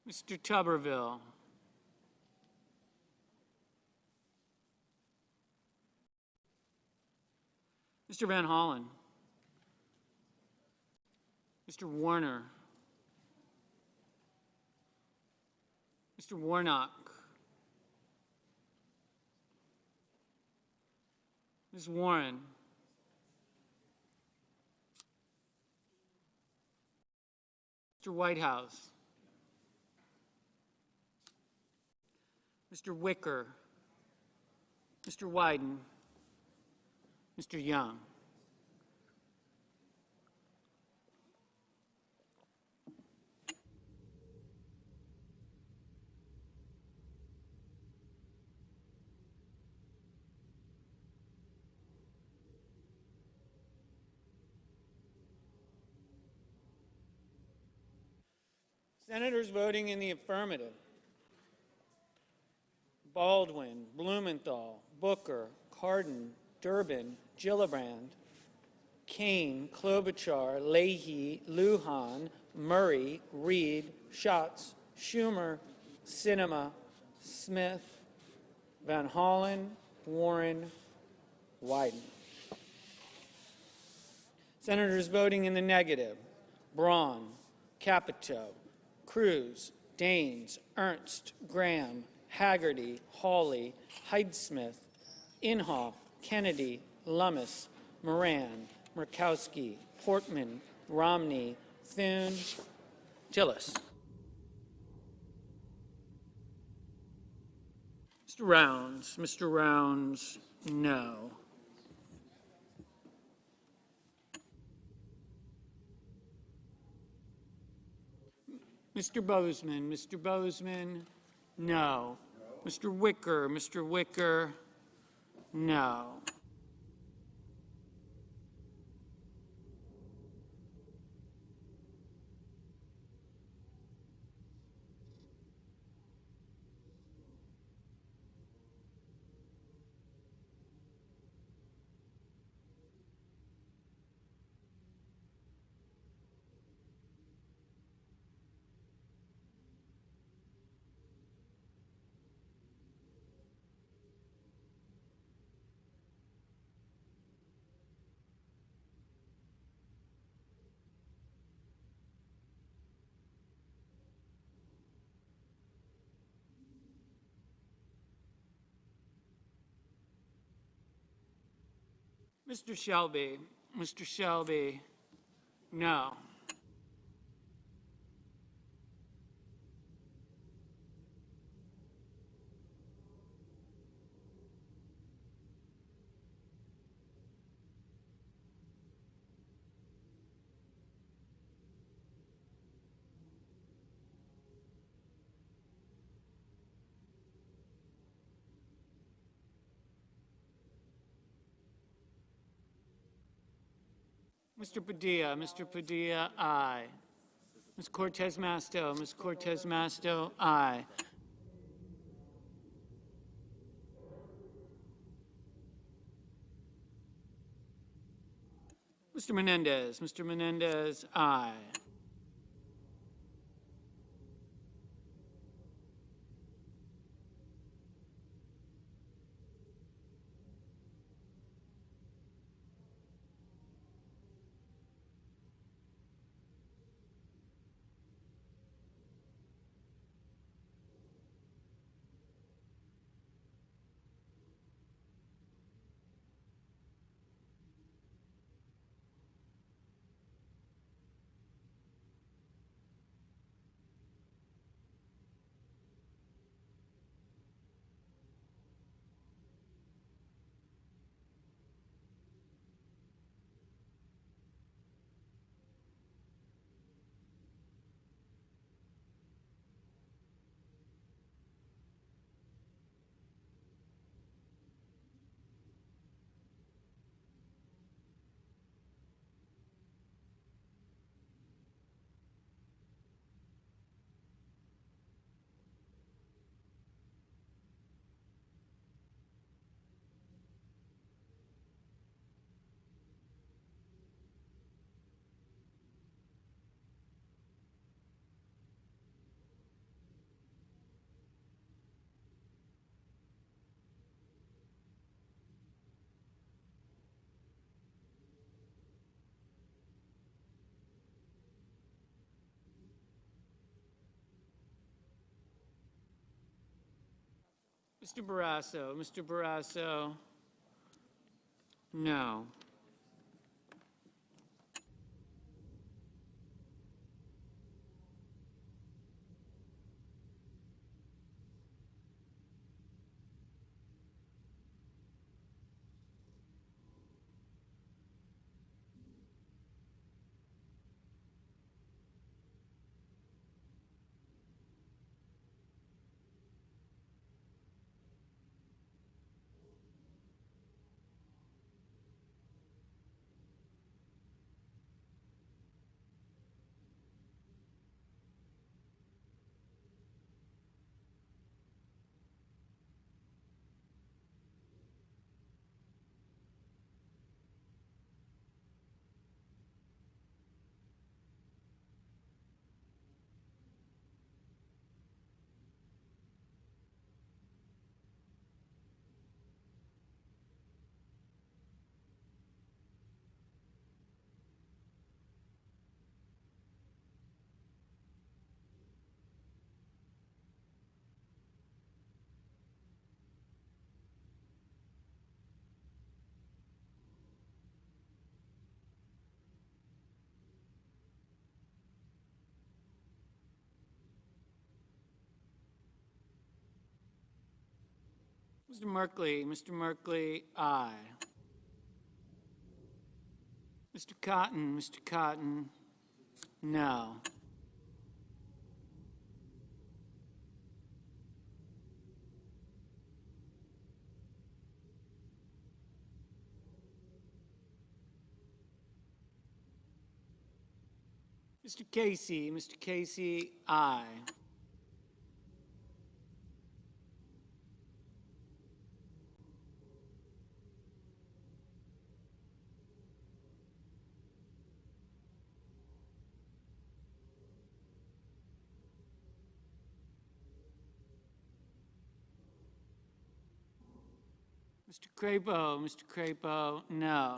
S10: Mr. Tuberville. Mr. Van Hollen. Mr. Warner. Mr. Warnock. Ms. Warren. Mr. Whitehouse. Mr. Wicker. Mr. Wyden. Mr. Young. Senators voting in the affirmative: Baldwin, Blumenthal, Booker, Cardin, Durbin, Gillibrand, Kane, Klobuchar, Leahy, Lujan, Murray, Reed, Schatz, Schumer, Sinema, Smith, Van Hollen, Warren, Wyden. Senators voting in the negative: Braun, Capito, Cruz, Daines, Ernst, Graham, Haggerty, Hawley, Hyde-Smith, Inhofe, Kennedy, Lummis, Moran, Murkowski, Portman, Romney, Thune, Tillis. Mr. Rounds, no. Mr. Bozeman, no. Mr. Wicker, no. Mr. Shelby, no. Mr. Padilla, aye. Ms. Cortez Masto, aye. Mr. Menendez. Mr. Menendez, aye. Mr. Barrasso. Mr. Barrasso, no. Mr. Merkley. Mr. Merkley, aye. Mr. Cotton. Mr. Cotton, no. Mr. Casey. Mr. Casey, aye. Mr. Crapo. Mr. Crapo, no.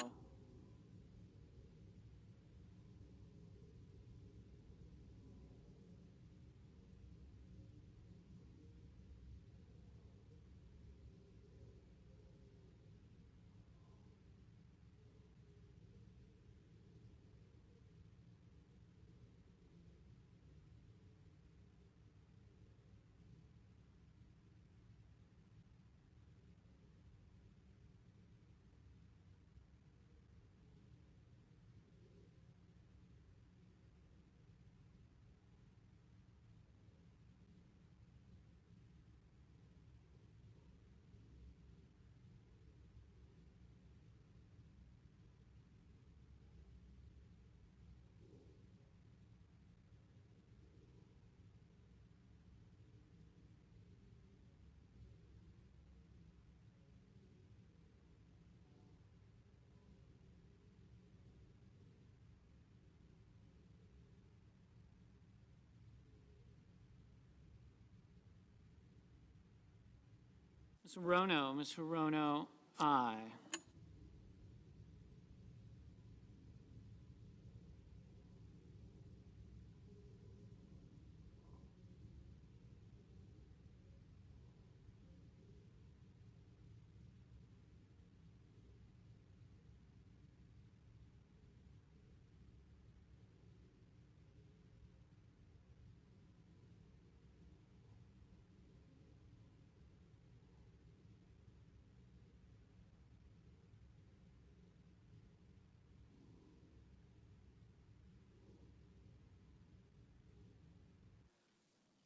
S10: Ms. Hirono, aye.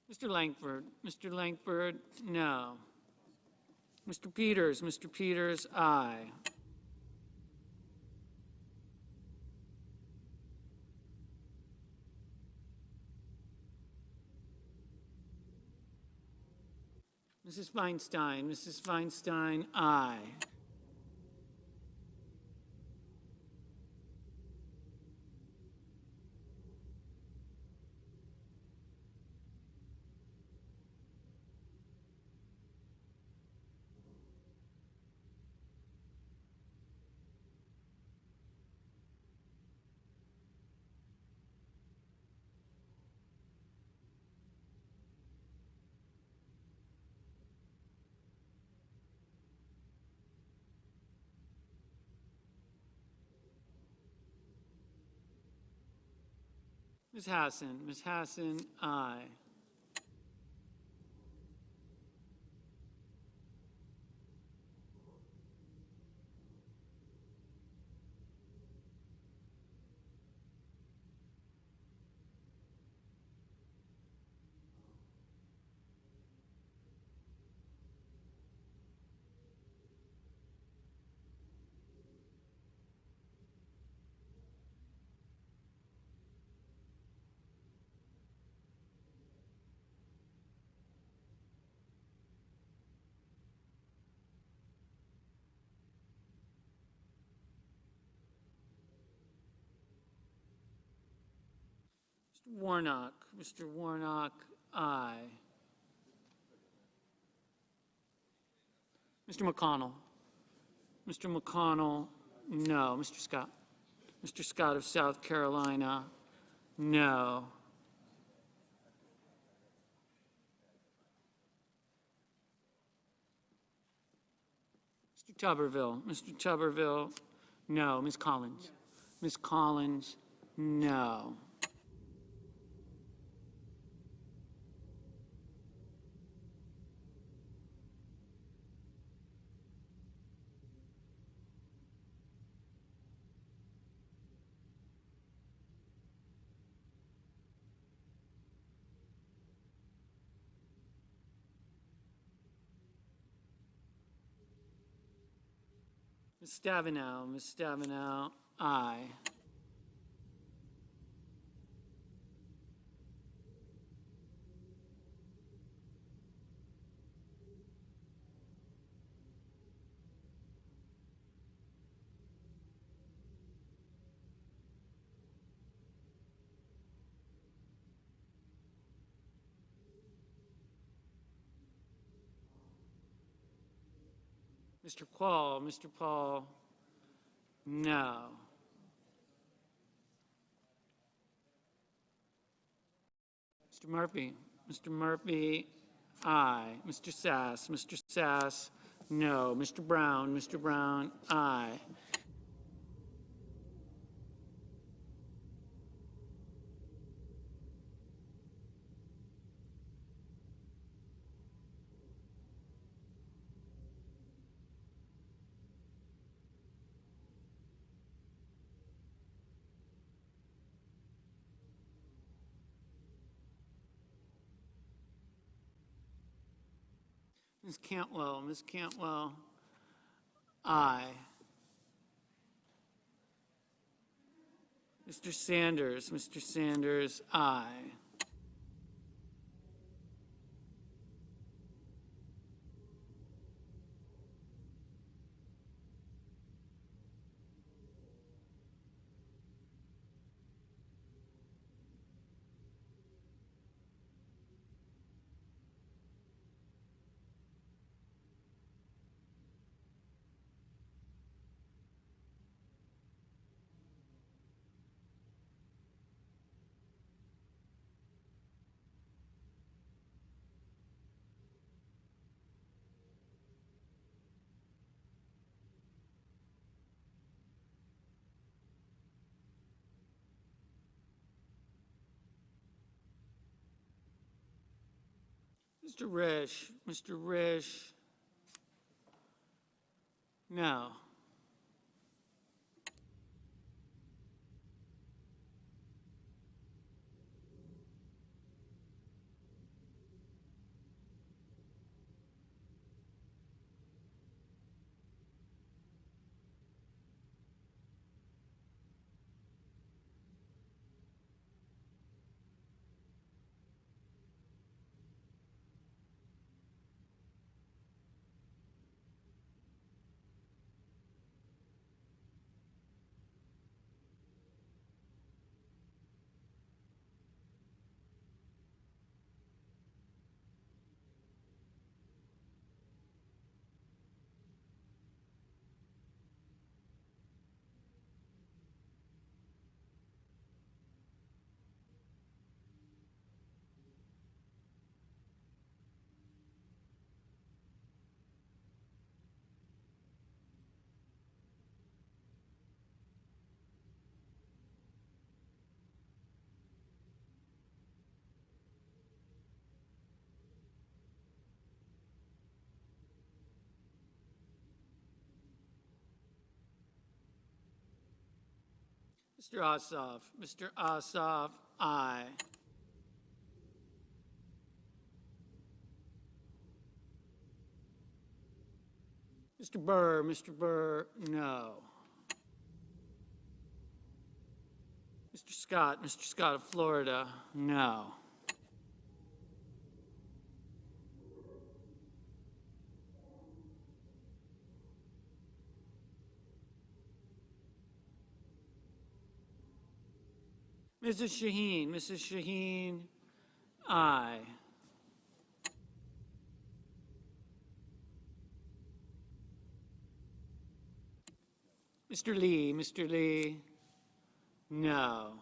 S10: Mr. Langford, no. Mr. Peters, aye. Mrs. Feinstein, aye. Ms. Hassan, aye. Mr. Warnock, aye. Mr. McConnell, no. Mr. Scott of South Carolina, no. Mr. Tuberville, no. Ms. Collins, no. Ms. Stabenow, aye. Mr. Paul, no. Mr. Murphy, aye. Mr. Sass, no. Mr. Brown, aye. Ms. Cantwell, aye. Mr. Sanders, aye. Mr. Risch. Mr. Risch. No. Mr. Ossoff. Mr. Ossoff, aye. Mr. Burr. Mr. Burr, no. Mr. Scott. Mr. Scott of Florida, no. Mrs. Shaheen. Mrs. Shaheen, aye. Mr. Lee. Mr. Lee, no.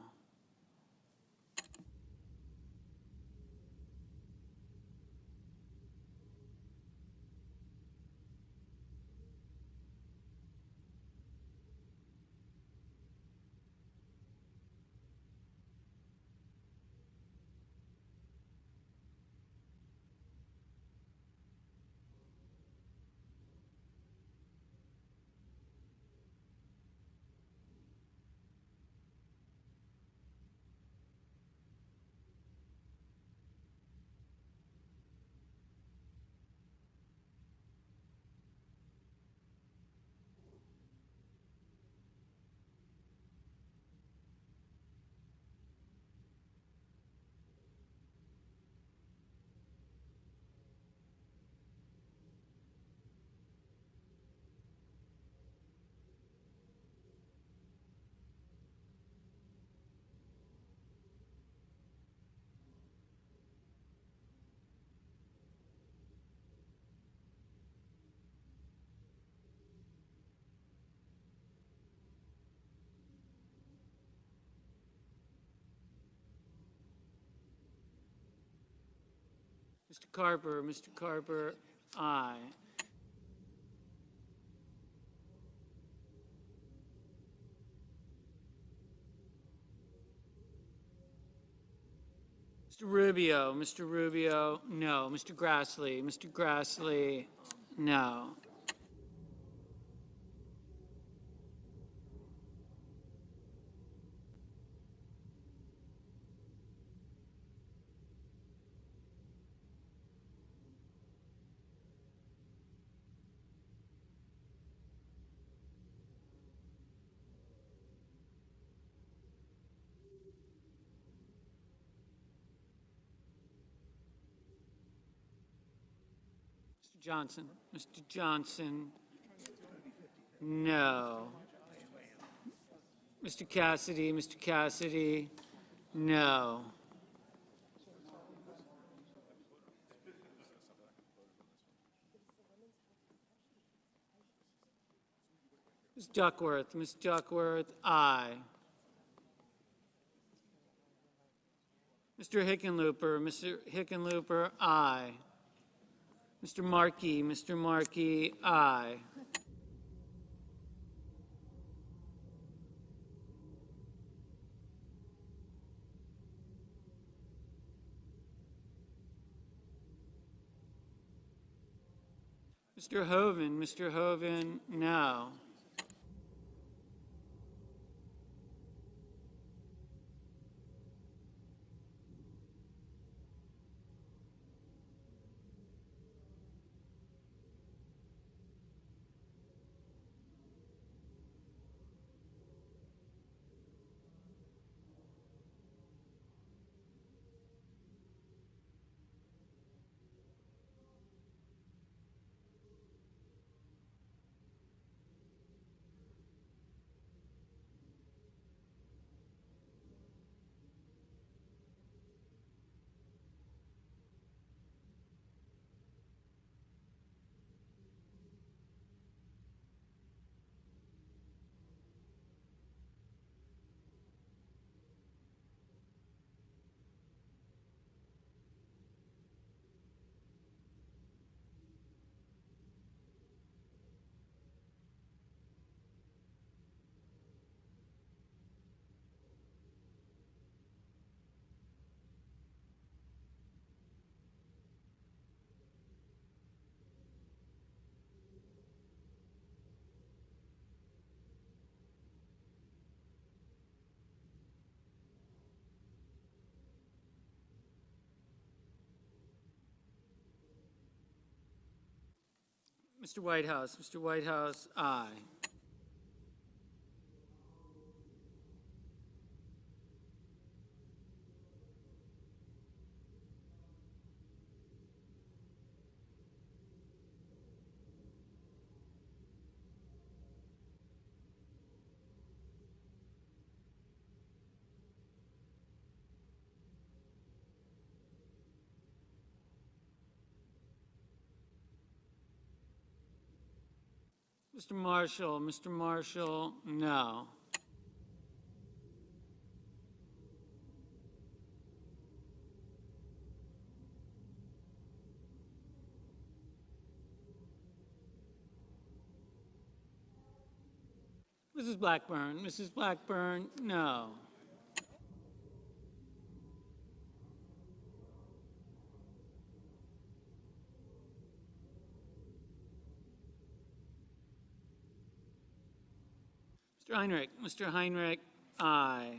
S10: Mr. Carper. Mr. Carper, aye. Mr. Rubio. Mr. Rubio, no. Mr. Grassley. Mr. Grassley, no. Mr. Johnson. Mr. Johnson, no. Mr. Cassidy. Mr. Cassidy, no. Ms. Duckworth. Ms. Duckworth, aye. Mr. Hickenlooper. Mr. Hickenlooper, aye. Mr. Markey. Mr. Markey, aye. Mr. Hoven, no. Mr. Whitehouse, aye. Mr. Marshall, no. Mrs. Blackburn, no. Mr. Heinrich, aye.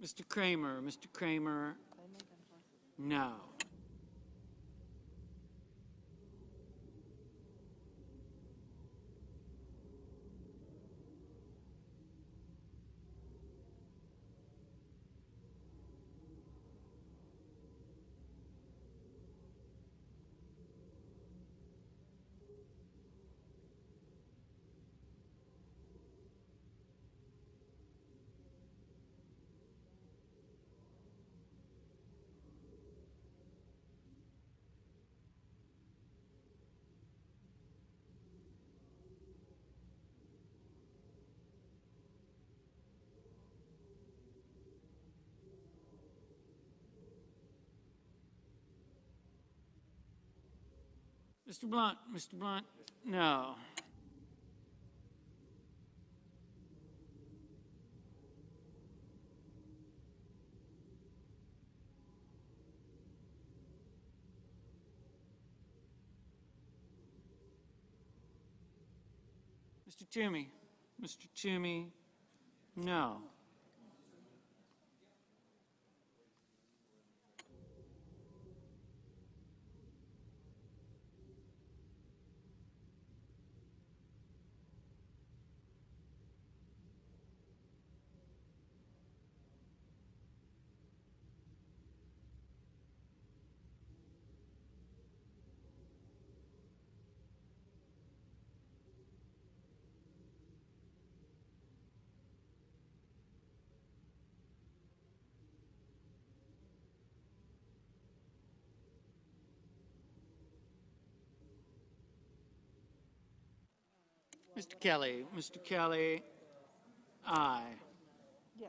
S10: Mr. Kramer, no. Mr. Blunt, no. Mr. Toomey, no. Mr. Kelly, aye.
S22: Yeah.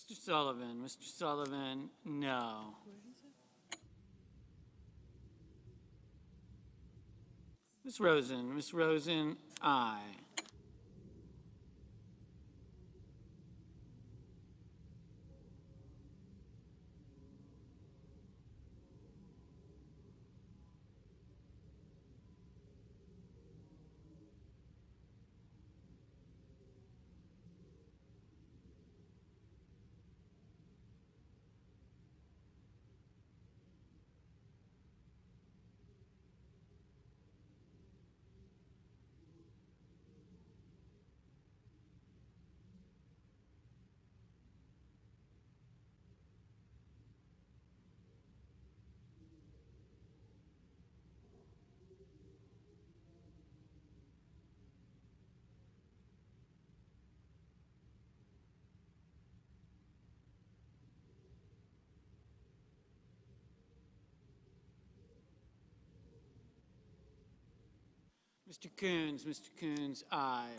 S10: Mr. Sullivan, no. Ms. Rosen, aye. Mr. Coons, aye.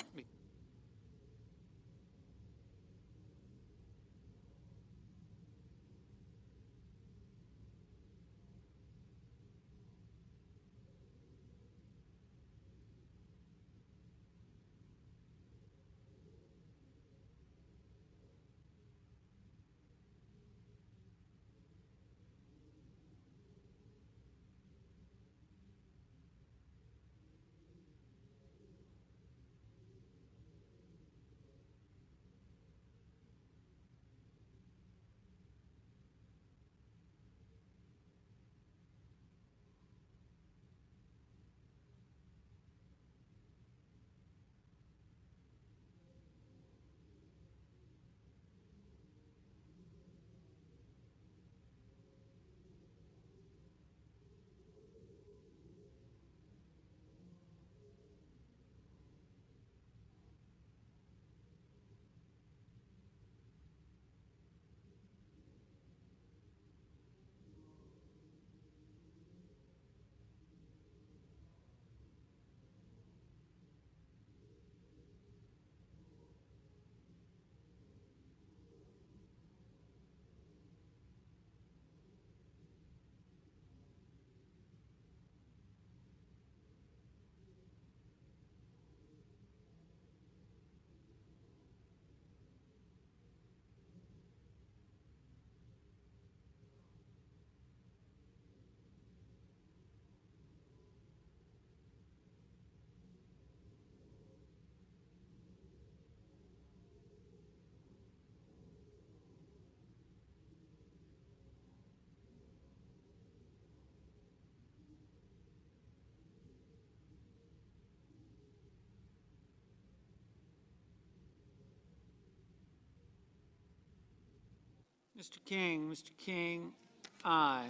S10: Mr. King, aye.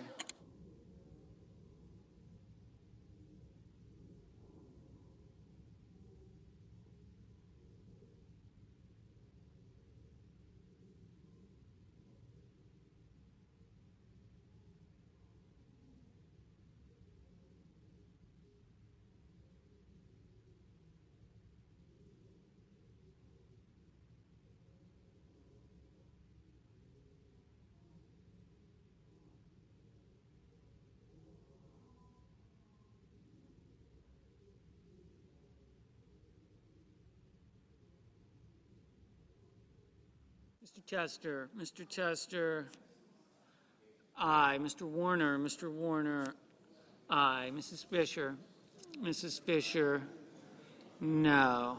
S10: Mr. Chester, aye. Mr. Warner, aye. Mrs. Fisher, no.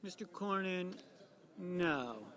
S10: Mr. Cornyn, no.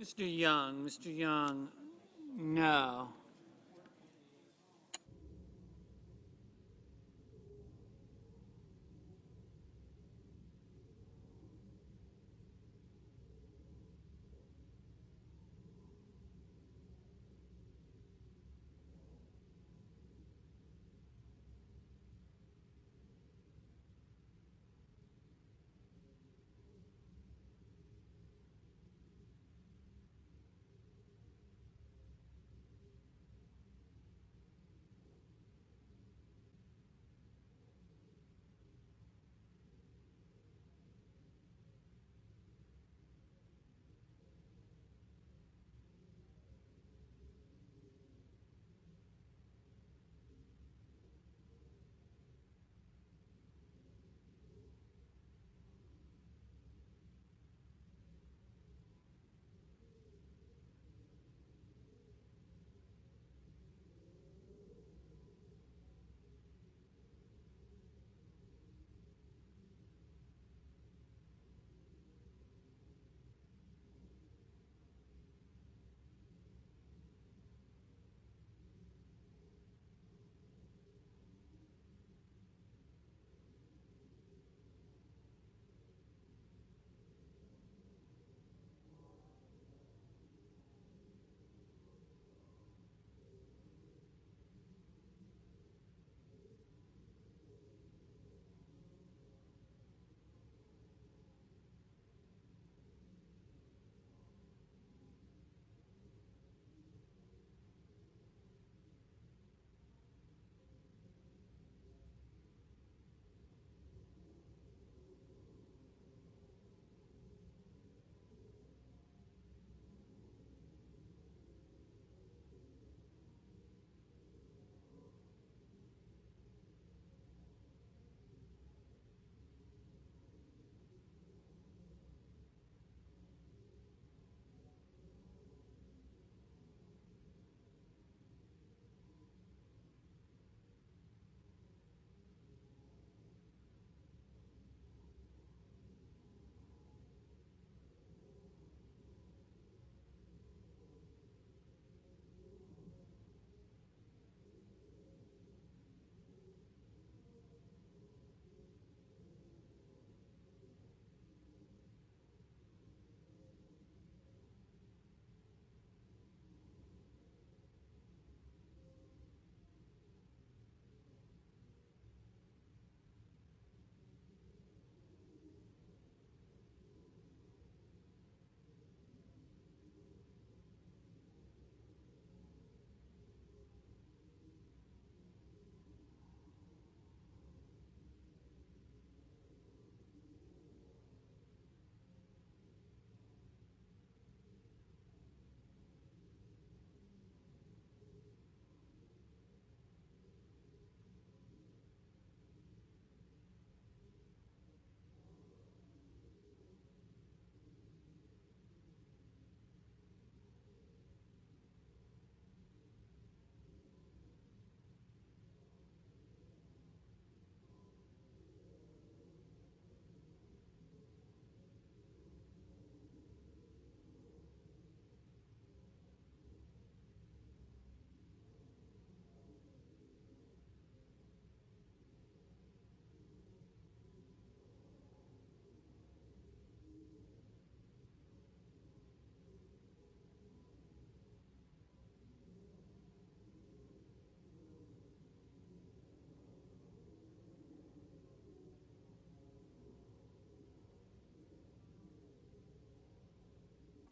S10: Mr. Young, no.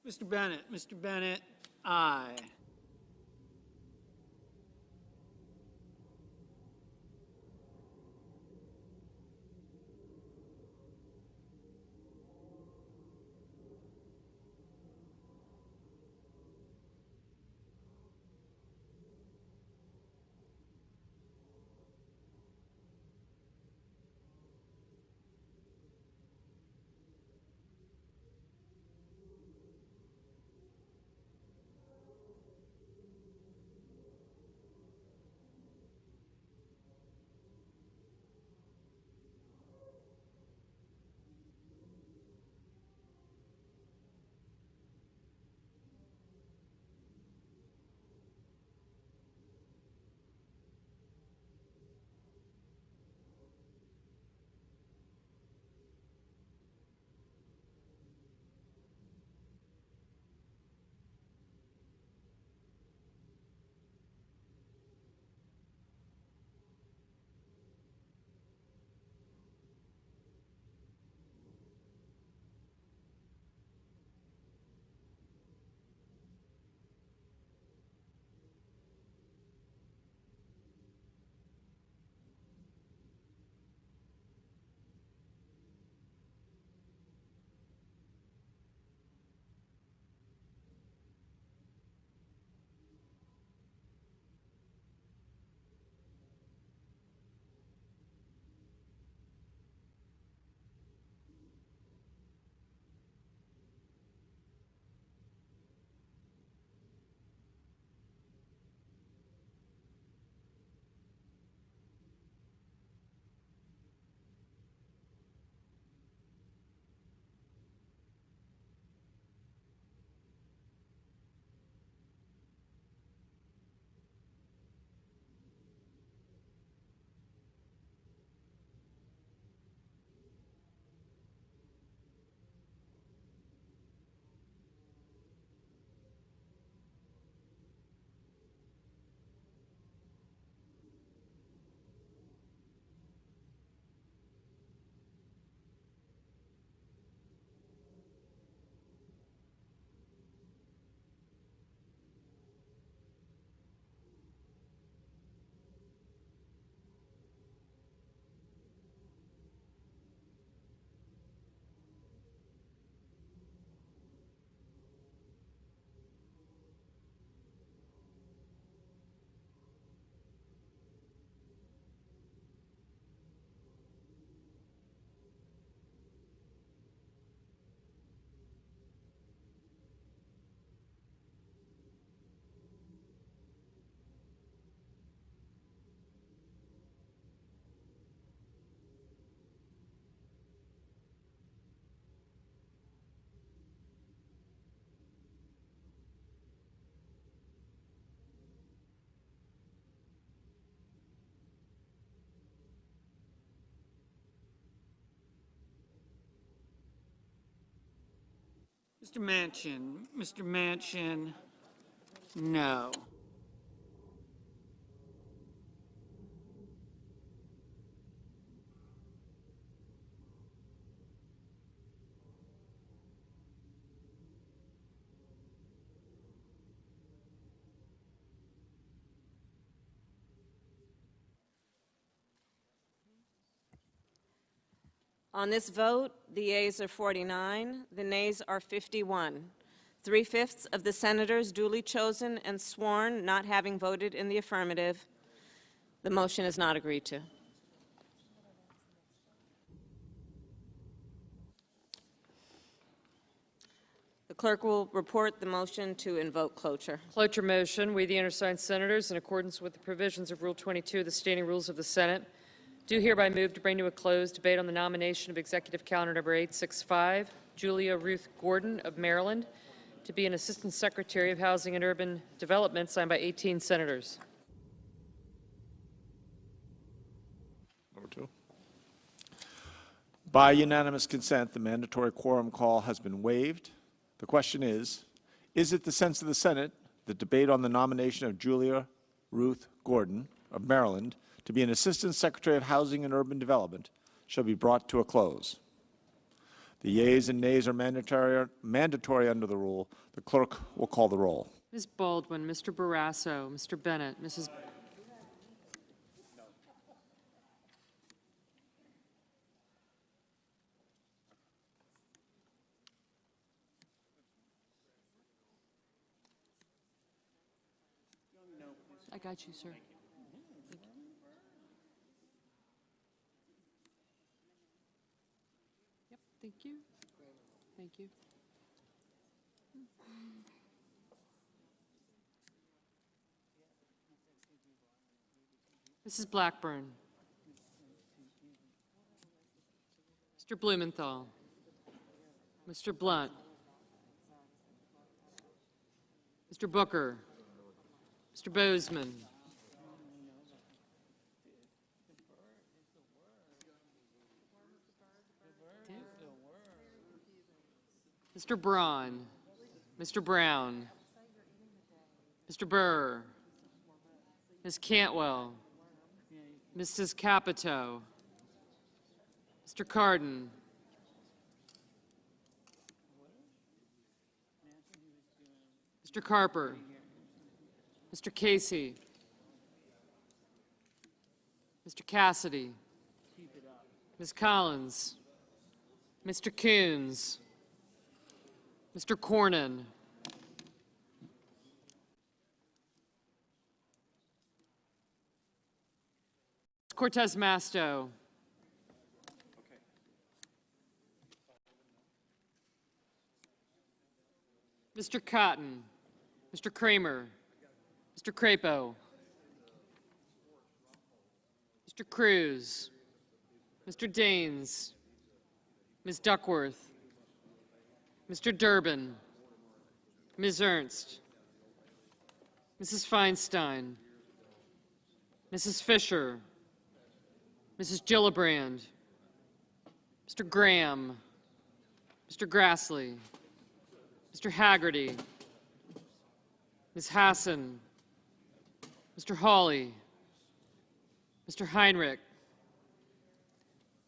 S10: Mr. Bennett. Mr. Bennett, aye. Mr. Manchin. Mr. Manchin, no.
S13: On this vote, the yeas are 49, the nays are 51. 3/5 of the senators duly chosen and sworn not having voted in the affirmative. The motion is not agreed to. The clerk will report the motion to invoke cloture.
S3: Cloture motion. We, the undersigned senators, in accordance with the provisions of Rule 22 of the Standing Rules of the Senate, do hereby move to bring to a close debate on the nomination of Executive Calendar Number 865, Julia Ruth Gordon of Maryland, to be an Assistant Secretary of Housing and Urban Development, signed by 18 senators.
S11: Number 2. By unanimous consent, the mandatory quorum call has been waived. The question is it the sense of the Senate that debate on the nomination of Julia Ruth Gordon of Maryland to be an Assistant Secretary of Housing and Urban Development shall be brought to a close? The yeas and nays are mandatory under the rule. The clerk will call the roll.
S3: Ms. Baldwin, Mr. Barrasso, Mr. Bennett, Mrs. I got you, sir. Yep, thank you. Thank you. Mrs. Blackburn. Mr. Blumenthal. Mr. Blunt. Mr. Booker. Mr. Bozeman. Mr. Braun. Mr. Brown. Mr. Burr. Ms. Cantwell. Mrs. Capito. Mr. Cardin. Mr. Carper. Mr. Casey. Mr. Cassidy. Ms. Collins. Mr. Coons. Mr. Cornyn. Cortez Masto. Mr. Cotton. Mr. Kramer. Mr. Crapo. Mr. Cruz. Mr. Daines. Ms. Duckworth. Mr. Durbin. Ms. Ernst. Mrs. Feinstein. Mrs. Fisher. Mrs. Gillibrand. Mr. Graham. Mr. Grassley. Mr. Haggerty. Ms. Hassan. Mr. Hawley. Mr. Heinrich.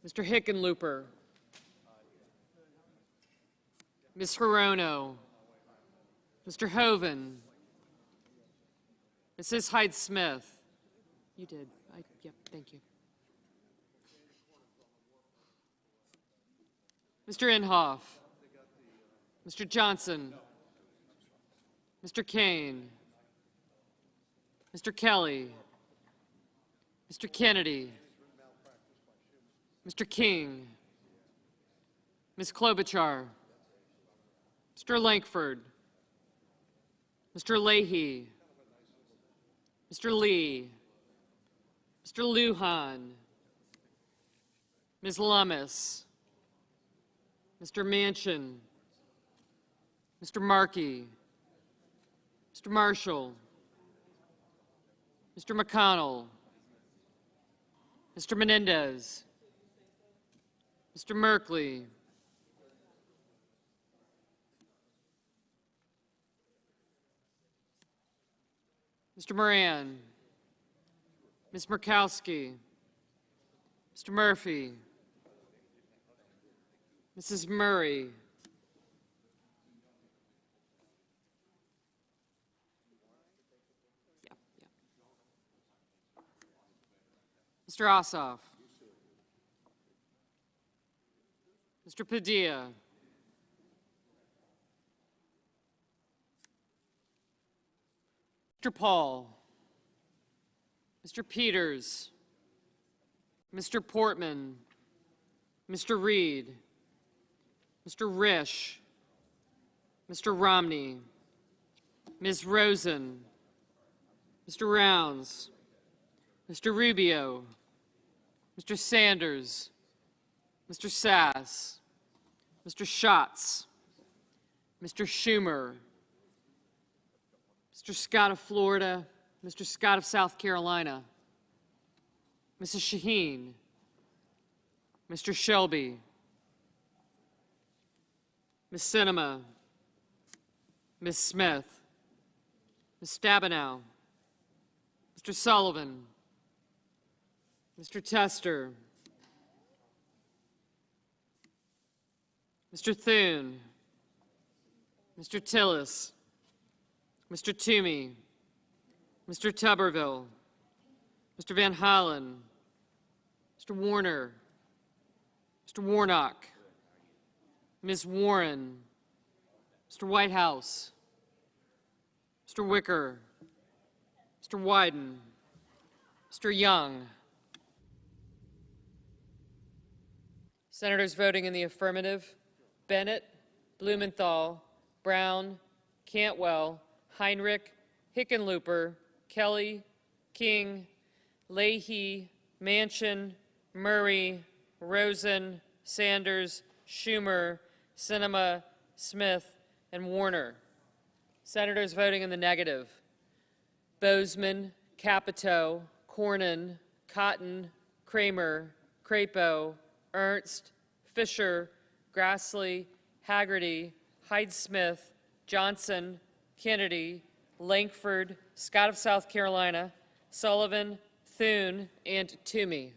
S3: Mr. Hickenlooper. Ms. Hirono. Mr. Hoven. Mrs. Hyde-Smith. You did. Yep, thank you. Mr. Inhofe. Mr. Johnson. Mr. Kane. Mr. Kelly. Mr. Kennedy. Mr. King. Ms. Klobuchar. Mr. Lankford. Mr. Leahy. Mr. Lee. Mr. Lujan. Ms. Lummis. Mr. Manchin. Mr. Markey. Mr. Marshall. Mr. McConnell. Mr. Menendez. Mr. Merkley. Mr. Moran. Ms. Murkowski. Mr. Murphy. Mrs. Murray. Mr. Ossoff. Mr. Padilla. Mr. Paul. Mr. Peters. Mr. Portman. Mr. Reed. Mr. Risch. Mr. Romney. Ms. Rosen. Mr. Rounds. Mr. Rubio. Mr. Sanders. Mr. Sass. Mr. Schatz. Mr. Schumer. Mr. Scott of Florida. Mr. Scott of South Carolina. Mrs. Shaheen. Mr. Shelby. Ms. Sinema. Ms. Smith. Ms. Stabenow. Mr. Sullivan. Mr. Tester.
S12: Mr. Thune, Mr. Tillis, Mr. Toomey, Mr. Tuberville, Mr. Van Hollen, Mr. Warner, Mr. Warnock, Ms. Warren, Mr. Whitehouse, Mr. Wicker, Mr. Wyden, Mr. Young. Senators voting in the affirmative: Bennett, Blumenthal, Brown, Cantwell, Heinrich, Hickenlooper, Kelly, King, Leahy, Manchin, Murray, Rosen, Sanders, Schumer, Sinema, Smith, and Warner. Senators voting in the negative: Bozeman, Capito, Cornyn, Cotton, Kramer, Crapo, Ernst, Fisher, Grassley, Haggerty, Hyde-Smith, Johnson, Kennedy, Lankford, Scott of South Carolina, Sullivan, Thune, and Toomey.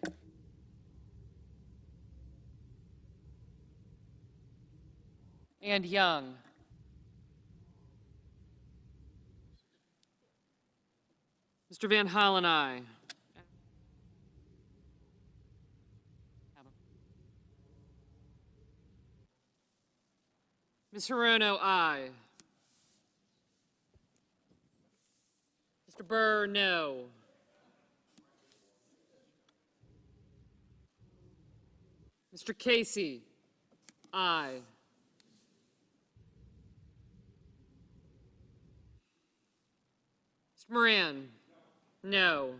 S12: And Young. Mr. Van Hollen, aye. Ms. Hirono, aye. Mr. Burr, no. Mr. Casey, aye. Mr. Moran, no.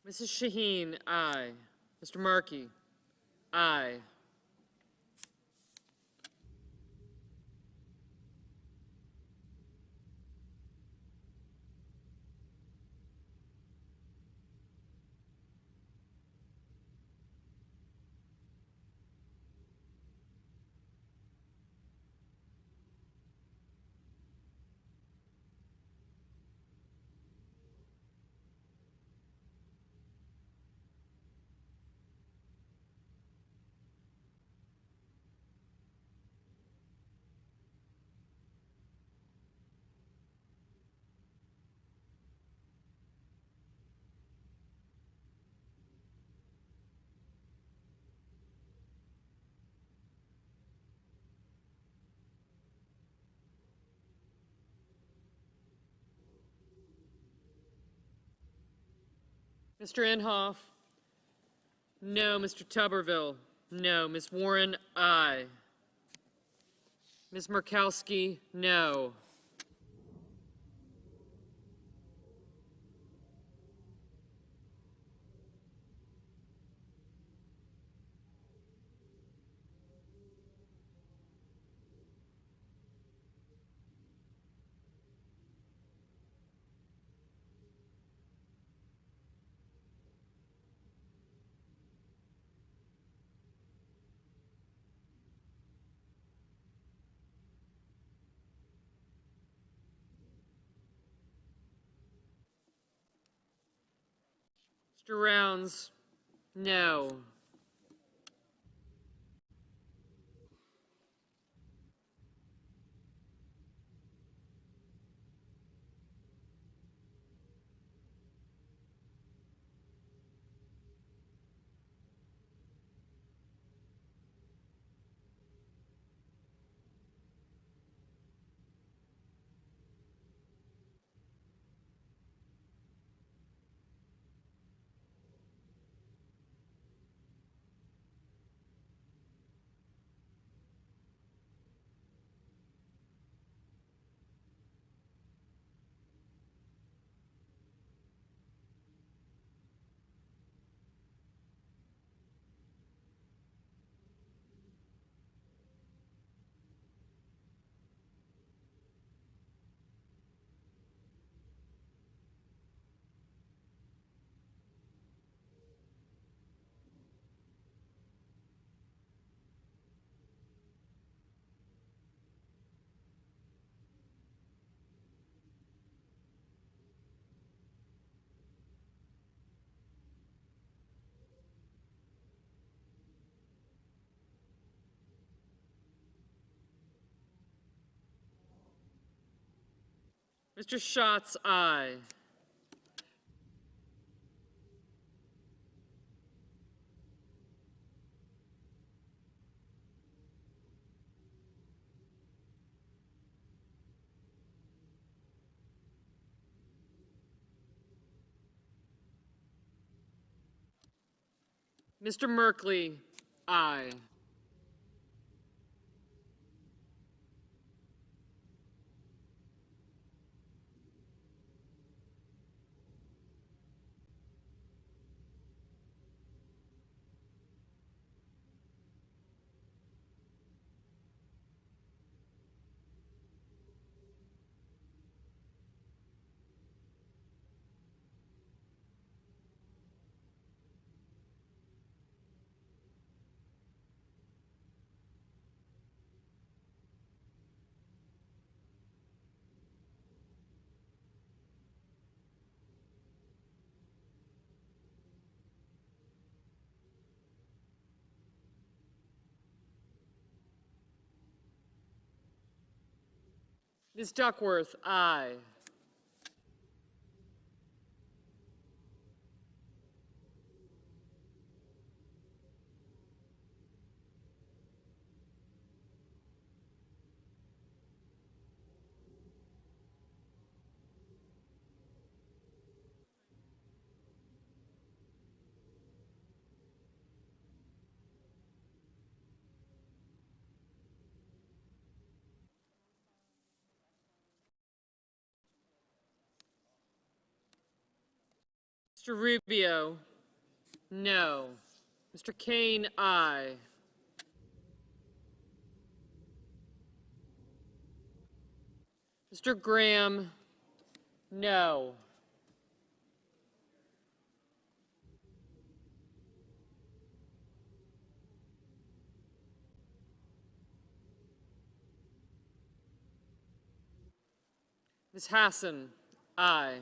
S12: Mrs. Shaheen, aye. Mr. Markey, aye. Mr. Inhofe, no. Mr. Tuberville, no. Ms. Warren, aye. Ms. Murkowski, no. Mr. Rounds, no. Mr. Schatz, aye. Mr. Merkley, aye. Ms. Duckworth, aye. Mr. Rubio, no. Mr. Kane, aye. Mr. Graham, no. Ms. Hassan, aye.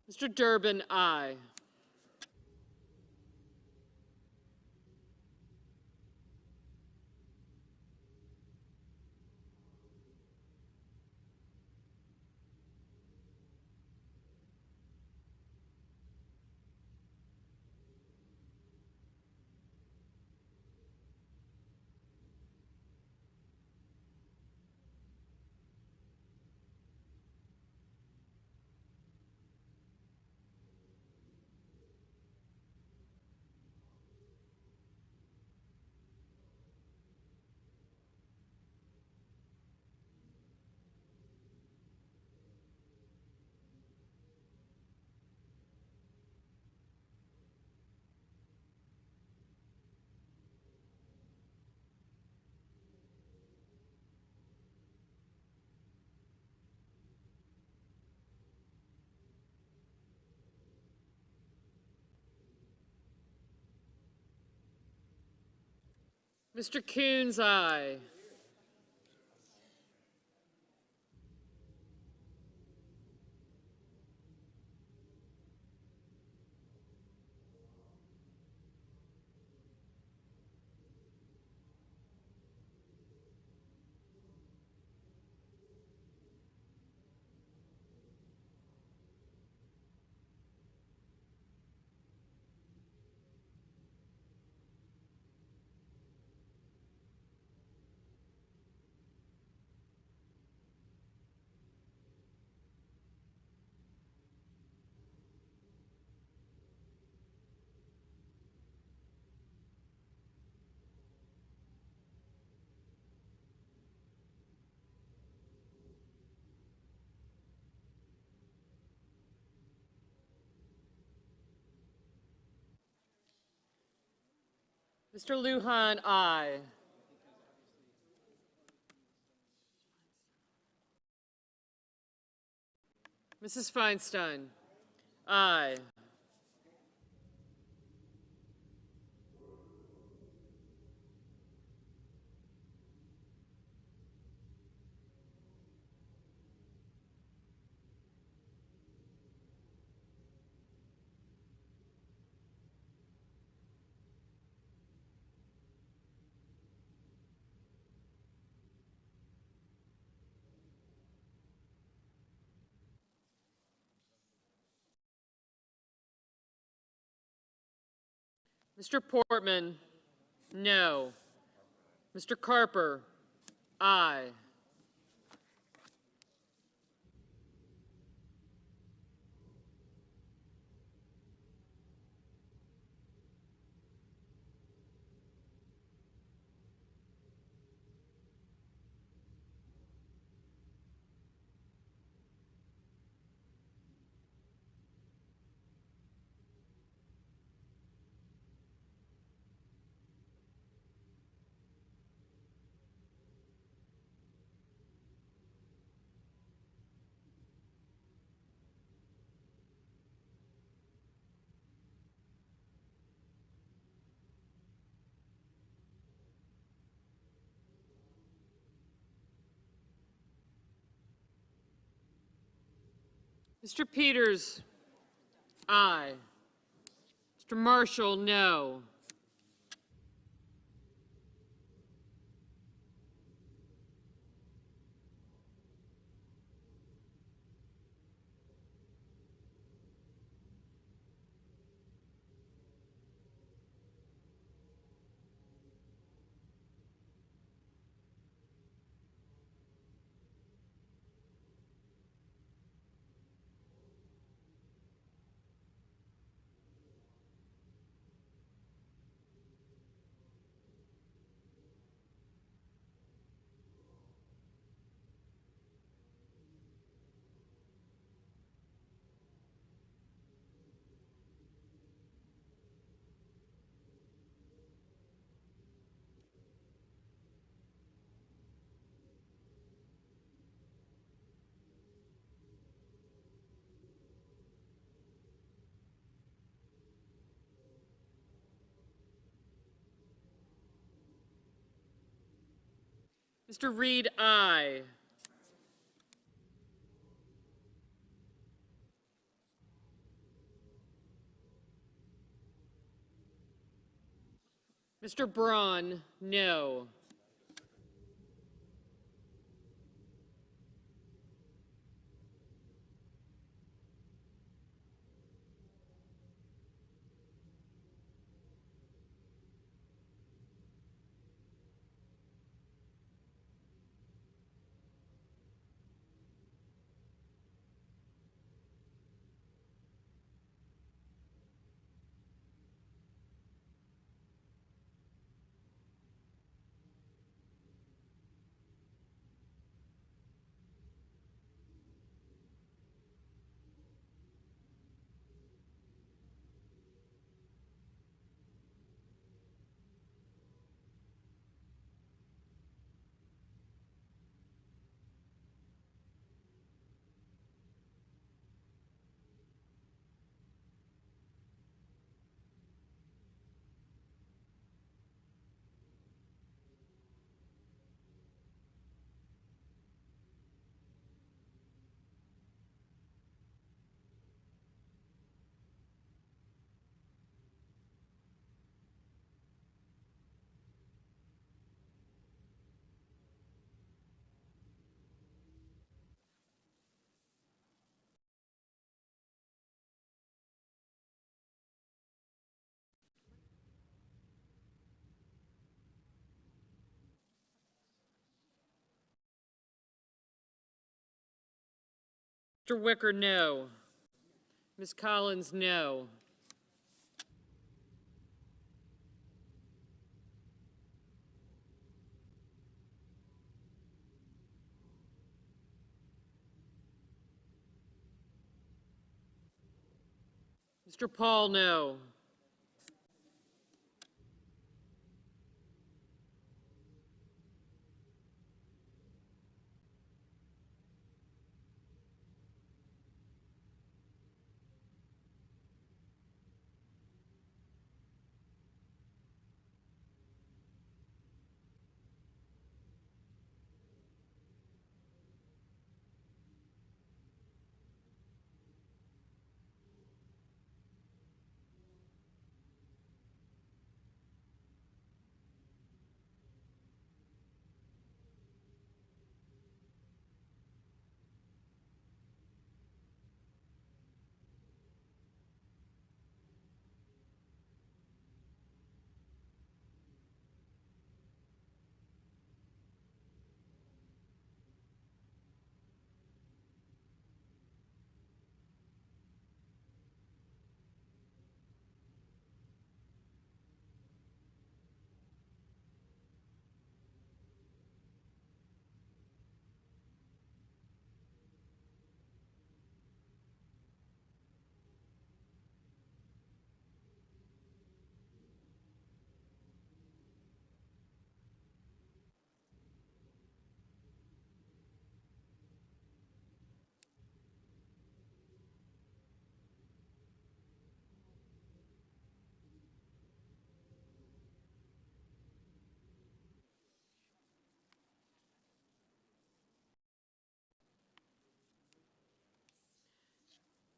S12: Mr. Durbin, aye. Mr. Coons, aye. Mr. Lujan, aye. Mrs. Feinstein, aye. Mr. Portman, no. Mr. Carper, aye. Mr. Peters, aye. Mr. Marshall, no. Mr. Reed, aye. Mr. Braun, no.
S3: Mr. Wicker, no. Ms. Collins, no. Mr. Paul, no.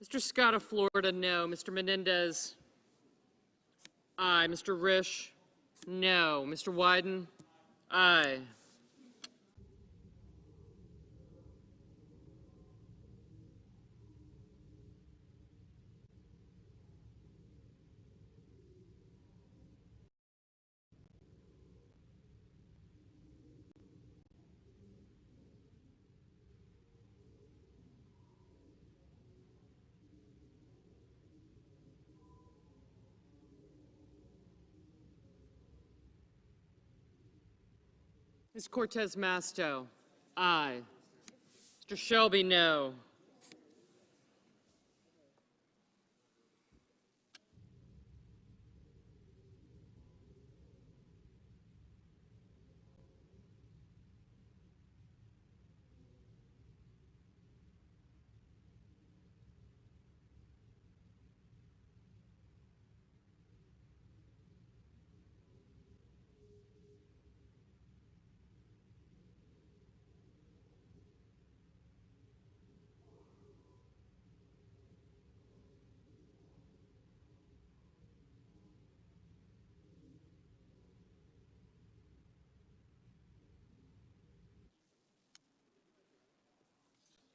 S3: Mr. Scott of Florida, no. Mr. Menendez, aye. Mr. Risch, no. Mr. Wyden, aye. Ms. Cortez Masto, aye. Mr. Shelby, no.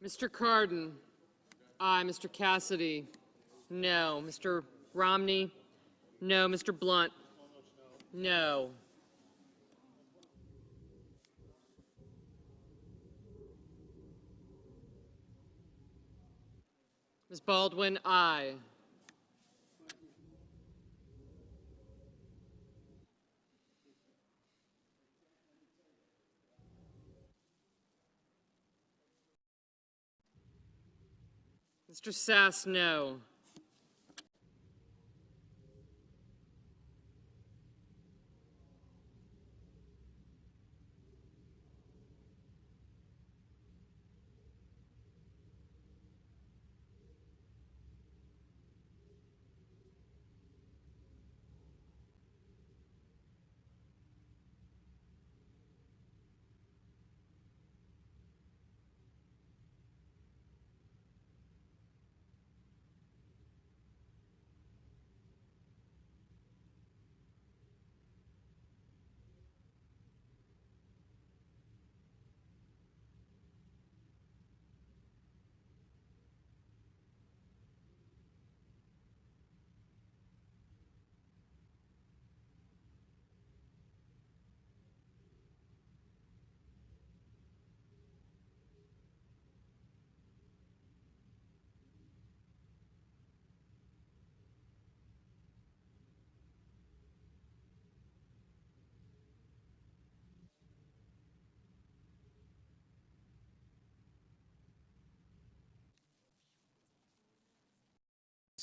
S3: Mr. Cardin, aye. Mr. Cassidy, no. Mr. Romney, no. Mr. Blunt, no. Ms. Baldwin, aye. Mr. Sass, no.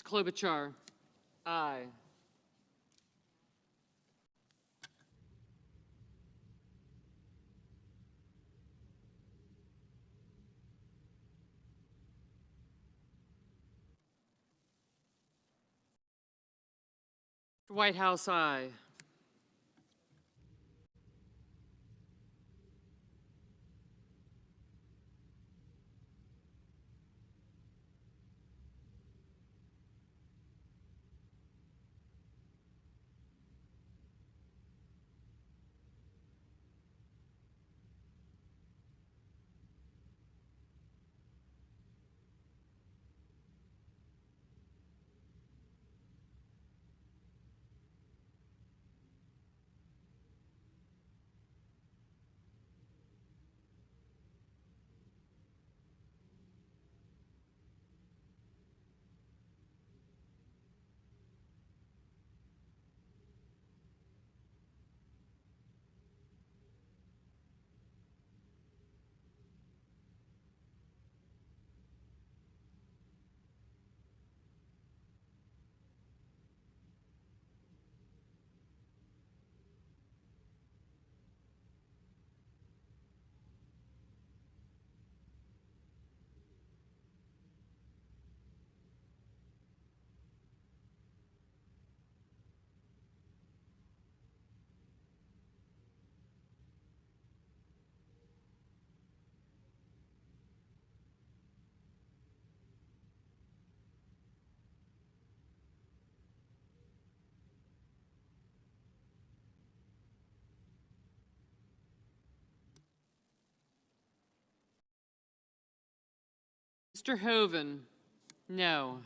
S12: Mr. Klobuchar. Aye. Mr. Whitehouse, aye. Mr. Hoven. No.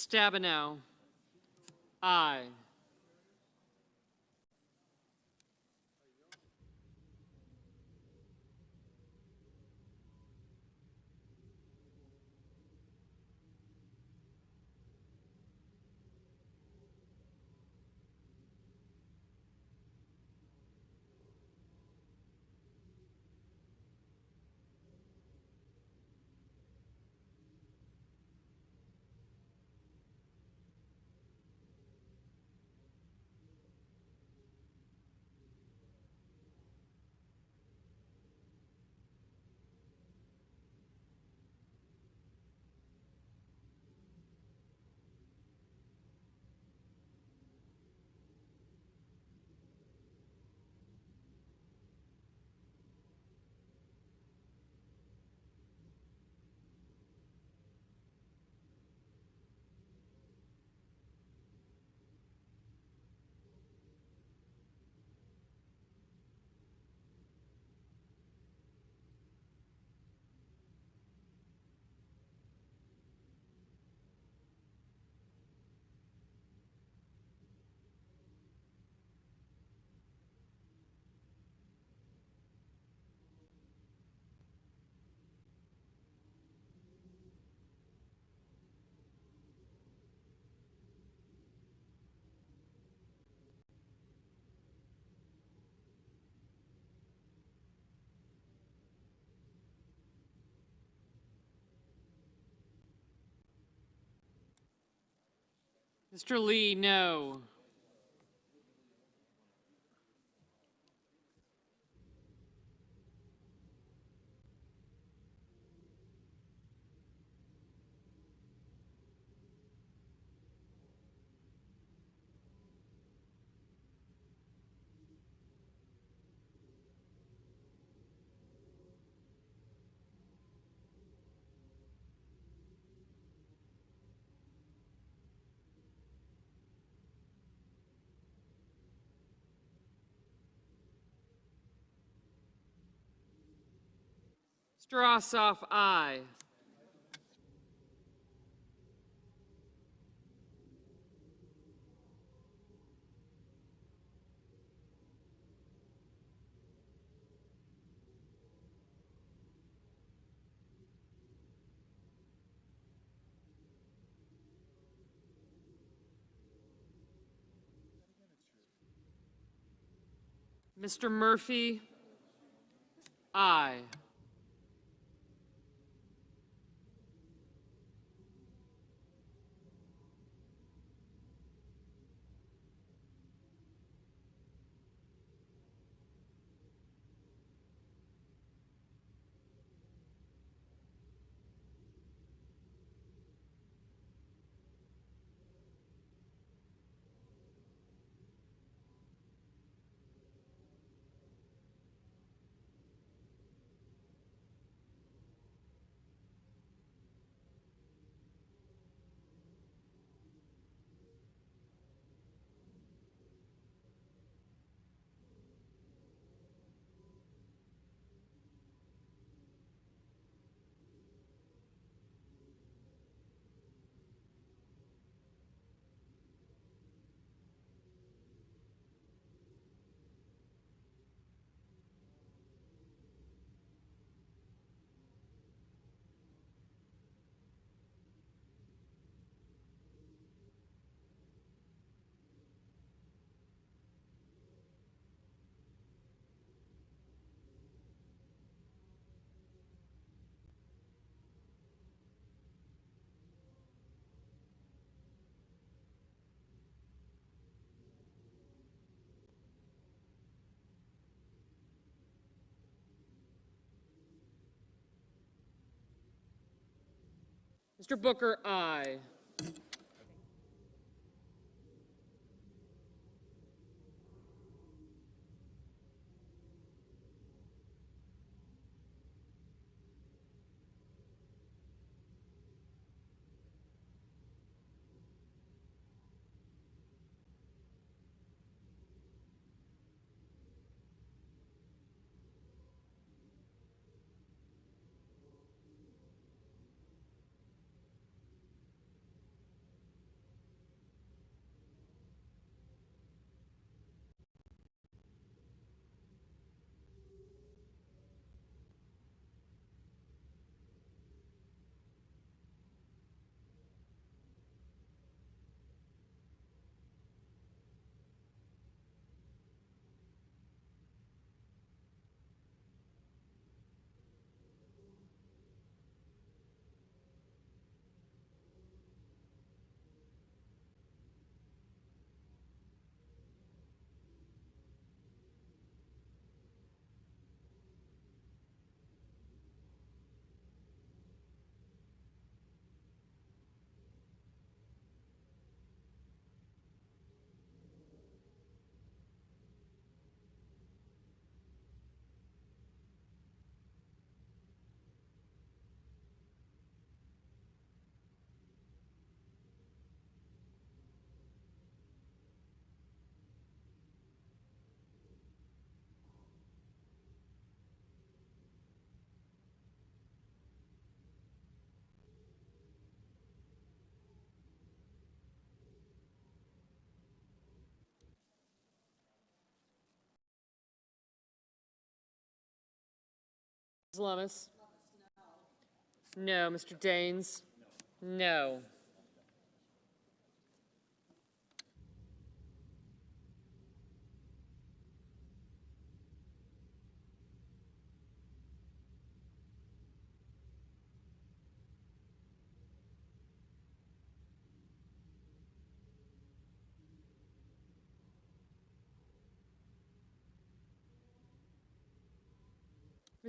S12: Stabenow. Aye. Mr. Lee, no. Mr. Ossoff, aye. Mr. Murphy, aye. Mr. Booker, aye. Ms. Lummis? No. Mr. Daines? No.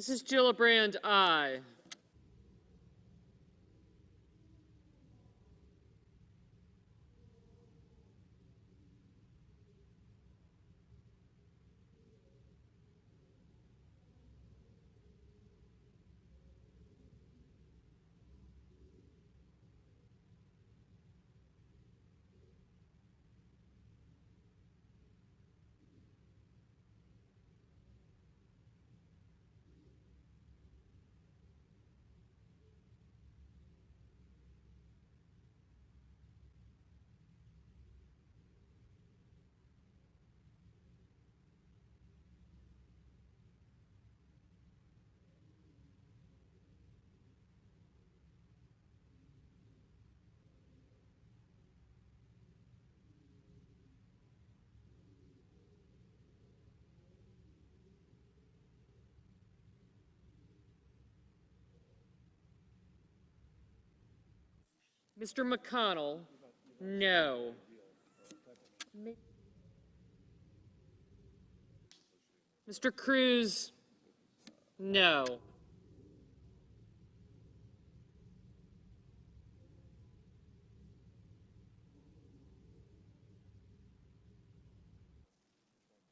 S12: Mrs. Gillibrand, aye.
S3: Mr. McConnell, no. Mr. Cruz, no.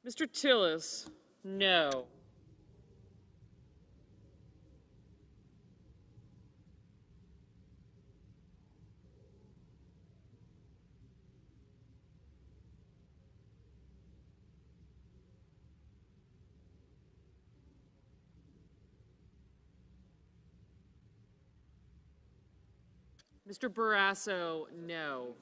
S3: Mr. Tillis, no. Mr. Barrasso, no.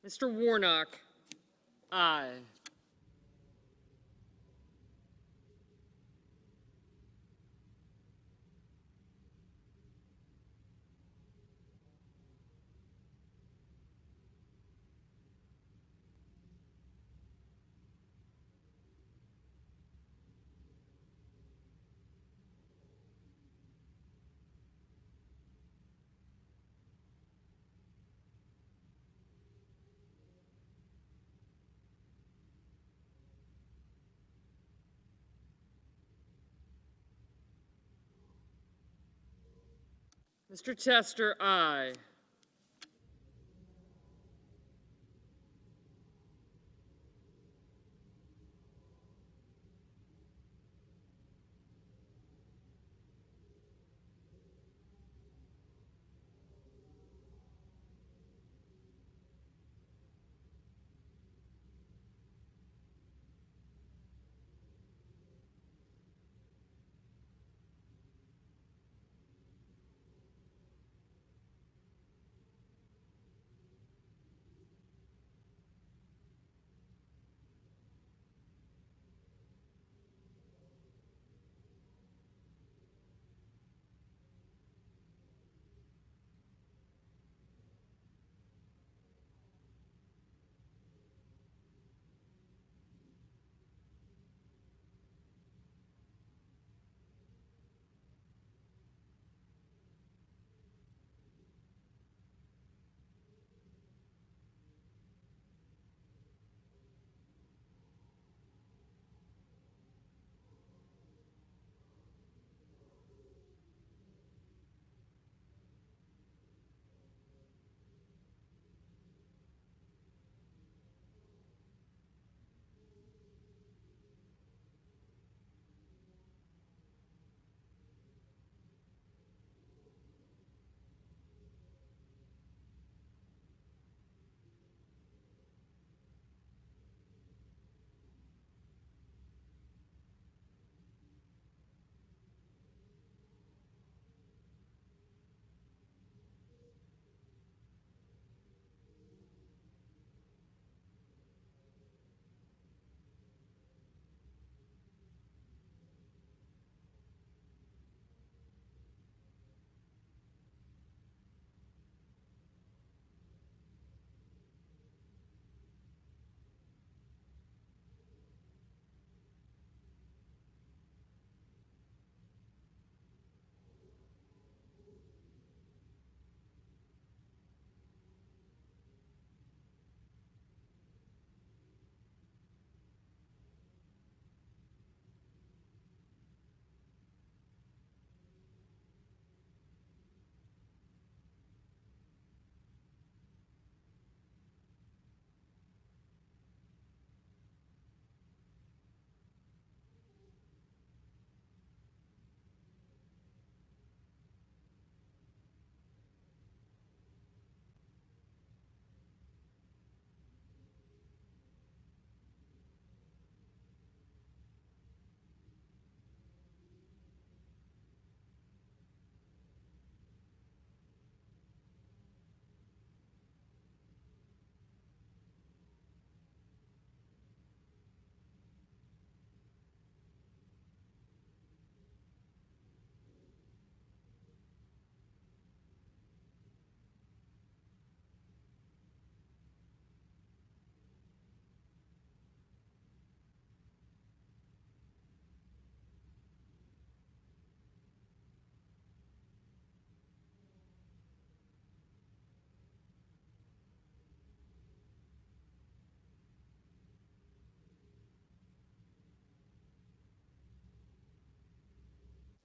S3: Mr. Warnock, aye. Mr. Tester, aye.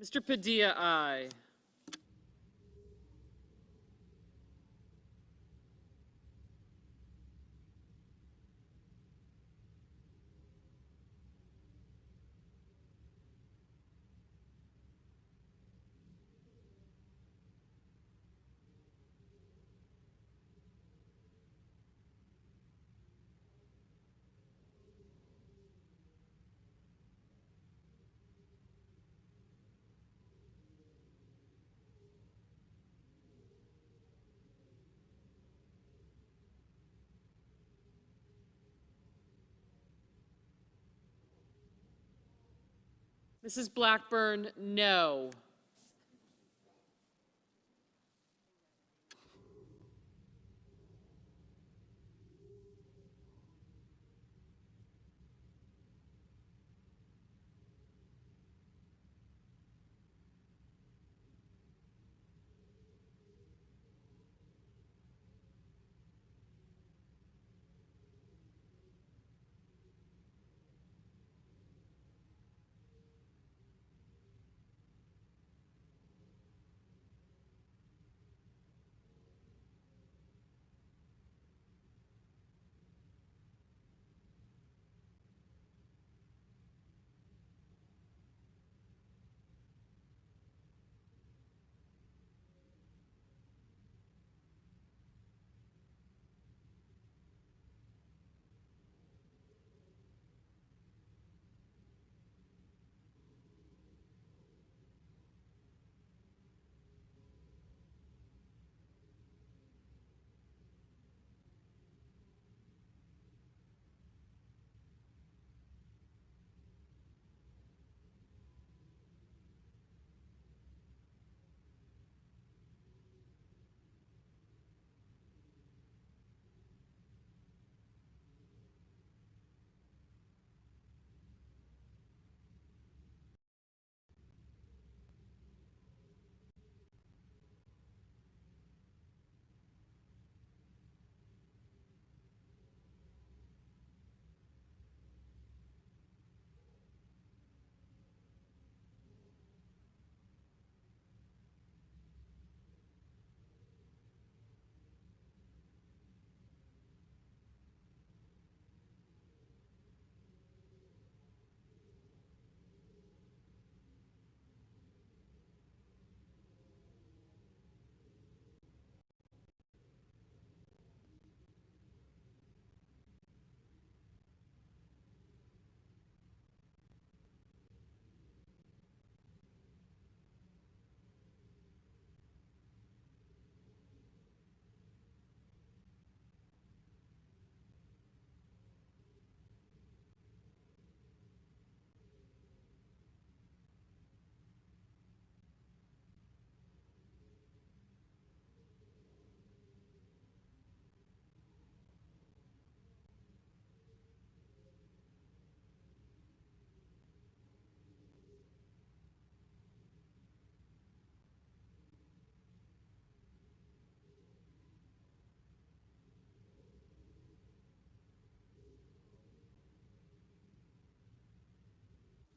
S3: Mr. Padilla, aye. Mrs. Blackburn, no.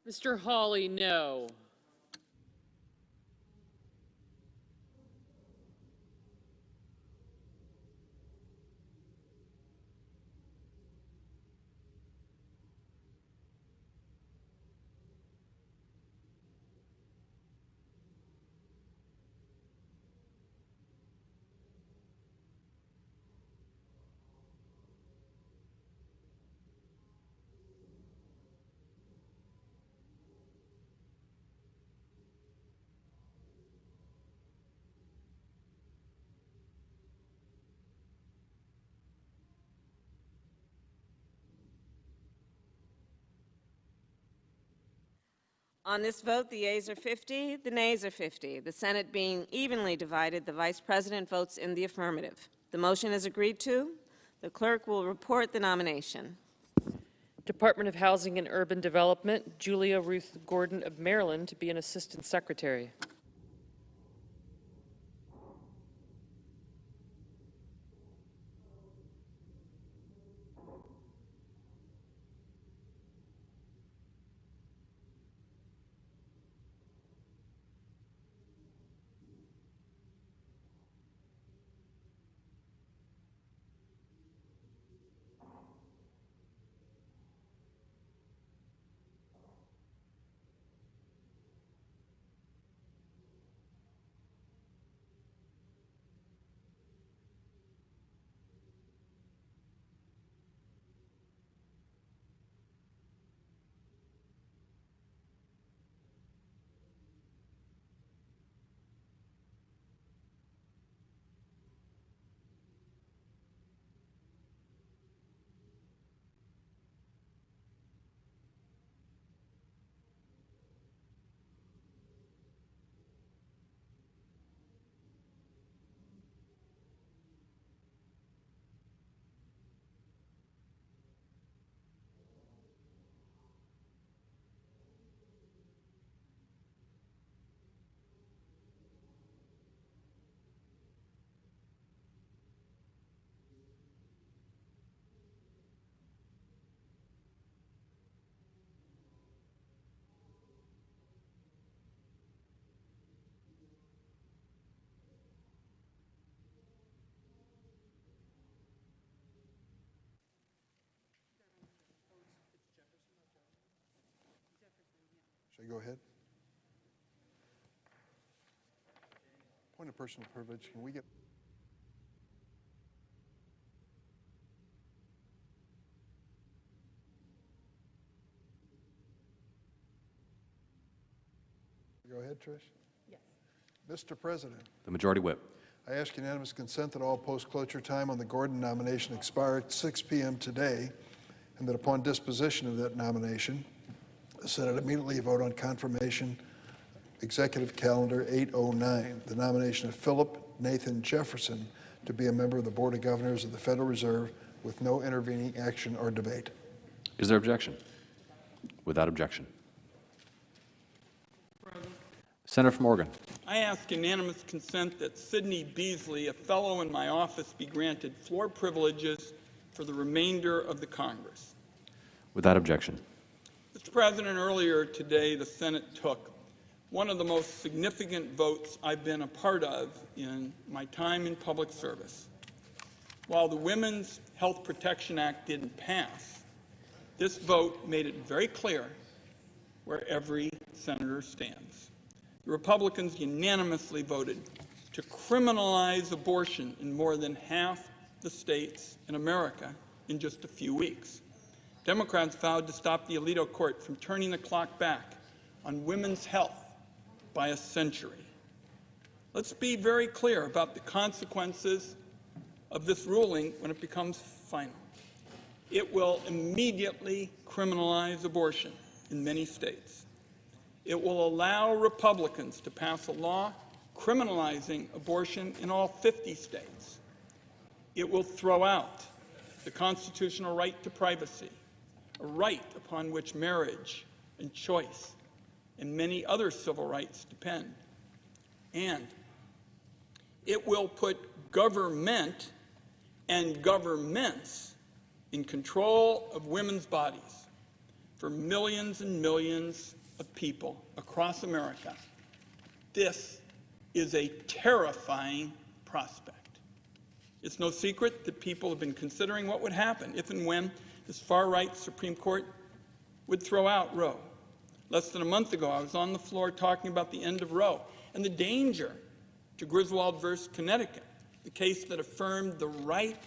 S3: Mr. Hawley, no.
S13: On this vote, the yeas are 50, the nays are 50. The Senate being evenly divided, the Vice President votes in the affirmative. The motion is agreed to. The clerk will report the nomination.
S3: Department of Housing and Urban Development, Julia Ruth Gordon of Maryland to be an Assistant Secretary.
S15: Should I go ahead? Point of personal privilege, can we get... Go ahead, Trish.
S22: Yes.
S15: Mr. President,
S19: The Majority Whip.
S15: I ask unanimous consent that all post-cloture time on the Gordon nomination expire at 6 p.m. today, and that upon disposition of that nomination, the Senate immediately vote on confirmation, Executive Calendar 809, the nomination of Philip Nathan Jefferson to be a member of the Board of Governors of the Federal Reserve with no intervening action or debate.
S19: Is there objection? Without objection. Senator from Oregon.
S1: I ask unanimous consent that Sidney Beasley, a fellow in my office, be granted floor privileges for the remainder of the Congress.
S19: Without objection.
S1: Mr. President, earlier today the Senate took one of the most significant votes I've been a part of in my time in public service. While the Women's Health Protection Act didn't pass, this vote made it very clear where every senator stands. The Republicans unanimously voted to criminalize abortion in more than half the states in America in just a few weeks. Democrats vowed to stop the Alito court from turning the clock back on women's health by a century. Let's be very clear about the consequences of this ruling when it becomes final. It will immediately criminalize abortion in many states. It will allow Republicans to pass a law criminalizing abortion in all 50 states. It will throw out the constitutional right to privacy, a right upon which marriage and choice and many other civil rights depend. And it will put government and governments in control of women's bodies for millions and millions of people across America. This is a terrifying prospect. It's no secret that people have been considering what would happen if and when this far-right Supreme Court would throw out Roe. Less than a month ago, I was on the floor talking about the end of Roe and the danger to Griswold versus Connecticut, the case that affirmed the right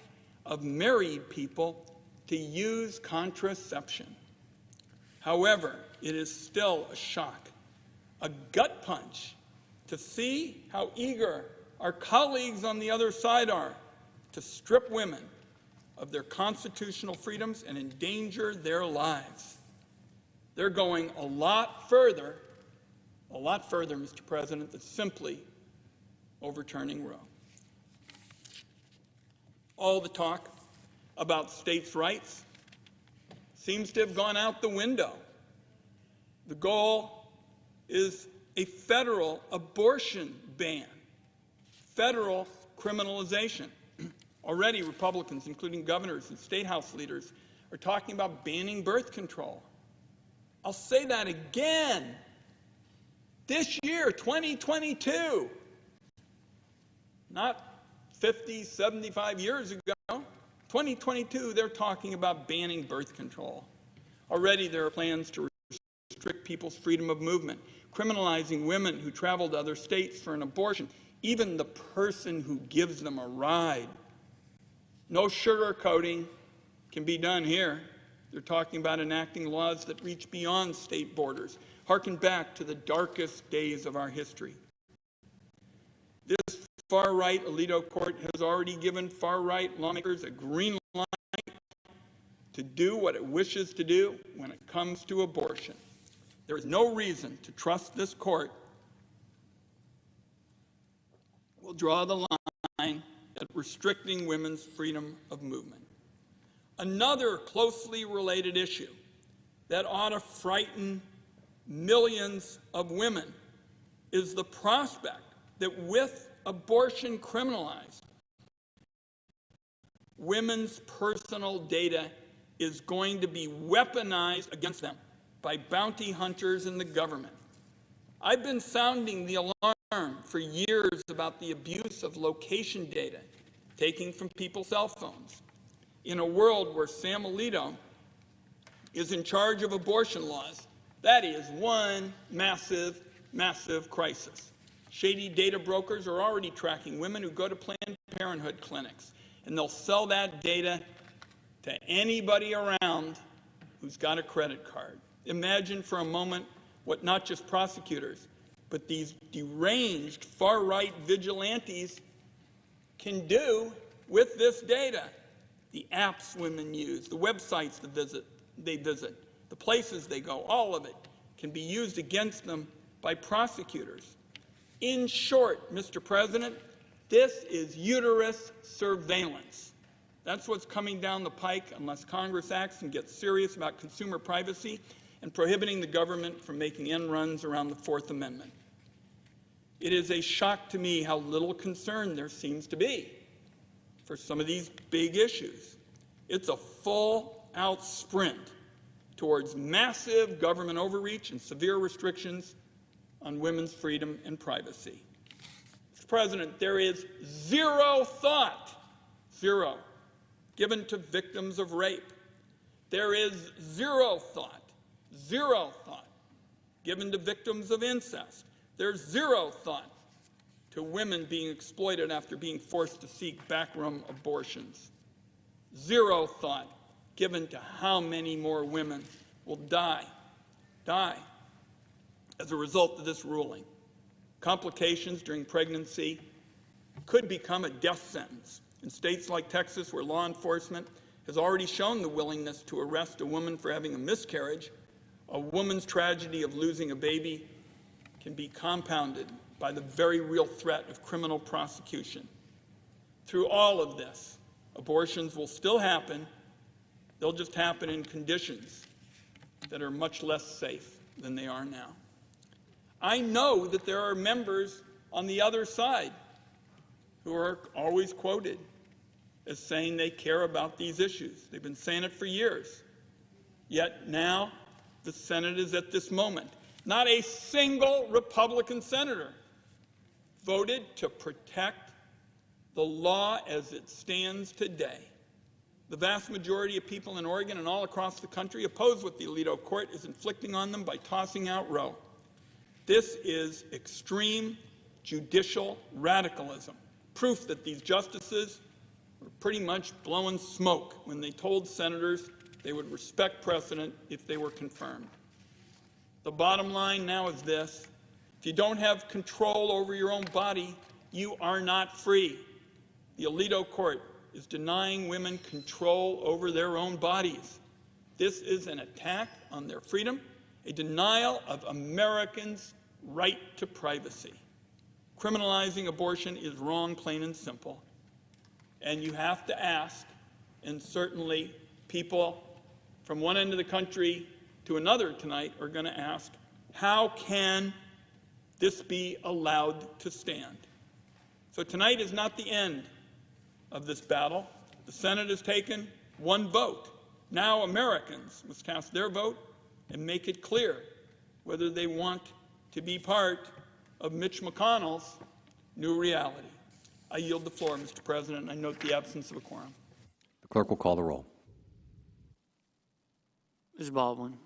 S1: of married people to use contraception. However, it is still a shock, a gut punch, to see how eager our colleagues on the other side are to strip women of their constitutional freedoms and endanger their lives. They're going a lot further, Mr. President, than simply overturning Roe. All the talk about states' rights seems to have gone out the window. The goal is a federal abortion ban, federal criminalization. Already, Republicans, including governors and state house leaders, are talking about banning birth control. I'll say that again. This year, 2022, not 50, 75 years ago, 2022, they're talking about banning birth control. Already there are plans to restrict people's freedom of movement, criminalizing women who travel to other states for an abortion, even the person who gives them a ride. No sugarcoating can be done here. They're talking about enacting laws that reach beyond state borders, harken back to the darkest days of our history. This far-right Alito court has already given far-right lawmakers a green light to do what it wishes to do when it comes to abortion. There is no reason to trust this court will draw the line at restricting women's freedom of movement. Another closely related issue that ought to frighten millions of women is the prospect that with abortion criminalized, women's personal data is going to be weaponized against them by bounty hunters in the government. I've been sounding the alarm for years about the abuse of location data taken from people's cell phones. In a world where Sam Alito is in charge of abortion laws, That is one massive, massive crisis. Shady data brokers are already tracking women who go to Planned Parenthood clinics, and they'll sell that data to anybody around who's got a credit card. Imagine for a moment what not just prosecutors, but these deranged far-right vigilantes can do with this data. The apps women use, the websites they visit, the places they go, all of it can be used against them by prosecutors. In short, Mr. President, this is uterus surveillance. That's what's coming down the pike unless Congress acts and gets serious about consumer privacy and prohibiting the government from making end runs around the Fourth Amendment. It is a shock to me how little concern there seems to be for some of these big issues. It's a full-out sprint towards massive government overreach and severe restrictions on women's freedom and privacy. Mr. President, there is zero thought, zero, given to victims of rape. There is zero thought given to victims of incest. There's zero thought to women being exploited after being forced to seek backroom abortions. Zero thought given to how many more women will die as a result of this ruling. Complications during pregnancy could become a death sentence. In states like Texas, where law enforcement has already shown the willingness to arrest a woman for having a miscarriage, a woman's tragedy of losing a baby can be compounded by the very real threat of criminal prosecution. Through all of this, abortions will still happen. They'll just happen in conditions that are much less safe than they are now. I know that there are members on the other side who are always quoted as saying they care about these issues. They've been saying it for years. Yet now the Senate is at this moment. Not a single Republican senator voted to protect the law as it stands today. The vast majority of people in Oregon and all across the country oppose what the Alito Court is inflicting on them by tossing out Roe. This is extreme judicial radicalism, proof that these justices were pretty much blowing smoke when they told senators they would respect precedent if they were confirmed. The bottom line now is this: if you don't have control over your own body, you are not free. The Alito Court is denying women control over their own bodies. This is an attack on their freedom, a denial of Americans' right to privacy. Criminalizing abortion is wrong, plain and simple. And you have to ask, and certainly people from one end of the country to another tonight are going to ask, how can this be allowed to stand? So tonight is not the end of this battle. The Senate has taken one vote. Now Americans must cast their vote and make it clear whether they want to be part of Mitch McConnell's new reality. I yield the floor, Mr. President, and I note the absence of a quorum.
S7: The clerk will call the roll.
S6: Ms. Baldwin.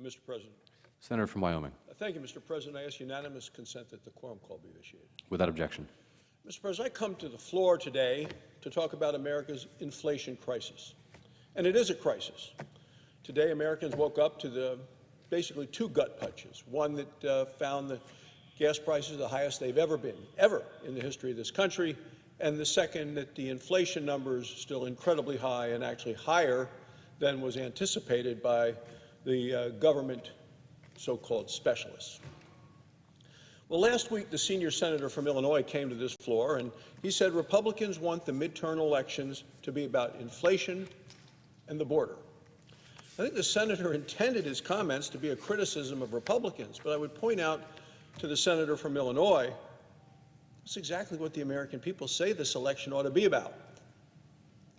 S6: Mr. President.
S19: Senator from Wyoming.
S6: Thank you, Mr. President. I ask unanimous consent that the quorum call be initiated.
S19: Without objection.
S6: Mr. President, I come to the floor today to talk about America's inflation crisis. And it is a crisis. Today, Americans woke up to basically two gut punches. One that found the gas prices the highest they've ever been, ever in the history of this country. And the second, that the inflation numbers still incredibly high and actually higher than was anticipated by the government so-called specialists. Well, last week, the senior senator from Illinois came to this floor, and he said Republicans want the midterm elections to be about inflation and the border. I think the senator intended his comments to be a criticism of Republicans, but I would point out to the senator from Illinois, that's exactly what the American people say this election ought to be about: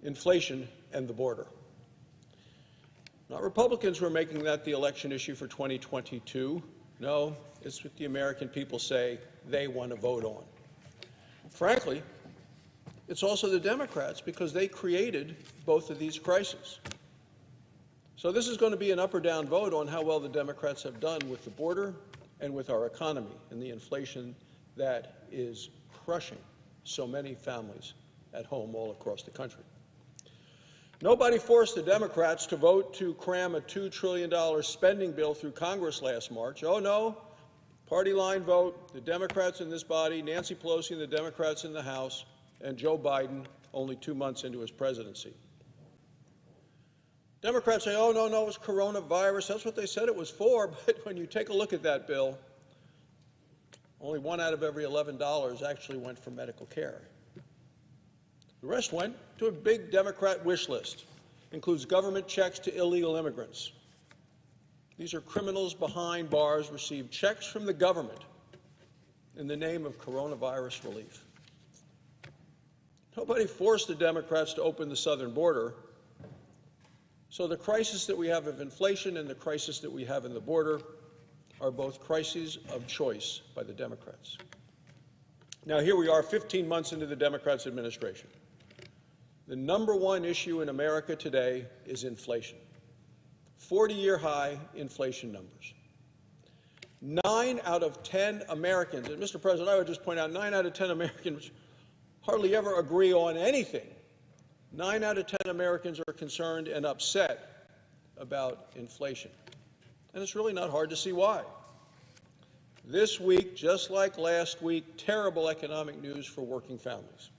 S6: inflation and the border. Not Republicans who are making that the election issue for 2022. No, it's what the American people say they want to vote on. Frankly, it's also the Democrats, because they created both of these crises. So this is going to be an up or down vote on how well the Democrats have done with the border and with our economy and the inflation that is crushing so many families at home all across the country. Nobody forced the Democrats to vote to cram a $2 trillion spending bill through Congress last March. Oh, no. Party line vote. The Democrats in this body, Nancy Pelosi and the Democrats in the House, and Joe Biden only 2 months into his presidency. Democrats say, oh, no, it was coronavirus. That's what they said it was for. But when you take a look at that bill, only $1 out of every $11 actually went for medical care. The rest went to a big Democrat wish list. Includes government checks to illegal immigrants. These are criminals behind bars receive checks from the government in the name of coronavirus relief. Nobody forced the Democrats to open the southern border. So the crisis that we have of inflation and the crisis that we have in the border are both crises of choice by the Democrats. Now, here we are 15 months into the Democrats' administration. The number one issue in America today is inflation. 40-year high inflation numbers. 9 out of 10 Americans, and Mr. President, I would just point out 9 out of 10 Americans hardly ever agree on anything. 9 out of 10 Americans are concerned and upset about inflation. And it's really not hard to see why. This week, just like last week, terrible economic news for working families.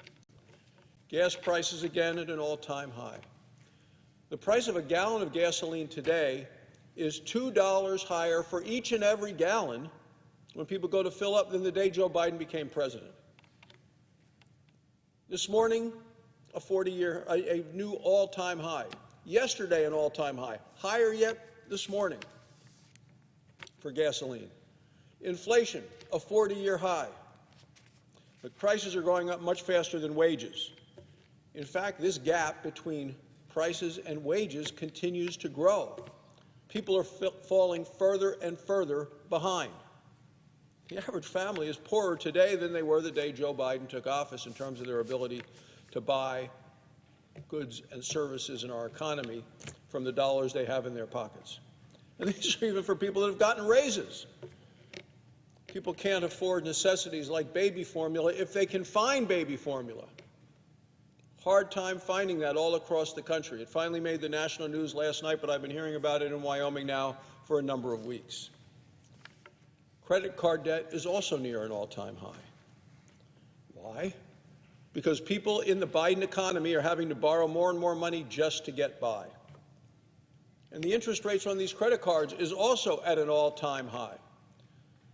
S6: Gas prices again at an all-time high. The price of a gallon of gasoline today is $2 higher for each and every gallon when people go to fill up than the day Joe Biden became president. This morning, a new all-time high. Yesterday, an all-time high. Higher yet this morning for gasoline. Inflation, a 40-year high. But prices are going up much faster than wages. In fact, this gap between prices and wages continues to grow. People are falling further and further behind. The average family is poorer today than they were the day Joe Biden took office in terms of their ability to buy goods and services in our economy from the dollars they have in their pockets. And these are even for people that have gotten raises. People can't afford necessities like baby formula if they can find baby formula. Hard time finding that all across the country. It finally made the national news last night, but I've been hearing about it in Wyoming now for a number of weeks. Credit card debt is also near an all-time high. Why? Because people in the Biden economy are having to borrow more and more money just to get by. And the interest rates on these credit cards is also at an all-time high.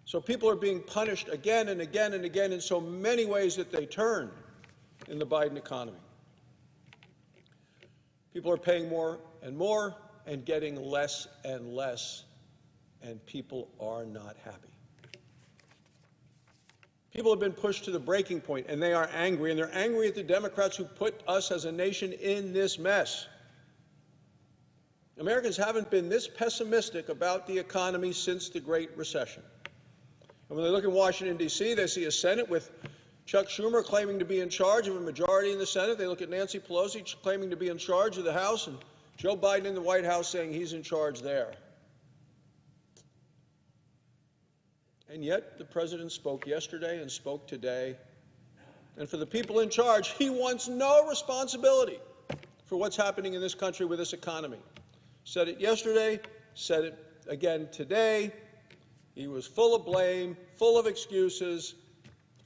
S6: So people are being punished again and again and again in so many ways that they turn in the Biden economy. People are paying more and getting less and less, and people are not happy. People have been pushed to the breaking point, and they are angry, and they're angry at the Democrats who put us as a nation in this mess. Americans haven't been this pessimistic about the economy since the Great Recession. And when they look in Washington, D.C., they see a Senate with Chuck Schumer claiming to be in charge of a majority in the Senate. They look at Nancy Pelosi claiming to be in charge of the House, and Joe Biden in the White House saying he's in charge there. And yet the president spoke yesterday and spoke today. And for the people in charge, he wants no responsibility for what's happening in this country with this economy. Said it yesterday, said it again today. He was full of blame, full of excuses,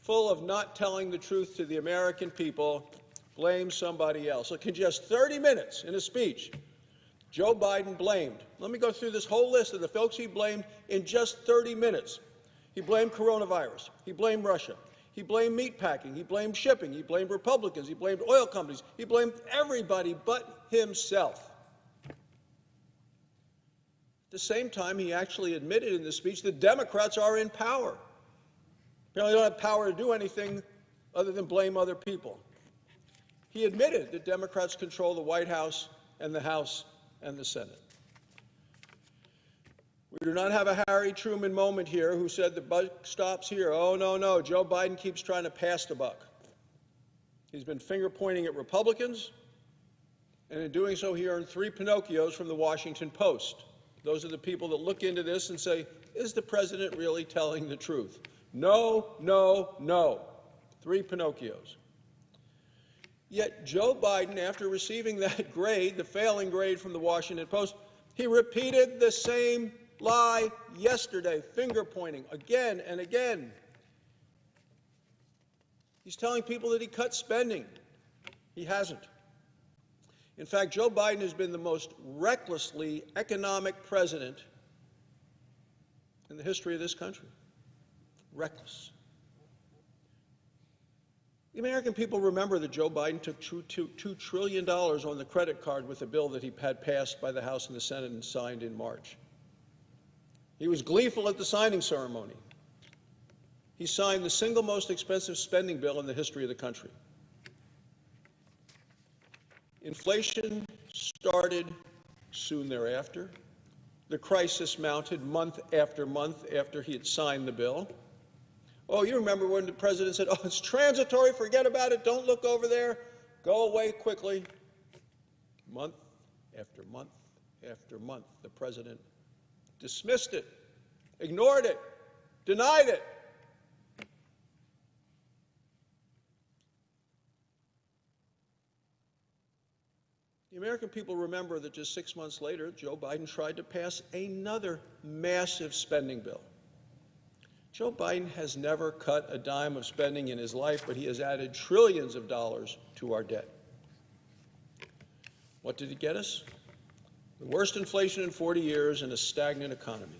S6: full of not telling the truth to the American people. Blame somebody else. Look, in just 30 minutes in a speech, Joe Biden blamed. Let me go through this whole list of the folks he blamed in just 30 minutes. He blamed coronavirus. He blamed Russia. He blamed meatpacking. He blamed shipping. He blamed Republicans. He blamed oil companies. He blamed everybody but himself. At the same time, he actually admitted in the speech that Democrats are in power. Apparently they don't have power to do anything other than blame other people. He admitted that Democrats control the White House and the House and the Senate. We do not have a Harry Truman moment here who said the buck stops here. Oh, no, no. Joe Biden keeps trying to pass the buck. He's been finger-pointing at Republicans, and in doing so, he earned 3 Pinocchios from the Washington Post. Those are the people that look into this and say, is the president really telling the truth? No, no, no. 3 Pinocchios. Yet Joe Biden, after receiving that grade, the failing grade from the Washington Post, he repeated the same lie yesterday, finger-pointing again and again. He's telling people that he cut spending. He hasn't. In fact, Joe Biden has been the most recklessly economic president in the history of this country. Reckless. The American people remember that Joe Biden took $2 trillion on the credit card with a bill that he had passed by the House and the Senate and signed in March. He was gleeful at the signing ceremony. He signed the single most expensive spending bill in the history of the country. Inflation started soon thereafter. The crisis mounted month after he had signed the bill. Oh, you remember when the president said, oh, it's transitory, forget about it, don't look over there, go away quickly. Month after month after month, the president dismissed it, ignored it, denied it. The American people remember that just 6 months later, Joe Biden tried to pass another massive spending bill. Joe Biden has never cut a dime of spending in his life, but he has added trillions of dollars to our debt. What did it get us? The worst inflation in 40 years and a stagnant economy.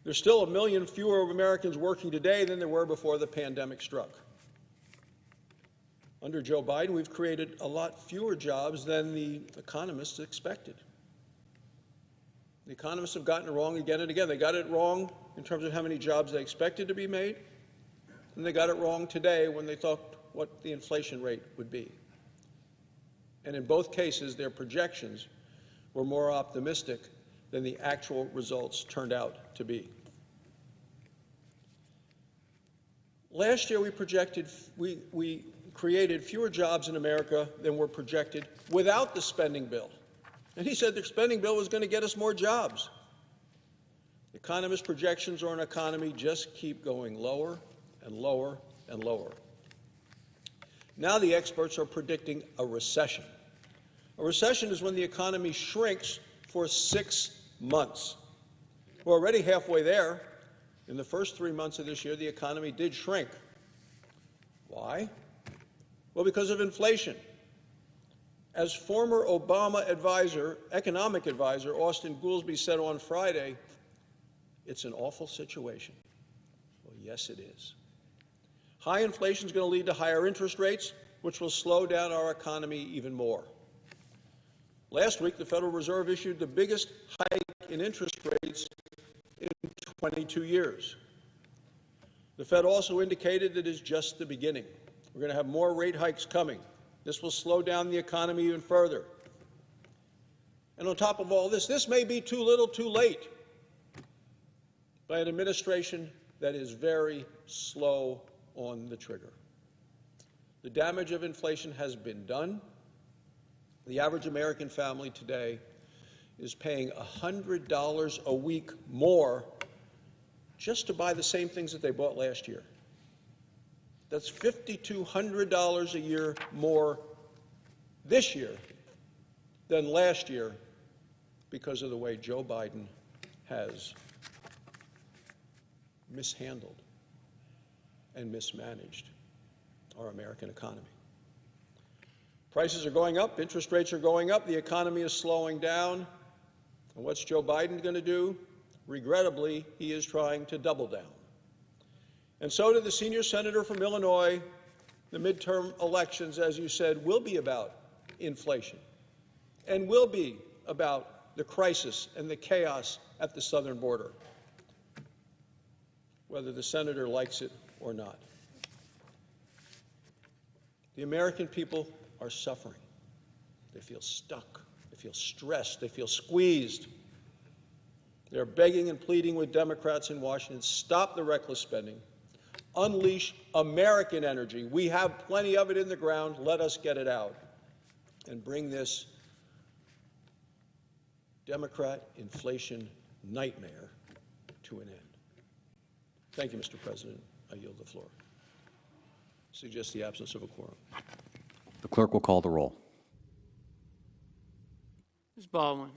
S6: There's still 1 million fewer Americans working today than there were before the pandemic struck. Under Joe Biden, we've created a lot fewer jobs than the economists expected. The economists have gotten it wrong again and again. They got it wrong in terms of how many jobs they expected to be made, and they got it wrong today when they thought what the inflation rate would be. And in both cases, their projections were more optimistic than the actual results turned out to be. Last year, we created fewer jobs in America than were projected without the spending bill. And he said the spending bill was going to get us more jobs. Economists' projections on an economy just keep going lower and lower and lower. Now the experts are predicting a recession. A recession is when the economy shrinks for 6 months. We're already halfway there. In the first 3 months of this year, the economy did shrink. Why? Well, because of inflation. As former Obama economic advisor, Austin Goolsbee said on Friday, it's an awful situation. Well, yes, it is. High inflation is going to lead to higher interest rates, which will slow down our economy even more. Last week, the Federal Reserve issued the biggest hike in interest rates in 22 years. The Fed also indicated that it's just the beginning. We're going to have more rate hikes coming. This will slow down the economy even further. And on top of all this, this may be too little too late by an administration that is very slow on the trigger. The damage of inflation has been done. The average American family today is paying $100 a week more just to buy the same things that they bought last year. That's $5,200 a year more this year than last year because of the way Joe Biden has mishandled and mismanaged our American economy. Prices are going up, interest rates are going up, the economy is slowing down. And what's Joe Biden going to do? Regrettably, he is trying to double down. And so did the senior senator from Illinois. The midterm elections, as you said, will be about inflation and will be about the crisis and the chaos at the southern border, whether the senator likes it or not. The American people are suffering. They feel stuck. They feel stressed. They feel squeezed. They're begging and pleading with Democrats in Washington, stop the reckless spending, unleash American energy. We have plenty of it in the ground. Let us get it out and bring this Democrat inflation nightmare to an end. Thank you, Mr. President. I yield the floor. Suggest the absence of a quorum.
S7: The clerk will call the roll.
S10: Ms. Baldwin.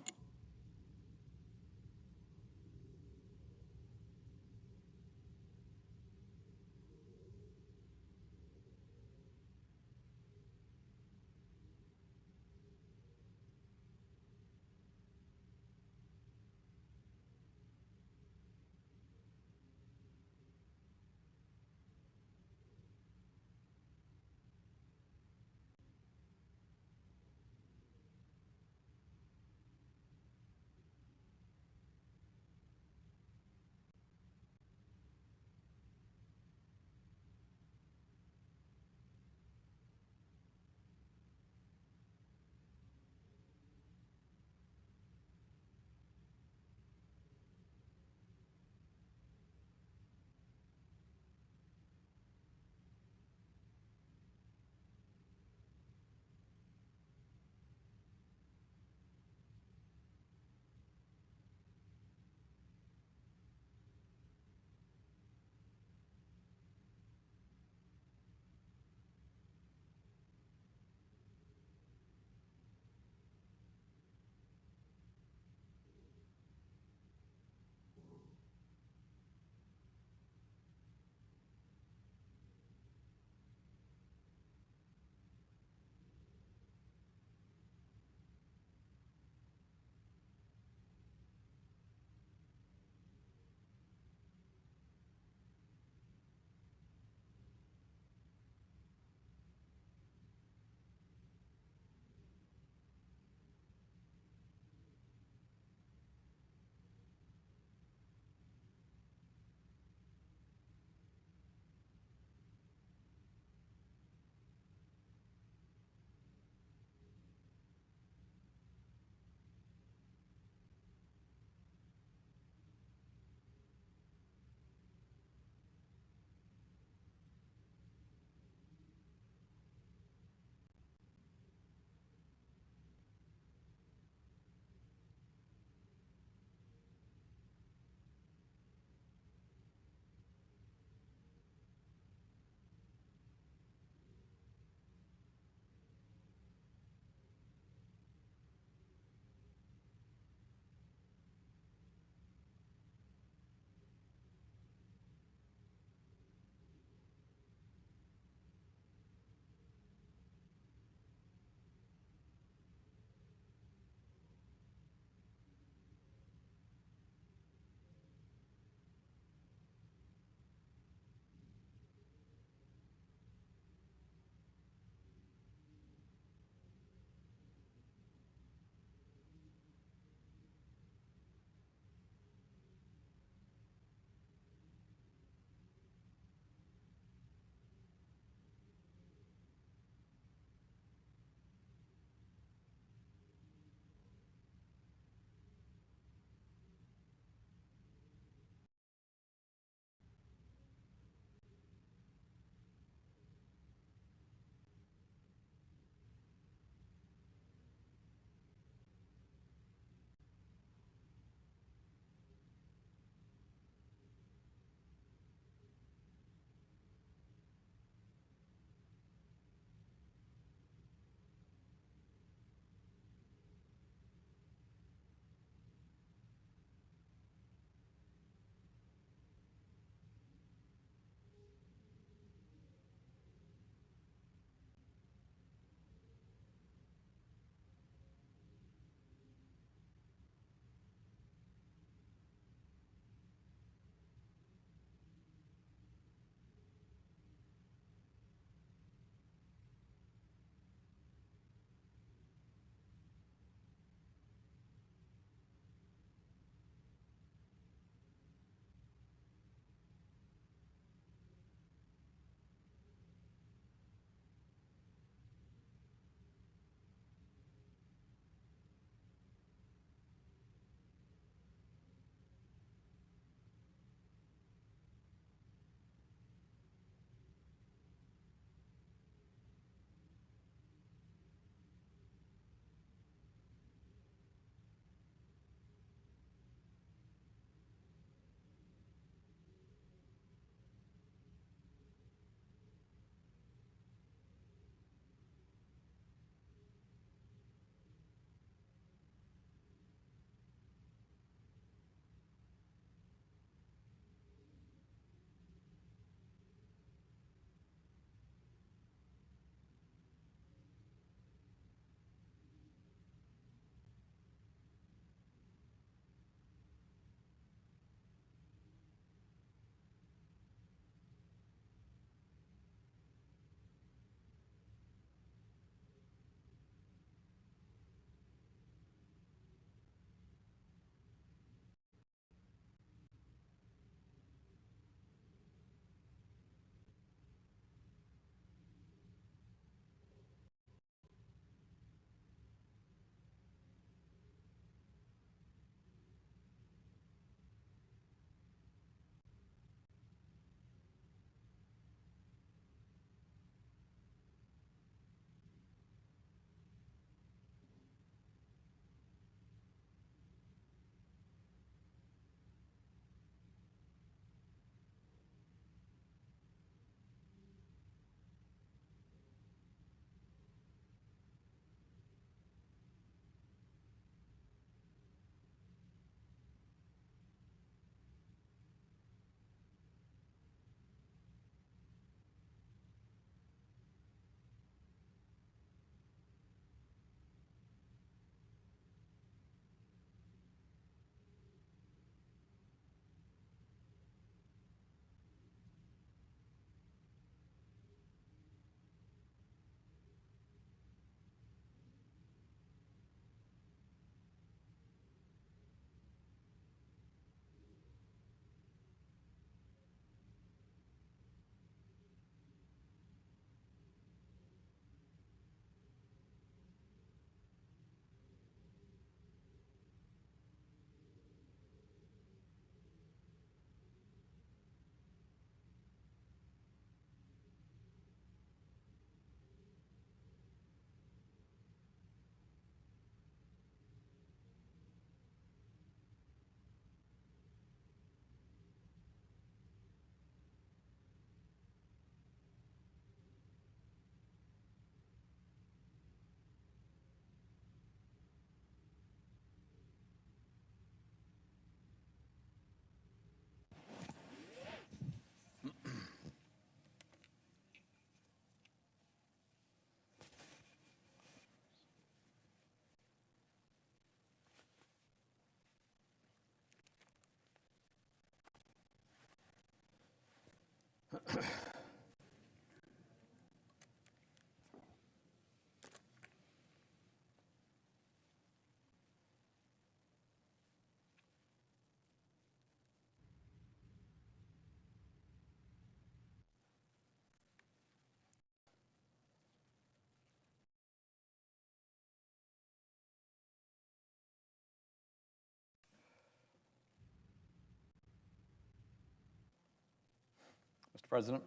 S7: President.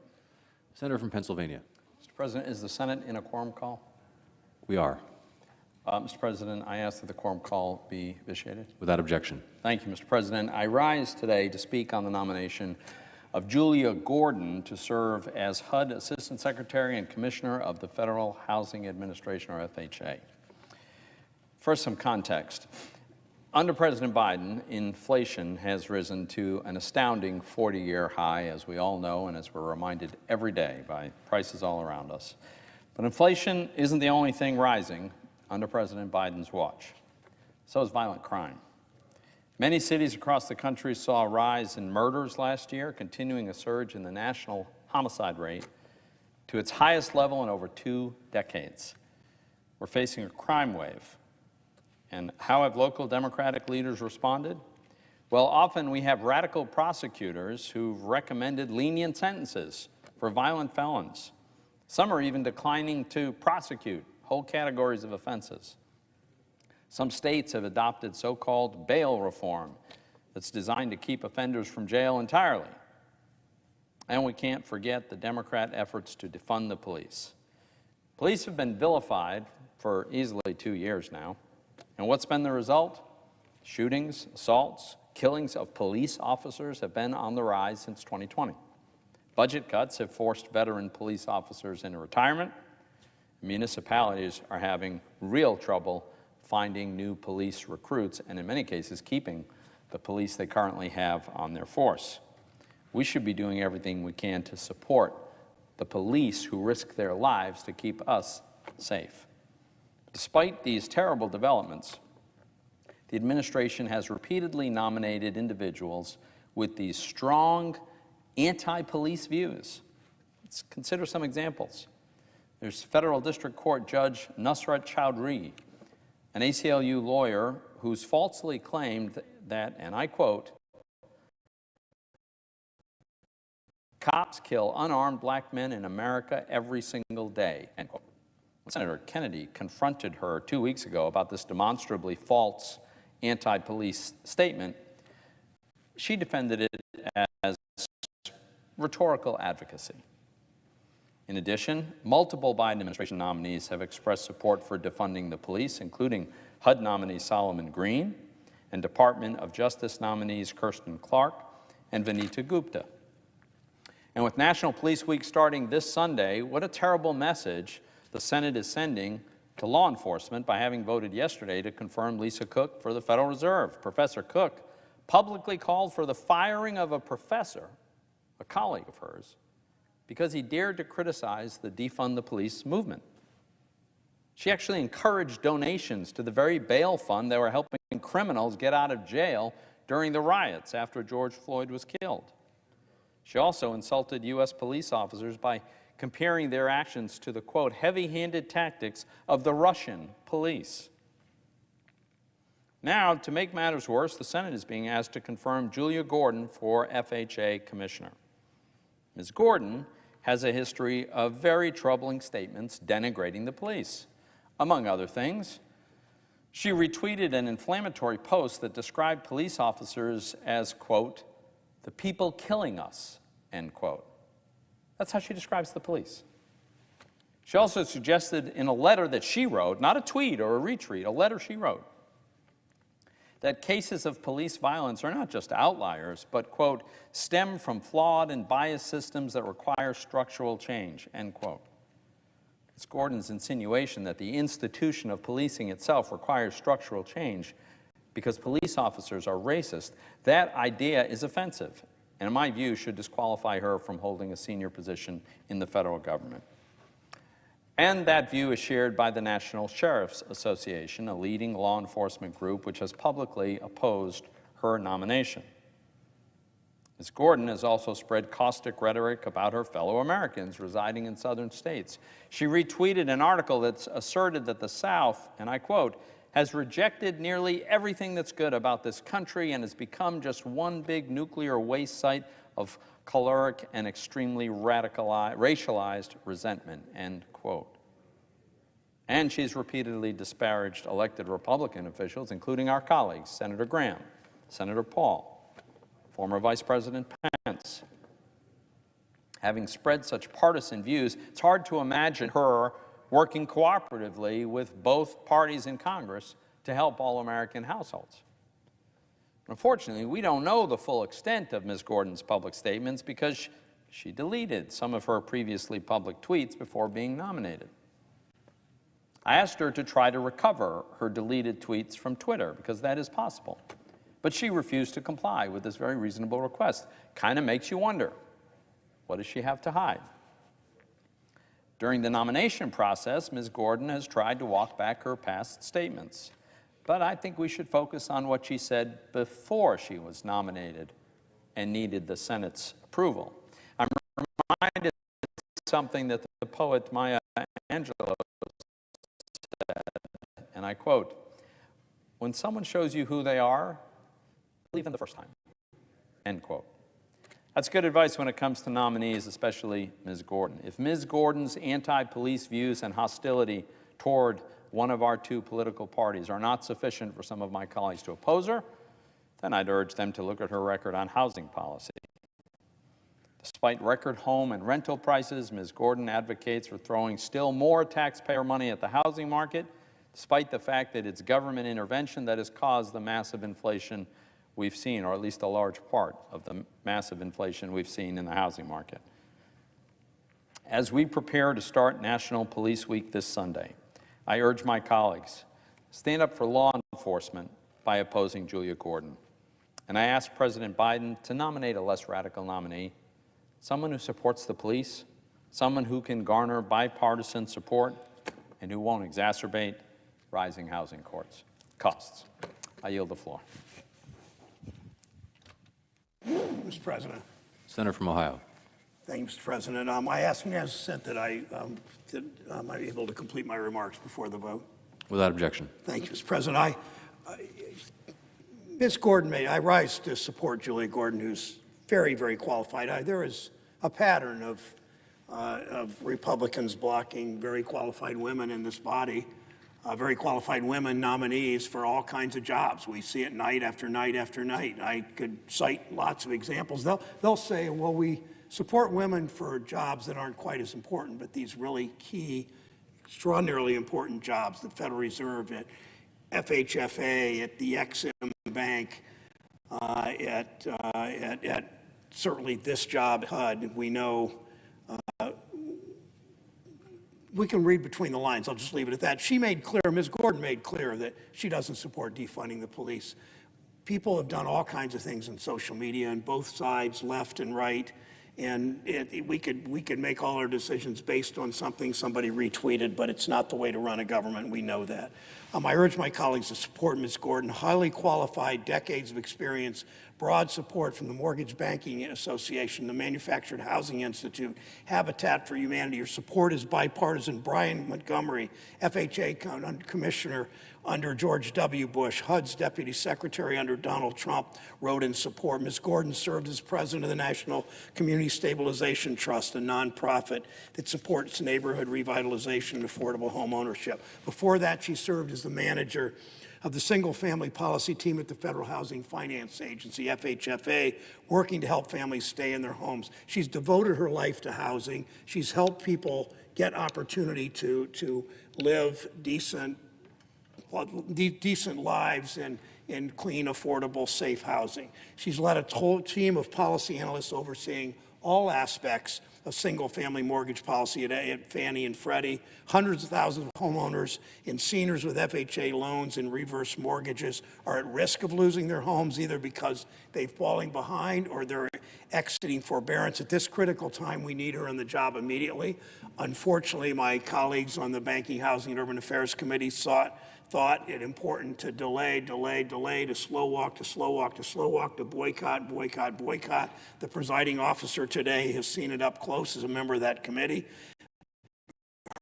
S8: Senator from Pennsylvania.
S7: Mr. President, is the Senate in a quorum call?
S8: We are.
S7: Mr. President, I ask that the quorum call be vitiated.
S8: Without objection.
S7: Thank you, Mr. President. I rise today to speak on the nomination of Julia Gordon to serve as HUD Assistant Secretary and Commissioner of the Federal Housing Administration, or FHA. First, some context. Under President Biden, inflation has risen to an astounding 40-year high, as we all know, and as we're reminded every day by prices all around us. But inflation isn't the only thing rising under President Biden's watch. So is violent crime. Many cities across the country saw a rise in murders last year, continuing a surge in the national homicide rate to its highest level in over 2 decades. We're facing a crime wave. And how have local Democratic leaders responded? Well, often we have radical prosecutors who've recommended lenient sentences for violent felons. Some are even declining to prosecute whole categories of offenses. Some states have adopted so-called bail reform that's designed to keep offenders from jail entirely. And we can't forget the Democrat efforts to defund the police. Police have been vilified for easily 2 years now. And what's been the result? Shootings, assaults, killings of police officers have been on the rise since 2020. Budget cuts have forced veteran police officers into retirement. Municipalities are having real trouble finding new police recruits and, in many cases, keeping the police they currently have on their force. We should be doing everything we can to support the police who risk their lives to keep us safe. Despite these terrible developments, the administration has repeatedly nominated individuals with these strong anti-police views. Let's consider some examples. There's Federal District Court Judge Nusrat Chowdhury, an ACLU lawyer who's falsely claimed that, and I quote, "Cops kill unarmed black men in America every single day," end quote. Senator Kennedy confronted her 2 weeks ago about this demonstrably false anti-police statement. She defended it as rhetorical advocacy. In addition, multiple Biden administration nominees have expressed support for defunding the police, including HUD nominee Solomon Green and Department of Justice nominees Kirsten Clark and Vanita Gupta. And with National Police Week starting this Sunday, what a terrible message the Senate is sending to law enforcement by having voted yesterday to confirm Lisa Cook for the Federal Reserve. Professor Cook publicly called for the firing of a professor, a colleague of hers, because he dared to criticize the defund the police movement. She actually encouraged donations to the very bail fund that were helping criminals get out of jail during the riots after George Floyd was killed. She also insulted U.S. police officers by comparing their actions to the, quote, heavy-handed tactics of the Russian police. Now, to make matters worse, the Senate is being asked to confirm Julia Gordon for FHA Commissioner. Ms. Gordon has a history of very troubling statements denigrating the police. Among other things, she retweeted an inflammatory post that described police officers as, quote, the people killing us, end quote. That's how she describes the police. She also suggested in a letter that she wrote, not a tweet or a retweet, a letter she wrote, that cases of police violence are not just outliers, but, quote, stem from flawed and biased systems that require structural change, end quote. It's Gordon's insinuation that the institution of policing itself requires structural change because police officers are racist. That idea is offensive, and in my view, should disqualify her from holding a senior position in the federal government. And that view is shared by the National Sheriff's Association, a leading law enforcement group which has publicly opposed her nomination. Ms. Gordon has also spread caustic rhetoric about her fellow Americans residing in southern states. She retweeted an article that asserted that the South, and I quote, has rejected nearly everything that's good about this country and has become just one big nuclear waste site of choleric and extremely racialized resentment, end quote. And she's repeatedly disparaged elected Republican officials, including our colleagues, Senator Graham, Senator Paul, former Vice President Pence.
S9: Having spread such partisan views, it's hard to imagine her working cooperatively with both parties in Congress to help all American households. Unfortunately, we don't know the full extent of Ms. Gordon's public statements because she deleted some of her previously public tweets before being nominated. I asked her to try to recover her deleted tweets from Twitter because that is possible, but she refused to comply with this very reasonable request. Kind of makes you wonder, what does she have to hide? During the nomination process, Ms. Gordon has tried to walk back her past statements. But I think we should focus on what she said before she was nominated and needed the Senate's approval. I'm reminded of something that the poet Maya Angelou said, and I quote, "When someone shows you who they are, believe them the first time," end quote. That's good advice when it comes to nominees, especially Ms. Gordon. If Ms. Gordon's anti-police views and hostility toward one of our two political parties are not sufficient for some of my colleagues to oppose her, then I'd urge them to look at her record on housing policy. Despite record home and rental prices, Ms. Gordon advocates for throwing still more taxpayer money at the housing market, despite the fact that it's government intervention that has caused the massive inflation we've seen, or at least a large part of the massive inflation we've seen in the housing market. As we prepare to start National Police Week this Sunday, I urge my colleagues, stand up for law enforcement by opposing Julia Gordon. And I ask President Biden to nominate a less radical nominee, someone who supports the police, someone who can garner bipartisan support, and who won't exacerbate rising housing costs. I yield the floor.
S16: Mr. President.
S8: Senator from Ohio.
S16: Thank you, Mr. President. I ask and consent that I be able to complete my remarks before the vote.
S8: Without objection.
S16: Thank you, Mr. President. Ms. Gordon I rise to support Julia Gordon, who's very, very qualified. There is a pattern of Republicans blocking very qualified women in this body, very qualified women nominees for all kinds of jobs. We see it night after night after night. I could cite lots of examples. They'll say, well, we support women for jobs that aren't quite as important, but these really key, extraordinarily important jobs, the Federal Reserve, at FHFA, at the Exim Bank, at certainly this job, HUD. We know, we can read between the lines. I'll just leave it at that. Ms. Gordon made clear that she doesn't support defunding the police. People have done all kinds of things on social media on both sides, left and right. And we could make all our decisions based on something somebody retweeted, but it's not the way to run a government. We know that. I urge my colleagues to support Ms. Gordon, highly qualified, decades of experience, broad support from the Mortgage Banking Association, the Manufactured Housing Institute, Habitat for Humanity. Your support is bipartisan. Brian Montgomery, FHA Commissioner under George W. Bush, HUD's Deputy Secretary under Donald Trump, wrote in support. Ms. Gordon served as president of the National Community Stabilization Trust, a nonprofit that supports neighborhood revitalization and affordable home ownership. Before that, she served as the manager of the single-family policy team at the Federal Housing Finance Agency, FHFA, working to help families stay in their homes. She's devoted her life to housing. She's helped people get opportunity to live decent lives in clean, affordable, safe housing. She's led a whole team of policy analysts overseeing all aspects of single-family mortgage policy at Fannie and Freddie. Hundreds of thousands of homeowners and seniors with FHA loans and reverse mortgages are at risk of losing their homes, either because they've fallen behind or they're exiting forbearance. At this critical time, we need her on the job immediately. Unfortunately, my colleagues on the Banking, Housing, and Urban Affairs Committee thought it important to delay, to slow walk, to boycott. The presiding officer today has seen it up close as a member of that committee.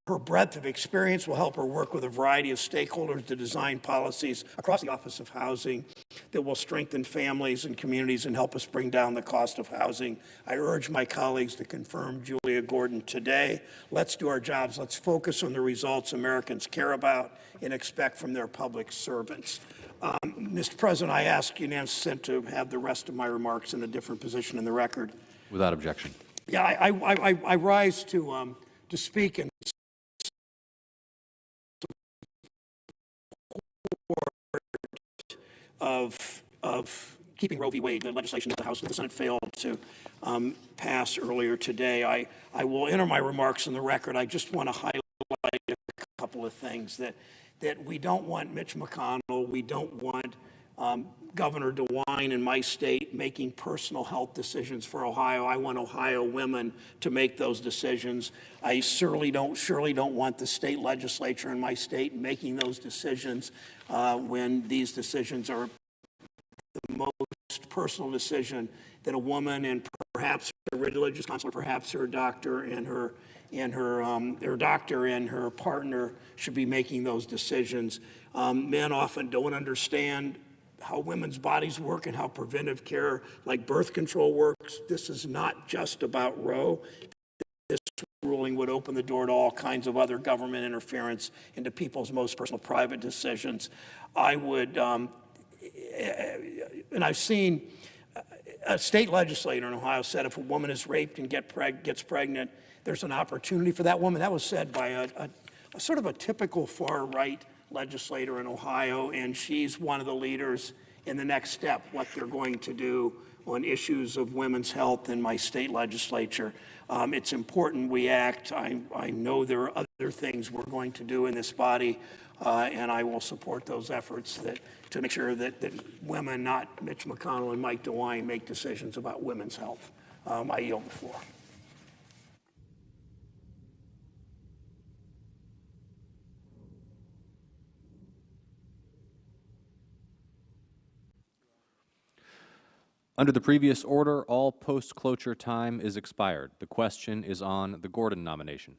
S16: Her breadth of experience will help her work with a variety of stakeholders to design policies across the Office of Housing that will strengthen families and communities and help us bring down the cost of housing. I urge my colleagues to confirm Julia Gordon today. Let's do our jobs. Let's focus on the results Americans care about and expect from their public servants. Mr. President, I ask unanimous consent to have the rest of my remarks in a different position in the record.
S8: Without objection.
S16: Yeah, I rise to speak in support of keeping Roe v. Wade, the legislation that the House and the Senate failed to pass earlier today. I will enter my remarks in the record. I just want to highlight a couple of things that we don't want Mitch McConnell, we don't want Governor DeWine in my state making personal health decisions for Ohio. I want Ohio women to make those decisions. I surely don't want the state legislature in my state making those decisions when these decisions are the most personal decision that a woman and perhaps her religious counselor, perhaps her doctor and her doctor and her partner should be making those decisions. Men often don't understand how women's bodies work and how preventive care like birth control works. This is not just about Roe. This ruling would open the door to all kinds of other government interference into people's most personal private decisions. I would, and I've seen a state legislator in Ohio said if a woman is raped and gets pregnant, there's an opportunity for that woman. That was said by a sort of a typical far-right legislator in Ohio, and she's one of the leaders in the next step, what they're going to do on issues of women's health in my state legislature. It's important we act. I know there are other things we're going to do in this body, and I will support those efforts to make sure that women, not Mitch McConnell and Mike DeWine, make decisions about women's health. I yield the floor.
S8: Under the previous order, all post-cloture time is expired. The question is on the Gordon nomination.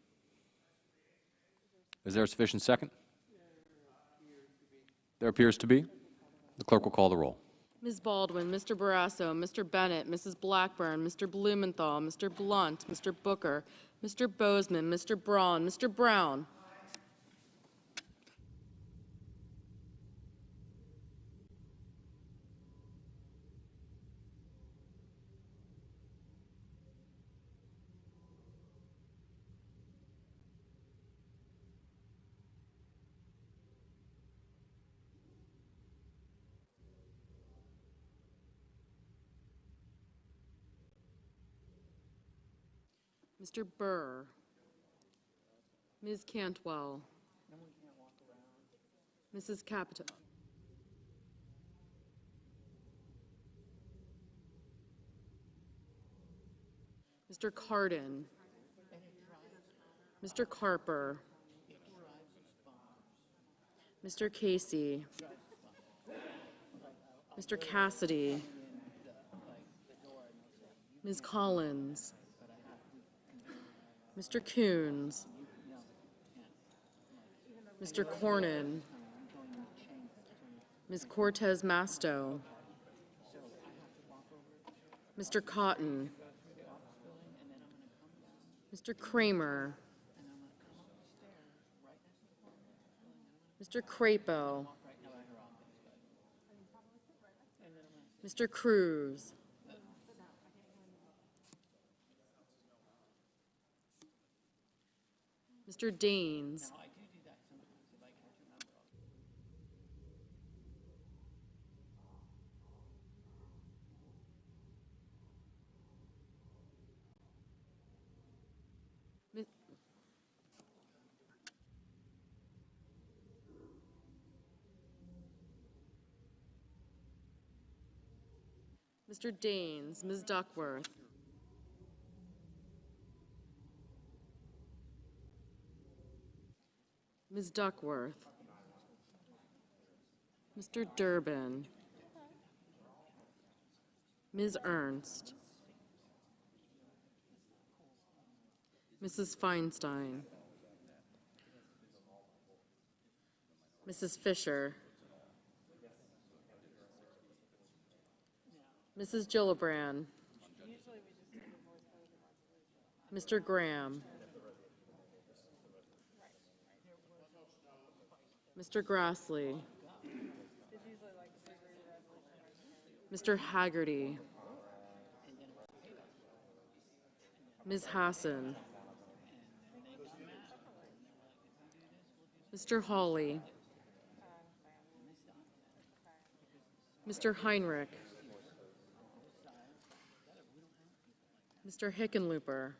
S8: Is there a sufficient second? There appears to be. The clerk will call the roll.
S12: Ms. Baldwin, Mr. Barrasso, Mr. Bennett, Mrs. Blackburn, Mr. Blumenthal, Mr. Blunt, Mr. Booker, Mr. Bozeman, Mr. Braun, Mr. Brown. Mr. Burr, Ms. Cantwell, Mrs. Capito, Mr. Cardin, Mr. Carper, Mr. Casey, Mr. Cassidy, Ms. Collins, Mr. Coons, Mr. Cornyn, Ms. Cortez Masto, Mr. Cotton, Mr. Kramer, Mr. Crapo, Mr. Cruz, Mr. Daines, Mr. Daines, Ms. Duckworth, Ms. Duckworth, Mr. Durbin, Ms. Ernst, Mrs. Feinstein, Mrs. Fisher, Mrs. Gillibrand, Mr. Graham, Mr. Grassley, Mr. Haggerty, Ms. Hassan, Mr. Hawley, Mr. Heinrich, Mr. Hickenlooper,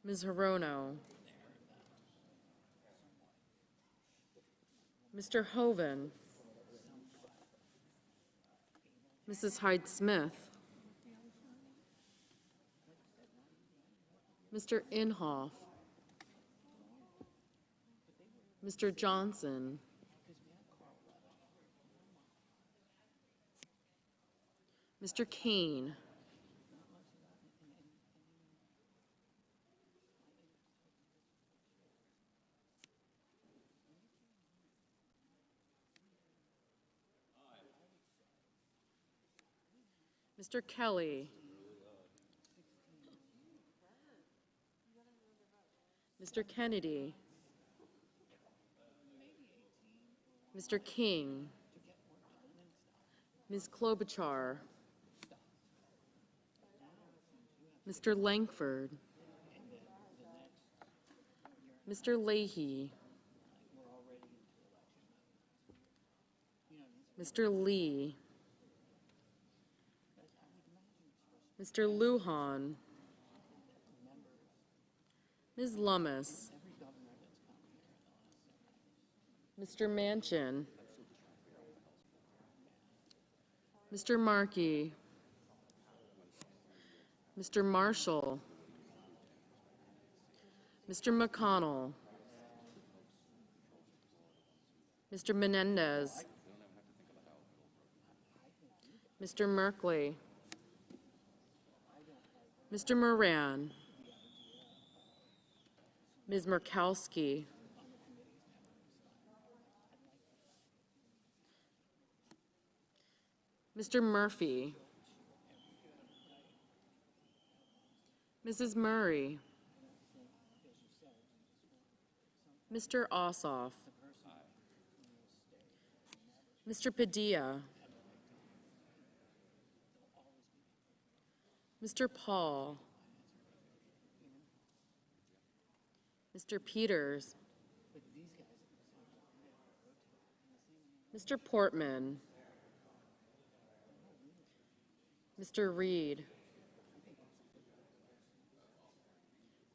S12: Ms. Hirono, Mr. Hoven, Mrs. Hyde-Smith, Mr. Inhofe, Mr. Johnson, Mr. Kane, Mr. Kelly, Mr. Kennedy, Mr. King, Ms. Klobuchar, Mr. Langford, Mr. Leahy, Mr. Lee, Mr. Lujan, Ms. Lummis, Mr. Manchin, Mr. Markey, Mr. Marshall, Mr. McConnell, Mr. Menendez, Mr. Merkley, Mr. Moran, Ms. Murkowski, Mr. Murphy, Mrs. Murray, Mr. Ossoff, Mr. Padilla, Mr. Paul, Mr. Peters, Mr. Portman, Mr. Reed,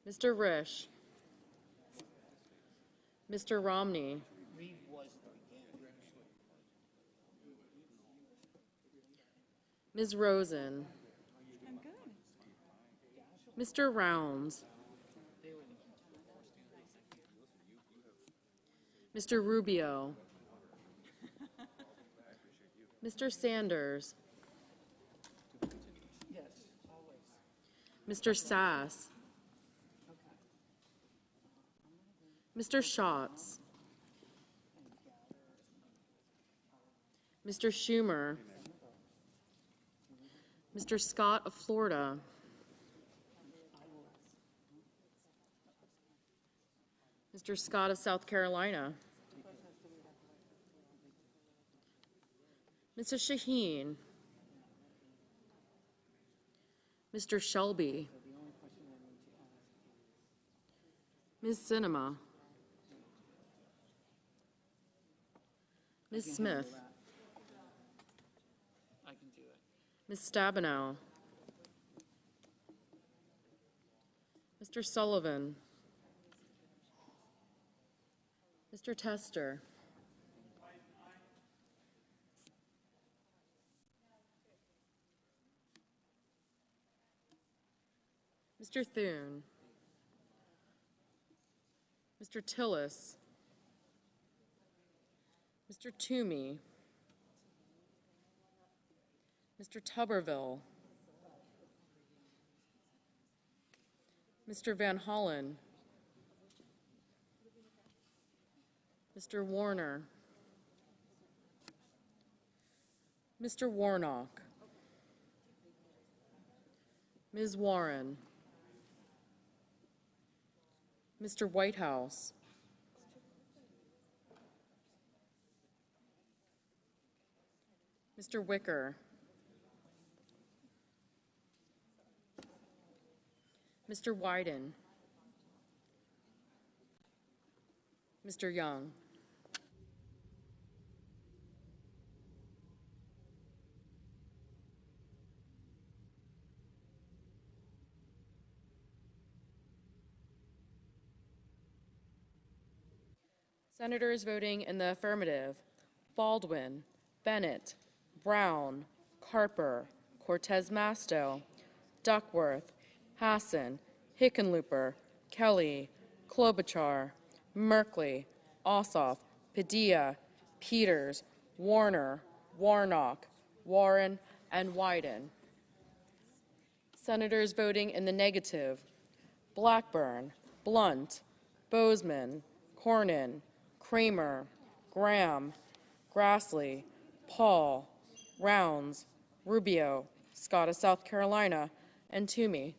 S12: Mr. Risch, Mr. Romney, Ms. Rosen, Mr. Rounds, Mr. Rubio, Mr. Sanders, Mr. Sass, Mr. Schatz, Mr. Schumer, Mr. Scott of Florida, Mr. Scott of South Carolina, Mrs. Shaheen, Mr. Shelby, Ms. Sinema, Ms. Smith, Ms. Stabenow, Mr. Sullivan, Mr. Tester, Mr. Thune, Mr. Tillis, Mr. Toomey, Mr. Tuberville, Mr. Van Hollen, Mr. Warner, Mr. Warnock, Ms. Warren, Mr. Whitehouse, Mr. Wicker,
S3: Mr. Wyden. Mr. Young. Senators voting in the affirmative: Baldwin, Bennett, Brown, Carper, Cortez Masto, Duckworth, Hassan, Hickenlooper, Kelly, Klobuchar, Merkley, Ossoff, Padilla, Peters, Warner, Warnock, Warren, and Wyden. Senators voting in the negative: Blackburn, Blunt, Bozeman, Cornyn, Kramer, Graham, Grassley, Paul, Rounds, Rubio, Scott of South Carolina, and Toomey.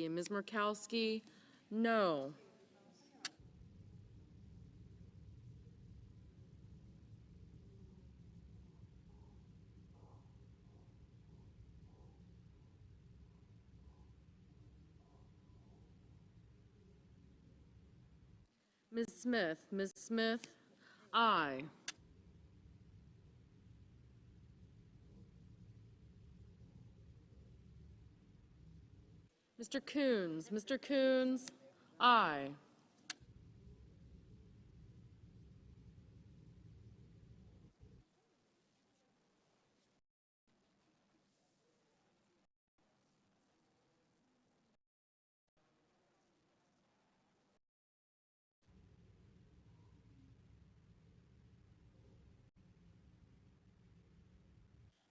S3: Ms. Murkowski, no. Ms. Smith, aye. Mr. Coons, aye.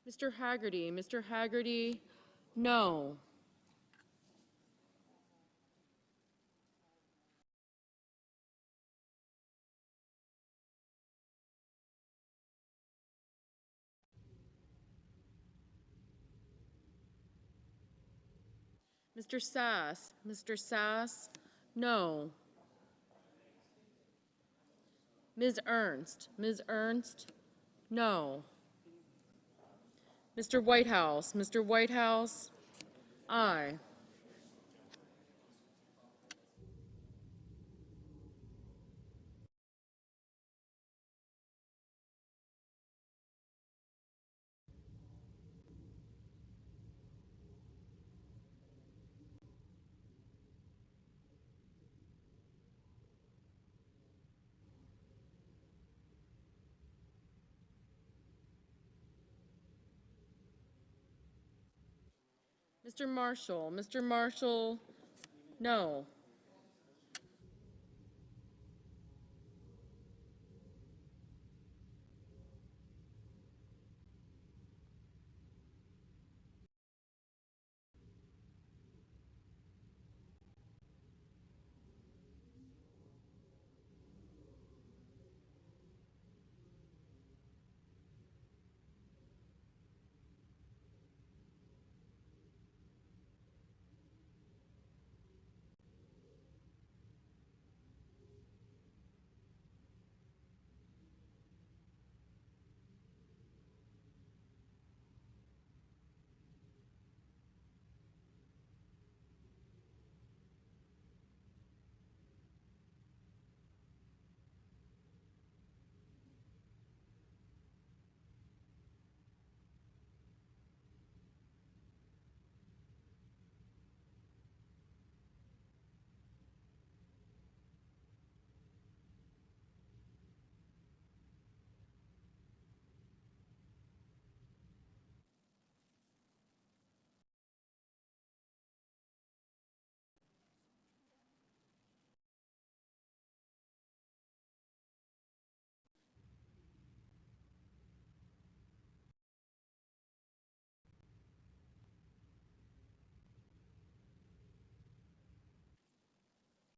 S3: Mr. Haggerty, no. Mr. Sass, no. Ms. Ernst, no. Mr. Whitehouse, aye. Mr. Marshall, no.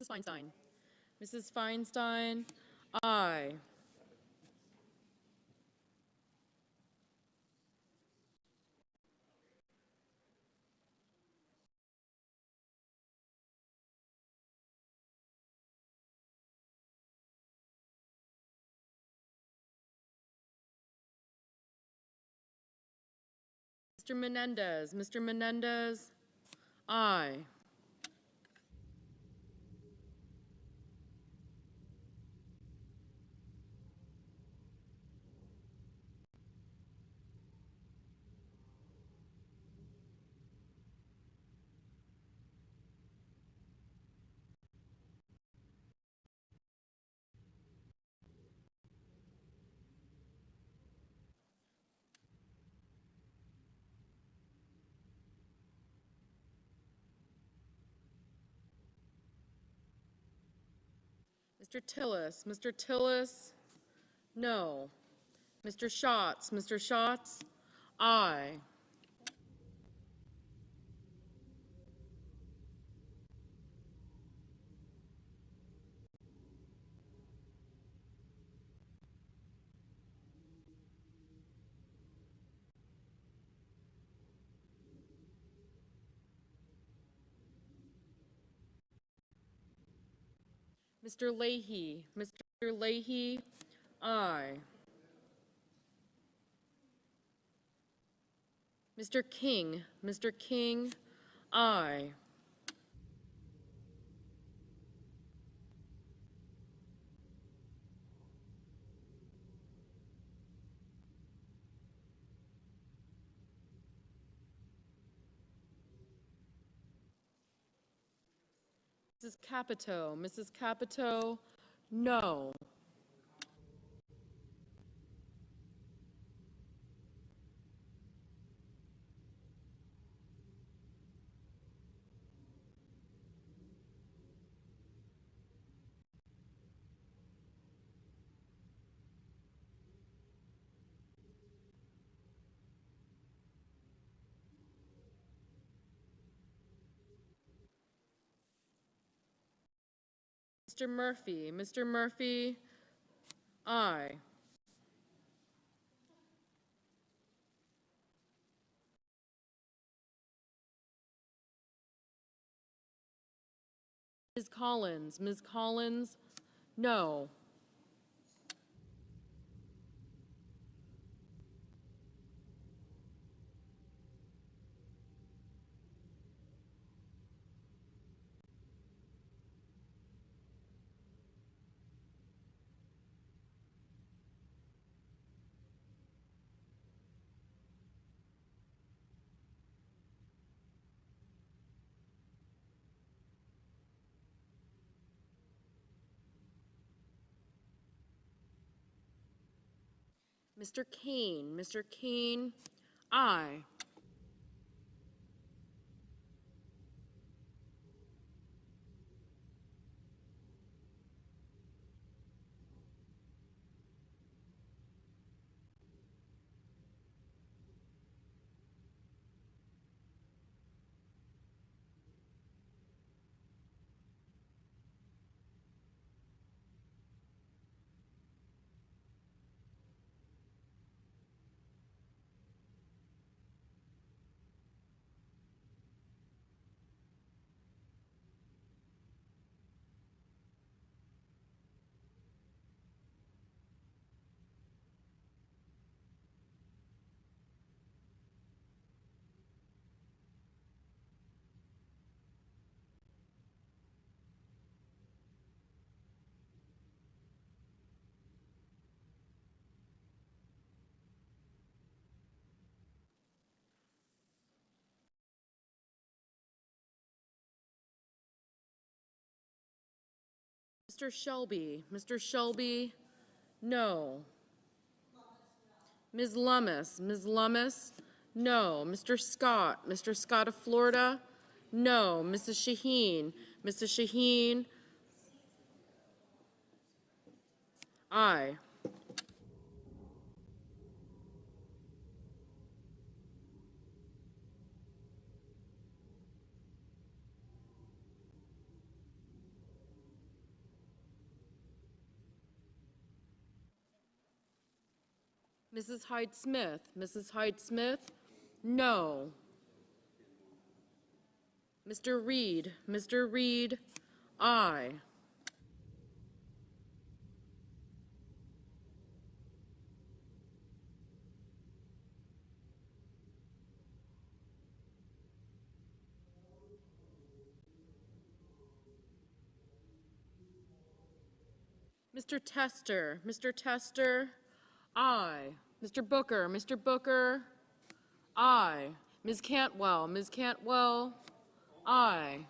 S12: Feinstein. Mrs. Feinstein, aye. Mr. Menendez. Mr. Menendez, aye. Mr. Tillis. Mr. Tillis, no. Mr. Schatz. Mr. Schatz, aye. Mr. Leahy. Mr. Leahy, aye. Mr. King. Mr. King, aye. Mrs. Capito. Mrs. Capito, no. Mr. Murphy. Mr. Murphy, aye. Ms. Collins. Ms. Collins, no. Mr. Kane. Mr. Kane, aye. Mr. Shelby. Mr. Shelby, no. Ms. Lummis. Ms. Lummis, no. Mr. Scott. Mr. Scott of Florida, no. Mrs. Shaheen. Mrs. Shaheen, aye. Mrs. Hyde-Smith. Mrs. Hyde-Smith, no. Mr. Reed. Mr. Reed, aye. Mr. Tester. Mr. Tester, aye. Mr. Booker. Mr. Booker, aye. Ms. Cantwell. Ms. Cantwell, aye.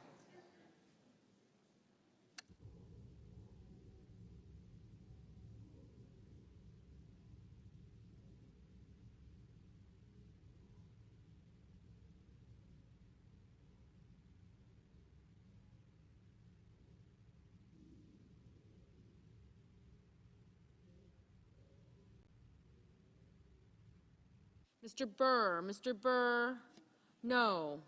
S12: Mr. Burr. Mr. Burr, no.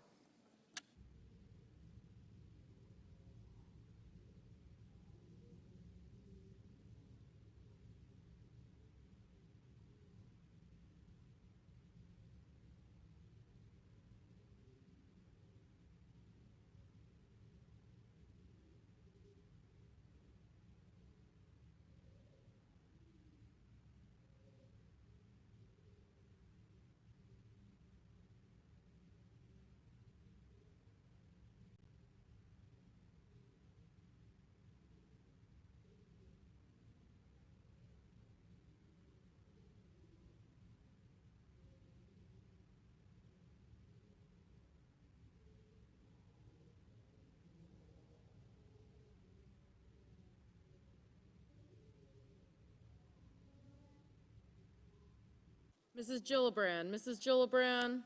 S12: Mrs. Gillibrand. Mrs. Gillibrand,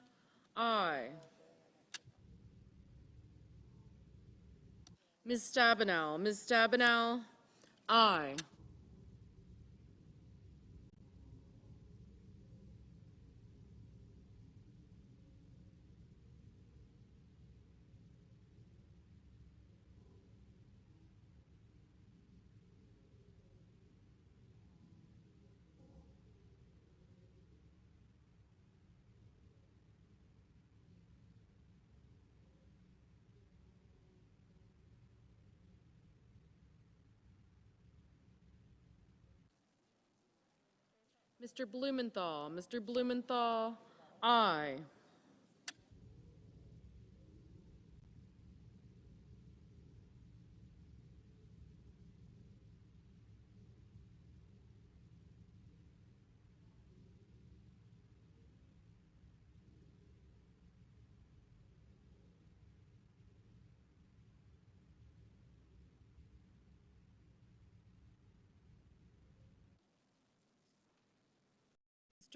S12: aye. Ms. Stabenow. Ms. Stabenow, aye. Mr. Blumenthal. Mr. Blumenthal, aye.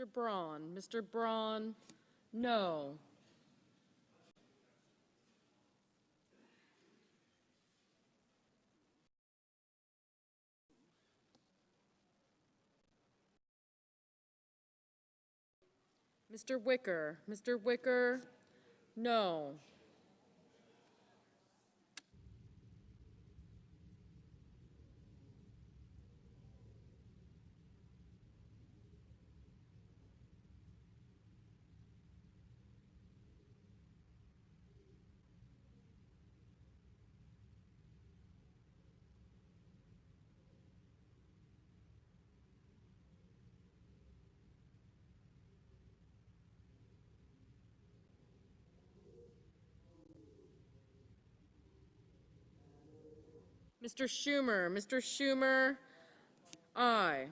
S12: Mr. Braun. Mr. Braun, no. Mr. Wicker. Mr. Wicker, no. Mr. Schumer. Mr. Schumer, aye.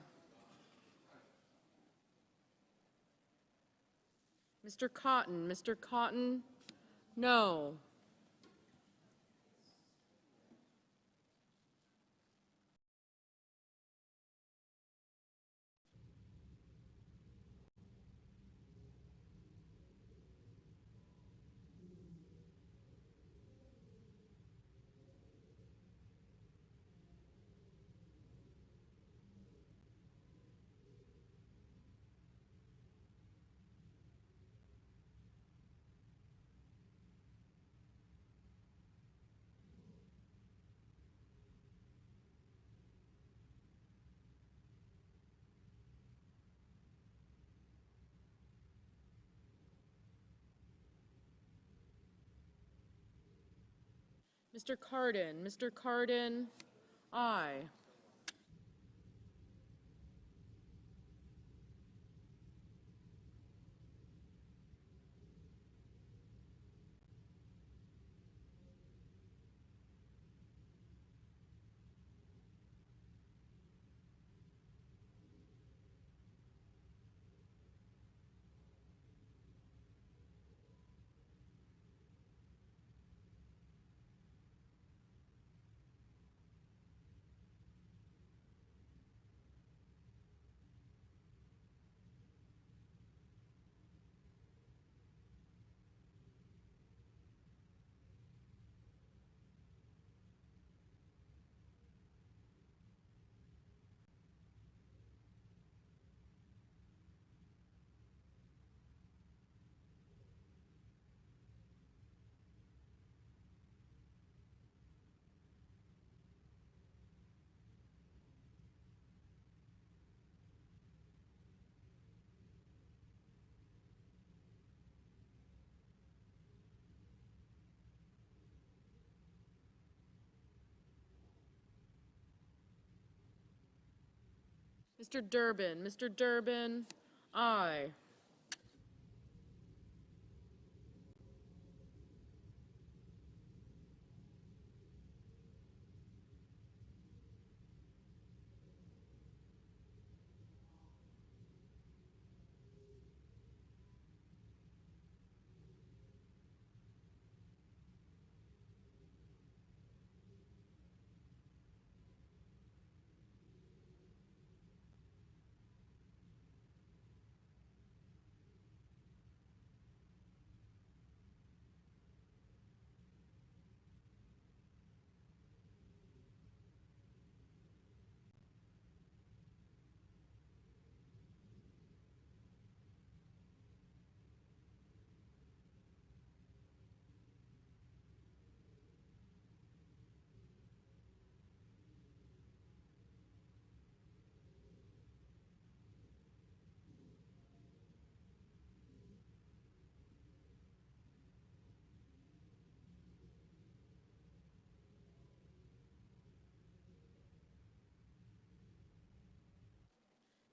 S12: Mr. Cotton. Mr. Cotton, no. Mr. Cardin. Mr. Cardin, aye. Mr. Durbin. Mr. Durbin, aye.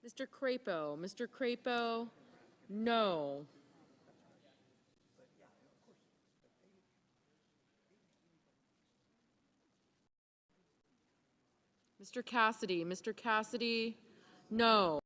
S12: Mr. Crapo. Mr. Crapo, no. Mr. Cassidy. Mr. Cassidy, no.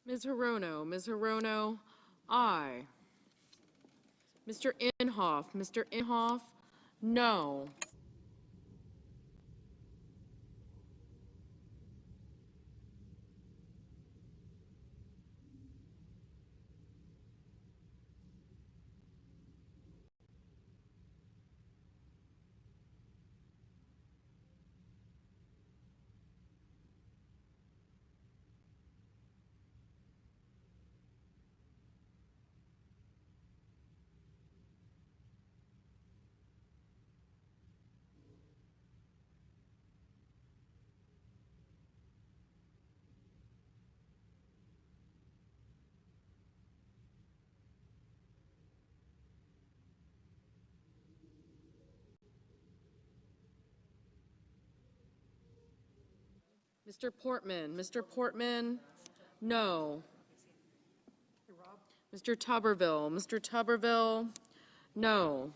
S12: Ms. Hirono. Ms. Hirono, aye. Mr. Inhofe. Mr. Inhofe, no. Mr. Portman. Mr. Portman, no. Mr. Tuberville. Mr. Tuberville, no.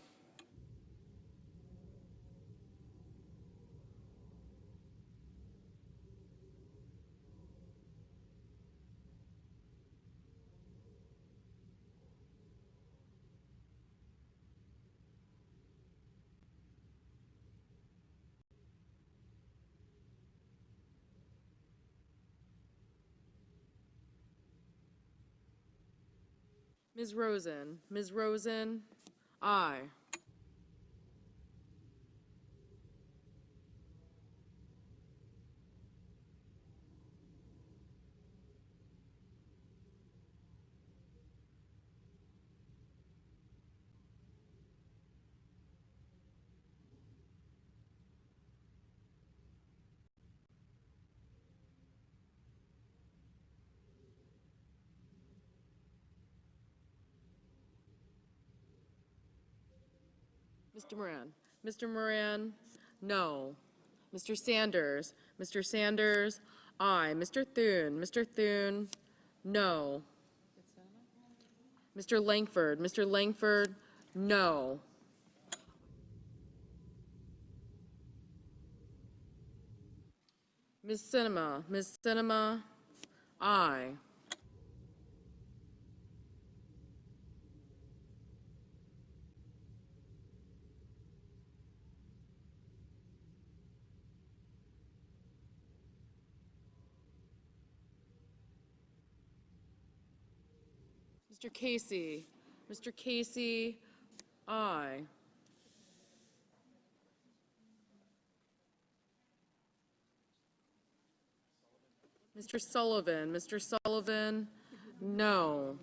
S12: Ms. Rosen. Ms. Rosen, aye. Mr. Moran. Mr. Moran, no. Mr. Sanders. Mr. Sanders, aye. Mr. Thune. Mr. Thune, no. Mr. Langford. Mr. Langford, no. Ms. Cinema. Ms. Cinema, aye. Mr. Casey. Mr. Casey, aye. Mr. Sullivan. Mr. Sullivan, no.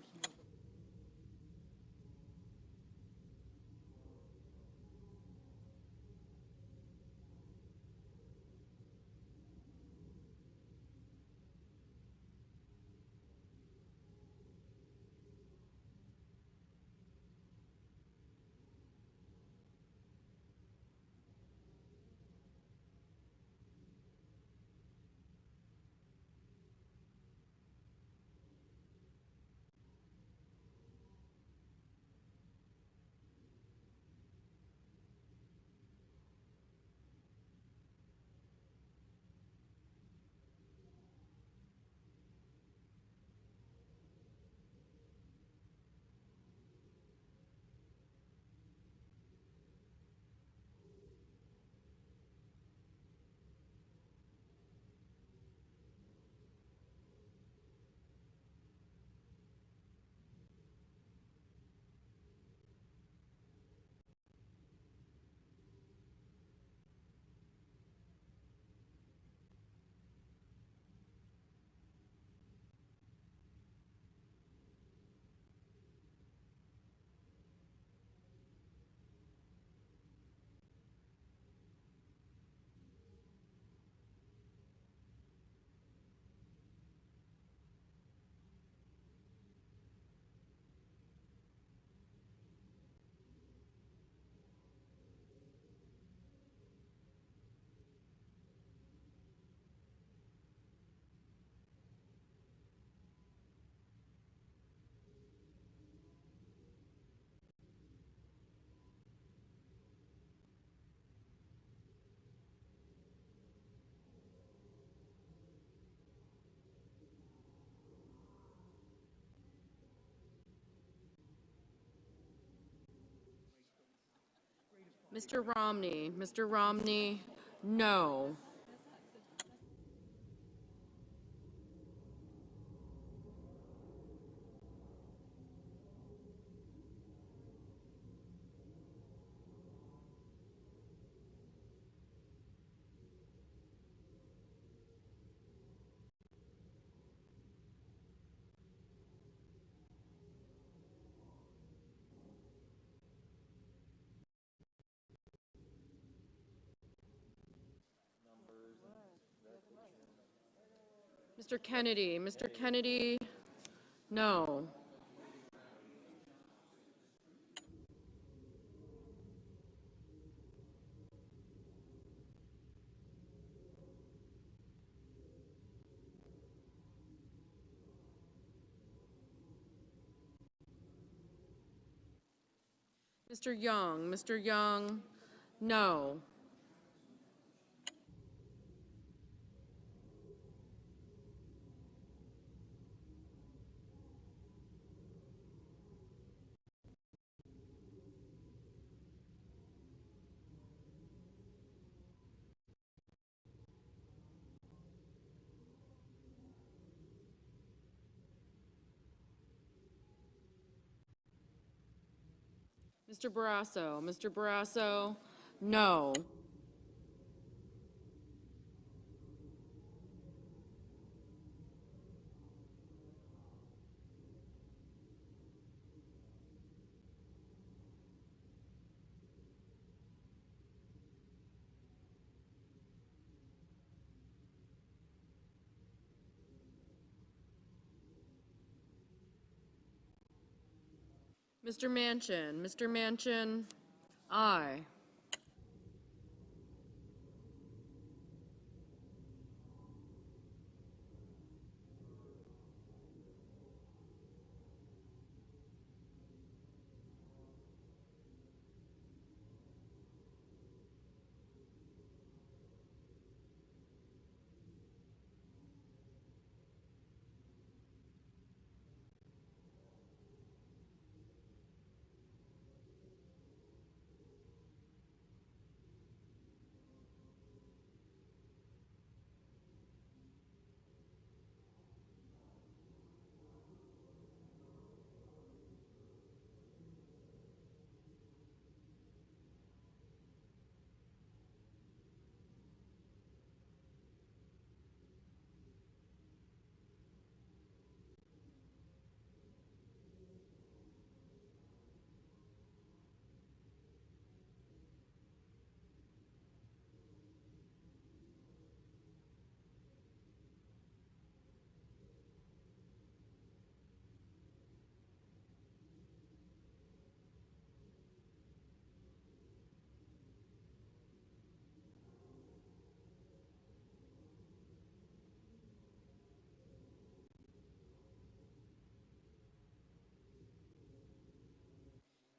S12: Mr. Romney. Mr. Romney, no. Mr. Kennedy. Mr. Kennedy, no. Mr. Young. Mr. Young, no. Mr. Barrasso. Mr. Barrasso, no. Mr. Manchin. Mr. Manchin, aye.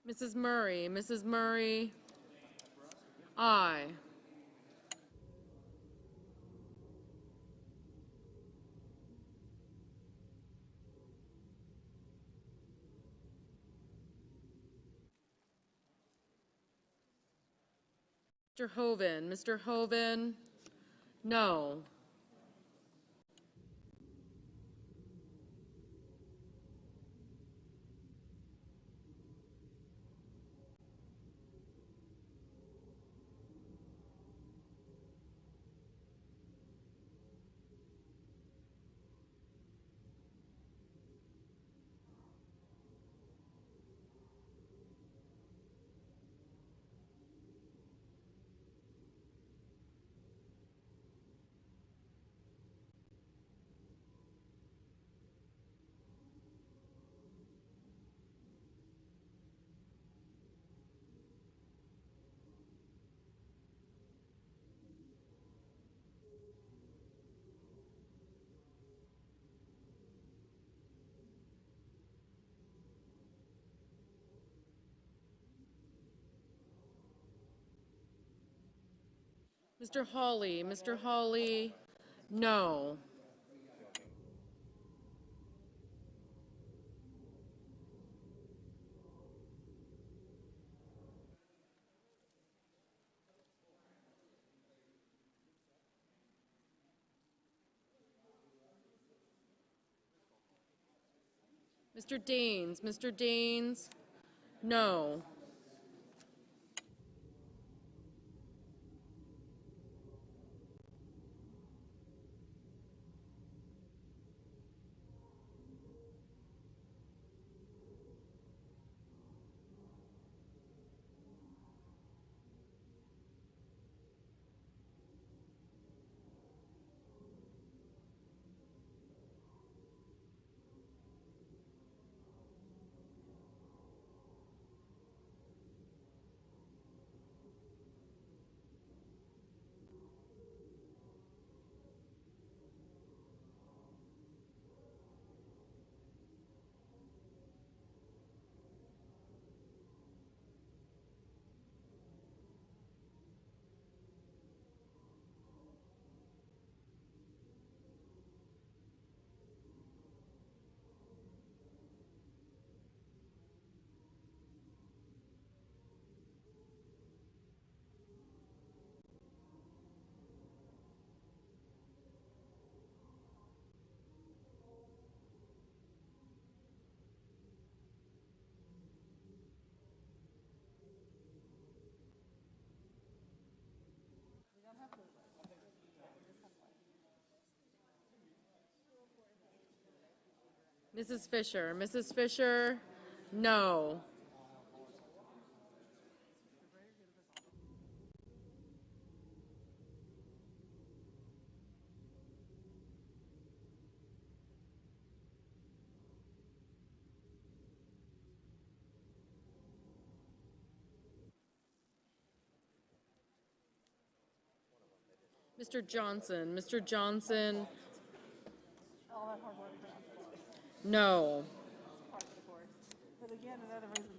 S12: Mrs. Murray. Mrs. Murray, aye. Mr. Hoven. Mr. Hoven, no. Mr. Hawley. Mr. Hawley, no. Mr. Daines. Mr. Daines, no. Mrs. Fisher. Mrs. Fisher, no. Mr. Johnson. Mr. Johnson, no.
S17: But again, another reason.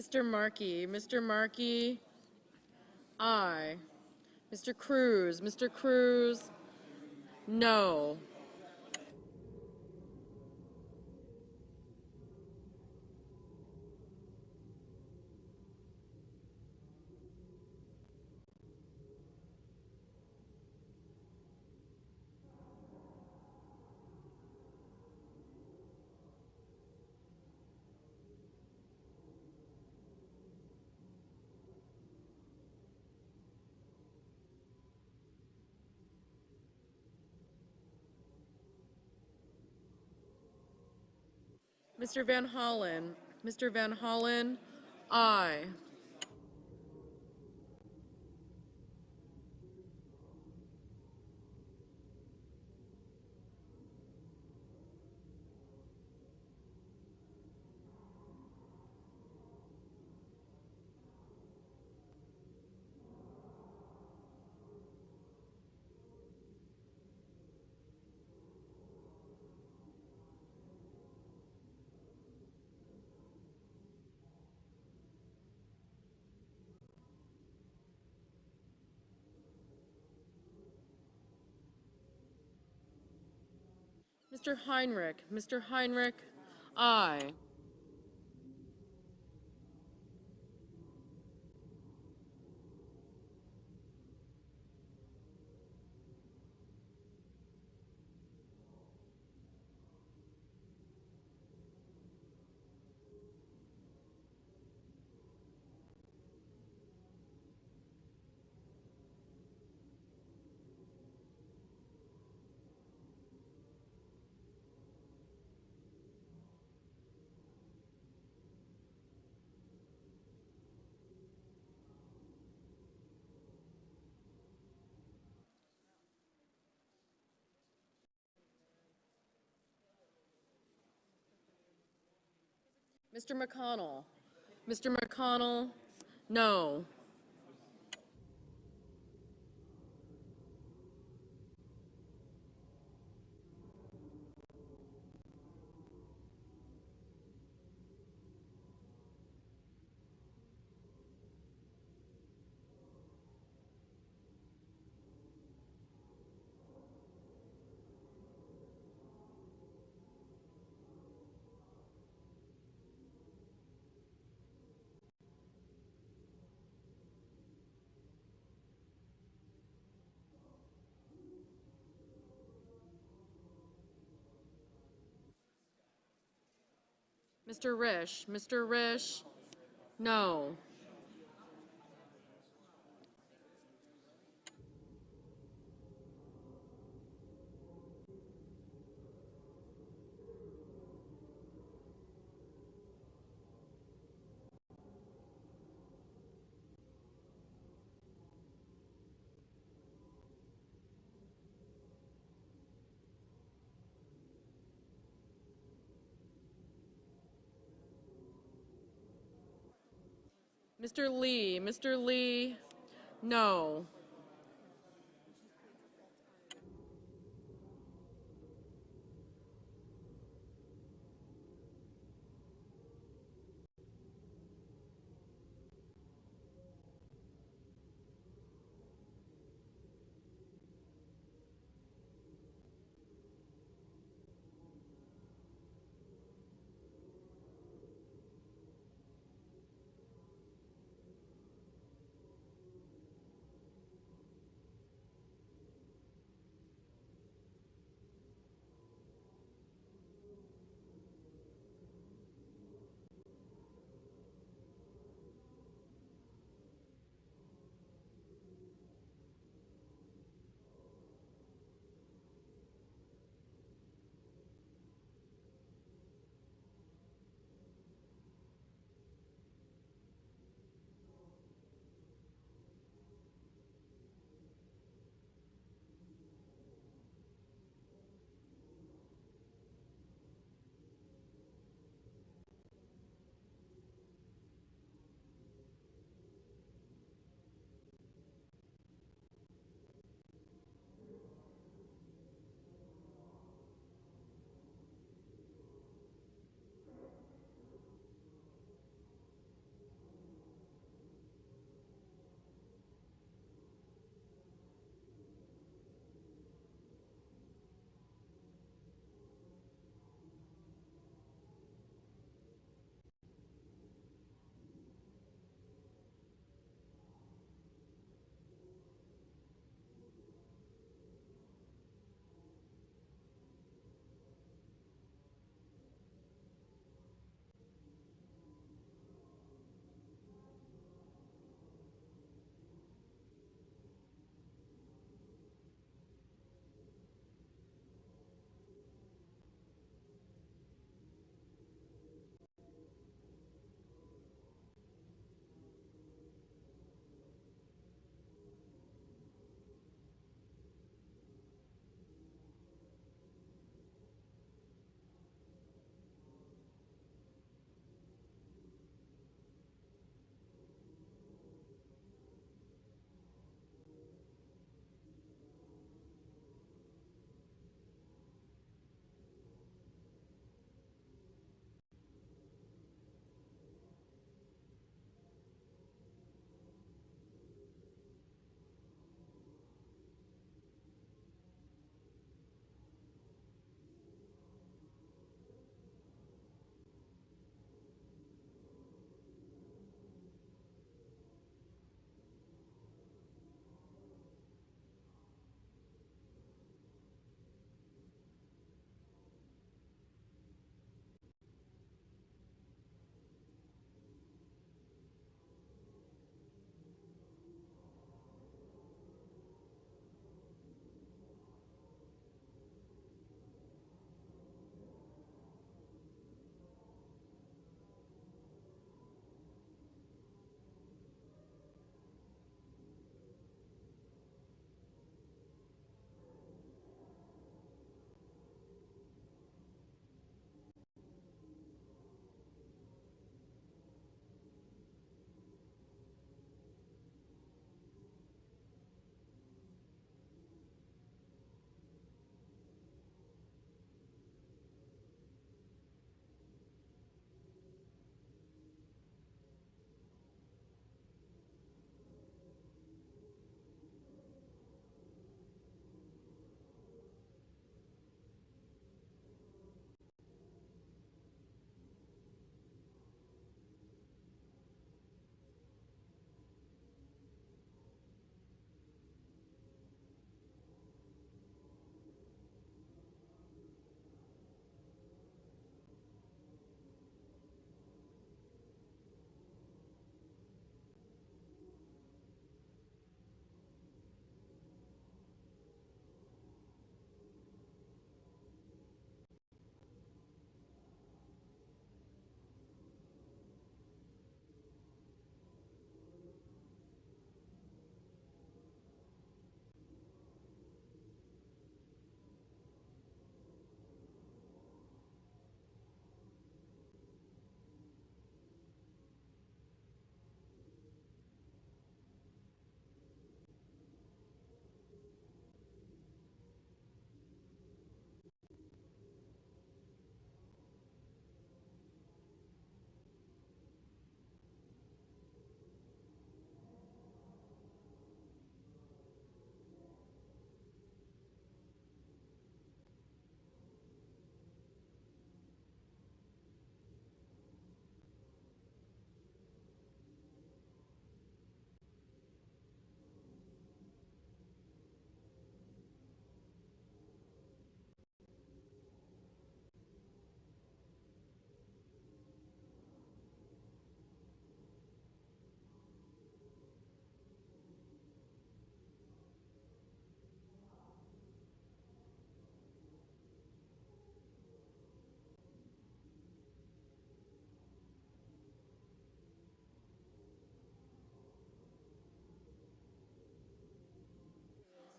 S12: Mr. Markey. Mr. Markey, aye. Mr. Cruz. Mr. Cruz, no. Mr. Van Hollen. Mr. Van Hollen, aye. Mr. Heinrich. Mr. Heinrich, aye. Mr. McConnell. Mr. McConnell, No. Mr. Risch. Mr. Risch. No. Mr. Lee. Mr. Lee. No.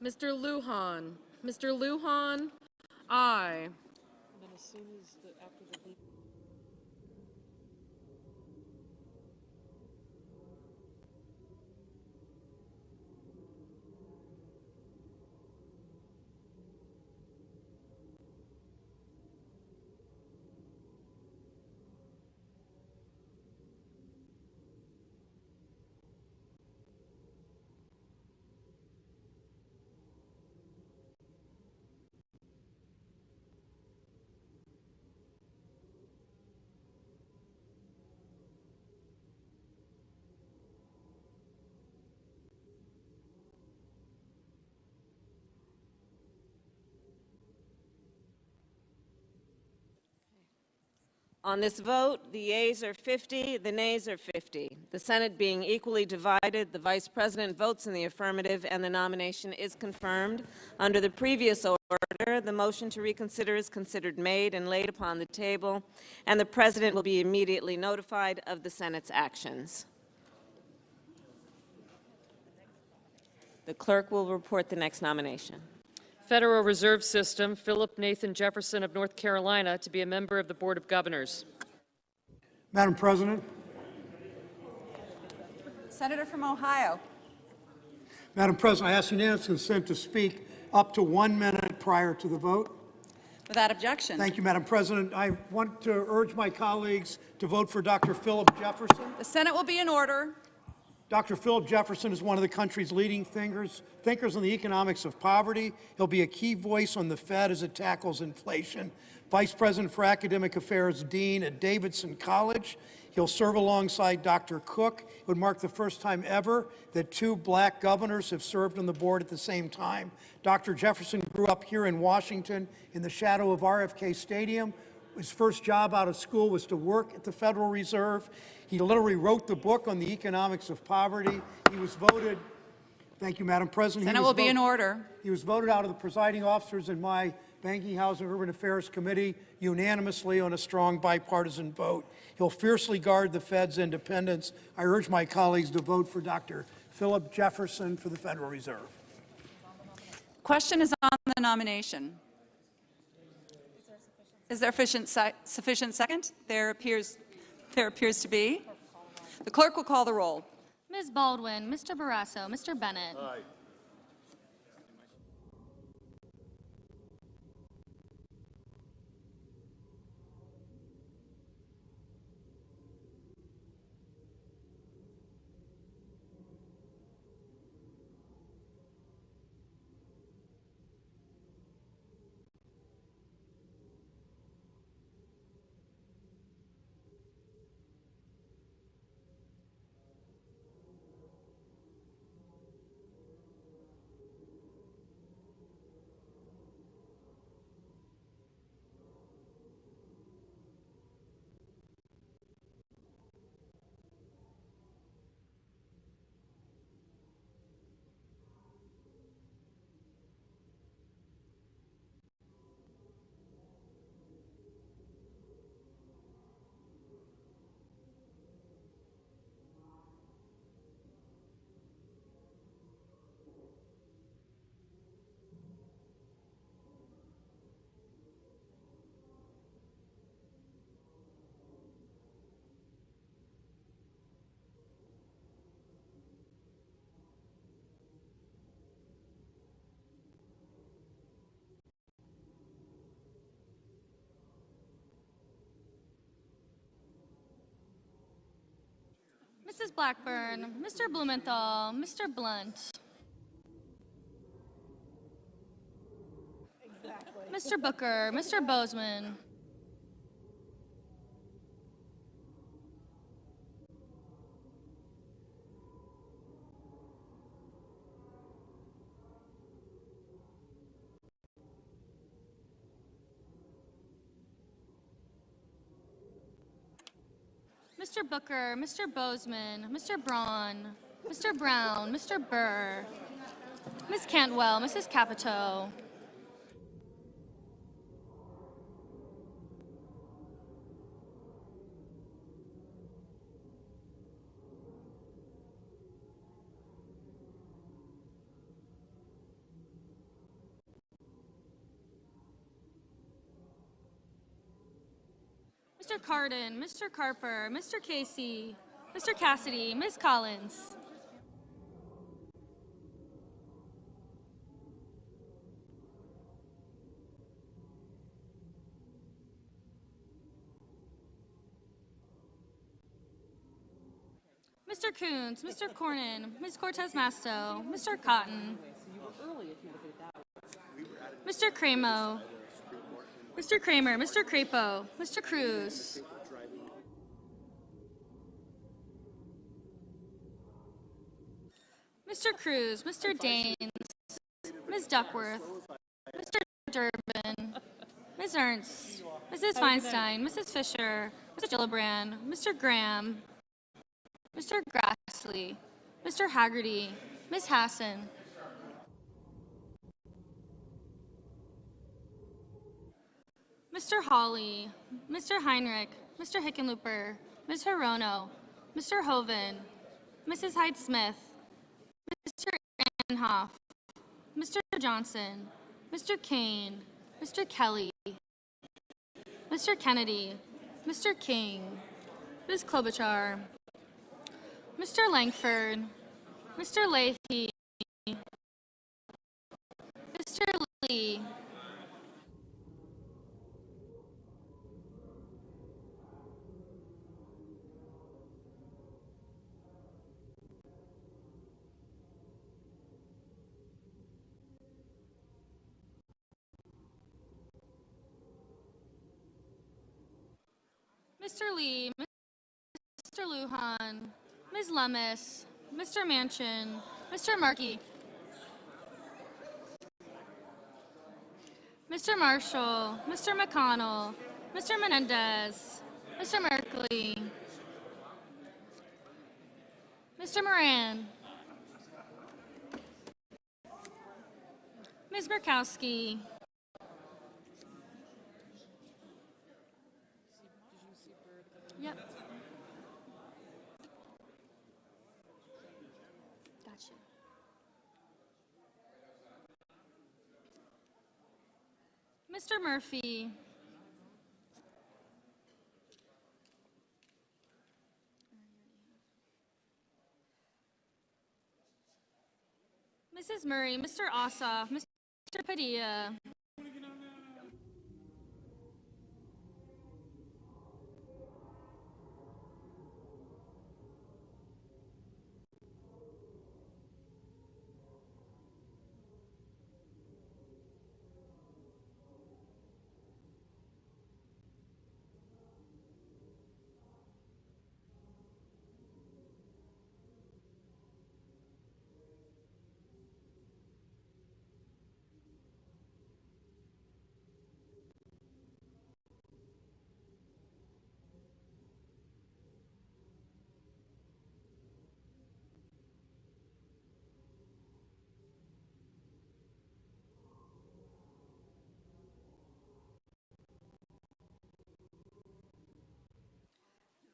S12: Mr. Lujan. Mr. Lujan, aye. Then as soon as after the
S13: On this vote, the yeas are 50, the nays are 50. The Senate being equally divided, the Vice President votes in the affirmative and the nomination is confirmed. Under the previous order, the motion to reconsider is considered made and laid upon the table, and the President will be immediately notified of the Senate's actions. The clerk will report the next nomination.
S3: Federal Reserve System, Philip Nathan Jefferson of North Carolina to be a member of the Board of Governors.
S16: Madam President.
S17: Senator from Ohio.
S16: Madam President, I ask unanimous consent to speak up to 1 minute prior to the vote.
S17: Without objection.
S16: Thank you, Madam President. I want to urge my colleagues to vote for Dr. Philip Jefferson.
S17: The Senate will be in order.
S16: Dr. Philip Jefferson is one of the country's leading thinkers on the economics of poverty. He'll be a key voice on the Fed as it tackles inflation. Vice President for Academic Affairs, Dean at Davidson College. He'll serve alongside Dr. Cook. It would mark the first time ever that 2 black governors have served on the board at the same time. Dr. Jefferson grew up here in Washington in the shadow of RFK Stadium. His first job out of school was to work at the Federal Reserve. He literally wrote the book on the economics of poverty. He was voted, thank you, Madam President.
S17: Senate will be in order.
S16: He was voted out of the presiding officers in my Banking, Housing, and Urban Affairs Committee unanimously on a strong bipartisan vote. He'll fiercely guard the Fed's independence. I urge my colleagues to vote for Dr. Philip Jefferson for the Federal Reserve.
S17: Question is on the nomination. Is there sufficient second? There appears to be. The clerk will call the roll.
S5: Ms. Baldwin, Mr. Barrasso, Mr. Bennett.
S21: Aye.
S5: Mrs. Blackburn, Mr. Blumenthal, Mr. Blunt. Exactly. Mr. Booker, Mr. Bozeman. Mr. Booker, Mr. Bozeman, Mr. Braun, Mr. Brown, Mr. Burr, Ms. Cantwell, Mrs. Capito. Mr. Cardin, Mr. Carper, Mr. Casey, Mr. Cassidy, Ms. Collins. Mr. Coons, Mr. Cornyn, Ms. Cortez Masto, Mr. Cotton, Mr. Cramo, Mr. Kramer, Mr. Crapo, Mr. Cruz, Mr. Cruz, Mr. Daines, Ms. Duckworth, Mr. Durbin, Ms. Ernst, Mrs. Feinstein, Mrs. Fisher, Mr. Gillibrand, Mr. Graham, Mr. Grassley, Mr. Haggerty, Ms. Hassan, Mr. Hawley, Mr. Heinrich, Mr. Hickenlooper, Ms. Hirono, Mr. Hoven, Mrs. Hyde-Smith, Mr. Anhoff, Mr. Johnson, Mr. Kane, Mr. Kelly, Mr. Kennedy, Mr. King, Ms. Klobuchar, Mr. Langford, Mr. Leahy, Mr. Lee, Mr. Lee, Mr. Lujan, Ms. Lummis, Mr. Manchin, Mr. Markey, Mr. Marshall, Mr. McConnell, Mr. Menendez, Mr. Merkley, Mr. Moran, Ms. Murkowski, yep. Gotcha. Mr. Murphy, Mrs. Murray, Mr. Ossoff, Mr. Padilla,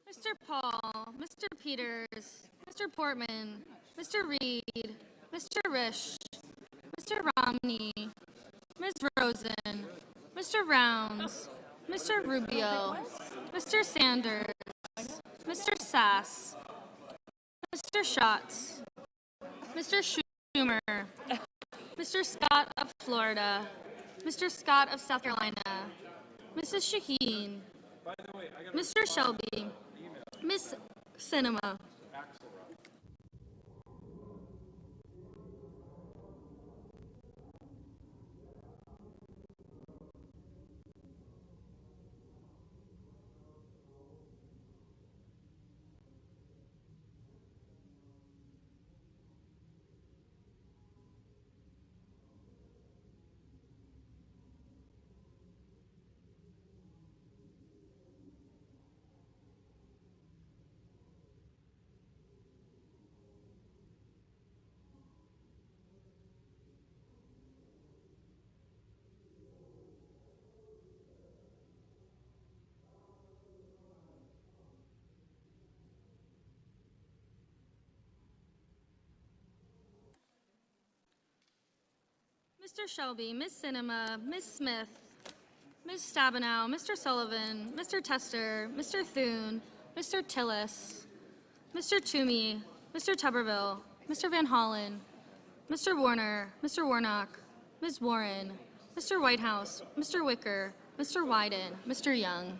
S5: Mr. Paul, Mr. Peters, Mr. Portman, Mr. Reed, Mr. Risch, Mr. Romney, Ms. Rosen, Mr. Rounds, Mr. Rubio, Mr. Sanders, Mr. Sass, Mr. Schatz, Mr. Schumer, Mr. Scott of Florida, Mr. Scott of South Carolina, Mrs. Shaheen, Mr. Shelby, Ms. Sinema, Mr. Shelby, Ms. Sinema, Ms. Smith, Ms. Stabenow, Mr. Sullivan, Mr. Tester, Mr. Thune, Mr. Tillis, Mr. Toomey, Mr. Tuberville, Mr. Van Hollen, Mr. Warner, Mr. Warnock, Ms. Warren, Mr. Whitehouse, Mr. Wicker, Mr. Wyden, Mr. Young.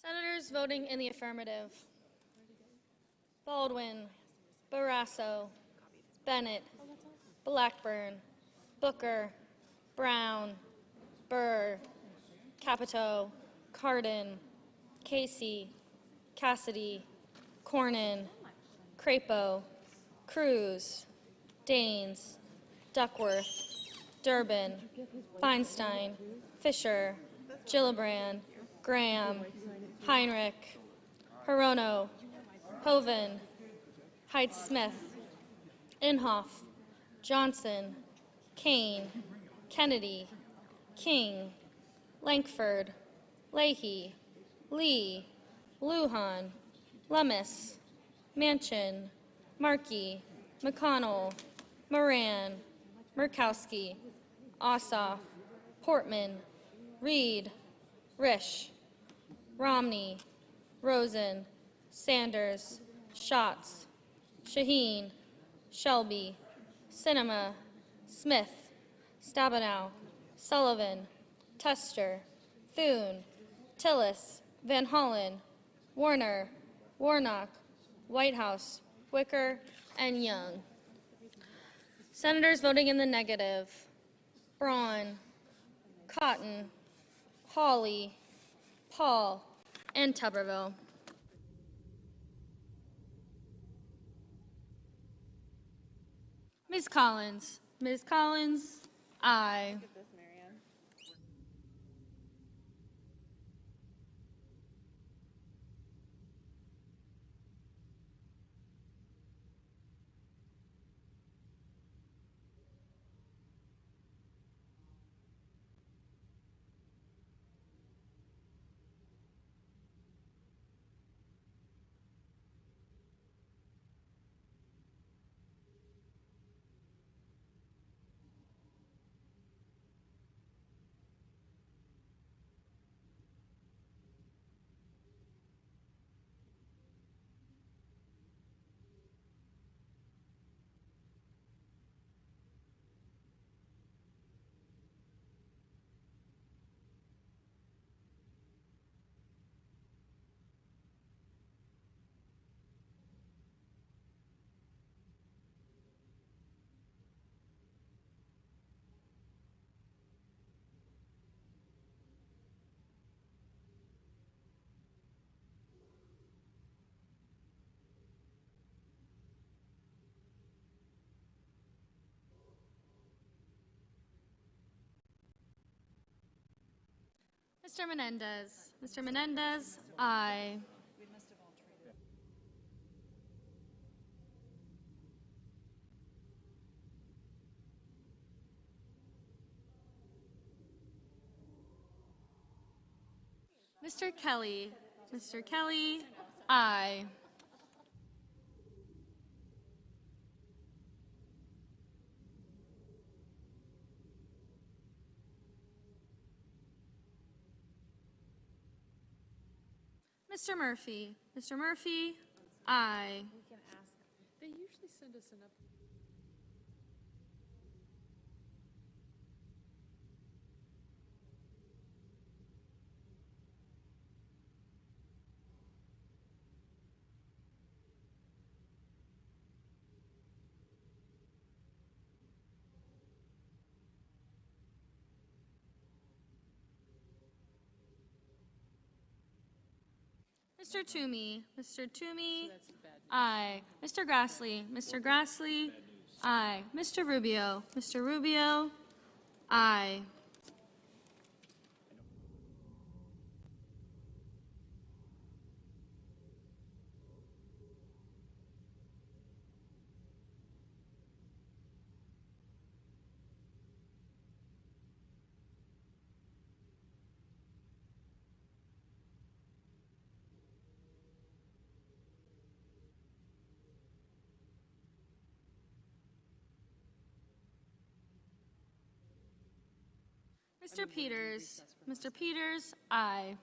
S5: Senators voting in the affirmative: Baldwin, Barrasso, Bennett, Blackburn, Booker, Brown, Burr, Capito, Cardin, Casey, Cassidy, Cornyn, Crapo, Cruz, Daines, Duckworth, Durbin, Feinstein, Fisher, Gillibrand, Graham, Heinrich, Hirono, Hoven, Heidt-Smith, Inhofe, Johnson, Kane, Kennedy, King, Lankford, Leahy, Lee, Lujan, Lummis, Manchin, Markey, McConnell, Moran, Murkowski, Ossoff, Portman, Reed, Risch, Romney, Rosen, Sanders, Schatz, Shaheen, Shelby, Sinema, Smith, Stabenow, Sullivan, Tester, Thune, Tillis, Van Hollen, Warner, Warnock, Whitehouse, Wicker, and Young. Senators voting in the negative: Braun, Cotton, Hawley, Paul, and Tuberville. Ms. Collins. Ms. Collins, aye. Mr. Menendez. Mr. Menendez, aye. Mr. Kelly. Mr. Kelly, aye. Mr. Murphy. Mr. Murphy, aye.
S12: They usually send us an
S5: Mr. Toomey, Mr. Toomey, aye. Mr. Grassley, Mr. Grassley, aye. Mr. Rubio, Mr. Rubio, aye. Mr. Peters, Mr. Peters, aye.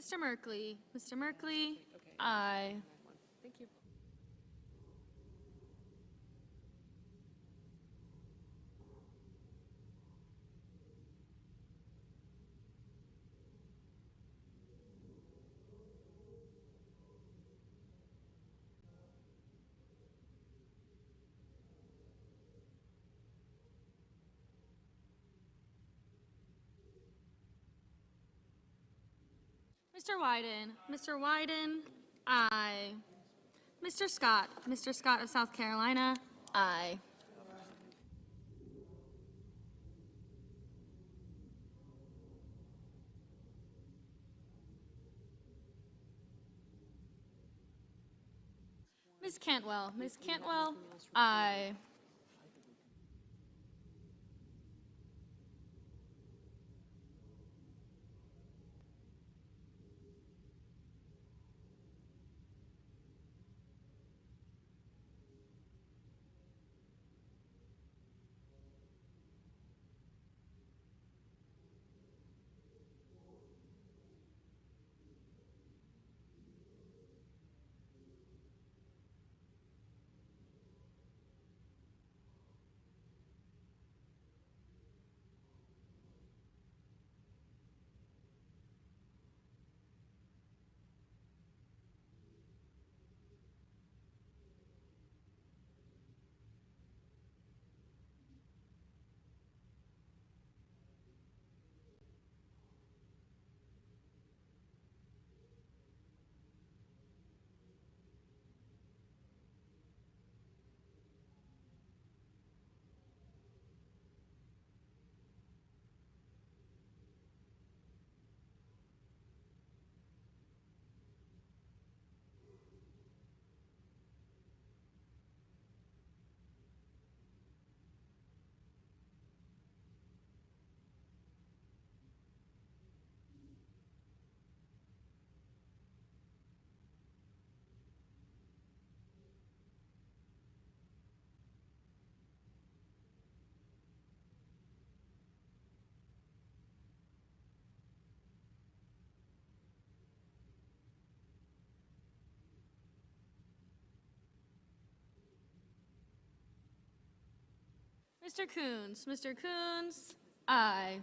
S5: Mr. Merkley, Mr. Merkley, aye.
S17: Thank you.
S5: Mr. Wyden, Mr. Wyden, aye. Mr. Scott of South Carolina, aye. Ms. Cantwell, Ms. Cantwell, aye. Mr. Coons, aye.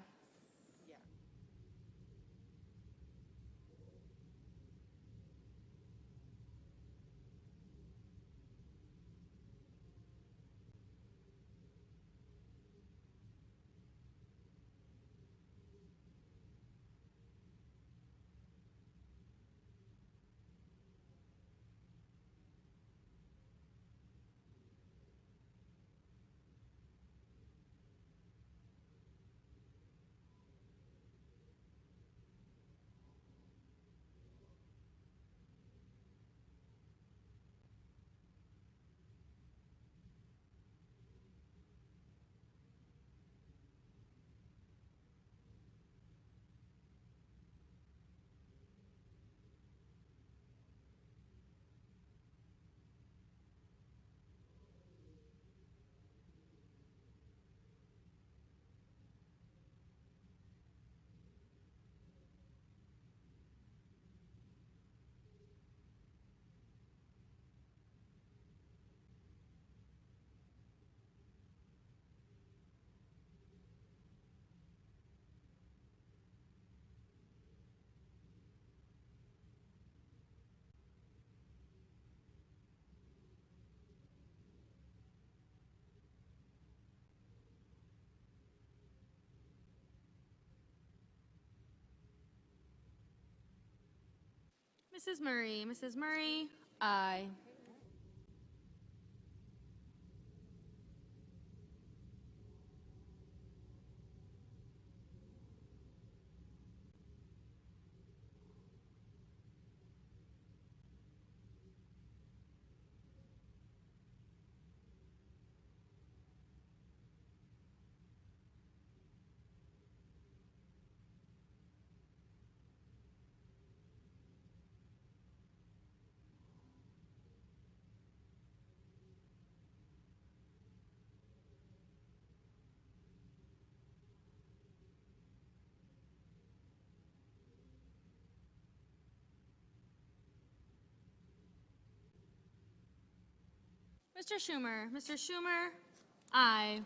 S5: Mrs. Murray. Mrs. Murray? Aye. Mr. Schumer. Mr. Schumer? Aye.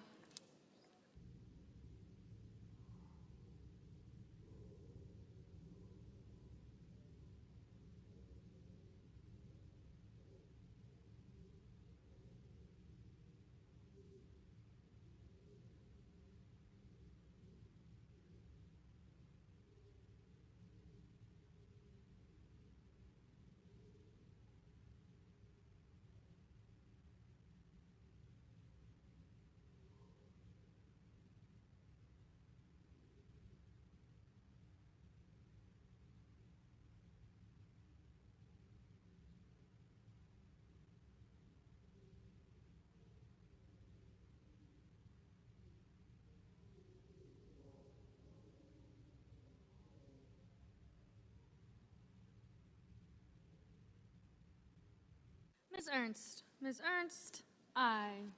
S5: Ms. Ernst. Ms. Ernst? Aye.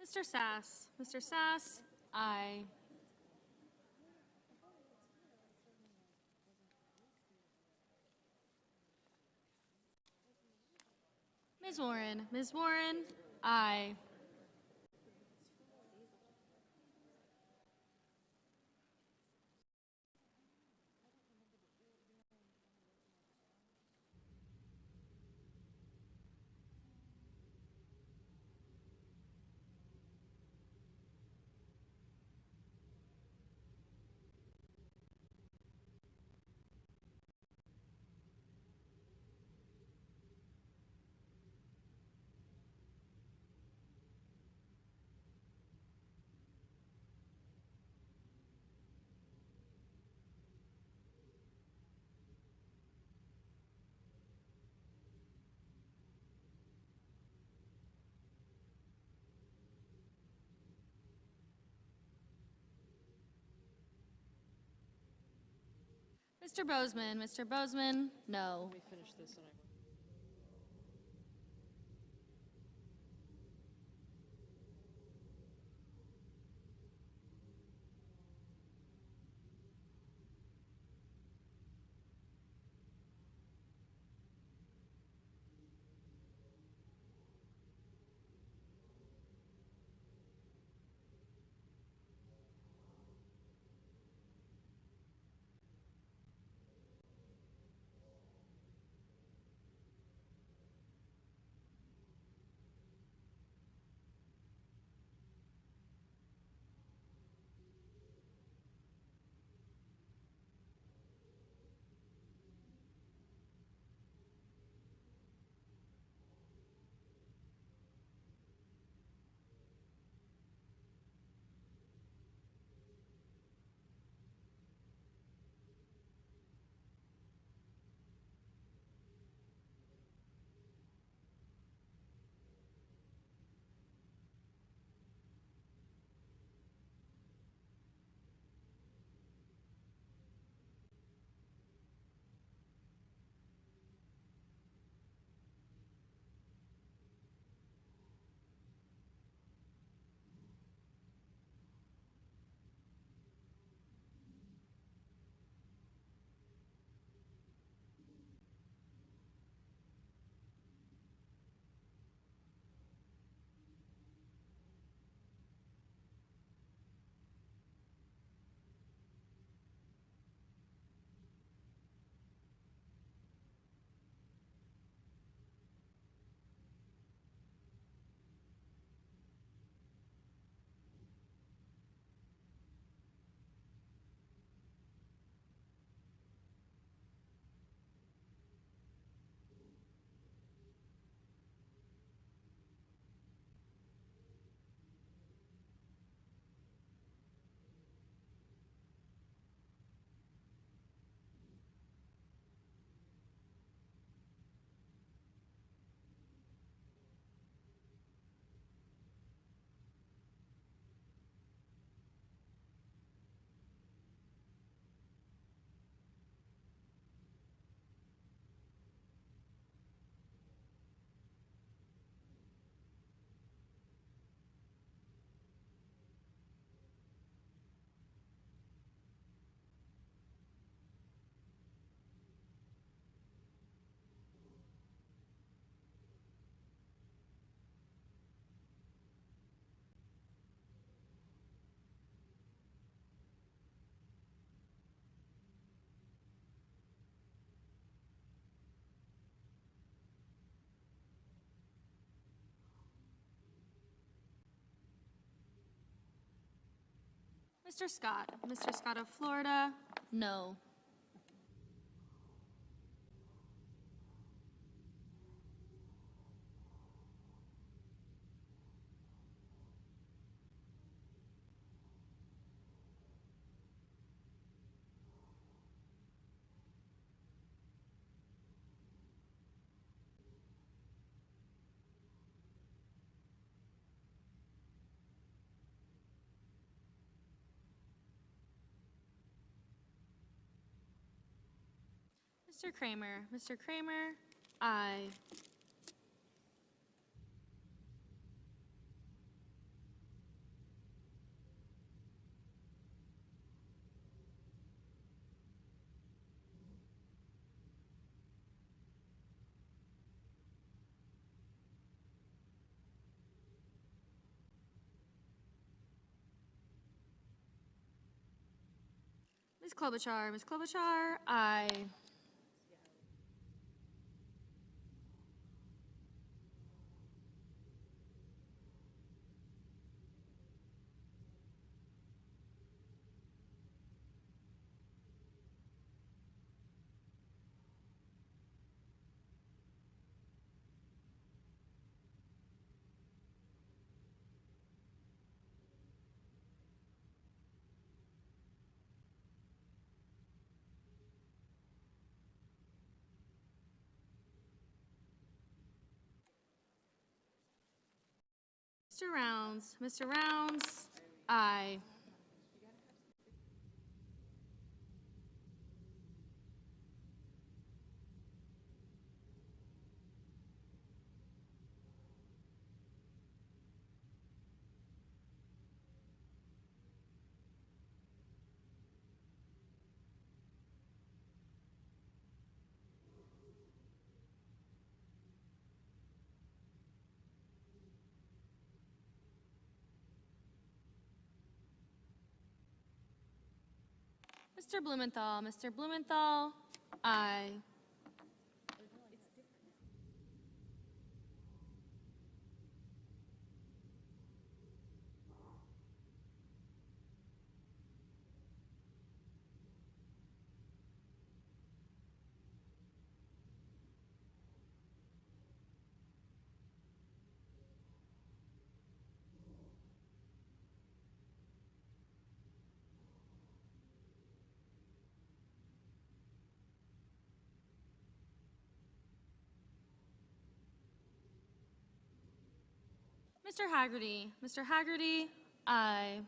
S5: Mr. Sass. Mr. Sass? Aye. Ms. Warren. Ms. Warren? Aye. Mr. Bozeman. Mr. Bozeman? No.
S3: Let me finish this and I will.
S5: Mr. Scott. Mr. Scott of Florida, no. Mr. Kramer. Mr. Kramer, aye. Ms. Klobuchar. Ms. Klobuchar, aye. Mr. Rounds. Mr. Rounds, aye. Mr. Blumenthal. Mr. Blumenthal, aye. Mr. Haggerty. Mr. Haggerty, aye.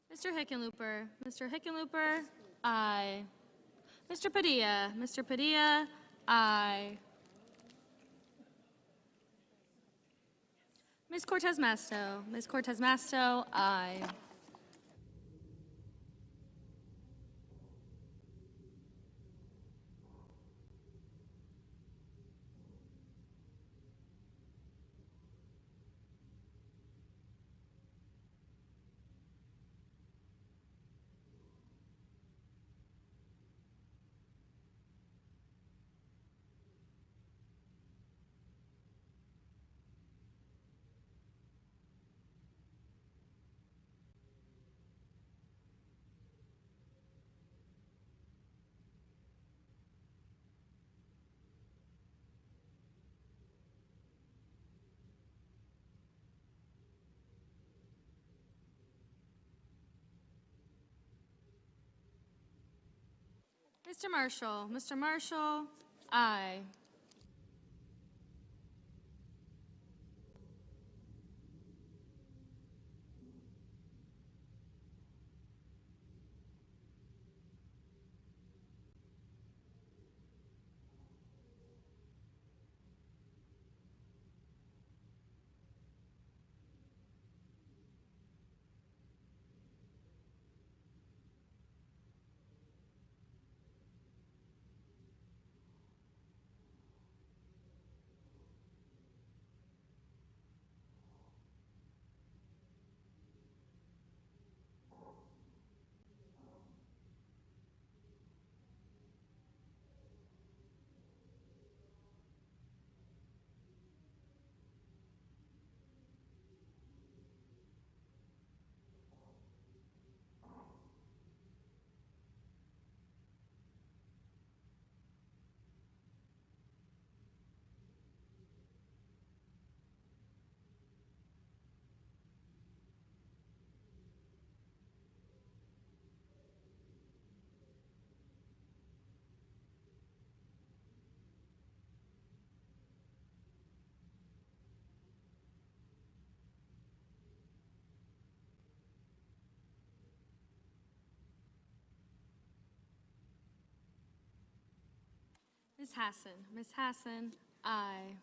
S5: Mr. Hickenlooper. Mr. Hickenlooper, aye. Mr. Padilla. Mr. Padilla, aye. Ms. Cortez Masto. Ms. Cortez Masto, aye. Mr. Marshall. Mr. Marshall, aye. Ms. Hassan. Ms. Hassan, aye.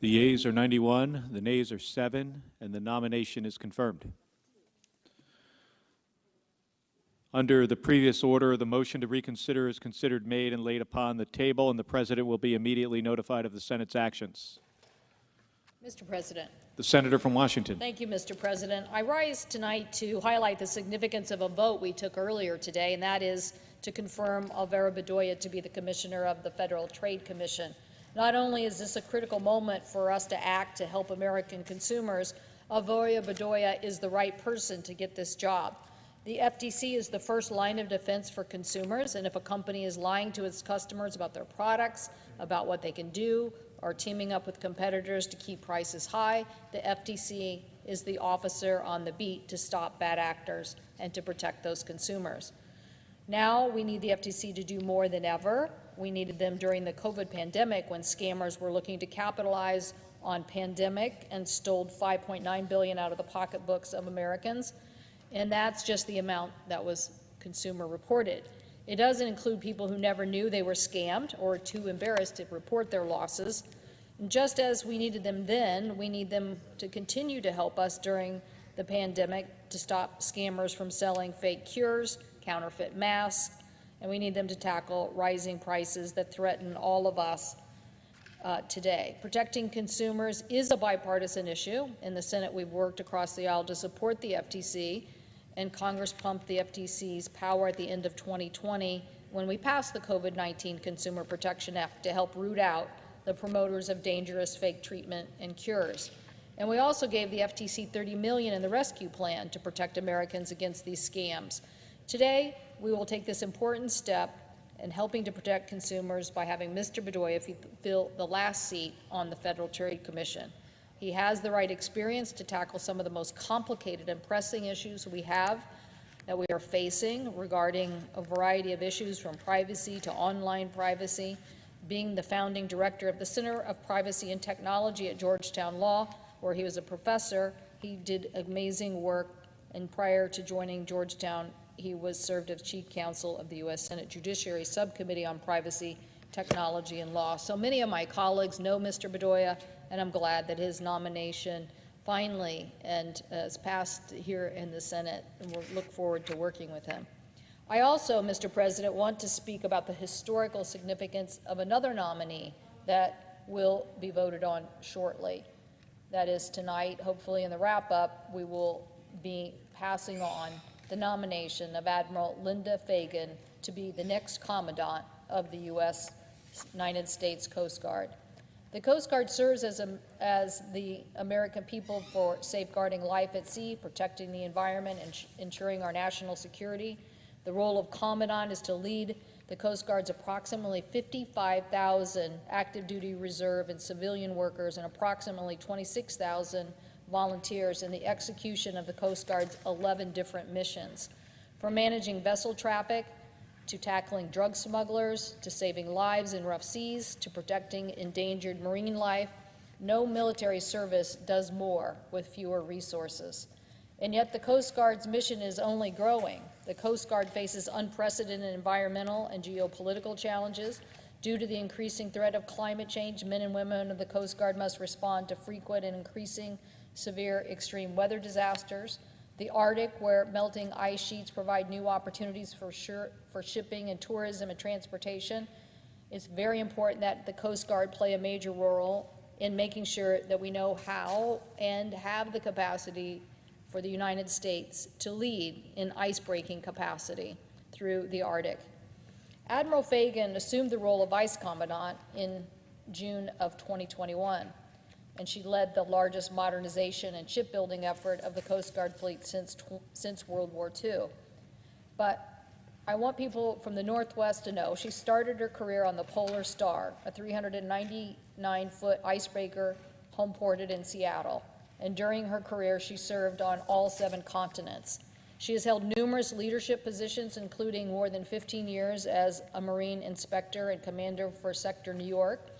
S18: The yeas are 91, the nays are 7, and the nomination is confirmed. Under the previous order, the motion to reconsider is considered made and laid upon the table, and the President will be immediately notified of the Senate's actions.
S20: Mr. President.
S18: The Senator from Washington.
S20: Thank you, Mr. President. I rise tonight to highlight the significance of a vote we took earlier today, and that is to confirm Alvaro Bedoya to be the Commissioner of the Federal Trade Commission. Not only is this a critical moment for us to act to help American consumers, Alvaro Bedoya is the right person to get this job. The FTC is the first line of defense for consumers, and if a company is lying to its customers about their products, about what they can do, or teaming up with competitors to keep prices high, the FTC is the officer on the beat to stop bad actors and to protect those consumers. Now we need the FTC to do more than ever. We needed them during the COVID pandemic when scammers were looking to capitalize on pandemic and stole $5.9 billion out of the pocketbooks of Americans. And that's just the amount that was consumer reported. It doesn't include people who never knew they were scammed or too embarrassed to report their losses. And just as we needed them then, we need them to continue to help us during the pandemic to stop scammers from selling fake cures, counterfeit masks, and we need them to tackle rising prices that threaten all of us today. Protecting consumers is a bipartisan issue. In the Senate, we've worked across the aisle to support the FTC, and Congress pumped the FTC's power at the end of 2020 when we passed the COVID-19 Consumer Protection Act to help root out the promoters of dangerous fake treatment and cures. And we also gave the FTC $30 million in the rescue plan to protect Americans against these scams. Today, we will take this important step in helping to protect consumers by having Mr. Bedoya fill the last seat on the Federal Trade Commission. He has the right experience to tackle some of the most complicated and pressing issues we are facing regarding a variety of issues from privacy to online privacy. Being the founding director of the Center of Privacy and Technology at Georgetown Law, where he was a professor, he did amazing work, and prior to joining Georgetown, he was served as chief counsel of the U.S. Senate Judiciary Subcommittee on Privacy, Technology, and Law. So many of my colleagues know Mr. Bedoya, and I'm glad that his nomination finally is passed here in the Senate, and we'll look forward to working with him. I also, Mr. President, want to speak about the historical significance of another nominee that will be voted on shortly. That is tonight, hopefully in the wrap-up, we will be passing on the nomination of Admiral Linda Fagan to be the next Commandant of the United States Coast Guard. The Coast Guard serves as the American people for safeguarding life at sea, protecting the environment, and ensuring our national security. The role of Commandant is to lead the Coast Guard's approximately 55,000 active duty reserve and civilian workers and approximately 26,000 volunteers in the execution of the Coast Guard's 11 different missions, from managing vessel traffic to tackling drug smugglers, to saving lives in rough seas, to protecting endangered marine life. No military service does more with fewer resources. And yet the Coast Guard's mission is only growing. The Coast Guard faces unprecedented environmental and geopolitical challenges. Due to the increasing threat of climate change, men and women of the Coast Guard must respond to frequent and increasing severe extreme weather disasters. The Arctic, where melting ice sheets provide new opportunities for shipping and tourism and transportation. It's very important that the Coast Guard play a major role in making sure that we know how and have the capacity for the United States to lead in ice-breaking capacity through the Arctic. Admiral Fagan assumed the role of Vice Commandant in June of 2021. And she led the largest modernization and shipbuilding effort of the Coast Guard fleet since World War II. But I want people from the Northwest to know she started her career on the Polar Star, a 399-foot icebreaker homeported in Seattle. And during her career, she served on all 7 continents. She has held numerous leadership positions, including more than 15 years as a Marine inspector and commander for Sector New York,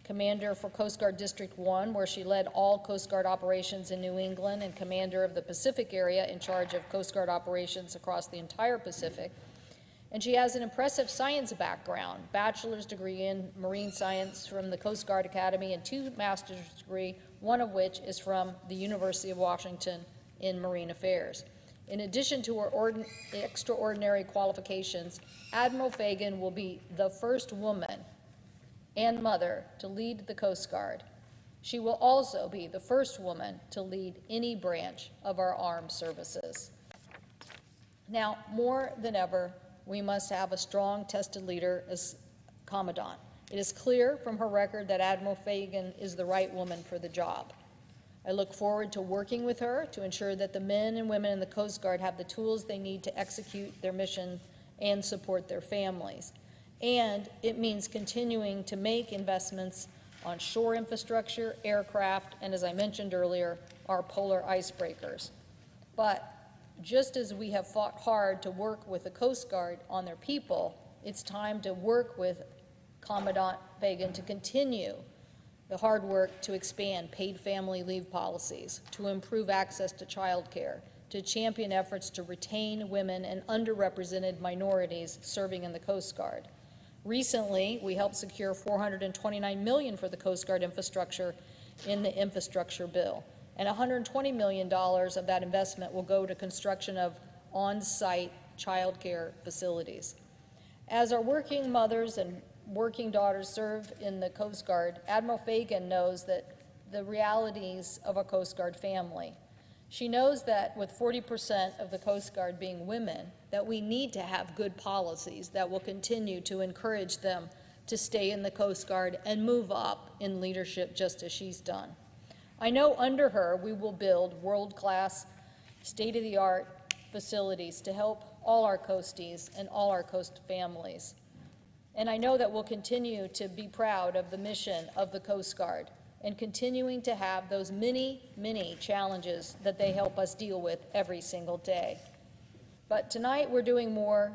S20: commander for Coast Guard District 1, where she led all Coast Guard operations in New England, and commander of the Pacific area in charge of Coast Guard operations across the entire Pacific. And she has an impressive science background, bachelor's degree in marine science from the Coast Guard Academy and 2 master's degrees, one of which is from the University of Washington in marine affairs. In addition to her extraordinary qualifications, Admiral Fagan will be the first woman and mother to lead the Coast Guard. She will also be the first woman to lead any branch of our armed services. Now, more than ever, we must have a strong, tested leader as Commandant. It is clear from her record that Admiral Fagan is the right woman for the job. I look forward to working with her to ensure that the men and women in the Coast Guard have the tools they need to execute their mission and support their families. And it means continuing to make investments on shore infrastructure, aircraft, and as I mentioned earlier, our polar icebreakers. But just as we have fought hard to work with the Coast Guard on their people, it's time to work with Commandant Fagan to continue the hard work to expand paid family leave policies, to improve access to child care, to champion efforts to retain women and underrepresented minorities serving in the Coast Guard. Recently, we helped secure $429 million for the Coast Guard infrastructure in the infrastructure bill, and $120 million of that investment will go to construction of on-site child care facilities. As our working mothers and working daughters serve in the Coast Guard, Admiral Fagan knows that the realities of a Coast Guard family. She knows that with 40% of the Coast Guard being women, that we need to have good policies that will continue to encourage them to stay in the Coast Guard and move up in leadership just as she's done. I know under her we will build world-class, state-of-the-art facilities to help all our coasties and all our coast families. And I know that we'll continue to be proud of the mission of the Coast Guard and continuing to have those many, many challenges that they help us deal with every single day. But tonight we're doing more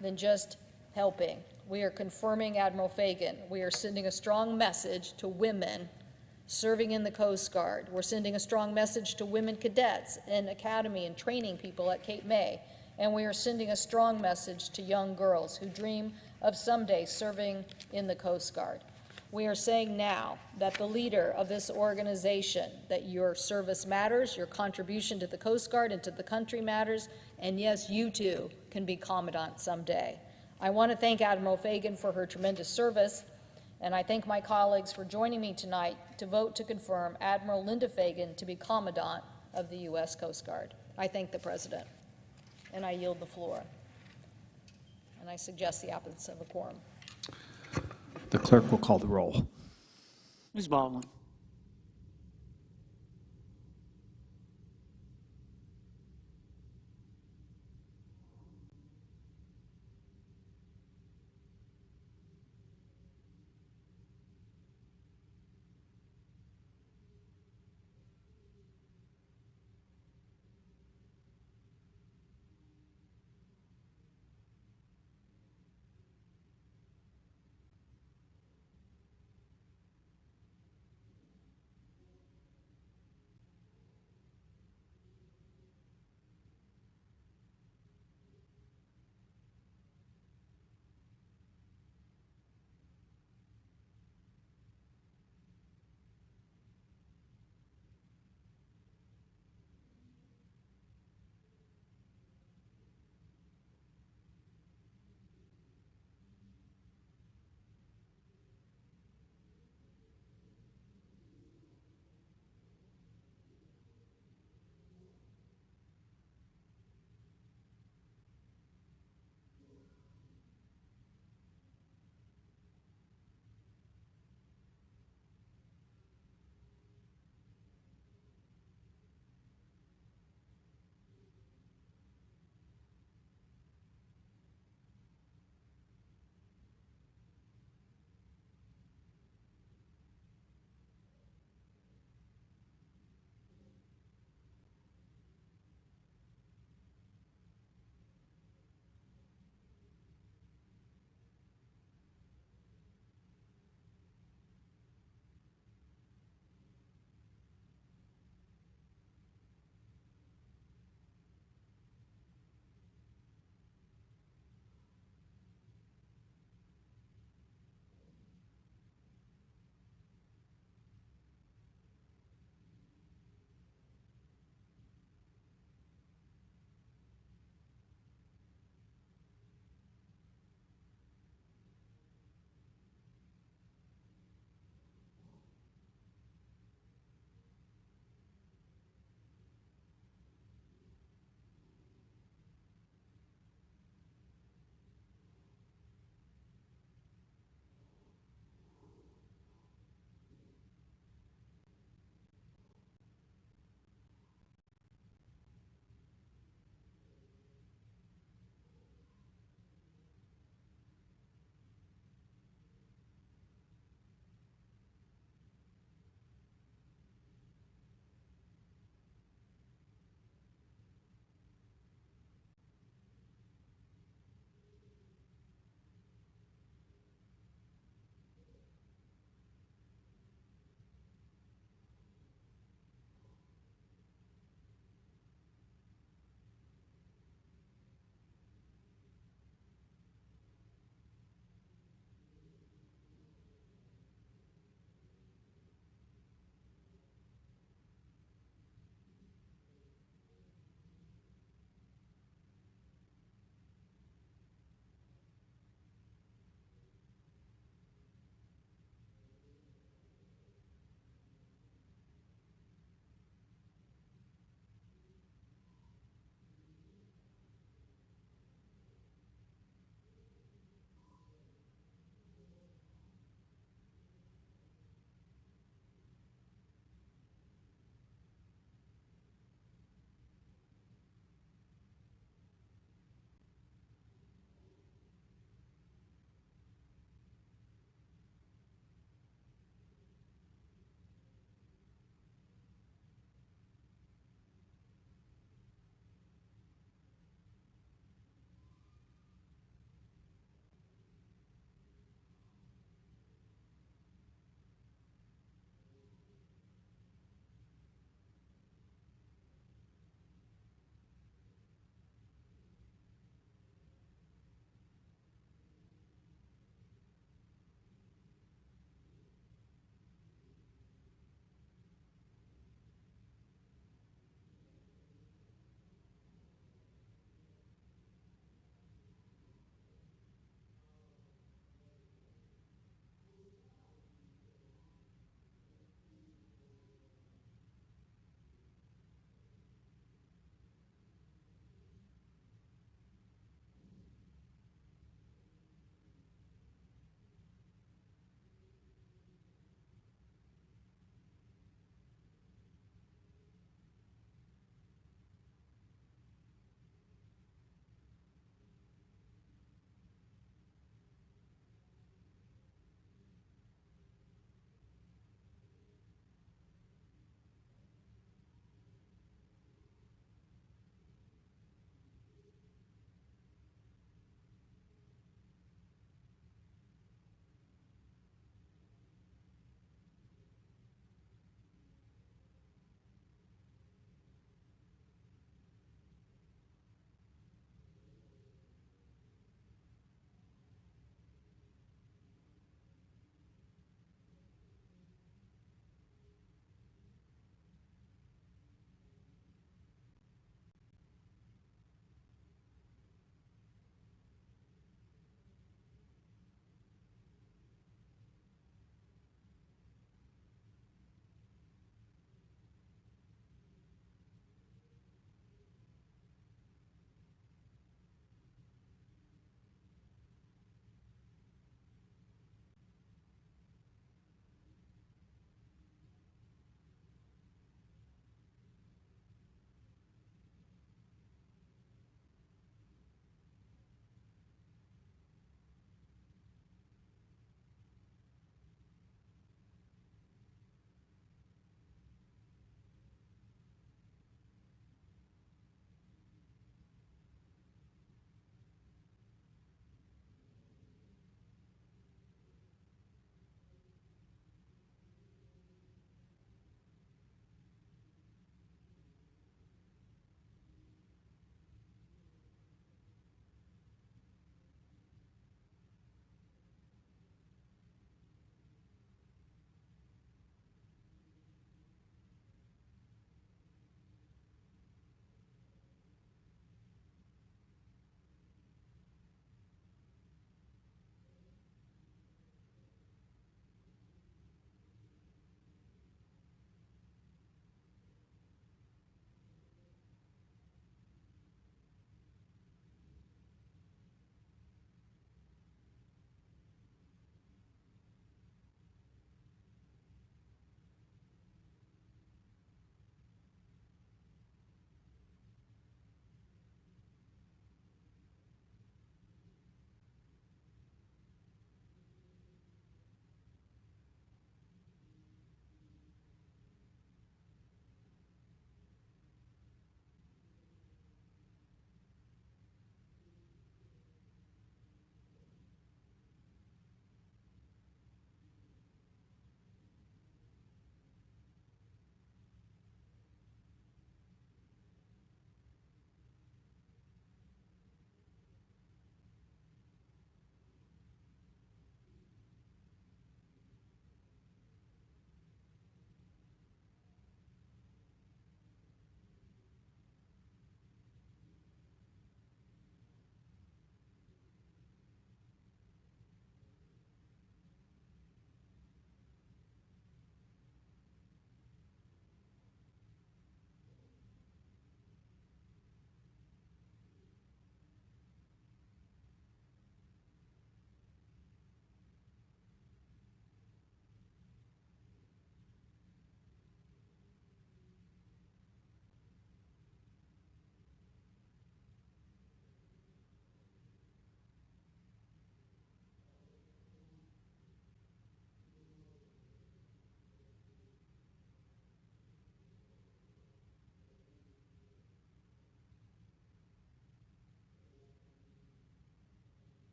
S20: than just helping. We are confirming Admiral Fagan. We are sending a strong message to women serving in the Coast Guard. We're sending a strong message to women cadets and academy and training people at Cape May. And we are sending a strong message to young girls who dream of someday serving in the Coast Guard. We are saying now that the leader of this organization, that your service matters, your contribution to the Coast Guard and to the country matters, and yes, you too can be Commandant someday. I want to thank Admiral Fagan for her tremendous service, and I thank my colleagues for joining me tonight to vote to confirm Admiral Linda Fagan to be Commandant of the U.S. Coast Guard. I thank the President, and I yield the floor. And I suggest the absence of a quorum.
S18: The clerk will call the roll.
S4: Ms. Baldwin.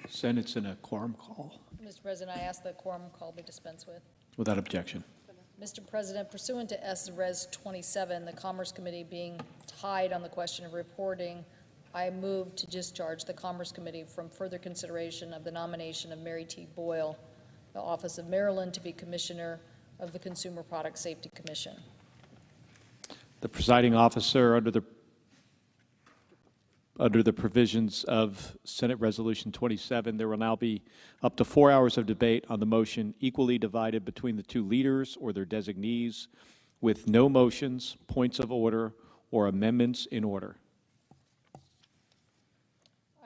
S18: Senate's in a quorum call.
S20: Mr. President, I ask that quorum call be dispensed with.
S18: Without objection.
S20: Mr. President, pursuant to S. Res. 27, the Commerce Committee being tied on the question of reporting, I move to discharge the Commerce Committee from further consideration of the nomination of Mary T. Boyle, the Office of Maryland, to be Commissioner of the Consumer Product Safety Commission.
S18: The presiding officer, under the provisions of Senate Resolution 27, there will now be up to 4 hours of debate on the motion, equally divided between the two leaders or their designees, with no motions, points of order, or amendments in order.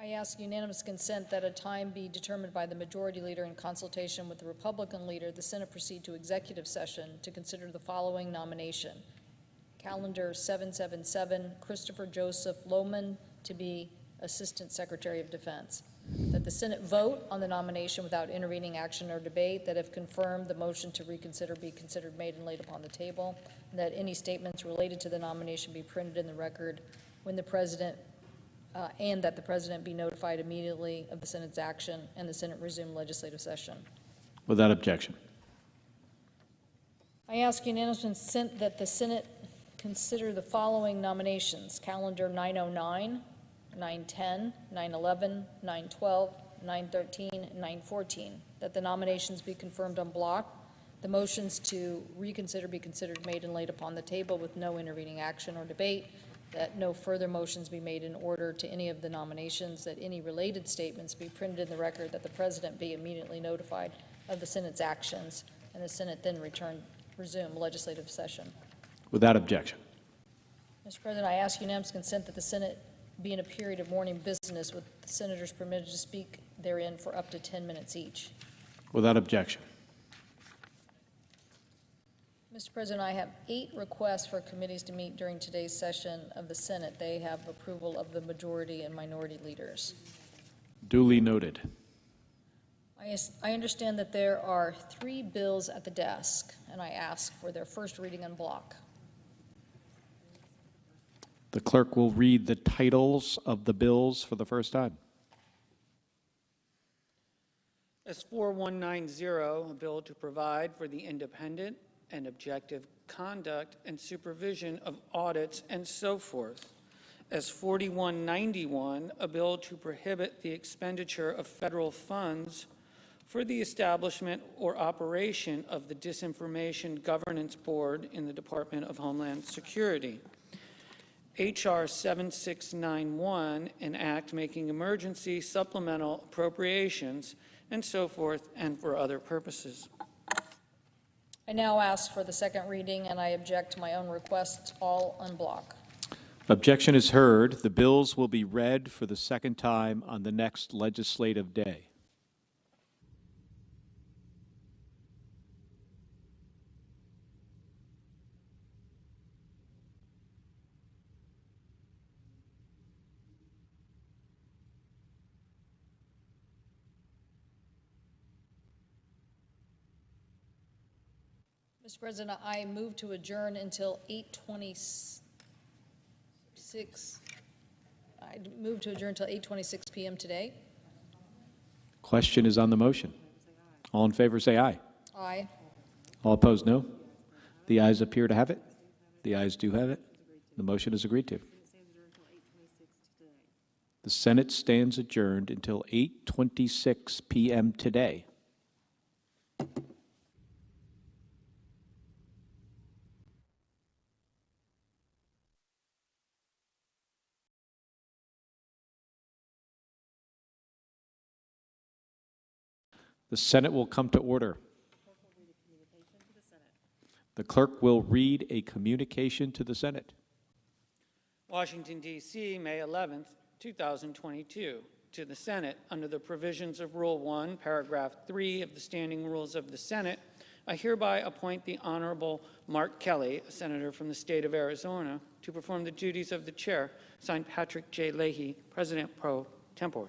S20: I ask unanimous consent that a time be determined by the Majority Leader in consultation with the Republican Leader, the Senate proceed to executive session to consider the following nomination. Calendar 777, Christopher Joseph Lohman to be Assistant Secretary of Defense. That the Senate vote on the nomination without intervening action or debate, that if confirmed, the motion to reconsider be considered made and laid upon the table, and that any statements related to the nomination be printed in the record when the President and that the President be notified immediately of the Senate's action and the Senate resume legislative session.
S18: Without objection.
S20: I ask unanimous consent that the Senate consider the following nominations: calendar 909, 910, 911, 912, 913, and 914, that the nominations be confirmed en bloc, the motions to reconsider be considered made and laid upon the table with no intervening action or debate, that no further motions be made in order to any of the nominations, that any related statements be printed in the record, that the President be immediately notified of the Senate's actions, and the Senate then resume legislative session.
S18: Without objection.
S20: Mr. President, I ask unanimous consent that the Senate be in a period of morning business with the senators permitted to speak therein for up to 10 minutes each.
S18: Without objection.
S20: Mr. President, I have 8 requests for committees to meet during today's session of the Senate. They have approval of the majority and minority leaders.
S18: Duly noted.
S20: I understand that there are 3 bills at the desk, and I ask for their first reading en bloc.
S18: The clerk will read the titles of the bills for the first time.
S10: S4190, a bill to provide for the independent and objective conduct and supervision of audits and so forth. S4191, a bill to prohibit the expenditure of federal funds for the establishment or operation of the Disinformation Governance Board in the Department of Homeland Security. H.R. 7691, an act making emergency supplemental appropriations and so forth and for other purposes.
S20: I now ask for the second reading, and I object to my own requests, all en bloc.
S18: Objection is heard. The bills will be read for the second time on the next legislative day.
S20: Mr. President, I move to adjourn until 8:26. I move to adjourn until 8:26 p.m. today.
S18: Question is on the motion. All in favor say aye.
S20: Aye.
S18: All opposed, no. The ayes appear to have it. The ayes do have it. The motion is agreed to. The Senate stands adjourned until 8:26 p.m. today. The Senate will come to order. The clerk will read a communication to the Senate.
S10: Washington, D.C., May 11th, 2022. To the Senate, under the provisions of Rule 1, Paragraph 3 of the Standing Rules of the Senate, I hereby appoint the Honorable Mark Kelly, a senator from the state of Arizona, to perform the duties of the chair. Signed, Patrick J. Leahy, President pro tempore.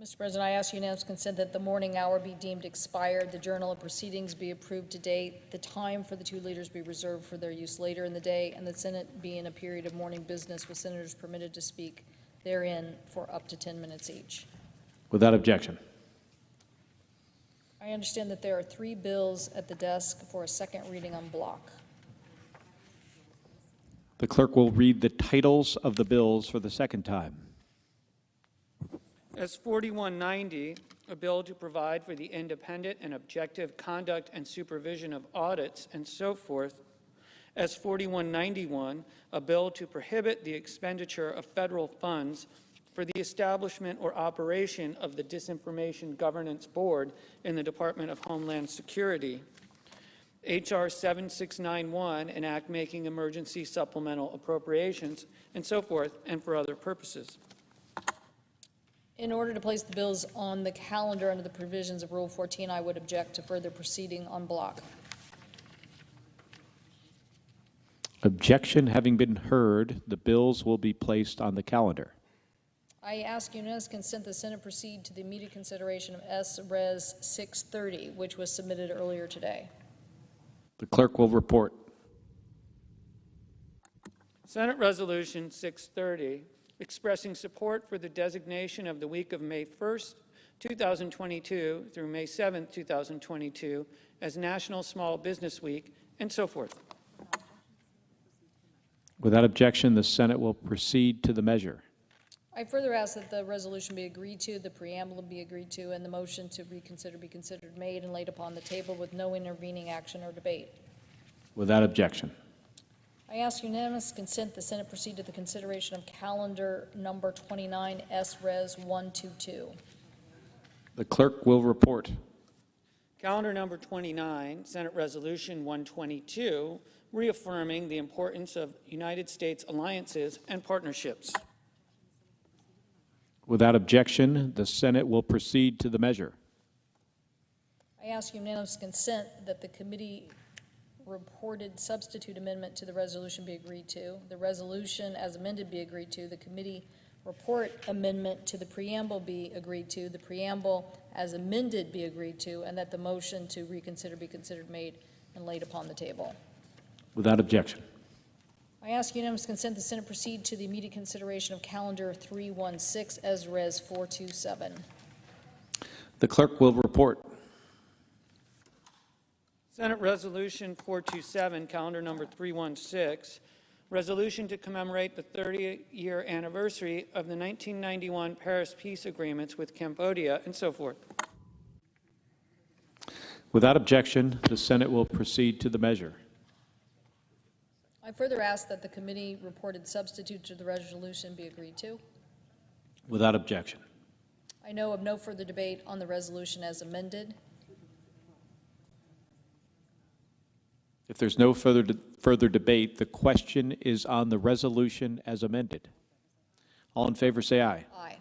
S20: Mr. President, I ask unanimous consent that the morning hour be deemed expired, the journal of proceedings be approved to date, the time for the 2 leaders be reserved for their use later in the day, and the Senate be in a period of morning business with senators permitted to speak therein for up to 10 minutes each.
S18: Without objection.
S20: I understand that there are 3 bills at the desk for a second reading on block.
S18: The clerk will read the titles of the bills for the second time.
S10: S 4190, a bill to provide for the independent and objective conduct and supervision of audits and so forth. S 4191, a bill to prohibit the expenditure of federal funds for the establishment or operation of the Disinformation Governance Board in the Department of Homeland Security. H.R. 7691, an act making emergency supplemental appropriations, and so forth, and for other purposes.
S20: In order to place the bills on the calendar under the provisions of Rule 14, I would object to further proceeding on block.
S18: Objection having been heard, the bills will be placed on the calendar.
S20: I ask unanimous consent the Senate proceed to the immediate consideration of S. Res. 630, which was submitted earlier today.
S18: The clerk will report.
S10: Senate Resolution 630, expressing support for the designation of the week of May 1st, 2022 through May 7th, 2022 as National Small Business Week, and so forth.
S18: Without objection, the Senate will proceed to the measure.
S20: I further ask that the resolution be agreed to, the preamble be agreed to, and the motion to reconsider be considered made and laid upon the table with no intervening action or debate.
S18: Without objection.
S20: I ask unanimous consent the Senate proceed to the consideration of calendar number 29, S. Res. 122.
S18: The clerk will report.
S10: Calendar number 29, Senate Resolution 122, reaffirming the importance of United States alliances and partnerships.
S18: Without objection, the Senate will proceed to the measure.
S20: I ask unanimous consent that the committee reported substitute amendment to the resolution be agreed to, the resolution as amended be agreed to, the committee report amendment to the preamble be agreed to, the preamble as amended be agreed to, and that the motion to reconsider be considered made and laid upon the table.
S18: Without objection.
S20: I ask unanimous consent the Senate proceed to the immediate consideration of calendar 316 as Res 427.
S18: The clerk will report.
S10: Senate Resolution 427, calendar number 316, resolution to commemorate the 30-year anniversary of the 1991 Paris Peace Agreements with Cambodia, and so forth.
S18: Without objection, the Senate will proceed to the measure.
S20: I further ask that the committee reported substitute to the resolution be agreed to.
S18: Without objection.
S20: I know of no further debate on the resolution as amended.
S18: If there's no further debate, the question is on the resolution as amended. All in favor say aye.
S20: Aye.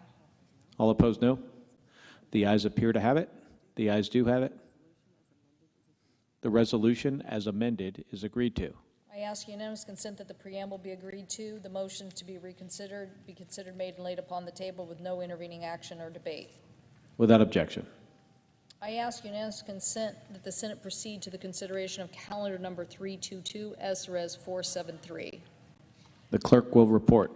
S18: All opposed, no. The ayes appear to have it. The ayes do have it. The resolution as amended is agreed to.
S20: I ask unanimous consent that the preamble be agreed to, the motion to be reconsidered be considered made and laid upon the table with no intervening action or debate.
S18: Without objection.
S20: I ask unanimous consent that the Senate proceed to the consideration of calendar number 322 S. Res. 473.
S18: The clerk will report.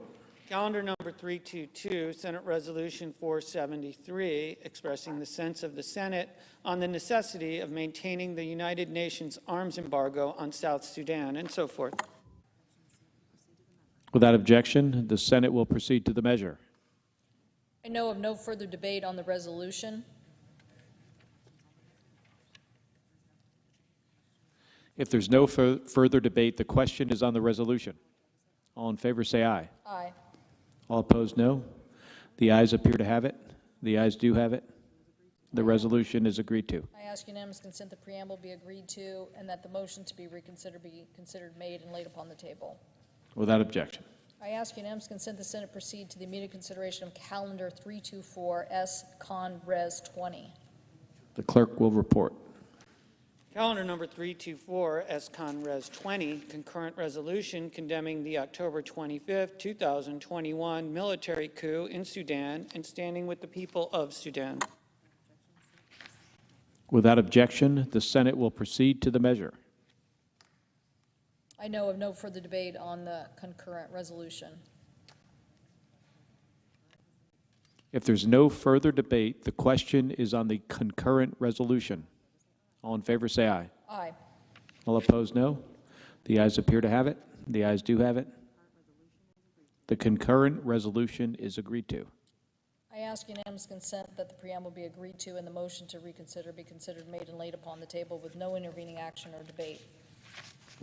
S10: Calendar number 322, Senate Resolution 473, expressing the sense of the Senate on the necessity of maintaining the United Nations arms embargo on South Sudan, and so forth.
S18: Without objection, the Senate will proceed to the measure.
S20: I know of no further debate on the resolution.
S18: If there's no further debate, the question is on the resolution. All in favor say aye.
S20: Aye.
S18: All opposed, no. The ayes appear to have it. The ayes do have it. The resolution is agreed to.
S20: I ask unanimous consent the preamble be agreed to and that the motion to be reconsidered be considered made and laid upon the table.
S18: Without objection.
S20: I ask unanimous consent the Senate proceed to the immediate consideration of calendar 324 S. Con Res. 20.
S18: The clerk will report.
S10: Calendar number 324, S-Con Res 20, concurrent resolution condemning the October 25, 2021 military coup in Sudan and standing with the people of Sudan.
S18: Without objection, the Senate will proceed to the measure.
S20: I know of no further debate on the concurrent resolution.
S18: If there's no further debate, the question is on the concurrent resolution. All in favor, say aye.
S20: Aye.
S18: All opposed, no. The ayes appear to have it. The ayes do have it. The concurrent resolution is agreed to.
S20: I ask unanimous consent that the preamble be agreed to and the motion to reconsider be considered, made, and laid upon the table with no intervening action or debate.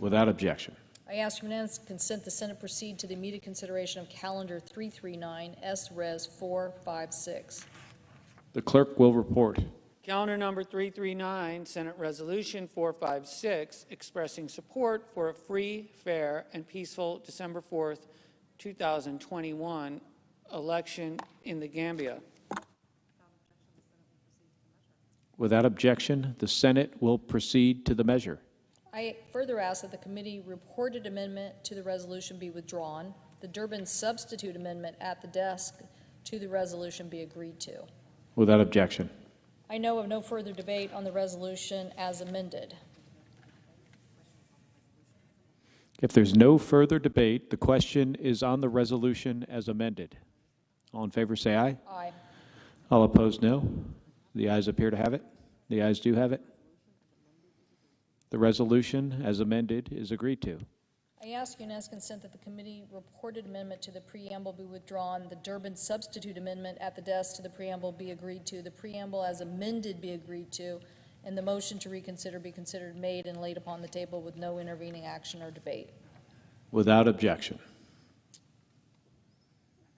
S18: Without objection.
S20: I ask unanimous consent the Senate proceed to the immediate consideration of Calendar 339, S. Res. 456.
S18: The clerk will report.
S10: Calendar number 339, Senate Resolution 456, expressing support for a free, fair, and peaceful December 4th, 2021 election in the Gambia.
S18: Without objection, the Senate will proceed to the measure.
S20: I further ask that the committee reported amendment to the resolution be withdrawn, the Durbin substitute amendment at the desk to the resolution be agreed to.
S18: Without objection.
S20: I know of no further debate on the resolution as amended.
S18: If there's no further debate, the question is on the resolution as amended. All in favor, say aye.
S20: Aye.
S18: All opposed, no. The ayes appear to have it. The ayes do have it. The resolution as amended is agreed to.
S20: I ask unanimous consent that the committee reported amendment to the preamble be withdrawn, the Durbin substitute amendment at the desk to the preamble be agreed to, the preamble as amended be agreed to, and the motion to reconsider be considered, made, and laid upon the table with no intervening action or debate.
S18: Without objection.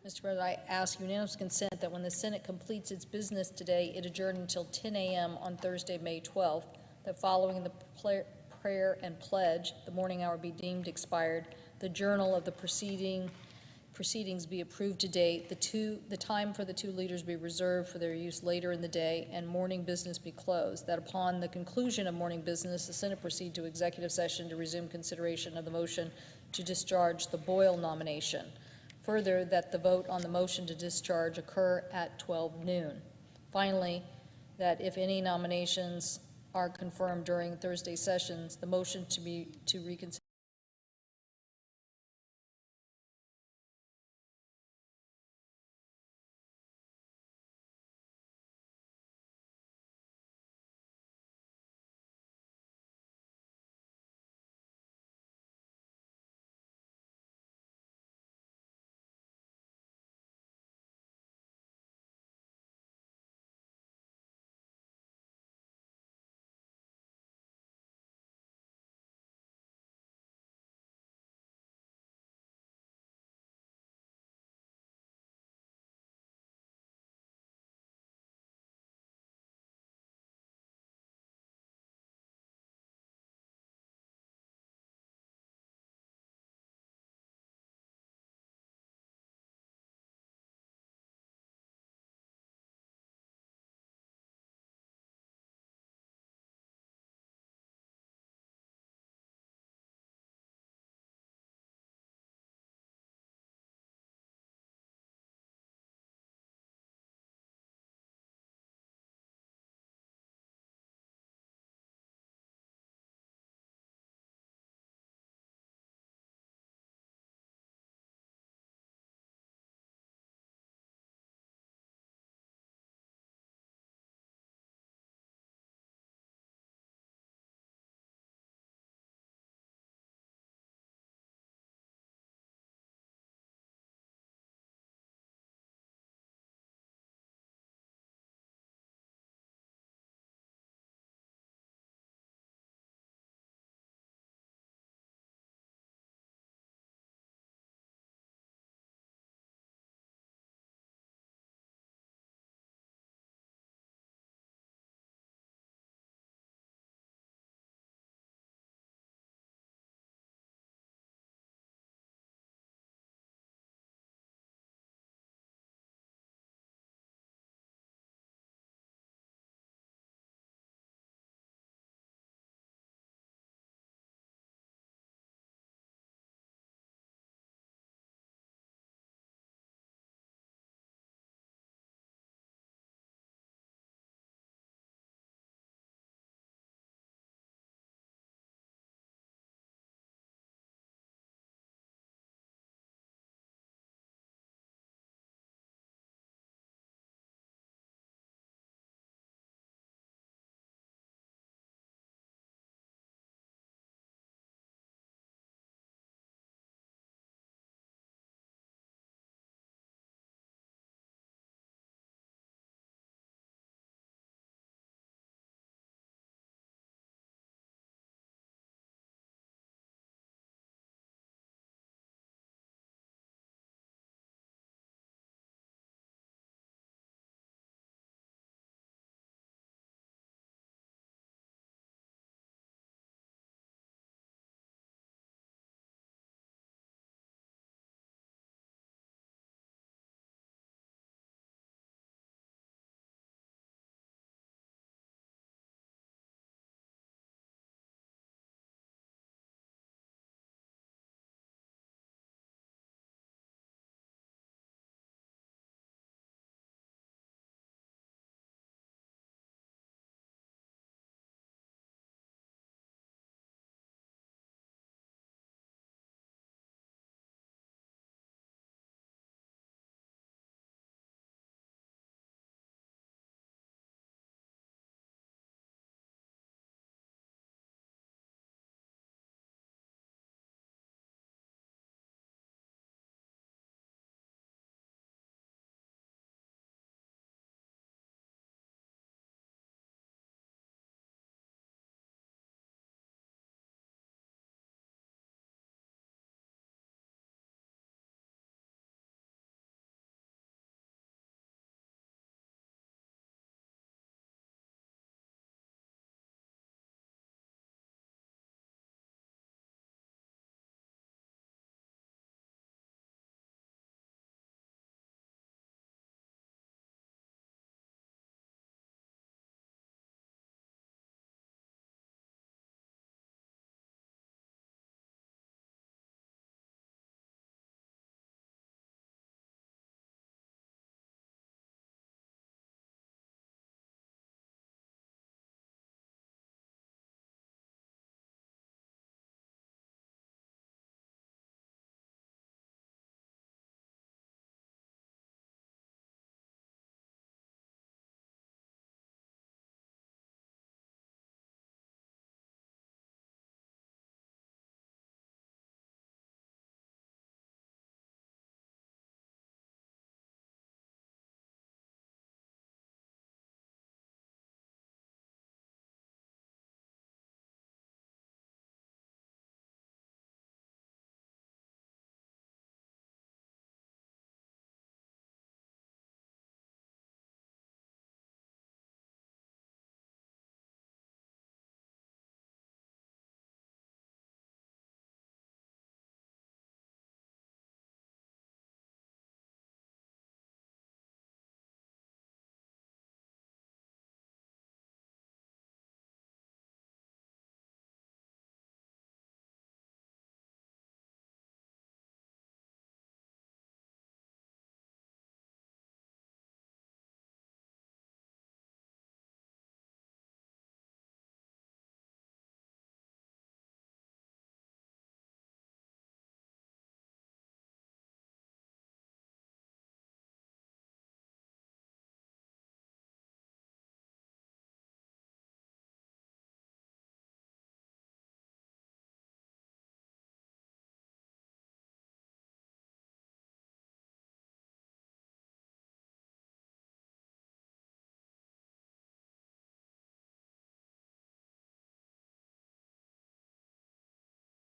S20: Mr. President, I ask unanimous consent that when the Senate completes its business today, it adjourn until 10 a.m. on Thursday, May 12th, that following the prayer and pledge, the morning hour be deemed expired, the journal of the proceedings be approved to date, the time for the two leaders be reserved for their use later in the day, and morning business be closed, that upon the conclusion of morning business, the Senate proceed to executive session to resume consideration of the motion to discharge the Boyle nomination. Further, that the vote on the motion to discharge occur at 12 noon. Finally, that if any nominations are confirmed during Thursday sessions, the motion to reconsider